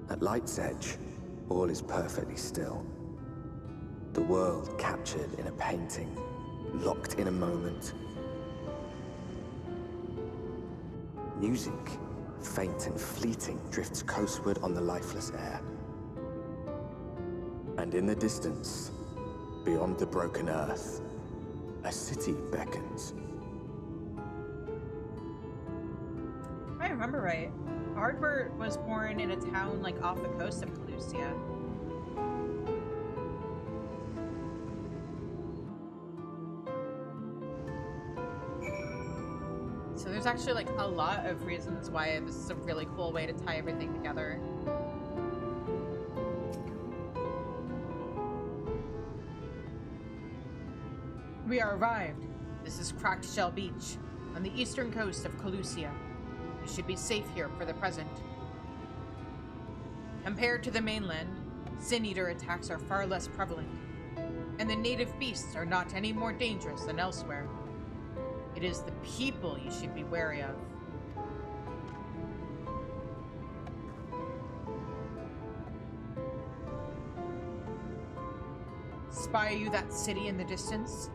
At light's edge, all is perfectly still. The world captured in a painting, locked in a moment. Music, faint and fleeting, drifts coastward on the lifeless air. And in the distance, beyond the broken earth, a city beckons. If I remember right, Ardbert was born in a town like off the coast of Colusia. So there's actually like a lot of reasons why this is a really cool way to tie everything together. We are arrived. This is Cracked Shell Beach, on the eastern coast of Colusia. You should be safe here for the present. Compared to the mainland, Sin Eater attacks are far less prevalent, and the native beasts are not any more dangerous than elsewhere. It is the people you should be wary of. Spy you that city in the distance?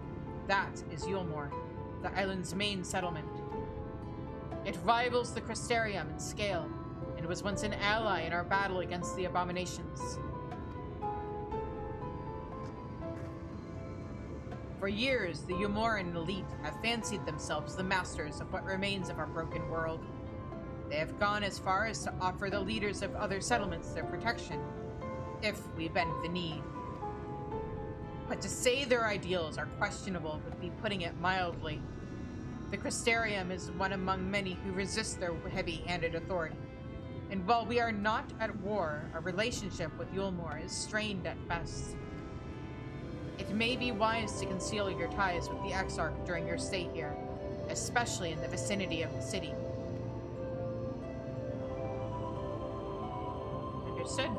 That is Yulmore, the island's main settlement. It rivals the Crystarium in scale, and was once an ally in our battle against the abominations. For years, the Yumoran elite have fancied themselves the masters of what remains of our broken world. They have gone as far as to offer the leaders of other settlements their protection, if we bend the knee. But to say their ideals are questionable would be putting it mildly. The Crystarium is one among many who resist their heavy-handed authority. And while we are not at war, our relationship with Yulmore is strained at best. It may be wise to conceal your ties with the Exarch during your stay here, especially in the vicinity of the city. Understood.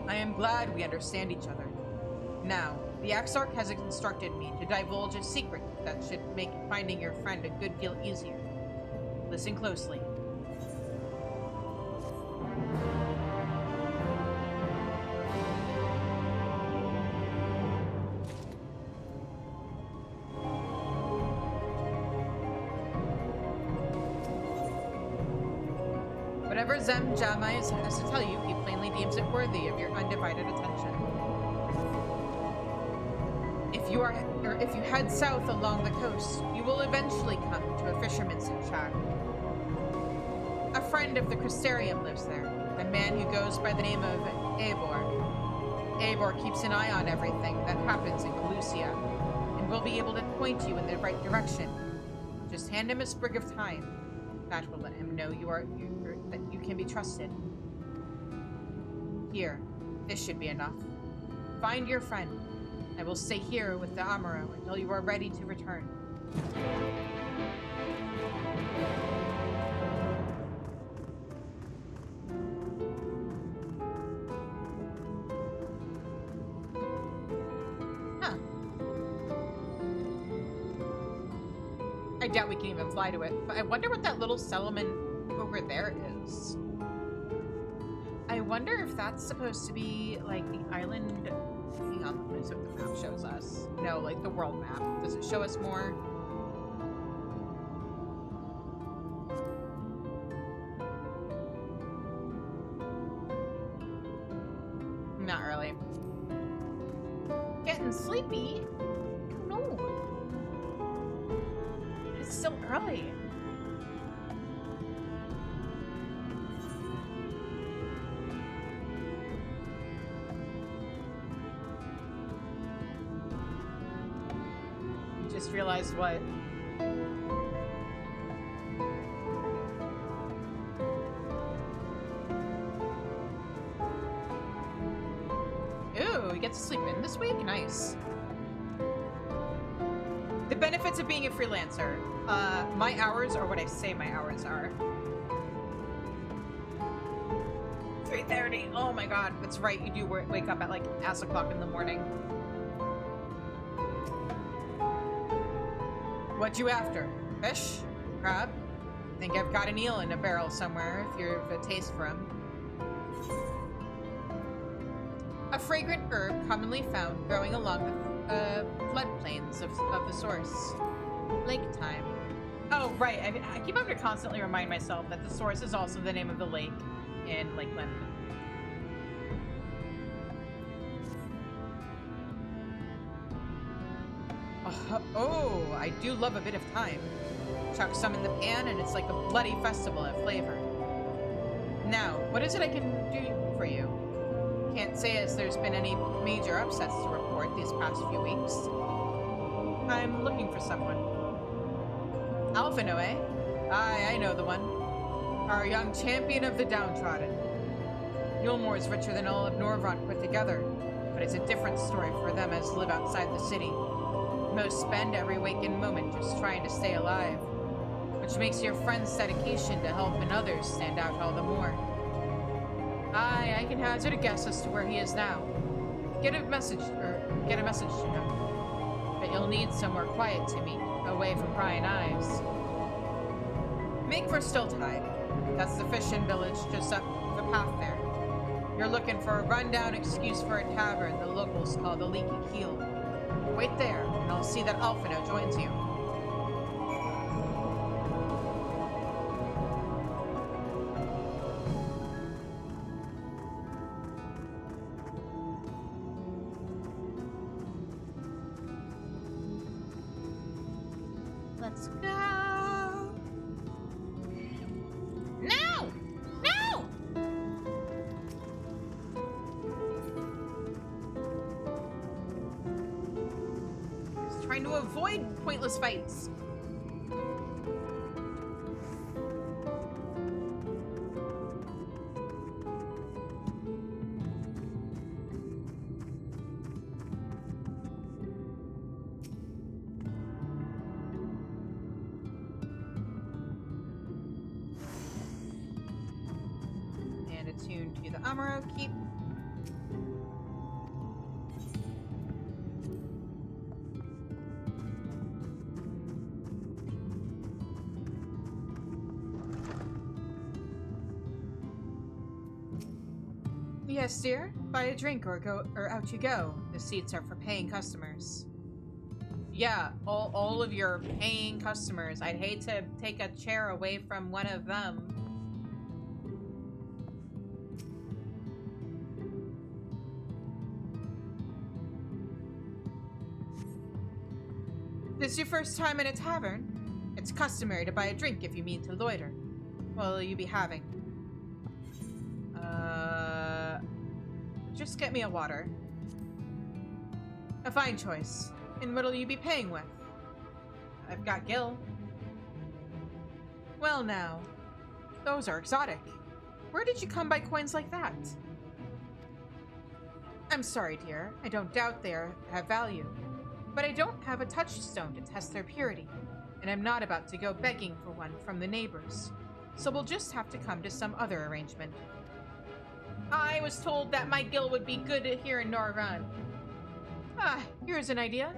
I am glad we understand each other. Now, the Exarch has instructed me to divulge a secret that should make finding your friend a good deal easier. Listen closely. Whatever Zem Jamai has to tell you, he plainly deems it worthy of your undivided attention. If you head south along the coast, you will eventually come to a fisherman's shack. A friend of the Crystarium lives there, a man who goes by the name of Eivor. Eivor keeps an eye on everything that happens in Calusia, and will be able to point you in the right direction. Just hand him a sprig of thyme. That will let him know that you can be trusted. Here, this should be enough. Find your friend. I will stay here with the Amuro until you are ready to return. Huh. I doubt we can even fly to it, but I wonder what that little settlement over there is. I wonder if that's supposed to be like the island. Hang on, let me see what the map shows us. No, like the world map. Does it show us more? Not really. Getting sleepy? No. It's still early. Just realized what. Ooh, we get to sleep in this week? Nice. The benefits of being a freelancer. My hours are what I say my hours are. 3:30. Oh my god, that's right. You do wake up at like ass o'clock in the morning. What you after? Fish? Crab? Think I've got an eel in a barrel somewhere if you have a taste for him. A fragrant herb commonly found growing along the floodplains of the source. Lake time. Oh, right. I keep having to constantly remind myself that the source is also the name of the lake in Lakeland. Oh, I do love a bit of thyme. Chuck some in the pan and it's like a bloody festival of flavor. Now, what is it I can do for you? Can't say as there's been any major upsets to report these past few weeks. I'm looking for someone. Alphino, eh? Aye, I know the one. Our young champion of the downtrodden. Yulmore's richer than all of Norvrandt put together, but it's a different story for them as live outside the city. Most spend every waking moment just trying to stay alive, which makes your friend's dedication to helping others stand out all the more. Aye, I can hazard a guess as to where he is now. Get a message to him. But you'll need somewhere quiet to meet, away from prying eyes. Make for Stiltide. That's the fishing village just up the path there. You're looking for a rundown excuse for a tavern the locals call the Leaky Keel. Wait there, and I'll see that Alphino joins you. Let's go. No! No! trying to avoid pointless fights. And attuned to the Amuro Keep. Yes, dear. Buy a drink or out you go. The seats are for paying customers. Yeah, all of your paying customers. I'd hate to take a chair away from one of them. This is your first time in a tavern? It's customary to buy a drink if you mean to loiter. What'll you be having? Just get me a water. A fine choice. And what'll you be paying with? I've got Gil. Well now, those are exotic. Where did you come by coins like that? I'm sorry, dear. I don't doubt they have value. But I don't have a touchstone to test their purity. And I'm not about to go begging for one from the neighbors. So we'll just have to come to some other arrangement. I was told that my Gil would be good here in Norvrandt. Here's an idea.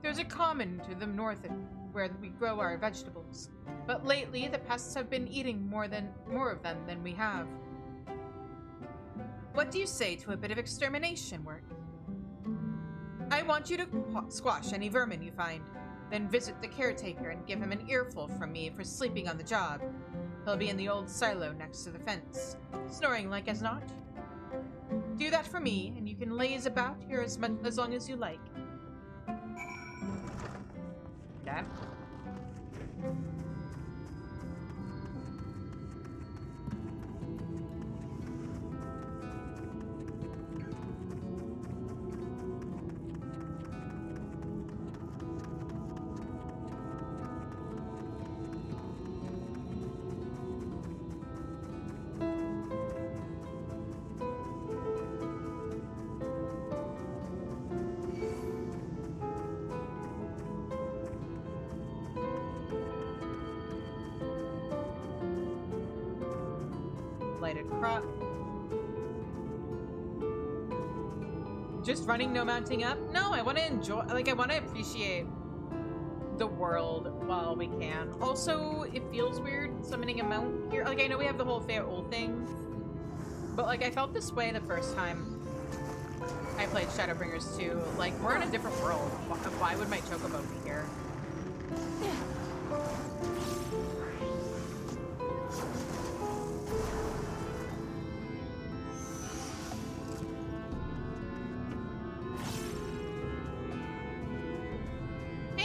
There's a common to the north where we grow our vegetables. But lately, the pests have been eating more of them than we have. What do you say to a bit of extermination work? I want you to squash any vermin you find. Then visit the caretaker and give him an earful from me for sleeping on the job. He'll be in the old silo next to the fence, snoring like as not. Do that for me, and you can laze about here as long as you like. Okay. Lighted crop. Just running, no mounting up? No, I want to enjoy, like, I want to appreciate the world while we can. Also, it feels weird summoning a mount here. Like, I know we have the whole Fair thing, but, like, I felt this way the first time I played Shadowbringers 2. Like, we're in a different world. Why would my chocobo be here?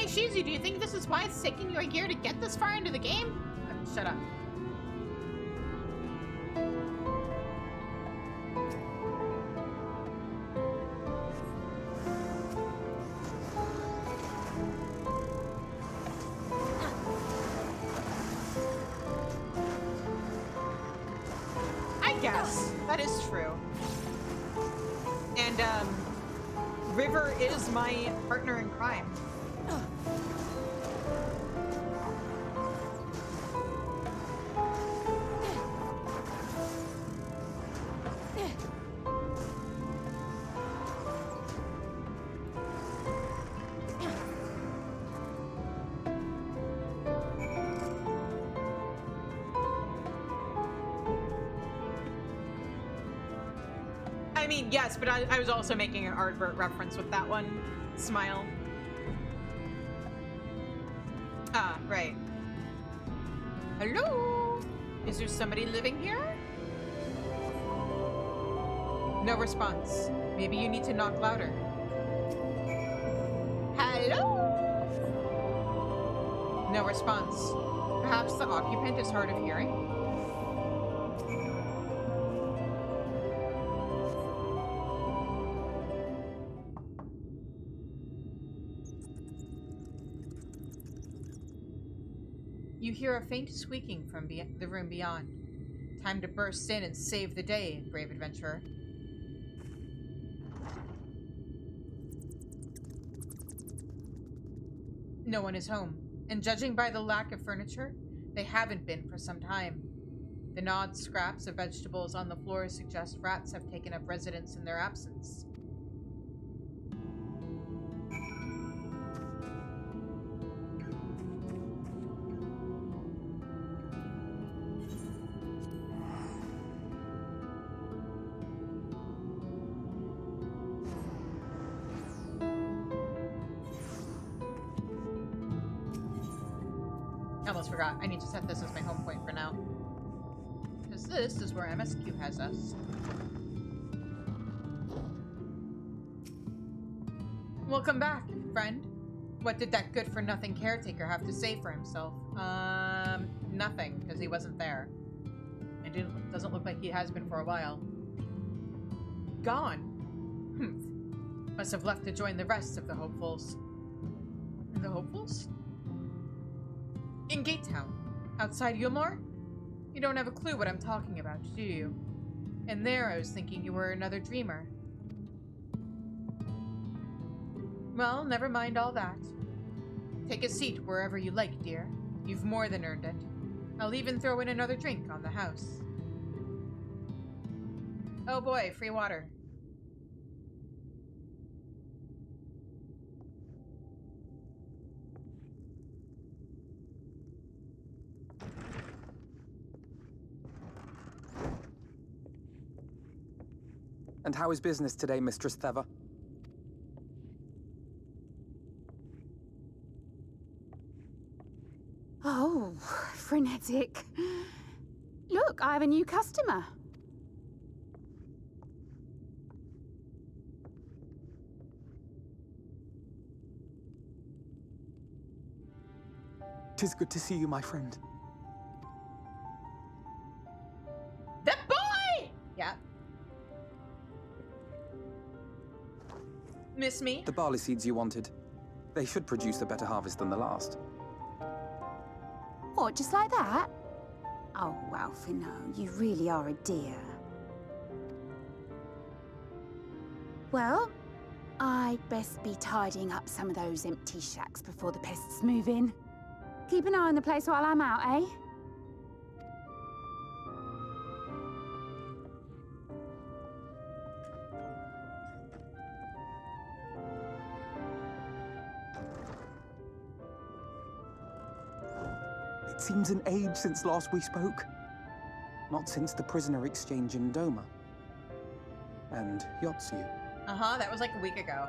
Shizu, do you think this is why it's taking you a year to get this far into the game? Shut up. I guess. That is true. And, River is my partner in crime. I mean, yes, but I was also making an Aardbert reference with that one. Smile. Ah, right. Hello? Is there somebody living here? No response. Maybe you need to knock louder. Hello? No response. Perhaps the occupant is hard of hearing? You hear a faint squeaking from the room beyond. Time to burst in and save the day, brave adventurer. No one is home, and judging by the lack of furniture, they haven't been for some time. The gnawed scraps of vegetables on the floor suggest rats have taken up residence in their absence. I almost forgot. I need to set this as my home point for now. Because this is where MSQ has us. Welcome back, friend. What did that good-for-nothing caretaker have to say for himself? Nothing, because he wasn't there. And doesn't look like he has been for a while. Gone? Must have left to join the rest of the hopefuls. The hopefuls? In Gatetown, outside Yulmore? You don't have a clue what I'm talking about, do you? And there I was thinking you were another dreamer. Well, never mind all that. Take a seat wherever you like, dear. You've more than earned it. I'll even throw in another drink on the house. Oh boy, free water. And how is business today, Mistress Theva? Oh, frenetic. Look, I have a new customer. Tis good to see you, my friend. That boy! Yeah. Miss me? The barley seeds you wanted. They should produce a better harvest than the last. What, just like that? Oh, Alfino, you really are a dear. Well, I'd best be tidying up some of those empty shacks before the pests move in. Keep an eye on the place while I'm out, eh? It seems an age since last we spoke. Not since the prisoner exchange in Doma. And Yotsu. Uh-huh, that was like a week ago.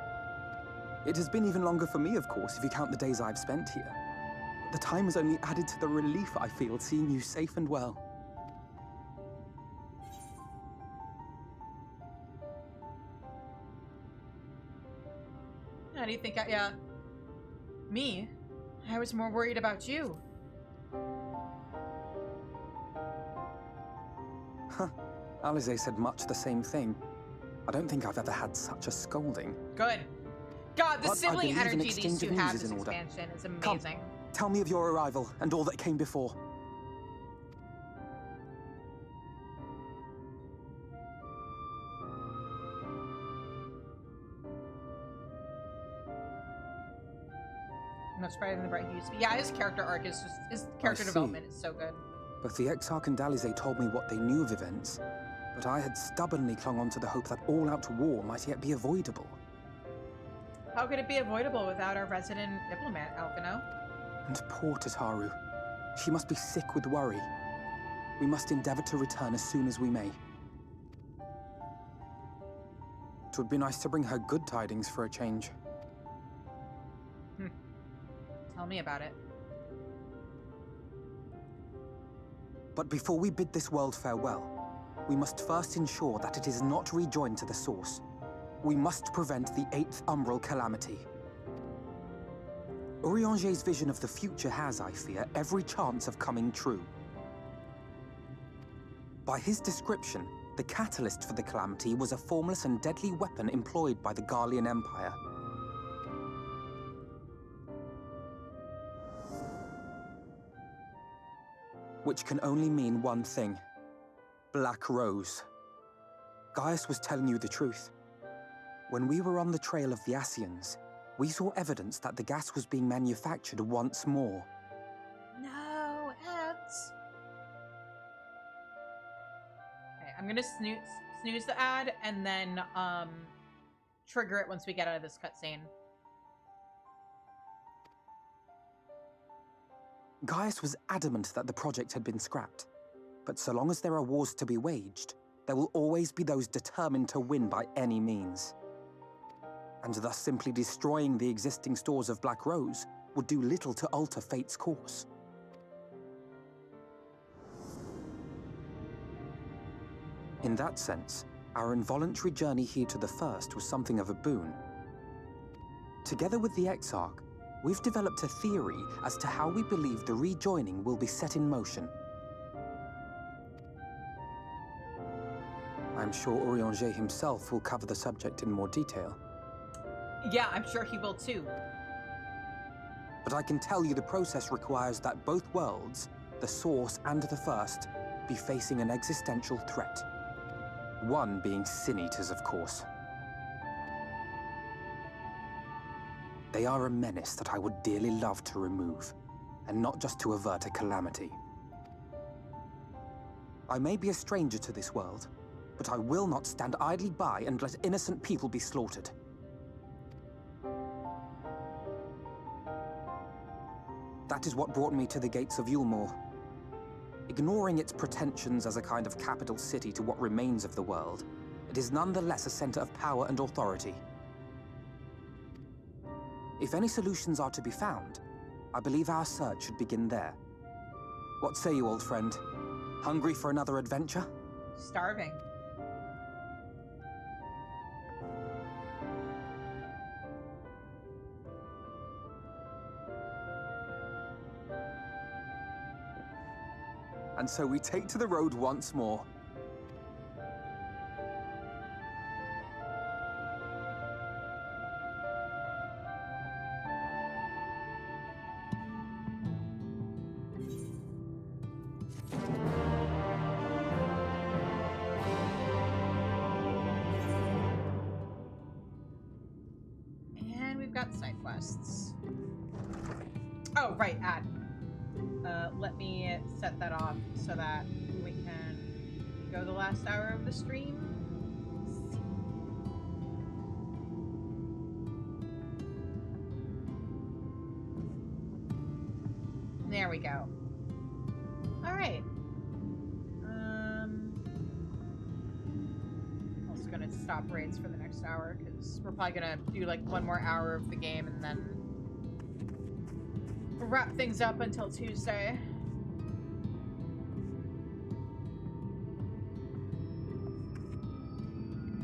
It has been even longer for me, of course, if you count the days I've spent here. But the time has only added to the relief I feel seeing you safe and well. How do you think yeah. Me? I was more worried about you. Huh. Alize said much the same thing. I don't think I've ever had such a scolding. Good. God, the But sibling I believe an energy these exchange two of news have is this in order. expansion is Come, amazing. tell me of your arrival and all that came before. Much brighter than the bright he used to be. Yeah, his character arc is just his character development is so good. Both the Exarch and Alize told me what they knew of events, but I had stubbornly clung on to the hope that all-out war might yet be avoidable. How could it be avoidable without our resident diplomat, Alfino? And poor Tataru. She must be sick with worry. We must endeavor to return as soon as we may. It would be nice to bring her good tidings for a change. Tell me about it. But before we bid this world farewell, we must first ensure that it is not rejoined to the source. We must prevent the 8th Umbral calamity. Urianger's vision of the future has, I fear, every chance of coming true. By his description, the catalyst for the calamity was a formless and deadly weapon employed by the Garlean Empire. which can only mean one thing. Black Rose. Gaius was telling you the truth. When we were on the trail of the Ascians, we saw evidence that the gas was being manufactured once more. No, ads. Okay, I'm gonna snooze the ad and then trigger it once we get out of this cutscene. Gaius was adamant that the project had been scrapped. But so long as there are wars to be waged, there will always be those determined to win by any means. And thus simply destroying the existing stores of Black Rose would do little to alter fate's course. In that sense, our involuntary journey here to the First was something of a boon. Together with the Exarch, we've developed a theory as to how we believe the rejoining will be set in motion. I'm sure Urianger himself will cover the subject in more detail. Yeah, I'm sure he will too. But I can tell you the process requires that both worlds, the Source and the First, be facing an existential threat. One being Sin Eaters, of course. They are a menace that I would dearly love to remove, and not just to avert a calamity. I may be a stranger to this world, but I will not stand idly by and let innocent people be slaughtered. That is what brought me to the gates of Yulmore. Ignoring its pretensions as a kind of capital city to what remains of the world, it is nonetheless a center of power and authority. If any solutions are to be found, I believe our search should begin there. What say you, old friend? Hungry for another adventure? Starving. And so we take to the road once more. And we've got side quests. Oh, right, ad. Let me set that off so that we can go the last hour of the stream. There we go. All right. Also gonna stop raids for the next hour because we're probably gonna do like one more hour of the game and then wrap things up until Tuesday.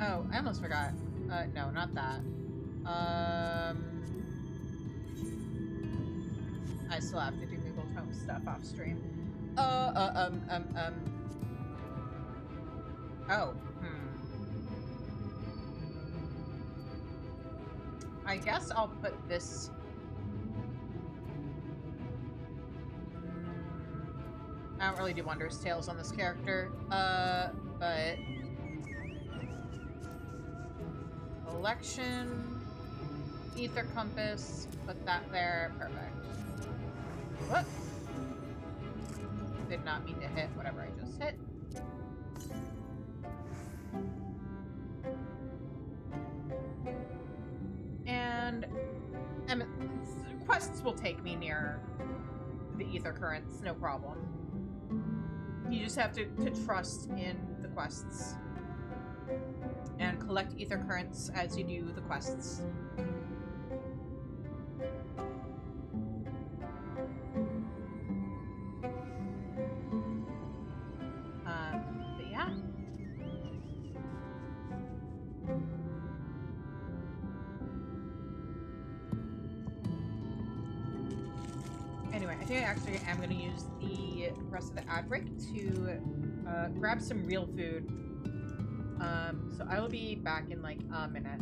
Oh, I almost forgot. No, not that. I still have to do Google Home stuff off stream. Oh, I guess I'll put this. I don't really do Wondrous Tales on this character, but collection, ether compass, put that there, perfect. What? Did not mean to hit whatever I just hit. And quests will take me near the ether currents, no problem. You just have to trust in the quests and collect ether currents as you do the quests. But yeah. Anyway, I think I actually am going to use the rest of the ad break to grab some real food. So I will be back in like a minute.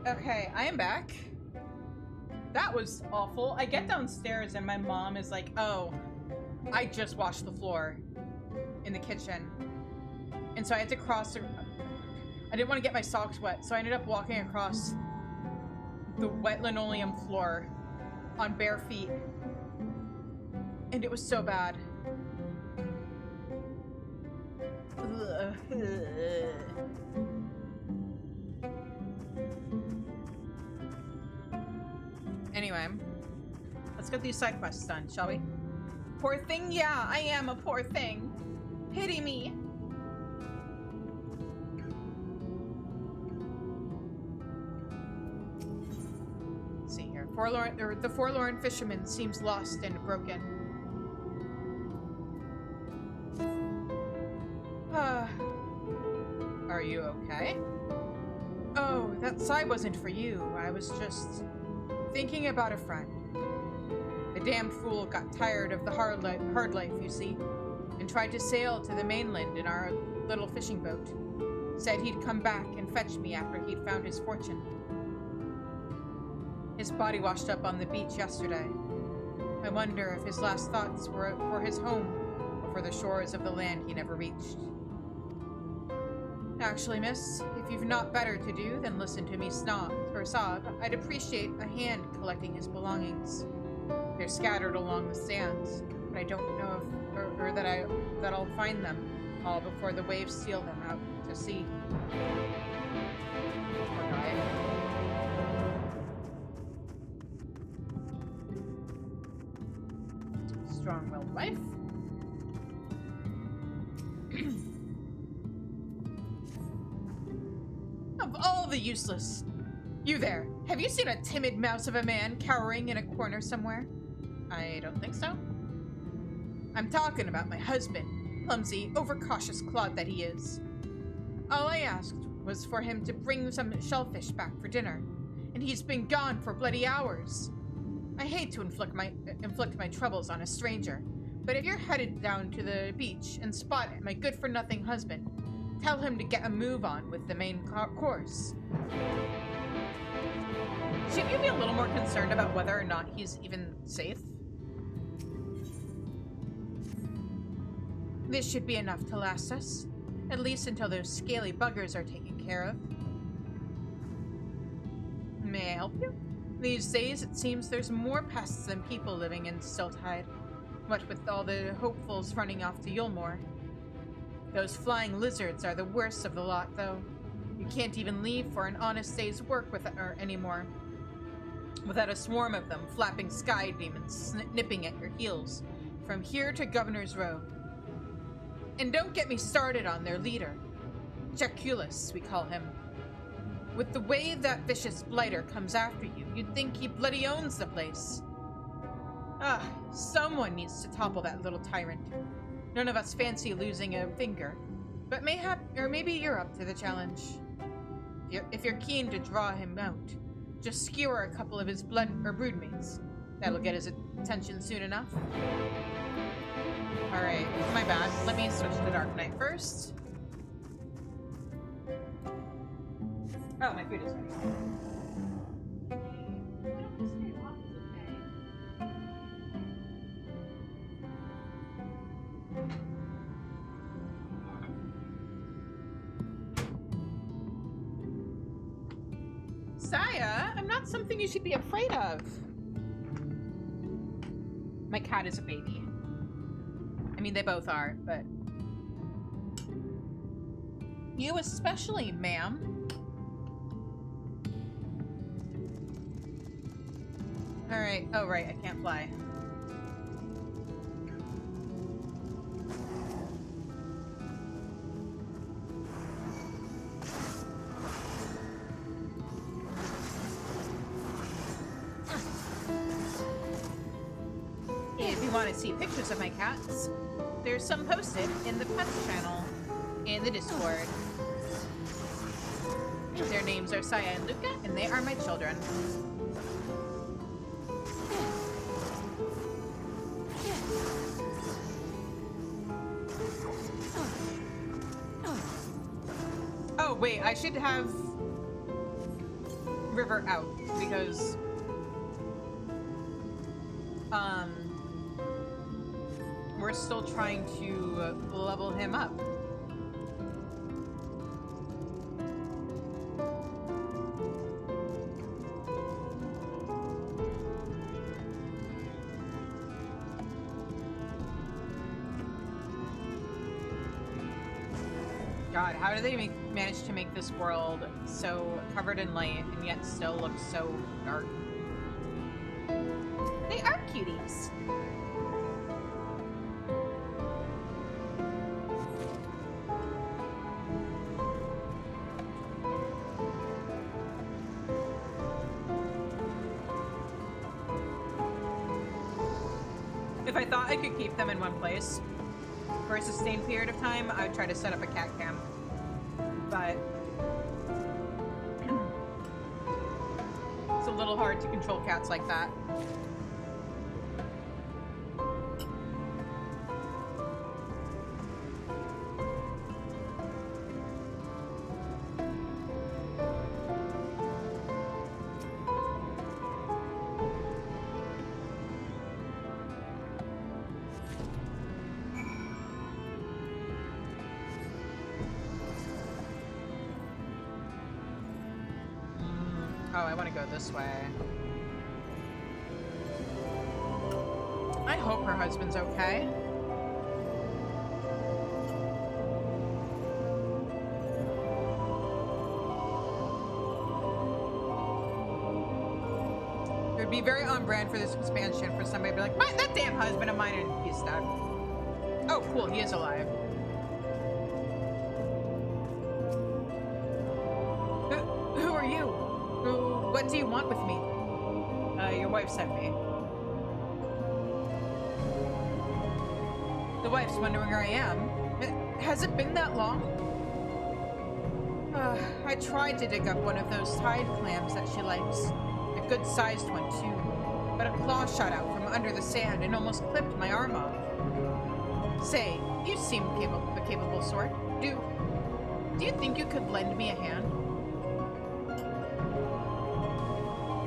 Okay, I am back. That was awful. I get downstairs and my mom is like, oh, I just washed the floor in the kitchen. And so I had to cross. I didn't want to get my socks wet, so I ended up walking across the wet linoleum floor on bare feet. And it was so bad. Anyway, let's get these side quests done, shall we? Poor thing? Yeah, I am a poor thing. Pity me. Let's see here. The forlorn fisherman seems lost and broken. Are you okay? Oh, that sigh wasn't for you. I was just thinking about a friend. The damned fool got tired of the hard life, you see, and tried to sail to the mainland in our little fishing boat. Said he'd come back and fetch me after he'd found his fortune. His body washed up on the beach yesterday. I wonder if his last thoughts were for his home or for the shores of the land he never reached. Actually, miss, if you've not better to do than listen to me sob, I'd appreciate a hand collecting his belongings. They're scattered along the sands, but I don't know if that I'll find them all before the waves steal them out to sea. Poor guy. Strong-willed wife. Of all the useless. You there. Have you seen a timid mouse of a man cowering in a corner somewhere? I don't think so. I'm talking about my husband. Clumsy, overcautious clod that he is. All I asked was for him to bring some shellfish back for dinner, and he's been gone for bloody hours. I hate to inflict my troubles on a stranger, but if you're headed down to the beach and spot my good-for-nothing husband, tell him to get a move on with the main course. Shouldn't you be a little more concerned about whether or not he's even safe? This should be enough to last us, at least until those scaly buggers are taken care of. May I help you? These days, it seems there's more pests than people living in Stilthide. What with all the hopefuls running off to Yulmore. Those flying lizards are the worst of the lot, though. You can't even leave for an honest day's work anymore without a swarm of them flapping sky demons nipping at your heels from here to Governor's Row. And don't get me started on their leader. Jaculus, we call him. With the way that vicious blighter comes after you, you'd think he bloody owns the place. Someone needs to topple that little tyrant. None of us fancy losing a finger, but maybe you're up to the challenge. If you're keen to draw him out, just skewer a couple of his broodmates. That'll get his attention soon enough. Alright, my bad. Let me switch to Dark Knight first. Oh, my food is ready. Saya, I'm not something you should be afraid of. My cat is a baby. I mean, they both are, but... You especially, ma'am. Alright, oh right, I can't fly. If you want to see pictures of my cats, there's some posted in the pets channel in the Discord. Their names are Saya and Luca, and they are my children. Oh wait, I should have River out because we're still trying to level him up. God, how do they manage to make this world so covered in light and yet still look so dark? They are cuties. If I thought I could keep them in one place for a sustained period of time, I would try to set up a cat cam. But it's a little hard to control cats like that. Oh, I want to go this way. I hope her husband's okay. It would be very on brand for this expansion for somebody to be like, that damn husband of mine, and he's dead. Oh, cool, he is alive. Who are you? What do you want with me? Your wife sent me. The wife's wondering where I am. Has it been that long? I tried to dig up one of those tide clams that she likes. A good-sized one, too. But a claw shot out from under the sand and almost clipped my arm off. Say, you seem a capable sort. Do you think you could lend me a hand?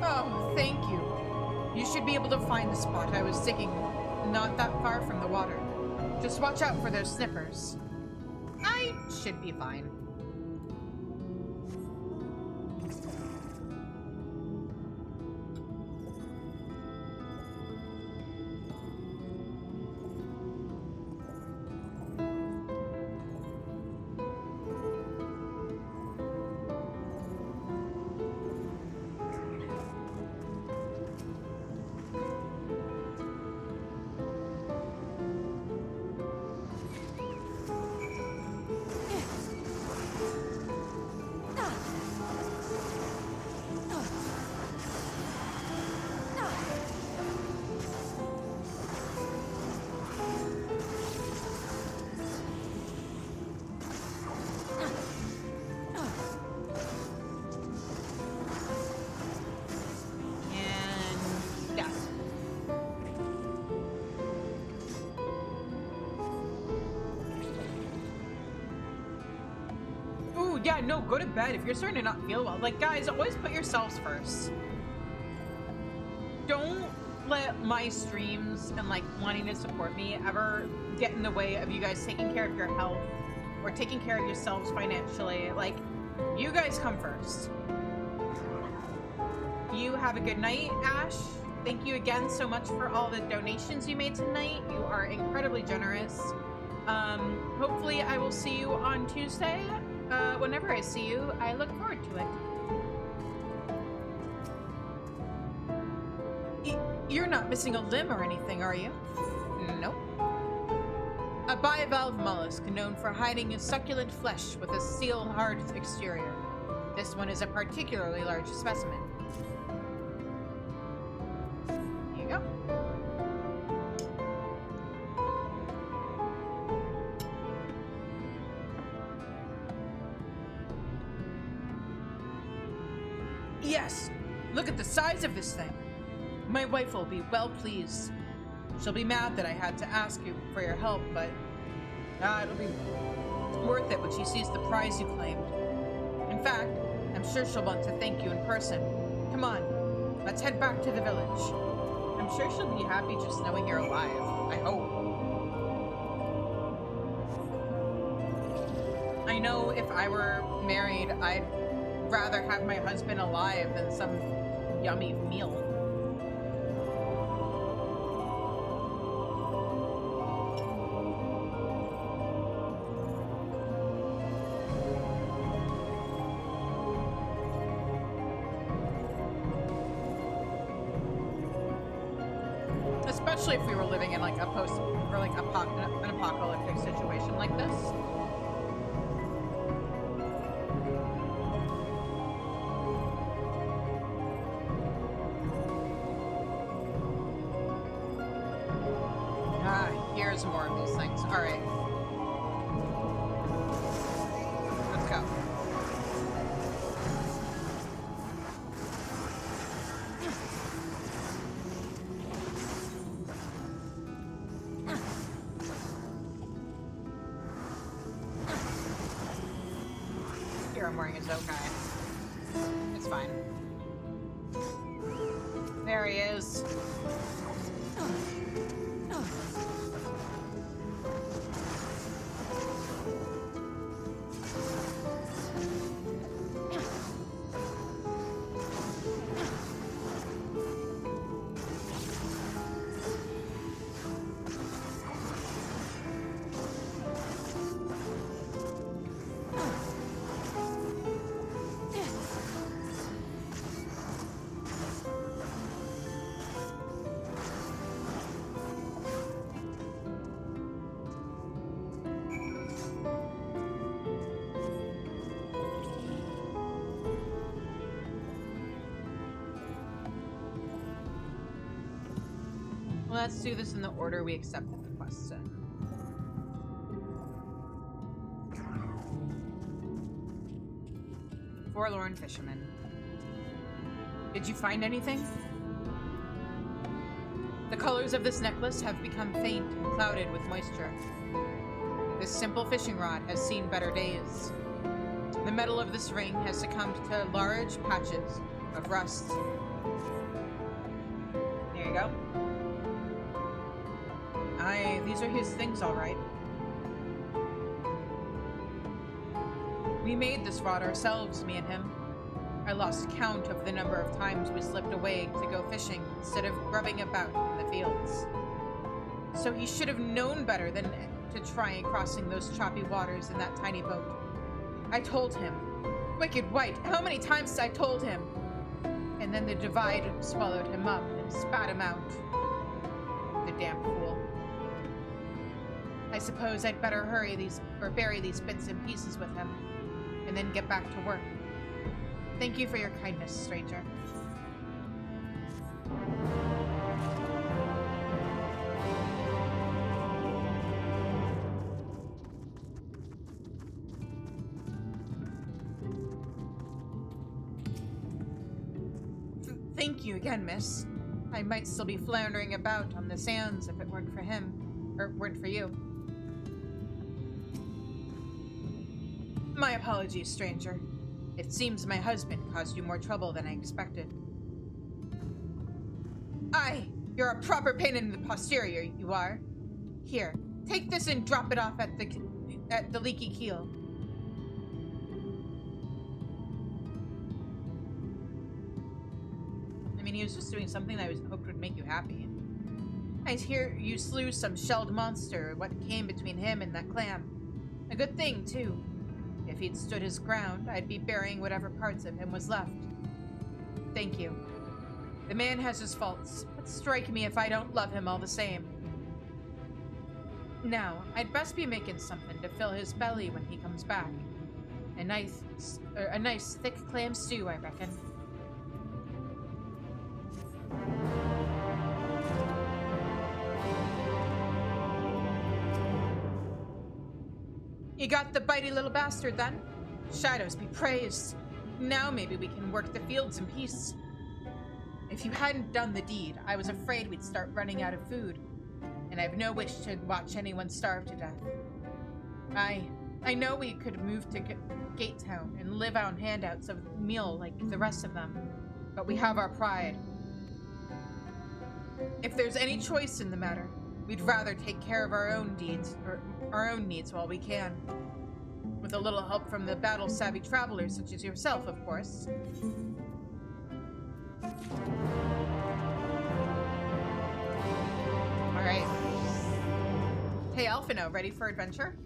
Oh, thank you. You should be able to find the spot I was digging, not that far from the water. Just watch out for those snippers. I should be fine. Yeah, no, go to bed if you're starting to not feel well. Like, guys, always put yourselves first. Don't let my streams and, like, wanting to support me ever get in the way of you guys taking care of your health or taking care of yourselves financially. Like, you guys come first. You have a good night, Ash. Thank you again so much for all the donations you made tonight. You are incredibly generous. Hopefully I will see you on Tuesday. Whenever I see you, I look forward to it. You're not missing a limb or anything, are you? Nope. A bivalve mollusk known for hiding its succulent flesh with a steel-hard exterior. This one is a particularly large specimen. Here you go. Yes! Look at the size of this thing! My wife will be well pleased. She'll be mad that I had to ask you for your help, but it'll be worth it when she sees the prize you claimed. In fact, I'm sure she'll want to thank you in person. Come on, let's head back to the village. I'm sure she'll be happy just knowing you're alive. I hope. I know if I were married, I'd rather have my husband alive than some yummy meal. Especially if we were living in like a post or like an apocalyptic situation like this. Here's more of these things. All right. Let's go. Here I'm wearing a Zokai. It's fine. There he is. Let's do this in the order we accepted the quest in. Forlorn Fisherman. Did you find anything? The colors of this necklace have become faint and clouded with moisture. This simple fishing rod has seen better days. The metal of this ring has succumbed to large patches of rust. There you go. These are his things, all right. We made this rod ourselves, me and him. I lost count of the number of times we slipped away to go fishing instead of grubbing about in the fields. So he should have known better than to try crossing those choppy waters in that tiny boat. I told him. Wicked White, how many times I told him? And then the divide swallowed him up and spat him out. The damn fool. I suppose I'd better bury these bits and pieces with him, and then get back to work. Thank you for your kindness, stranger. Thank you again, miss. I might still be floundering about on the sands if it weren't for him, or weren't for you. My apologies, stranger. It seems my husband caused you more trouble than I expected. Aye, you're a proper pain in the posterior, you are. Here, take this and drop it off at the leaky keel. I mean, he was just doing something that I hoped would make you happy. I hear you slew some shelled monster. What came between him and that clam? A good thing, too. If he'd stood his ground, I'd be burying whatever parts of him was left. Thank you. The man has his faults, but strike me if I don't love him all the same. Now, I'd best be making something to fill his belly when he comes back. A nice thick clam stew, I reckon. You got the bitey little bastard, then? Shadows be praised. Now maybe we can work the fields in peace. If you hadn't done the deed, I was afraid we'd start running out of food, and I've no wish to watch anyone starve to death. I know we could move to Gatetown and live on handouts of meal like the rest of them, but we have our pride. If there's any choice in the matter, we'd rather take care of our own needs while we can. With a little help from the battle-savvy travelers such as yourself, of course. Alright. Hey, Alphino, ready for adventure?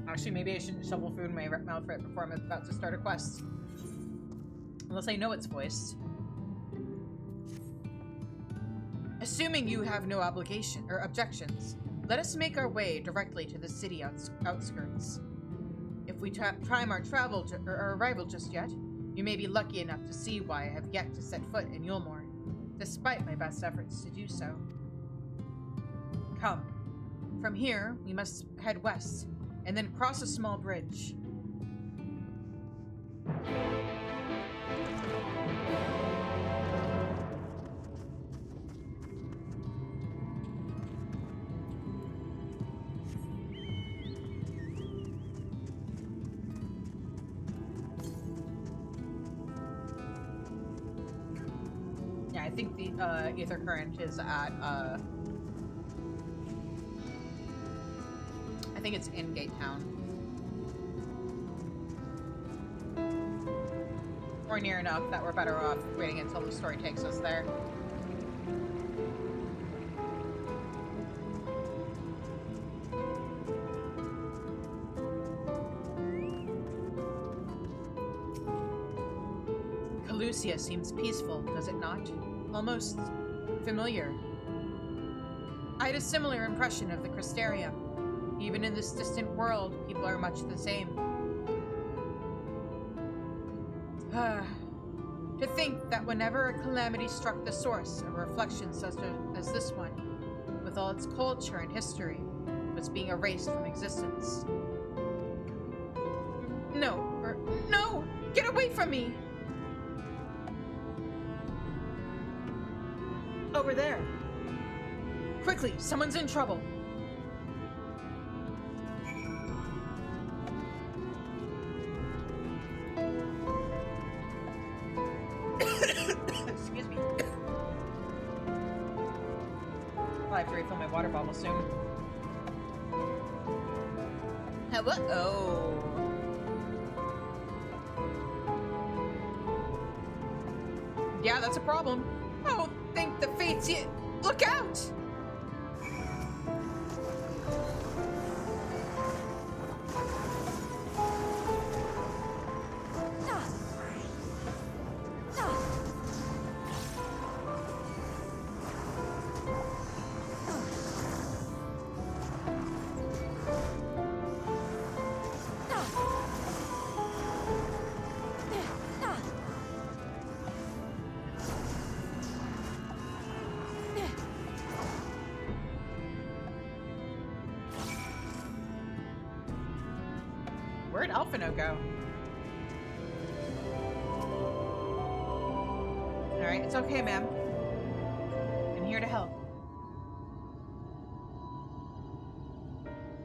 Actually, maybe I shouldn't shovel food in my mouth right before I'm about to start a quest. Unless I know its voice. Assuming you have no obligation or objections, let us make our way directly to the city outskirts. If we time our arrival just yet, you may be lucky enough to see why I have yet to set foot in Yulmore, despite my best efforts to do so. Come. From here, we must head west, and then cross a small bridge. Yeah, I think the ether current is at I think it's in Gate Town. Or near enough that we're better off waiting until the story takes us there. Calusia seems peaceful, does it not? Almost familiar. I had a similar impression of the Crystarium. Even in this distant world, people are much the same. To think that whenever a calamity struck the source, a reflection such as this one, with all its culture and history, was being erased from existence. No! Get away from me! Over there. Quickly, someone's in trouble. Excuse me. I'll have to refill my water bottle soon. Oh. Yeah, that's a problem. Oh, thank the fates yet. Look out! Where'd Alphino go? Alright, it's okay, ma'am. I'm here to help.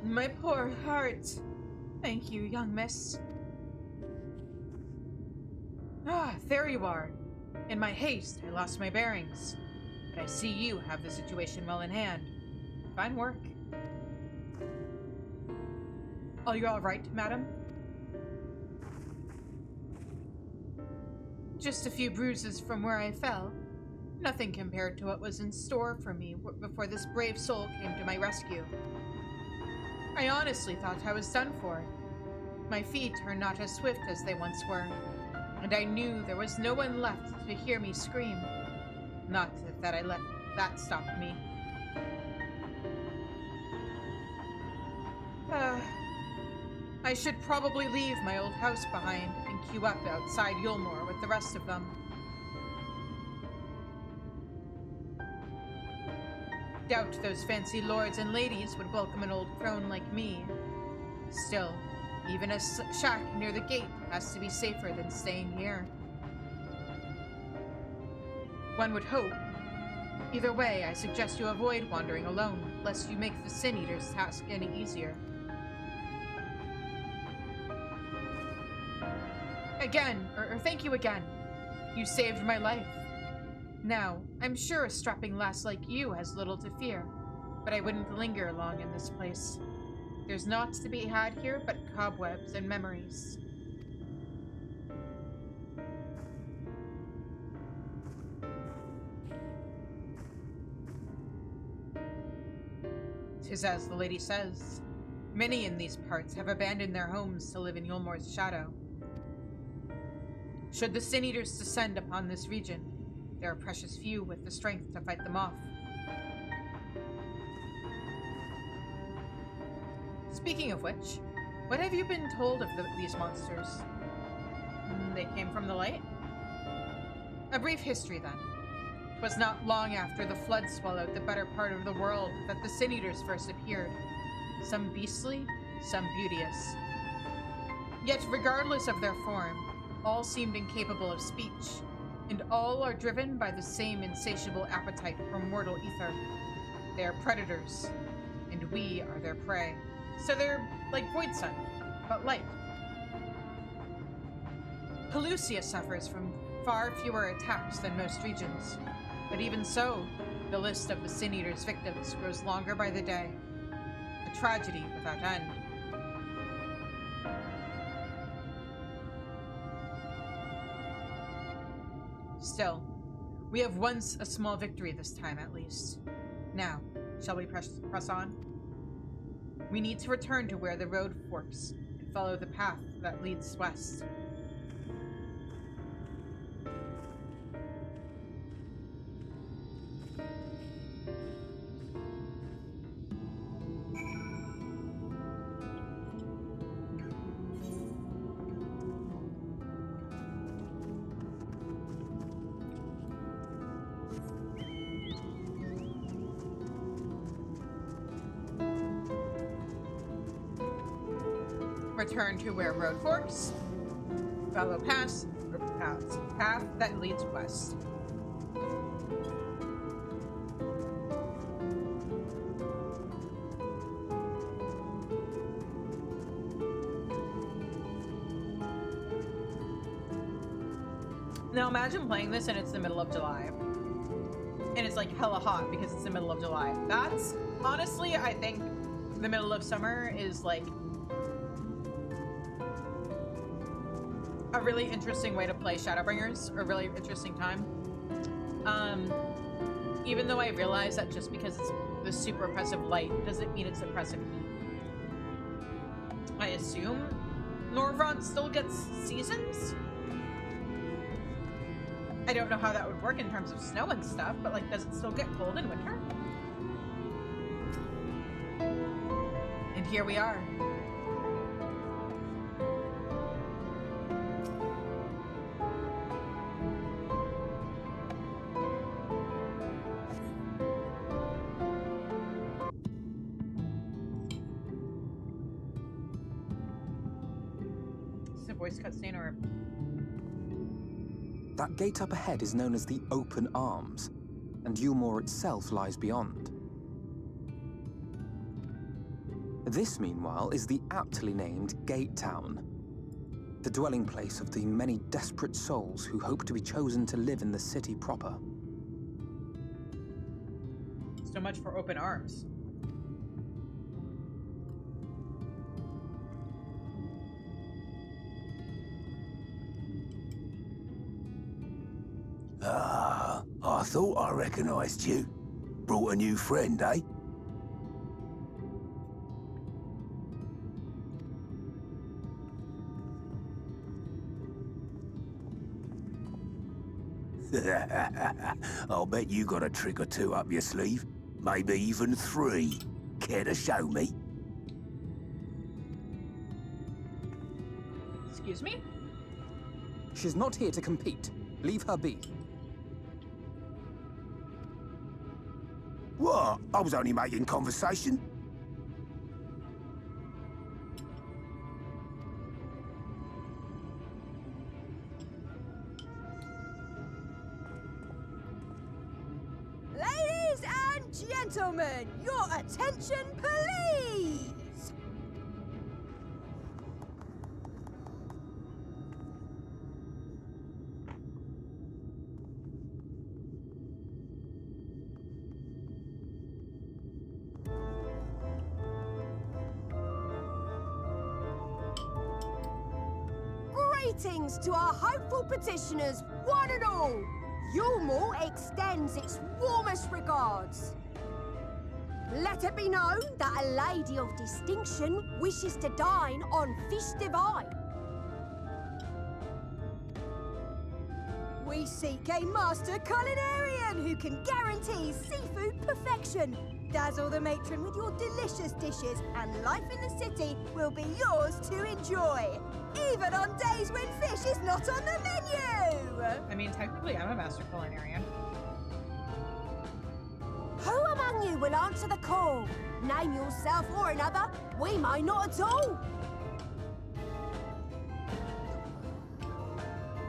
My poor heart. Thank you, young miss. Ah, there you are. In my haste, I lost my bearings. But I see you have the situation well in hand. Fine work. Are you all right, madam? Just a few bruises from where I fell. Nothing compared to what was in store for me before this brave soul came to my rescue. I honestly thought I was done for. My feet are not as swift as they once were, and I knew there was no one left to hear me scream. Not that I let that stop me. I should probably leave my old house behind and queue up outside Yulmore with the rest of them. Doubt those fancy lords and ladies would welcome an old crone like me. Still, even a shack near the gate has to be safer than staying here. One would hope. Either way, I suggest you avoid wandering alone, lest you make the Sin Eater's task any easier. Again, or thank you again. You saved my life. Now, I'm sure a strapping lass like you has little to fear, but I wouldn't linger long in this place. There's naught to be had here but cobwebs and memories. "'Tis as the lady says. Many in these parts have abandoned their homes to live in Yulmore's shadow. Should the Sin Eaters descend upon this region, there are precious few with the strength to fight them off. Speaking of which, what have you been told of these monsters? They came from the light? A brief history, then. 'Twas not long after the flood swallowed the better part of the world that the Sin Eaters first appeared, some beastly, some beauteous. Yet regardless of their form, all seemed incapable of speech, and all are driven by the same insatiable appetite for mortal ether. They are predators, and we are their prey. So they're like Voidsun, but light. Pelusia suffers from far fewer attacks than most regions, but even so, the list of the Sin Eater's victims grows longer by the day. A tragedy without end. Still, we have won a small victory this time at least. Now, shall we press on? We need to return to where the road forks and follow the path that leads west. Return to where road forks. Follow path that leads west. Now imagine playing this and it's the middle of July. And it's like hella hot because it's the middle of July. That's, honestly, I think the middle of summer is like a really interesting way to play Shadowbringers, or a really interesting time. Even though I realize that just because it's the super oppressive light doesn't mean it's oppressive heat. I assume Norvrandt still gets seasons? I don't know how that would work in terms of snow and stuff, but like, does it still get cold in winter? And here we are. Voice cutscene or... That gate up ahead is known as the Open Arms, and Yulmore itself lies beyond. This, meanwhile, is the aptly named Gate Town, the dwelling place of the many desperate souls who hope to be chosen to live in the city proper. So much for Open Arms. Ah, I thought I recognized you. Brought a new friend, eh? I'll bet you got a trick or two up your sleeve. Maybe even 3. Care to show me? Excuse me? She's not here to compete. Leave her be. What? I was only making conversation. Ladies and gentlemen, your attention, please! Greetings to our hopeful petitioners, one and all. Yulmore extends its warmest regards. Let it be known that a lady of distinction wishes to dine on fish divine. We seek a master culinarian who can guarantee seafood perfection. Dazzle the matron with your delicious dishes, and life in the city will be yours to enjoy, even on days when fish is not on the menu! I mean, technically, I'm a master culinarian. Who among you will answer the call? Name yourself or another. We may not at all.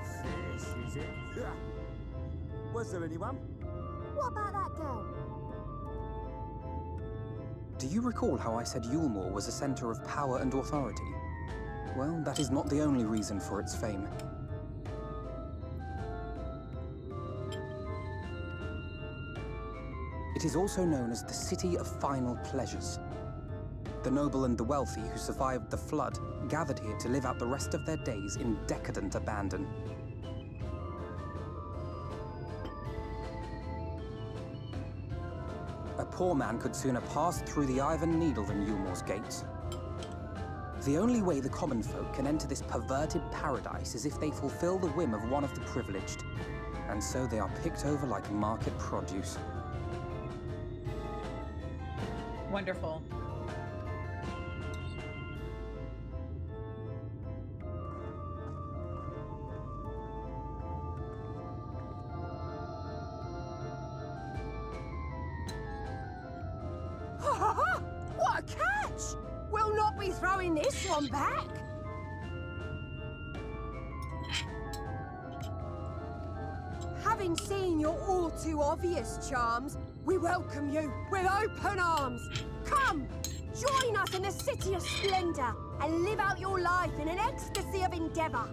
Fish, is it? Was there anyone? What about that girl? Do you recall how I said Yulmore was a center of power and authority? Well, that is not the only reason for its fame. It is also known as the City of Final Pleasures. The noble and the wealthy who survived the flood gathered here to live out the rest of their days in decadent abandon. A poor man could sooner pass through the Iron Needle than Yulmore's gates. The only way the common folk can enter this perverted paradise is if they fulfill the whim of one of the privileged, and so they are picked over like market produce. Wonderful. What a catch! We'll not be throwing this one back. Having seen your all too obvious charms, we welcome you with open arms. Come, join us in the City of Splendor and live out your life in an ecstasy of endeavor.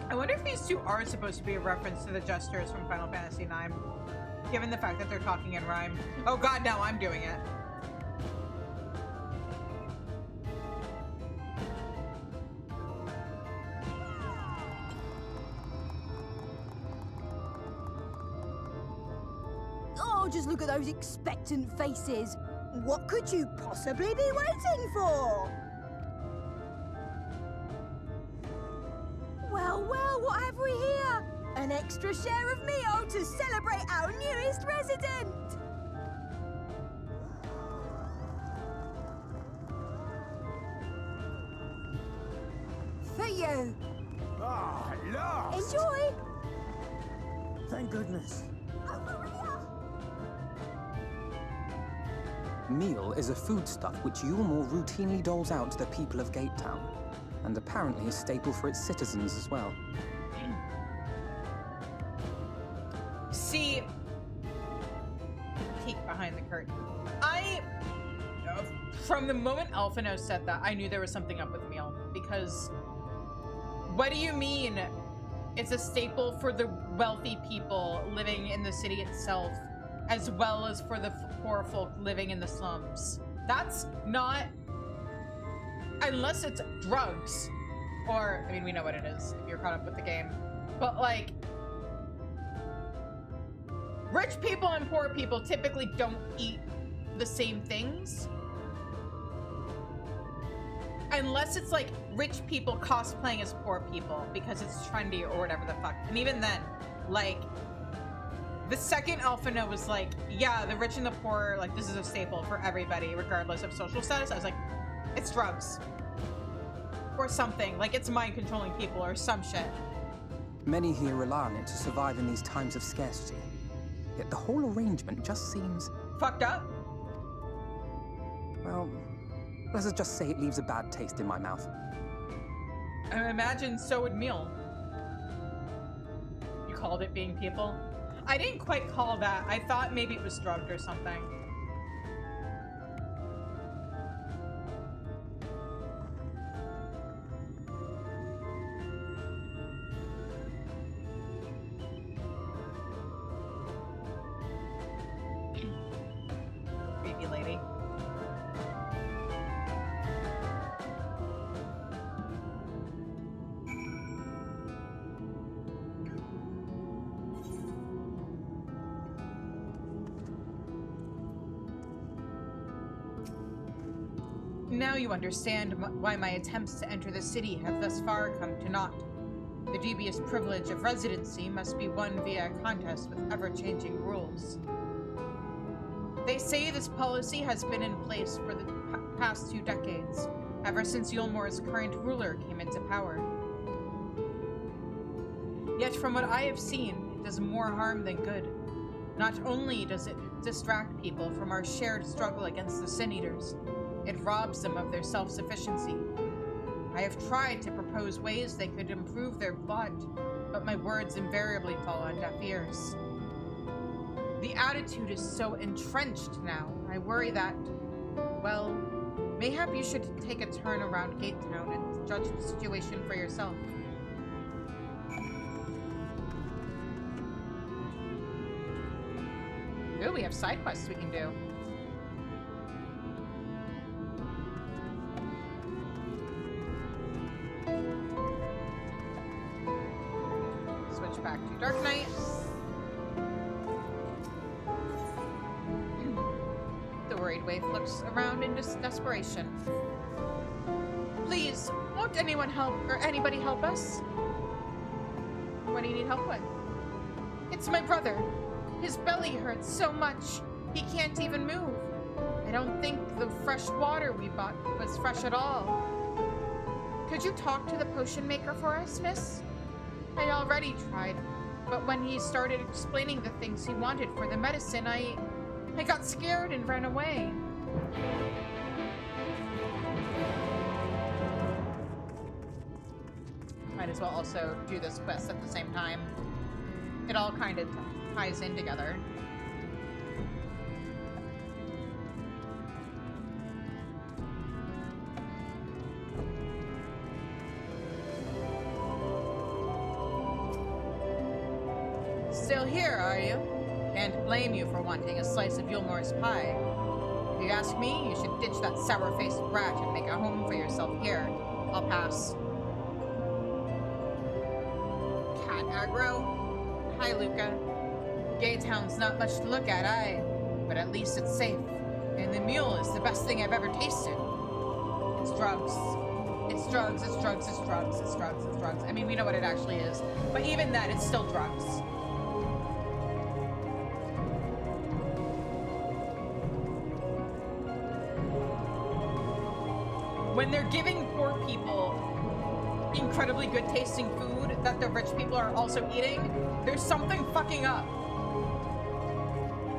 I wonder if these two are supposed to be a reference to the Jesters from Final Fantasy IX, given the fact that they're talking in rhyme. Oh god, no, I'm doing it. Oh, just look at those expectant faces. What could you possibly be waiting for? Well, well, what have we here? An extra share of meal to celebrate our newest resident! For you. Ah, at last! Enjoy! Thank goodness. Meal is a foodstuff which Yulmore routinely doles out to the people of Gate Town, and apparently a staple for its citizens as well. See, peek behind the curtain. From the moment Alphino said that, I knew there was something up with meal, because what do you mean it's a staple for the wealthy people living in the city itself, as well as for the poor folk living in the slums? That's not, unless it's drugs, or, I mean, we know what it is if you're caught up with the game, but like, rich people and poor people typically don't eat the same things. Unless it's like rich people cosplaying as poor people because it's trendy or whatever the fuck. And even then, like, the second Alphino was like, yeah, the rich and the poor, like, this is a staple for everybody, regardless of social status, I was like, it's drugs. Or something. Like, it's mind controlling people or some shit. Many here rely on it to survive in these times of scarcity. Yet the whole arrangement just seems... fucked up? Well, let's just say it leaves a bad taste in my mouth. I imagine so would meal. You called it being people? I didn't quite call that. I thought maybe it was drugged or something. Creepy lady. Now you understand why my attempts to enter the city have thus far come to naught. The dubious privilege of residency must be won via a contest with ever-changing rules. They say this policy has been in place for the past 2 decades, ever since Yulmore's current ruler came into power. Yet from what I have seen, it does more harm than good. Not only does it distract people from our shared struggle against the Sin Eaters, it robs them of their self-sufficiency. I have tried to propose ways they could improve their blood, but my words invariably fall on deaf ears. The attitude is so entrenched now, I worry that, well, mayhap you should take a turn around Gate Town and judge the situation for yourself. Ooh, we have side quests we can do. Switch back to Dark Knight. The worried waif looks around in desperation. Please, won't anyone help, or anybody help us? What do you need help with? It's my brother. His belly hurts so much, he can't even move. I don't think the fresh water we bought was fresh at all. Could you talk to the potion maker for us, miss? I already tried, but when he started explaining the things he wanted for the medicine, I got scared and ran away. Might as well also do this quest at the same time. It all kind of ties in together. Still here, are you? Can't blame you for wanting a slice of Yulmore's pie. If you ask me, you should ditch that sour-faced brat and make a home for yourself here. I'll pass. Cat aggro. Hi, Luca. Gaytown's not much to look at, aye, but at least it's safe. And the mule is the best thing I've ever tasted. It's drugs. It's drugs, it's drugs, it's drugs, it's drugs, it's drugs. I mean, we know what it actually is, but even that, it's still drugs. When they're giving poor people incredibly good tasting food that the rich people are also eating, there's something fucking up.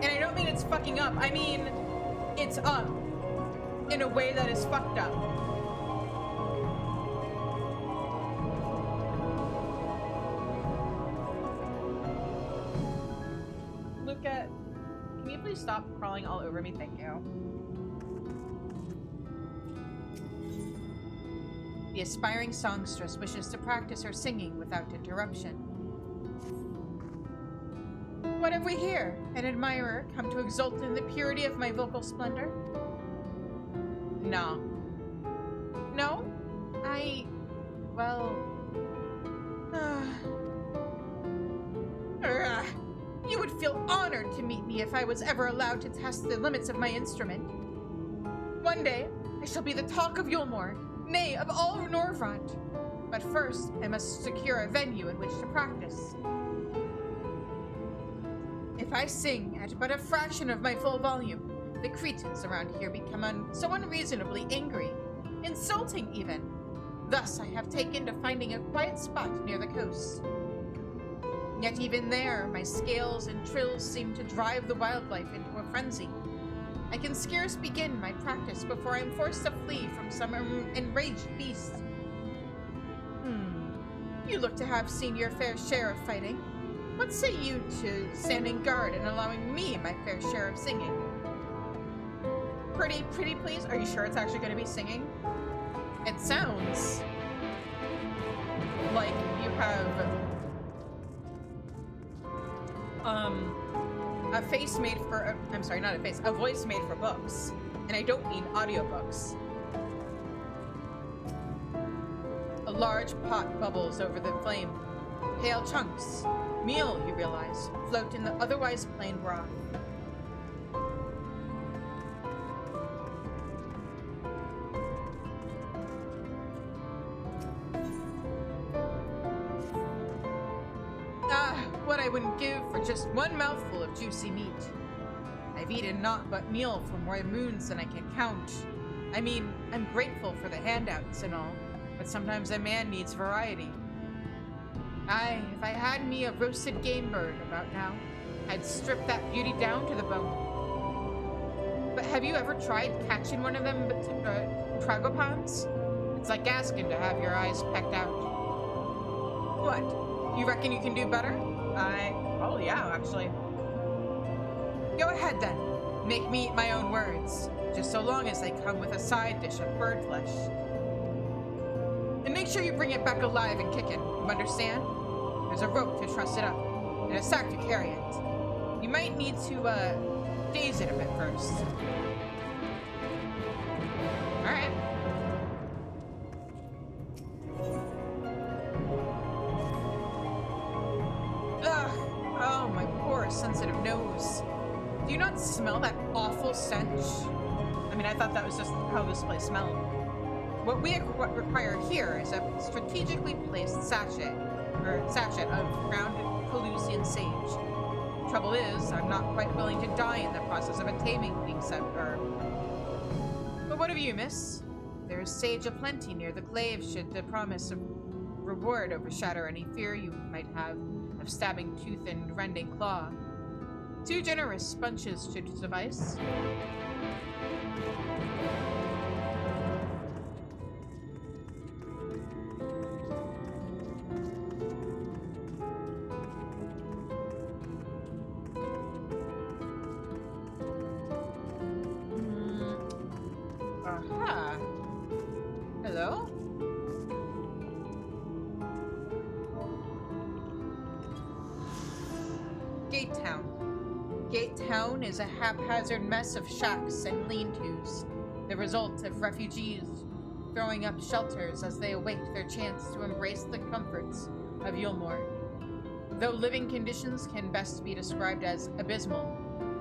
And I don't mean it's fucking up, I mean it's up in a way that is fucked up. Luca, can you please stop crawling all over me? Thank you. The aspiring songstress wishes to practice her singing without interruption. What have we here? An admirer come to exult in the purity of my vocal splendor? No. No? Well... You would feel honored to meet me if I was ever allowed to test the limits of my instrument. One day, I shall be the talk of Yulmore, nay, of all Norvrandt. But first, I must secure a venue in which to practice. If I sing at but a fraction of my full volume, the cretins around here become so unreasonably angry, insulting even. Thus, I have taken to finding a quiet spot near the coast. Yet even there, my scales and trills seem to drive the wildlife into a frenzy. I can scarce begin my practice before I am forced to flee from some enraged beast. You look to have seen your fair share of fighting. What say you to standing guard and allowing me my fair share of singing? Pretty please? Are you sure it's actually going to be singing? It sounds like you have a face made for, I'm sorry, not a face, a voice made for books. And I don't mean audiobooks. A large pot bubbles over the flame. Pale chunks, meal, you realize, float in the otherwise plain broth. what I wouldn't give for just one mouthful of juicy meat. I've eaten naught but meal for more moons than I can count. I mean, I'm grateful for the handouts and all, but sometimes a man needs variety. Aye, if I had me a roasted game bird about now, I'd strip that beauty down to the bone. But have you ever tried catching one of them tragopans? It's like asking to have your eyes pecked out. What? You reckon you can do better? Oh yeah, actually. Go ahead then. Make me eat my own words, just so long as they come with a side dish of bird flesh. And make sure you bring it back alive and kicking, you understand? There's a rope to truss it up, and a sack to carry it. You might need to, daze it a bit first. Alright. Ugh! Oh, my poor sensitive nose. Do you not smell that awful stench? I mean, I thought that was just how this place smelled. What we require here is a strategically placed sachet of grounded Pelusian sage. Trouble is, I'm not quite willing to die in the process of a taming being set herb. But what of you, miss? There is sage aplenty near the glaive should the promise of reward overshadow any fear you might have of stabbing tooth and rending claw. 2 generous bunches should suffice. Aha. Hello? Gate Town. Gate Town is a haphazard mess of shacks and lean-tos, the result of refugees throwing up shelters as they await their chance to embrace the comforts of Yulmore. Though living conditions can best be described as abysmal,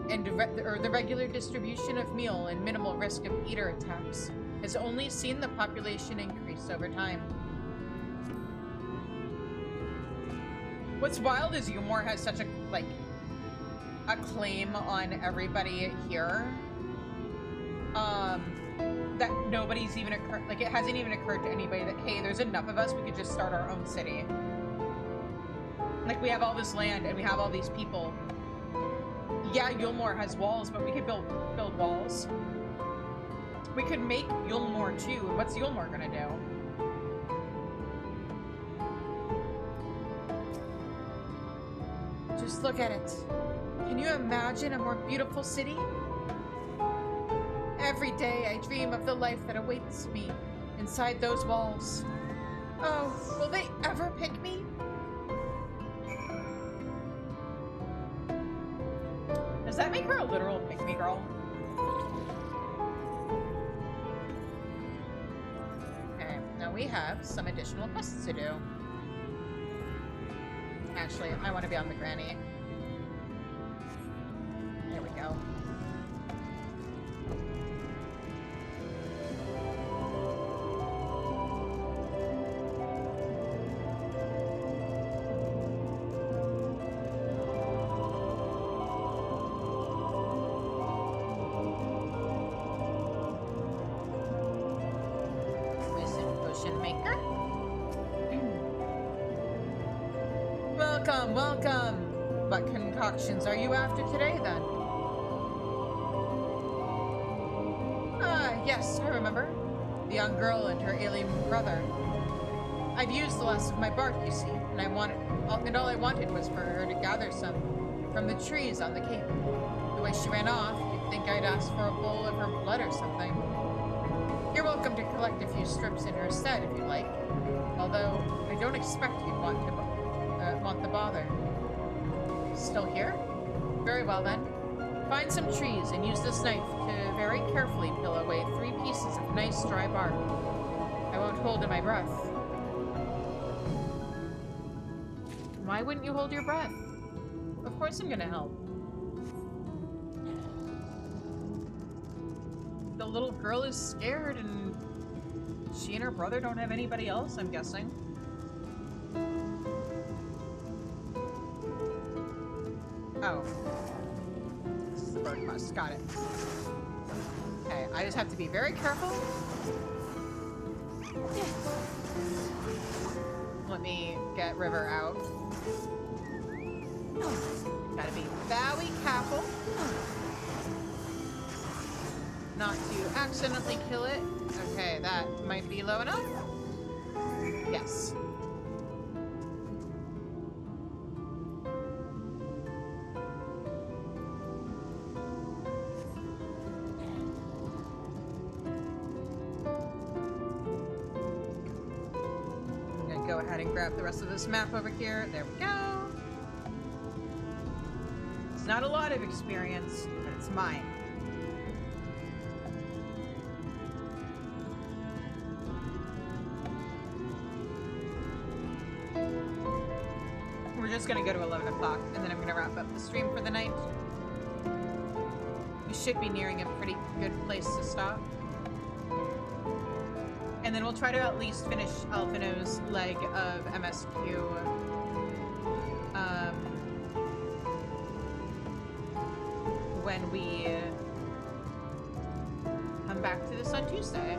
and the regular distribution of meal and minimal risk of eater attacks has only seen the population increase over time. What's wild is Yulmore has such a claim on everybody here, that nobody's even it hasn't even occurred to anybody that, hey, there's enough of us, we could just start our own city. Like, we have all this land and we have all these people. Yeah, Yulmore has walls, but we could build walls. We could make Yulmore too. What's Yulmore gonna do? Just look at it. Can you imagine a more beautiful city? Every day I dream of the life that awaits me inside those walls. Oh, will they ever pick me? Does that make her a literal pick-me girl? Okay, now we have some additional quests to do. Actually, I want to be on the granny. There we go. Welcome, welcome! What concoctions are you after today, then? Ah, yes, I remember. The young girl and her alien brother. I'd used the last of my bark, you see, and all I wanted was for her to gather some from the trees on the cape. The way she ran off, you'd think I'd asked for a bowl of her blood or something. You're welcome to collect a few strips in her stead if you'd like, although I don't expect you'd want the bother. Still here? Very well then. Find some trees and use this knife to very carefully peel away 3 pieces of nice dry bark. I won't hold in my breath. Why wouldn't you hold your breath? Of course I'm gonna help. The little girl is scared and she and her brother don't have anybody else, I'm guessing. Oh. This is the bird quest. Got it. Okay, I just have to be very careful. Let me get River out. Gotta be very careful. Not to accidentally kill it. Okay, that might be low enough. Yes. I'm gonna go ahead and grab the rest of this map over here. There we go. It's not a lot of experience, but it's mine. We're just gonna go to 11 o'clock, and then I'm gonna wrap up the stream for the night. We should be nearing a pretty good place to stop. And then we'll try to at least finish Alphino's leg of MSQ. When we come back to this on Tuesday.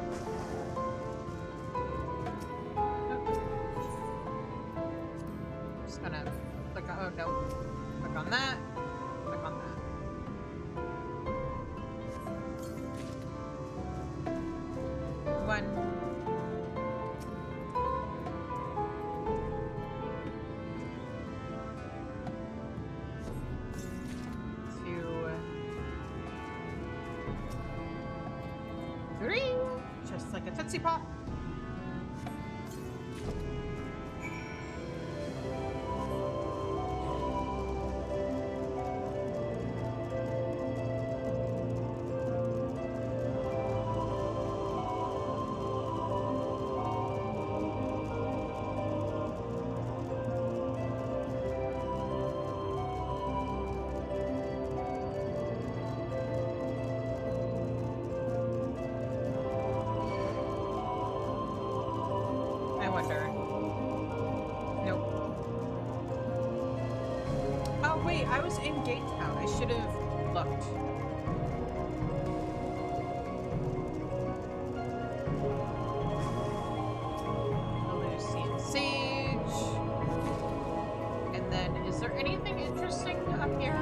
Just gonna click on, oh no, click on that, click on that. One. Two. Three. Just like a Tootsie Pop. I was in Gatetown. I should have looked. Lucian Sage. And then, is there anything interesting up here?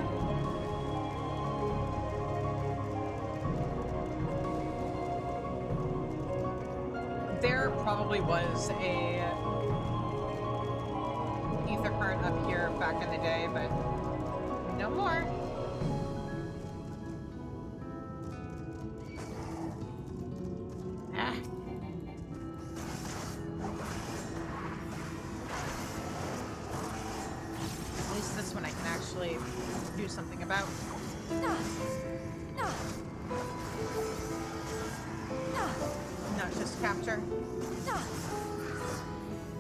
There probably was a ether current up here back in the day, but no more. Ah. At least this one I can actually do something about. Not just capture.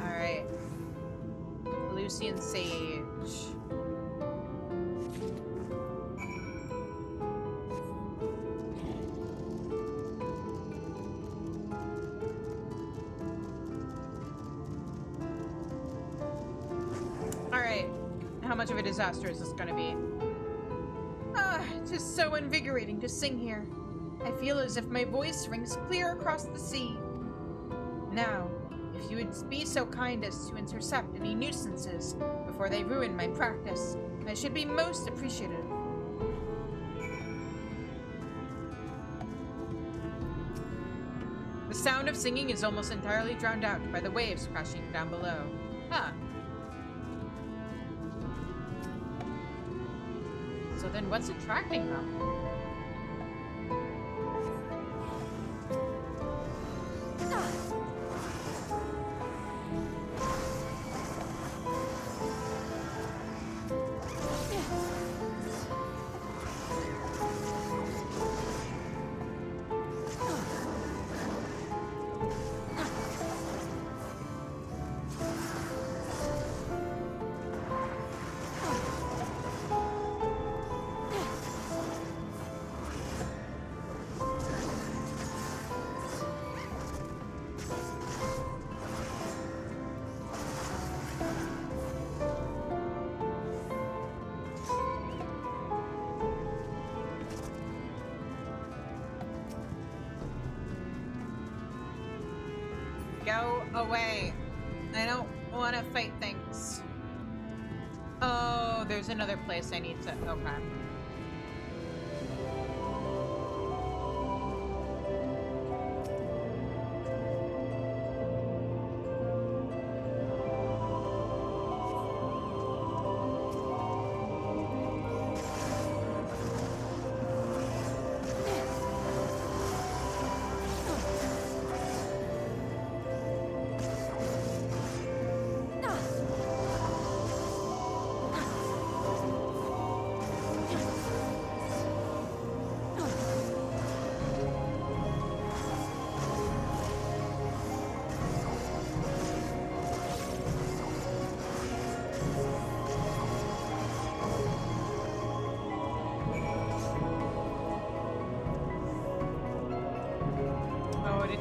Alright. Lucian Sage. How much of a disaster is this gonna be? It's just so invigorating to sing here. I feel as if my voice rings clear across the sea. Now, if you would be so kind as to intercept any nuisances before they ruin my practice, I should be most appreciative. The sound of singing is almost entirely drowned out by the waves crashing down below. Huh. So then what's attracting them? Go away. I don't want to fight things. Oh, there's another place I need to... Okay.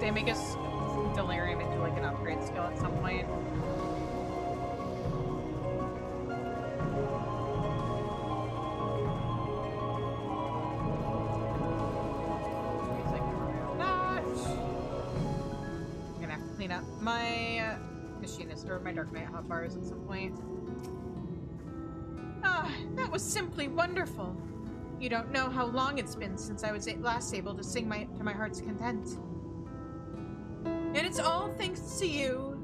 They make us delirium into like an upgrade skill at some point. I'm gonna have to clean up my machinist or my Dark Knight hotbars at some point. Ah, that was simply wonderful. You don't know how long it's been since I was last able to sing to my heart's content. And it's all thanks to you.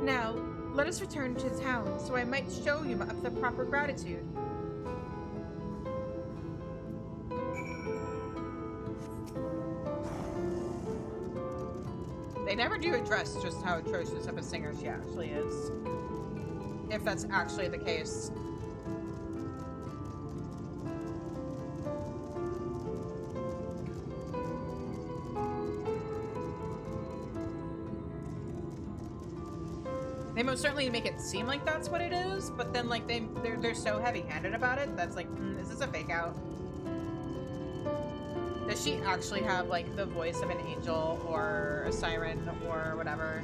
Now, let us return to town so I might show you the proper gratitude. They never do address just how atrocious of a singer she actually is. If that's actually the case. They most certainly make it seem like that's what it is, but then like they're so heavy-handed about it that's like, is this a fake out? Does she actually have like the voice of an angel or a siren or whatever?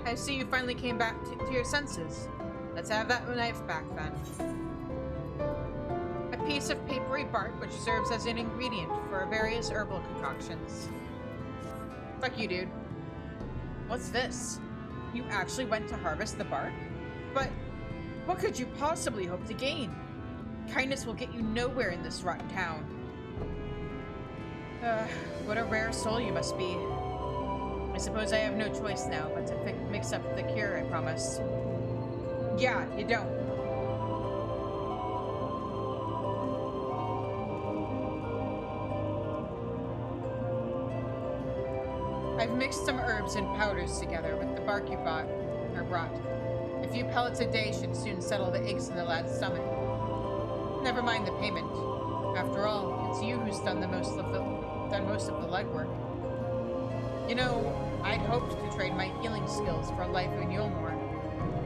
I see you finally came back to your senses. Let's have that knife back, then. A piece of papery bark which serves as an ingredient for various herbal concoctions. Fuck you, dude. What's this? You actually went to harvest the bark? But what could you possibly hope to gain? Kindness will get you nowhere in this rotten town. What a rare soul you must be. I suppose I have no choice now but to mix up the cure I promised. Yeah, you don't. I've mixed some herbs and powders together with the bark you brought. A few pellets a day should soon settle the aches in the lad's stomach. Never mind the payment. After all, it's you who's done most of the legwork. You know, I'd hoped to trade my healing skills for life in Yulmore,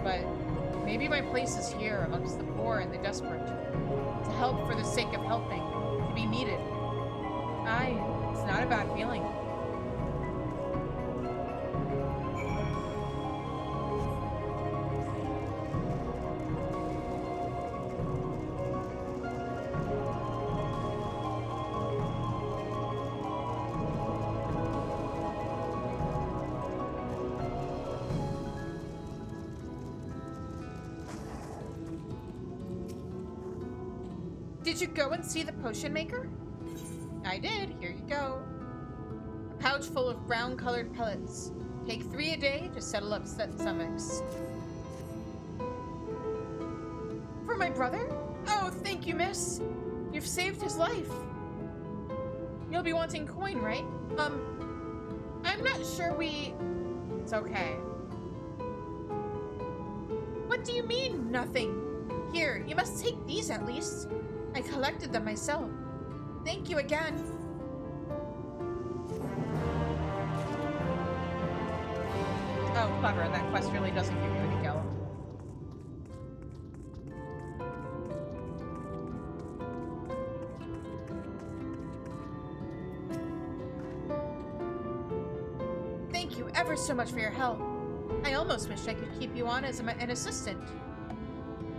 but maybe my place is here amongst the poor and the desperate. To help for the sake of helping, to be needed. It's not a bad feeling. Did you go and see the potion maker? I did. Here you go. A pouch full of brown-colored pellets. Take 3 a day to settle upset stomachs. For my brother? Oh, thank you, miss. You've saved his life. You'll be wanting coin, right? I'm not sure we... It's okay. What do you mean, nothing? Here, you must take these at least. I collected them myself. Thank you again. Oh, clever. That quest really doesn't give you any gil. Thank you ever so much for your help. I almost wish I could keep you on as an assistant.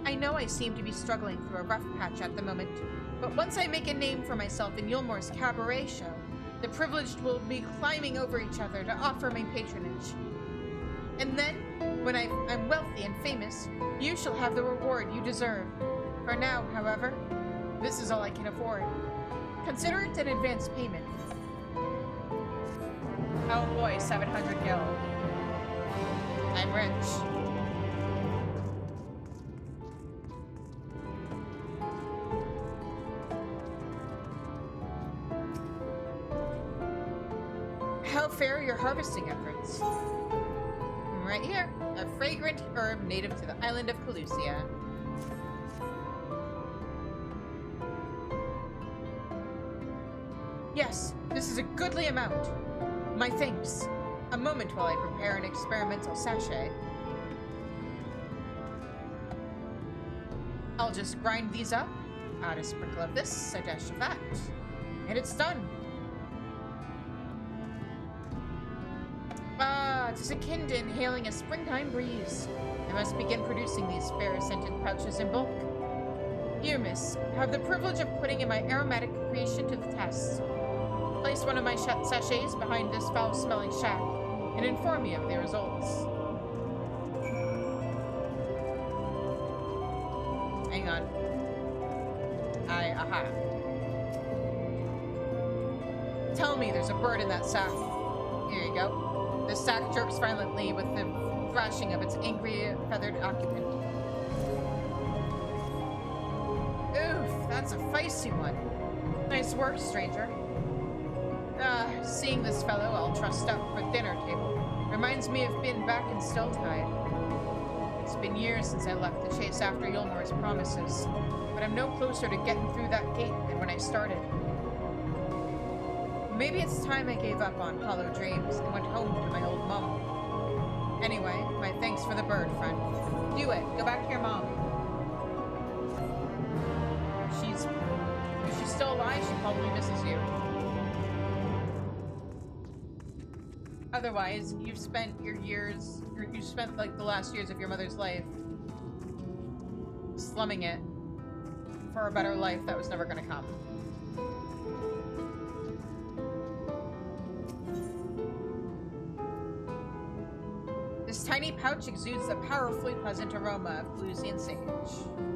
I know I seem to be struggling through a rough patch at the moment, but once I make a name for myself in Yulmore's cabaret show, the privileged will be climbing over each other to offer my patronage. And then, when I'm wealthy and famous, you shall have the reward you deserve. For now, however, this is all I can afford. Consider it an advance payment. Oh boy, 700 gil. I'm rich. How fare your harvesting efforts? Right here, a fragrant herb native to the island of Calusia. Yes, this is a goodly amount. My thanks. A moment while I prepare an experimental sachet. I'll just grind these up, add a sprinkle of this, a dash of that, and it's done. Ah, 'tis akin to inhaling a springtime breeze. I must begin producing these fair-scented pouches in bulk. You, miss, have the privilege of putting in my aromatic creation to the test. Place one of my sachets behind this foul-smelling shack, and inform me of the results. Hang on. Aha. Tell me there's a bird in that sack. Here you go. The sack jerks violently with the thrashing of its angry, feathered occupant. Oof, that's a feisty one. Nice work, stranger. Seeing this fellow all trussed up for dinner table reminds me of being back in Stilltide. It's been years since I left to chase after Yulmore's promises, but I'm no closer to getting through that gate than when I started. Maybe it's time I gave up on hollow dreams and went home to my old mom. Anyway, my thanks for the bird, friend. Do it. Go back to your mom. If she's still alive, she probably misses you. Otherwise, you've spent like the last years of your mother's life slumming it for a better life that was never gonna come. This tiny pouch exudes a powerfully pleasant aroma of Calusian sage.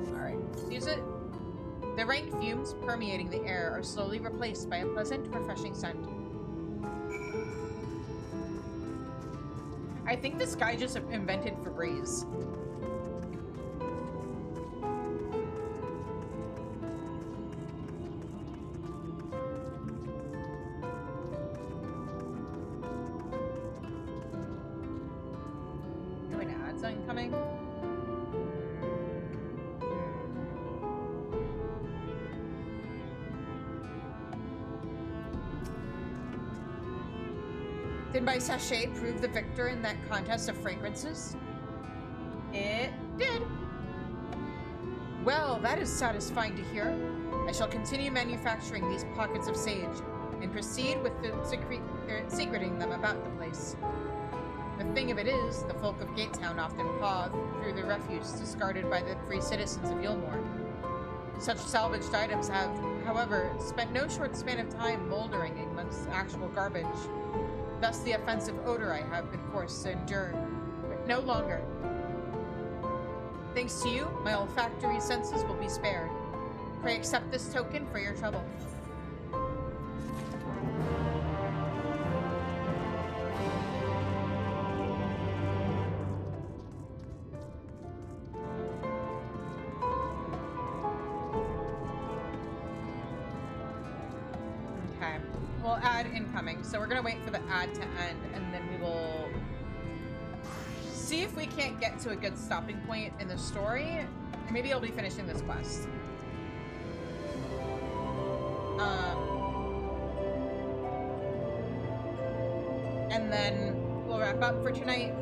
Alright, let's use it. The rank fumes permeating the air are slowly replaced by a pleasant, refreshing scent. I think this guy just invented Febreze. No an ads incoming? Did my sachet prove the victor in that contest of fragrances? It did. Well, that is satisfying to hear. I shall continue manufacturing these pockets of sage and proceed with the secreting them about the place. The thing of it is, the folk of Gatetown often paw through the refuse discarded by the free citizens of Yulmore. Such salvaged items have, however, spent no short span of time moldering amongst actual garbage. Thus the offensive odor I have been forced to endure, but no longer. Thanks to you, my olfactory senses will be spared. Pray accept this token for your trouble. Okay. ad incoming. So we're gonna wait for the ad to end, and then we will see if we can't get to a good stopping point in the story. Or maybe I'll be finishing this quest. And then we'll wrap up for tonight.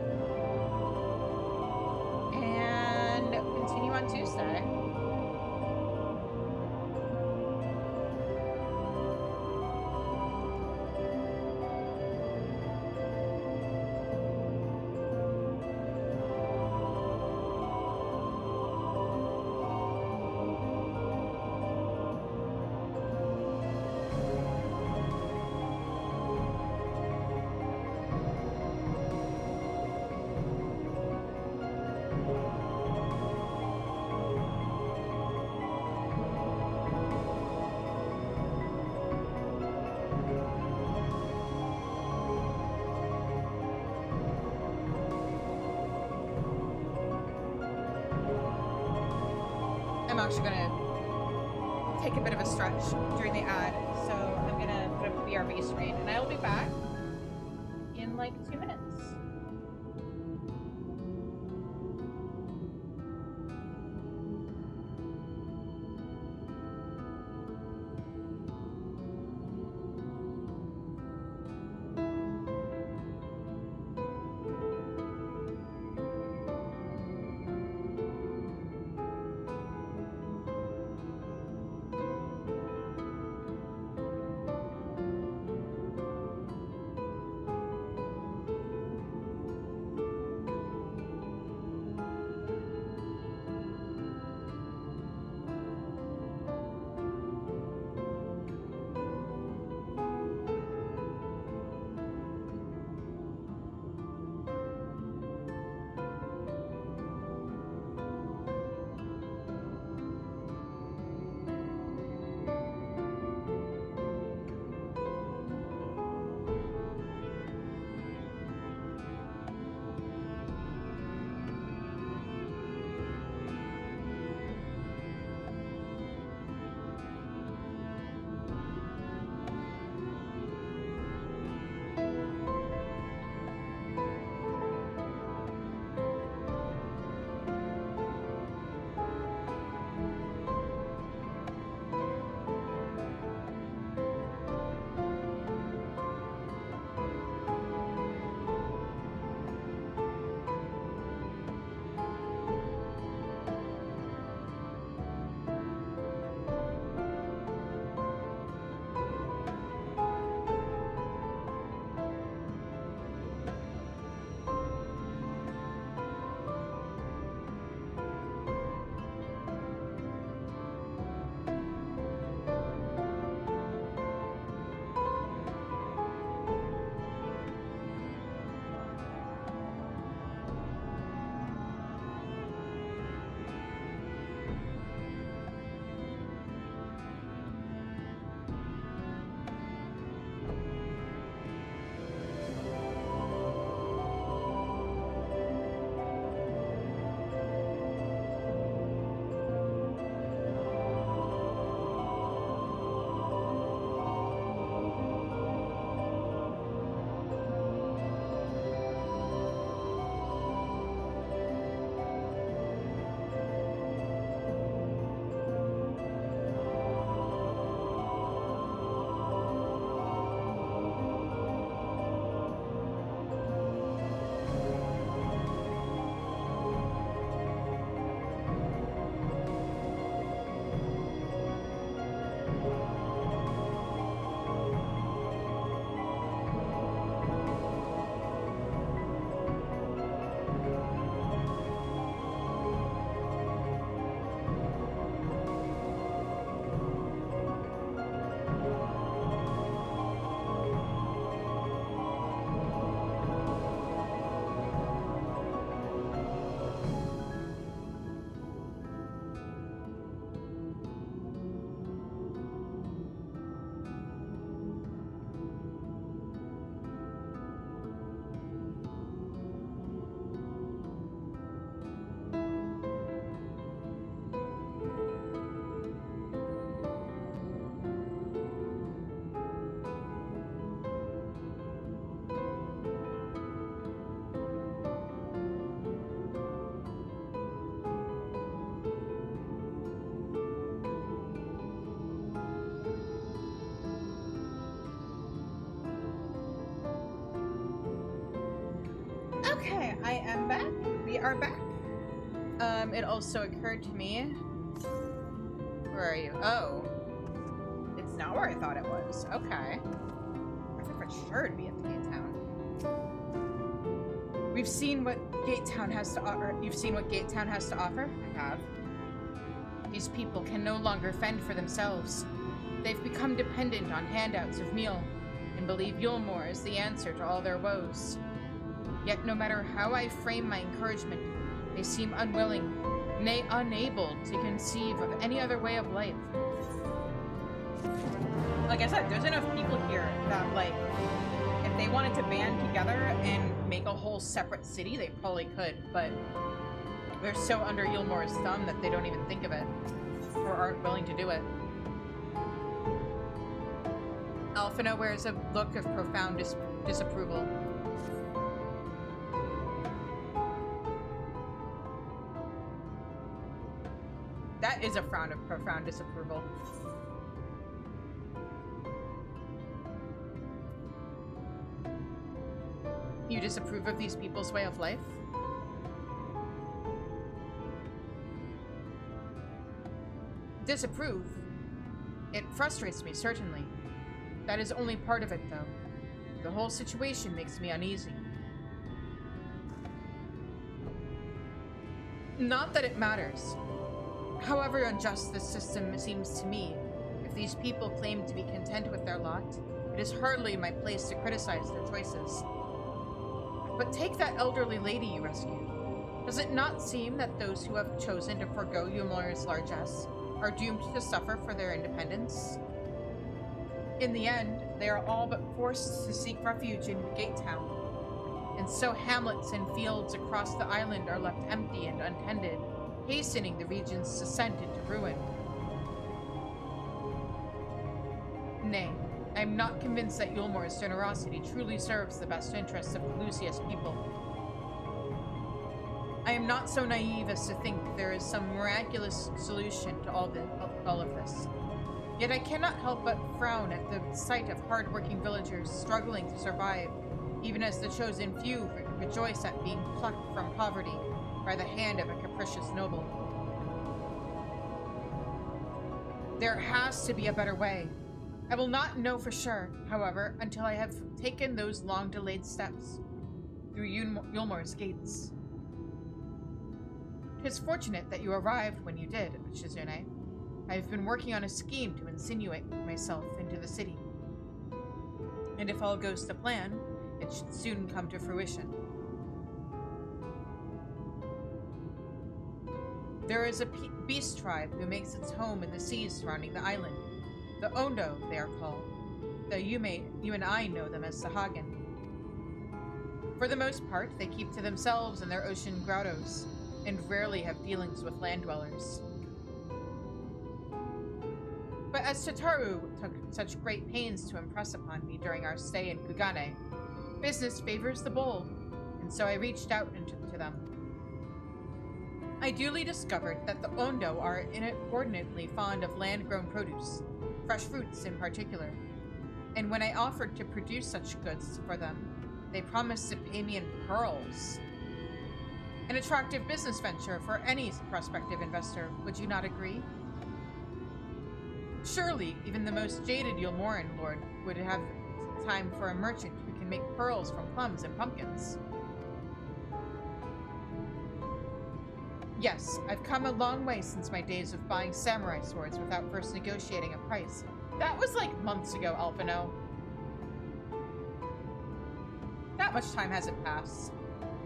And continue on Tuesday. I'm actually gonna take a bit of a stretch during the ad, so I'm gonna put up the BRB screen, and I will be back in like 2 minutes. Okay, I am back. We are back. It also occurred to me. Where are you? Oh. It's not where I thought it was. Okay. I thought for sure it'd be at the Gate Town. We've seen what Gate Town has to offer. You've seen what Gate Town has to offer? I have. These people can no longer fend for themselves. They've become dependent on handouts of meal and believe Yulmore is the answer to all their woes. Yet no matter how I frame my encouragement, they seem unwilling, nay, unable to conceive of any other way of life. Like I said, there's enough people here that, like, if they wanted to band together and make a whole separate city, they probably could, but they're so under Yulmore's thumb that they don't even think of it, or aren't willing to do it. Alphino wears a look of profound disapproval. That is a frown of profound disapproval. You disapprove of these people's way of life? Disapprove? It frustrates me, certainly. That is only part of it, though. The whole situation makes me uneasy. Not that it matters. However unjust this system seems to me, if these people claim to be content with their lot, it is hardly my place to criticize their choices. But take that elderly lady you rescued. Does it not seem that those who have chosen to forego Yulmore's largesse are doomed to suffer for their independence? In the end, they are all but forced to seek refuge in Gate Town, and so hamlets and fields across the island are left empty and untended, hastening the region's descent into ruin. Nay, I am not convinced that Yulmore's generosity truly serves the best interests of the Lucius people. I am not so naive as to think there is some miraculous solution to all of this. Yet I cannot help but frown at the sight of hard-working villagers struggling to survive, even as the chosen few rejoice at being plucked from poverty by the hand of a capricious noble. There has to be a better way. I will not know for sure, however, until I have taken those long-delayed steps through Yulmore's gates. 'Tis fortunate that you arrived when you did, Shizune. I have been working on a scheme to insinuate myself into the city. And if all goes to plan, it should soon come to fruition. There is a beast tribe who makes its home in the seas surrounding the island. The Ondo, they are called, though you and I know them as Sahagan. For the most part, they keep to themselves in their ocean grottos, and rarely have dealings with land dwellers. But as Tataru took such great pains to impress upon me during our stay in Kugane, business favors the bold, and so I reached out to them. I duly discovered that the Ondo are inordinately fond of land-grown produce, fresh fruits in particular, and when I offered to produce such goods for them, they promised to pay me in pearls. An attractive business venture for any prospective investor, would you not agree? Surely, even the most jaded Yulmoran lord would have time for a merchant who can make pearls from plums and pumpkins. Yes, I've come a long way since my days of buying samurai swords without first negotiating a price. That was like months ago, Alphino. That much time hasn't passed.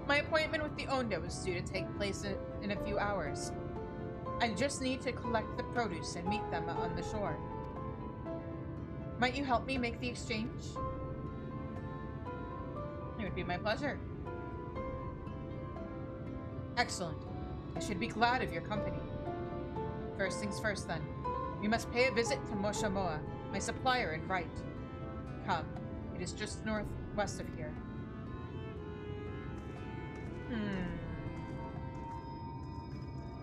My appointment with the Ondo is due to take place in a few hours. I just need to collect the produce and meet them on the shore. Might you help me make the exchange? It would be my pleasure. Excellent. I should be glad of your company. First things first, then. We must pay a visit to Moshamoa, my supplier in Wright. Come. It is just northwest of here.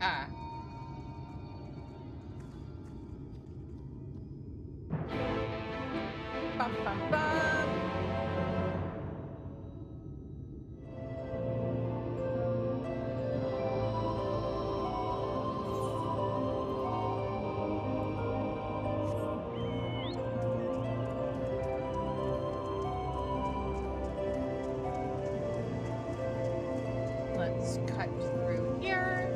Ah. Bum, bum, bum. Let's cut through here.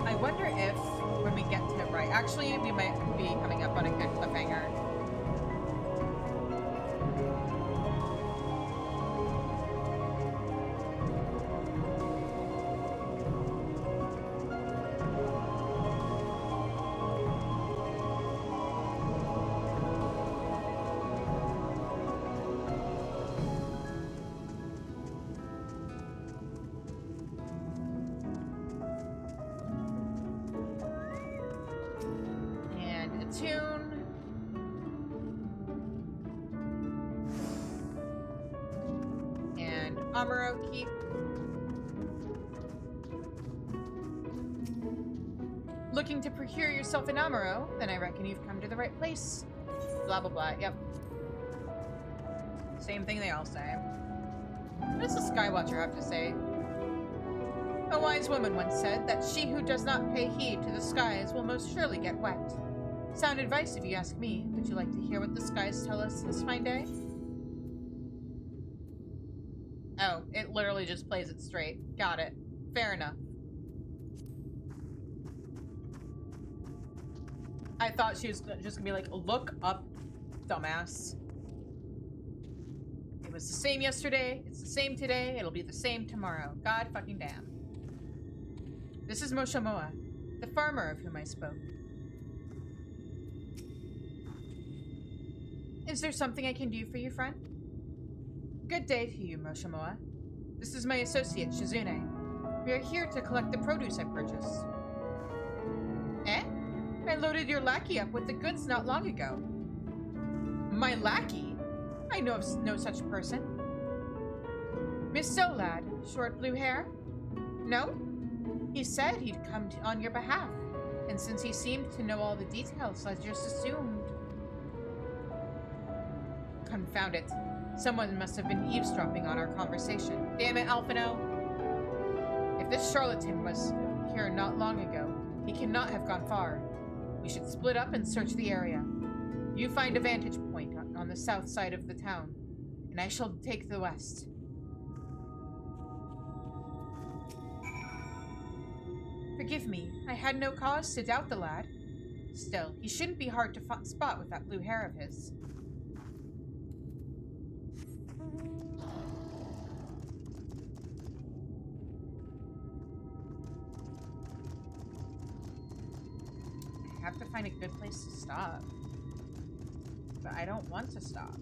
I wonder if when we get to it right, actually we might be coming up on a good cliffhanger. Tune. And Amuro Keep. Looking to procure yourself an Amuro? Then I reckon you've come to the right place. Blah blah blah, yep. Same thing they all say. What does the Skywatcher have to say? A wise woman once said that she who does not pay heed to the skies will most surely get wet. Sound advice if you ask me. Would you like to hear what the skies tell us this fine day? Oh, it literally just plays it straight. Got it. Fair enough. I thought she was just gonna be like, look up, dumbass. It was the same yesterday, it's the same today, it'll be the same tomorrow. God fucking damn. This is Moshamoa, the farmer of whom I spoke. Is there something I can do for you, friend? Good day to you, Moshamoa. This is my associate, Shizune. We are here to collect the produce I purchased. Eh? I loaded your lackey up with the goods not long ago. My lackey? I know of no such person. Miss So lad, short blue hair? No? He said he'd come on your behalf, and since he seemed to know all the details, I just assumed. Confound it. Someone must have been eavesdropping on our conversation. Damn it, Alphino. If this charlatan was here not long ago, he cannot have gone far. We should split up and search the area. You find a vantage point on the south side of the town, and I shall take the west. Forgive me, I had no cause to doubt the lad. Still, he shouldn't be hard to spot with that blue hair of his. I have to find a good place to stop. But I don't want to stop.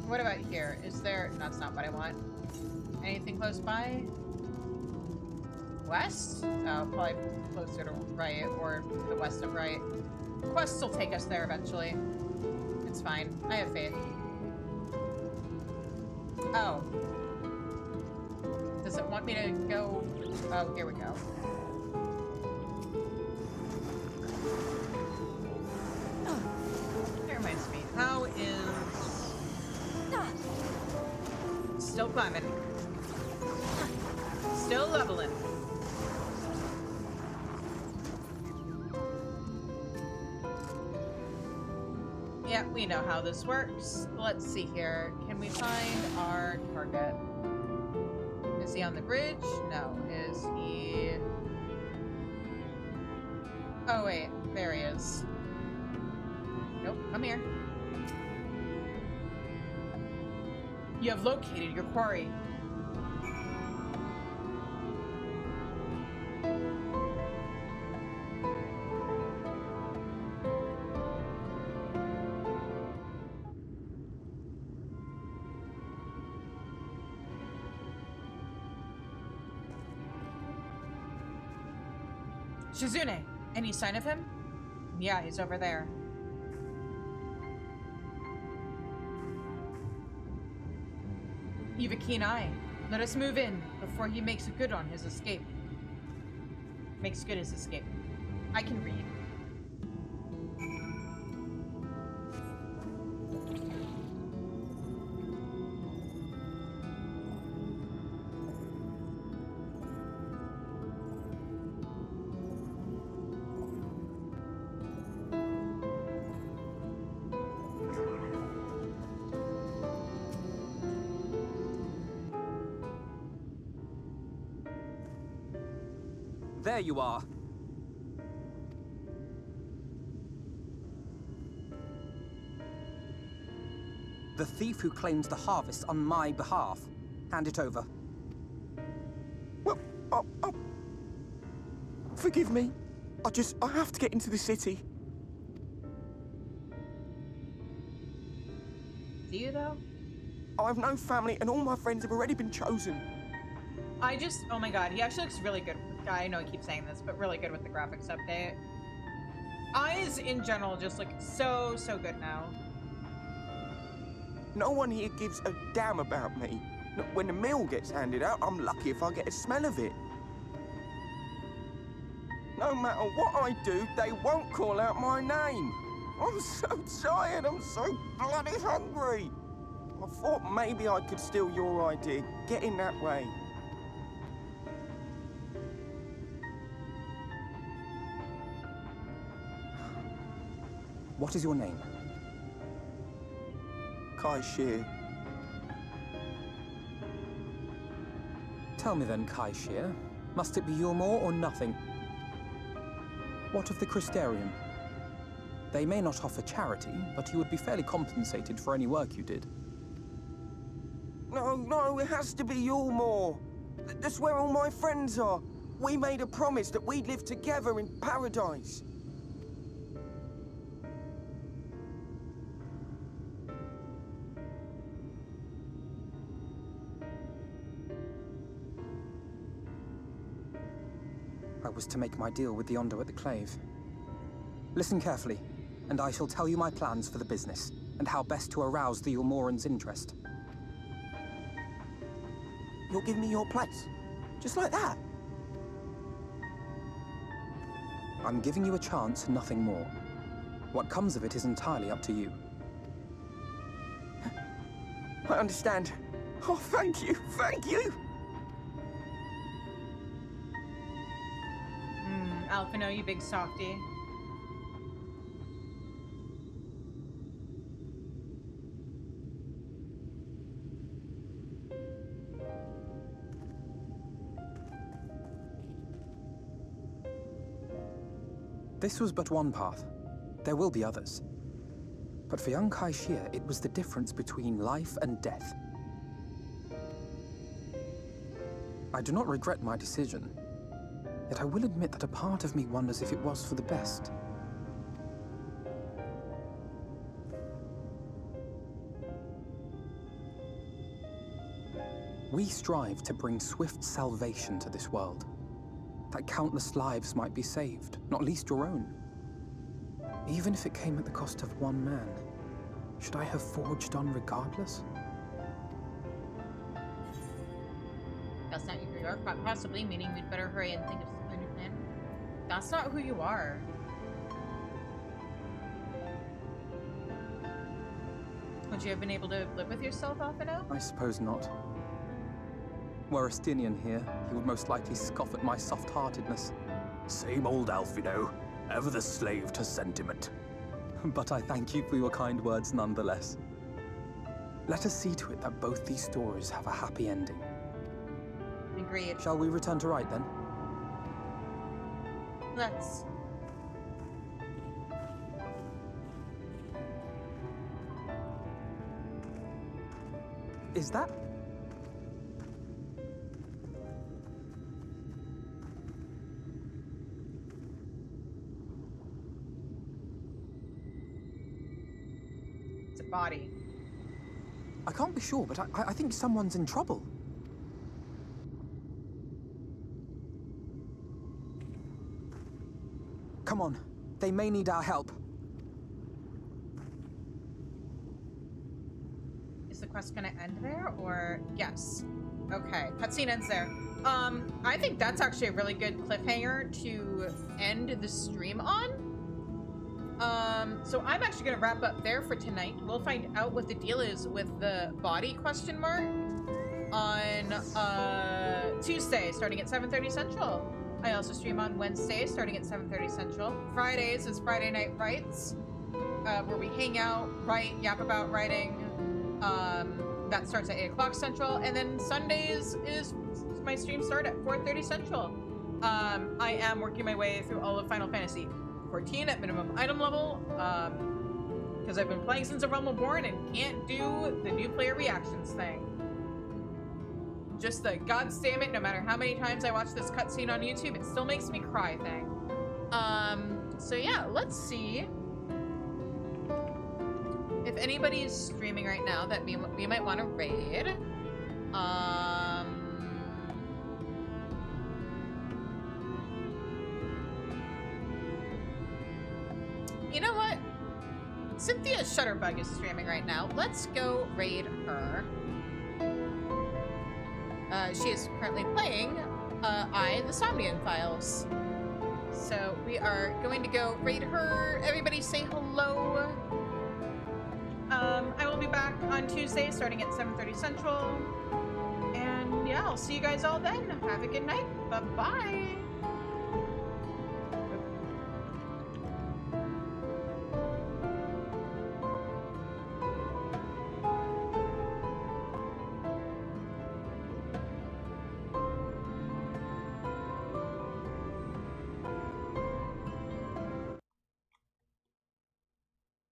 What about here? Is there... That's not what I want. Anything close by? West? Oh, probably closer to right, or the west of right. Quests will take us there eventually. It's fine. I have faith. Oh. Does it want me to go? Oh, here we go. That reminds me. How is... Still climbing. Still leveling. Yeah, we know how this works. Let's see here. Can we find our target? Is he on the bridge? No. Is he... Oh, wait. There he is. Nope. Come here. You have located your quarry. Shizune, any sign of him? Yeah, he's over there. You've a keen eye. Let us move in before he makes good on his escape. Makes good his escape. I can read. There you are. The thief who claims the harvest on my behalf. Hand it over. Well, forgive me. I have to get into the city. Do you, though? I have no family, and all my friends have already been chosen. Oh my god, he actually looks really good. I know I keep saying this, but really good with the graphics update. Eyes, in general, just look so good now. No one here gives a damn about me. When the meal gets handed out, I'm lucky if I get a smell of it. No matter what I do, they won't call out my name. I'm so tired, I'm so bloody hungry. I thought maybe I could steal your idea, get in that way. What is your name? Kai-Shir. Tell me then, Kai-Shir, must it be Yulmore or nothing? What of the Crystarium? They may not offer charity, but you would be fairly compensated for any work you did. No, it has to be Yulmore. That's where all my friends are. We made a promise that we'd live together in paradise. I was to make my deal with the Ondo at the Clave. Listen carefully, and I shall tell you my plans for the business, and how best to arouse the Yulmoran's interest. You'll give me your place? Just like that? I'm giving you a chance, nothing more. What comes of it is entirely up to you. I understand. Oh, thank you, thank you! Alphino, you big softy. This was but one path. There will be others. But for young Kai-Shir, it was the difference between life and death. I do not regret my decision. Yet I will admit that a part of me wonders if it was for the best. We strive to bring swift salvation to this world, that countless lives might be saved, not least your own. Even if it came at the cost of one man, should I have forged on regardless? That's not who you are, possibly, meaning we'd better hurry and think of some new plan. That's not who you are. Would you have been able to live with yourself, Alphino? I suppose not. Were Estinian here, he would most likely scoff at my soft-heartedness. Same old Alphino, ever the slave to sentiment. But I thank you for your kind words nonetheless. Let us see to it that both these stories have a happy ending. Agreed. Shall we return to Wright then? Let's. Is that? It's a body. I can't be sure, but I think someone's in trouble. Come on, they may need our help. Is the quest gonna end there, or yes? Okay, cutscene ends there. I think that's actually a really good cliffhanger to end the stream on. So I'm actually gonna wrap up there for tonight. We'll find out what the deal is with the body question mark on Tuesday starting at 7:30 Central. I also stream on Wednesday starting at 7:30 Central. Fridays is Friday Night Writes, where we hang out, write, yap about writing. That starts at 8 o'clock Central. And then Sundays is my stream start at 4:30 Central. I am working my way through all of Final Fantasy 14 at minimum item level, because I've been playing since A Realm Reborn and can't do the new player reactions thing. Just the goddamn it, no matter how many times I watch this cutscene on YouTube, it still makes me cry thing. So yeah, let's see if anybody's streaming right now that we might want to raid. You know what? Cynthia Shutterbug is streaming right now. Let's go raid her. She is currently playing the Somnian Files. So we are going to go raid her. Everybody say hello. I will be back on Tuesday starting at 7:30 Central. And yeah, I'll see you guys all then. Have a good night. Bye-bye.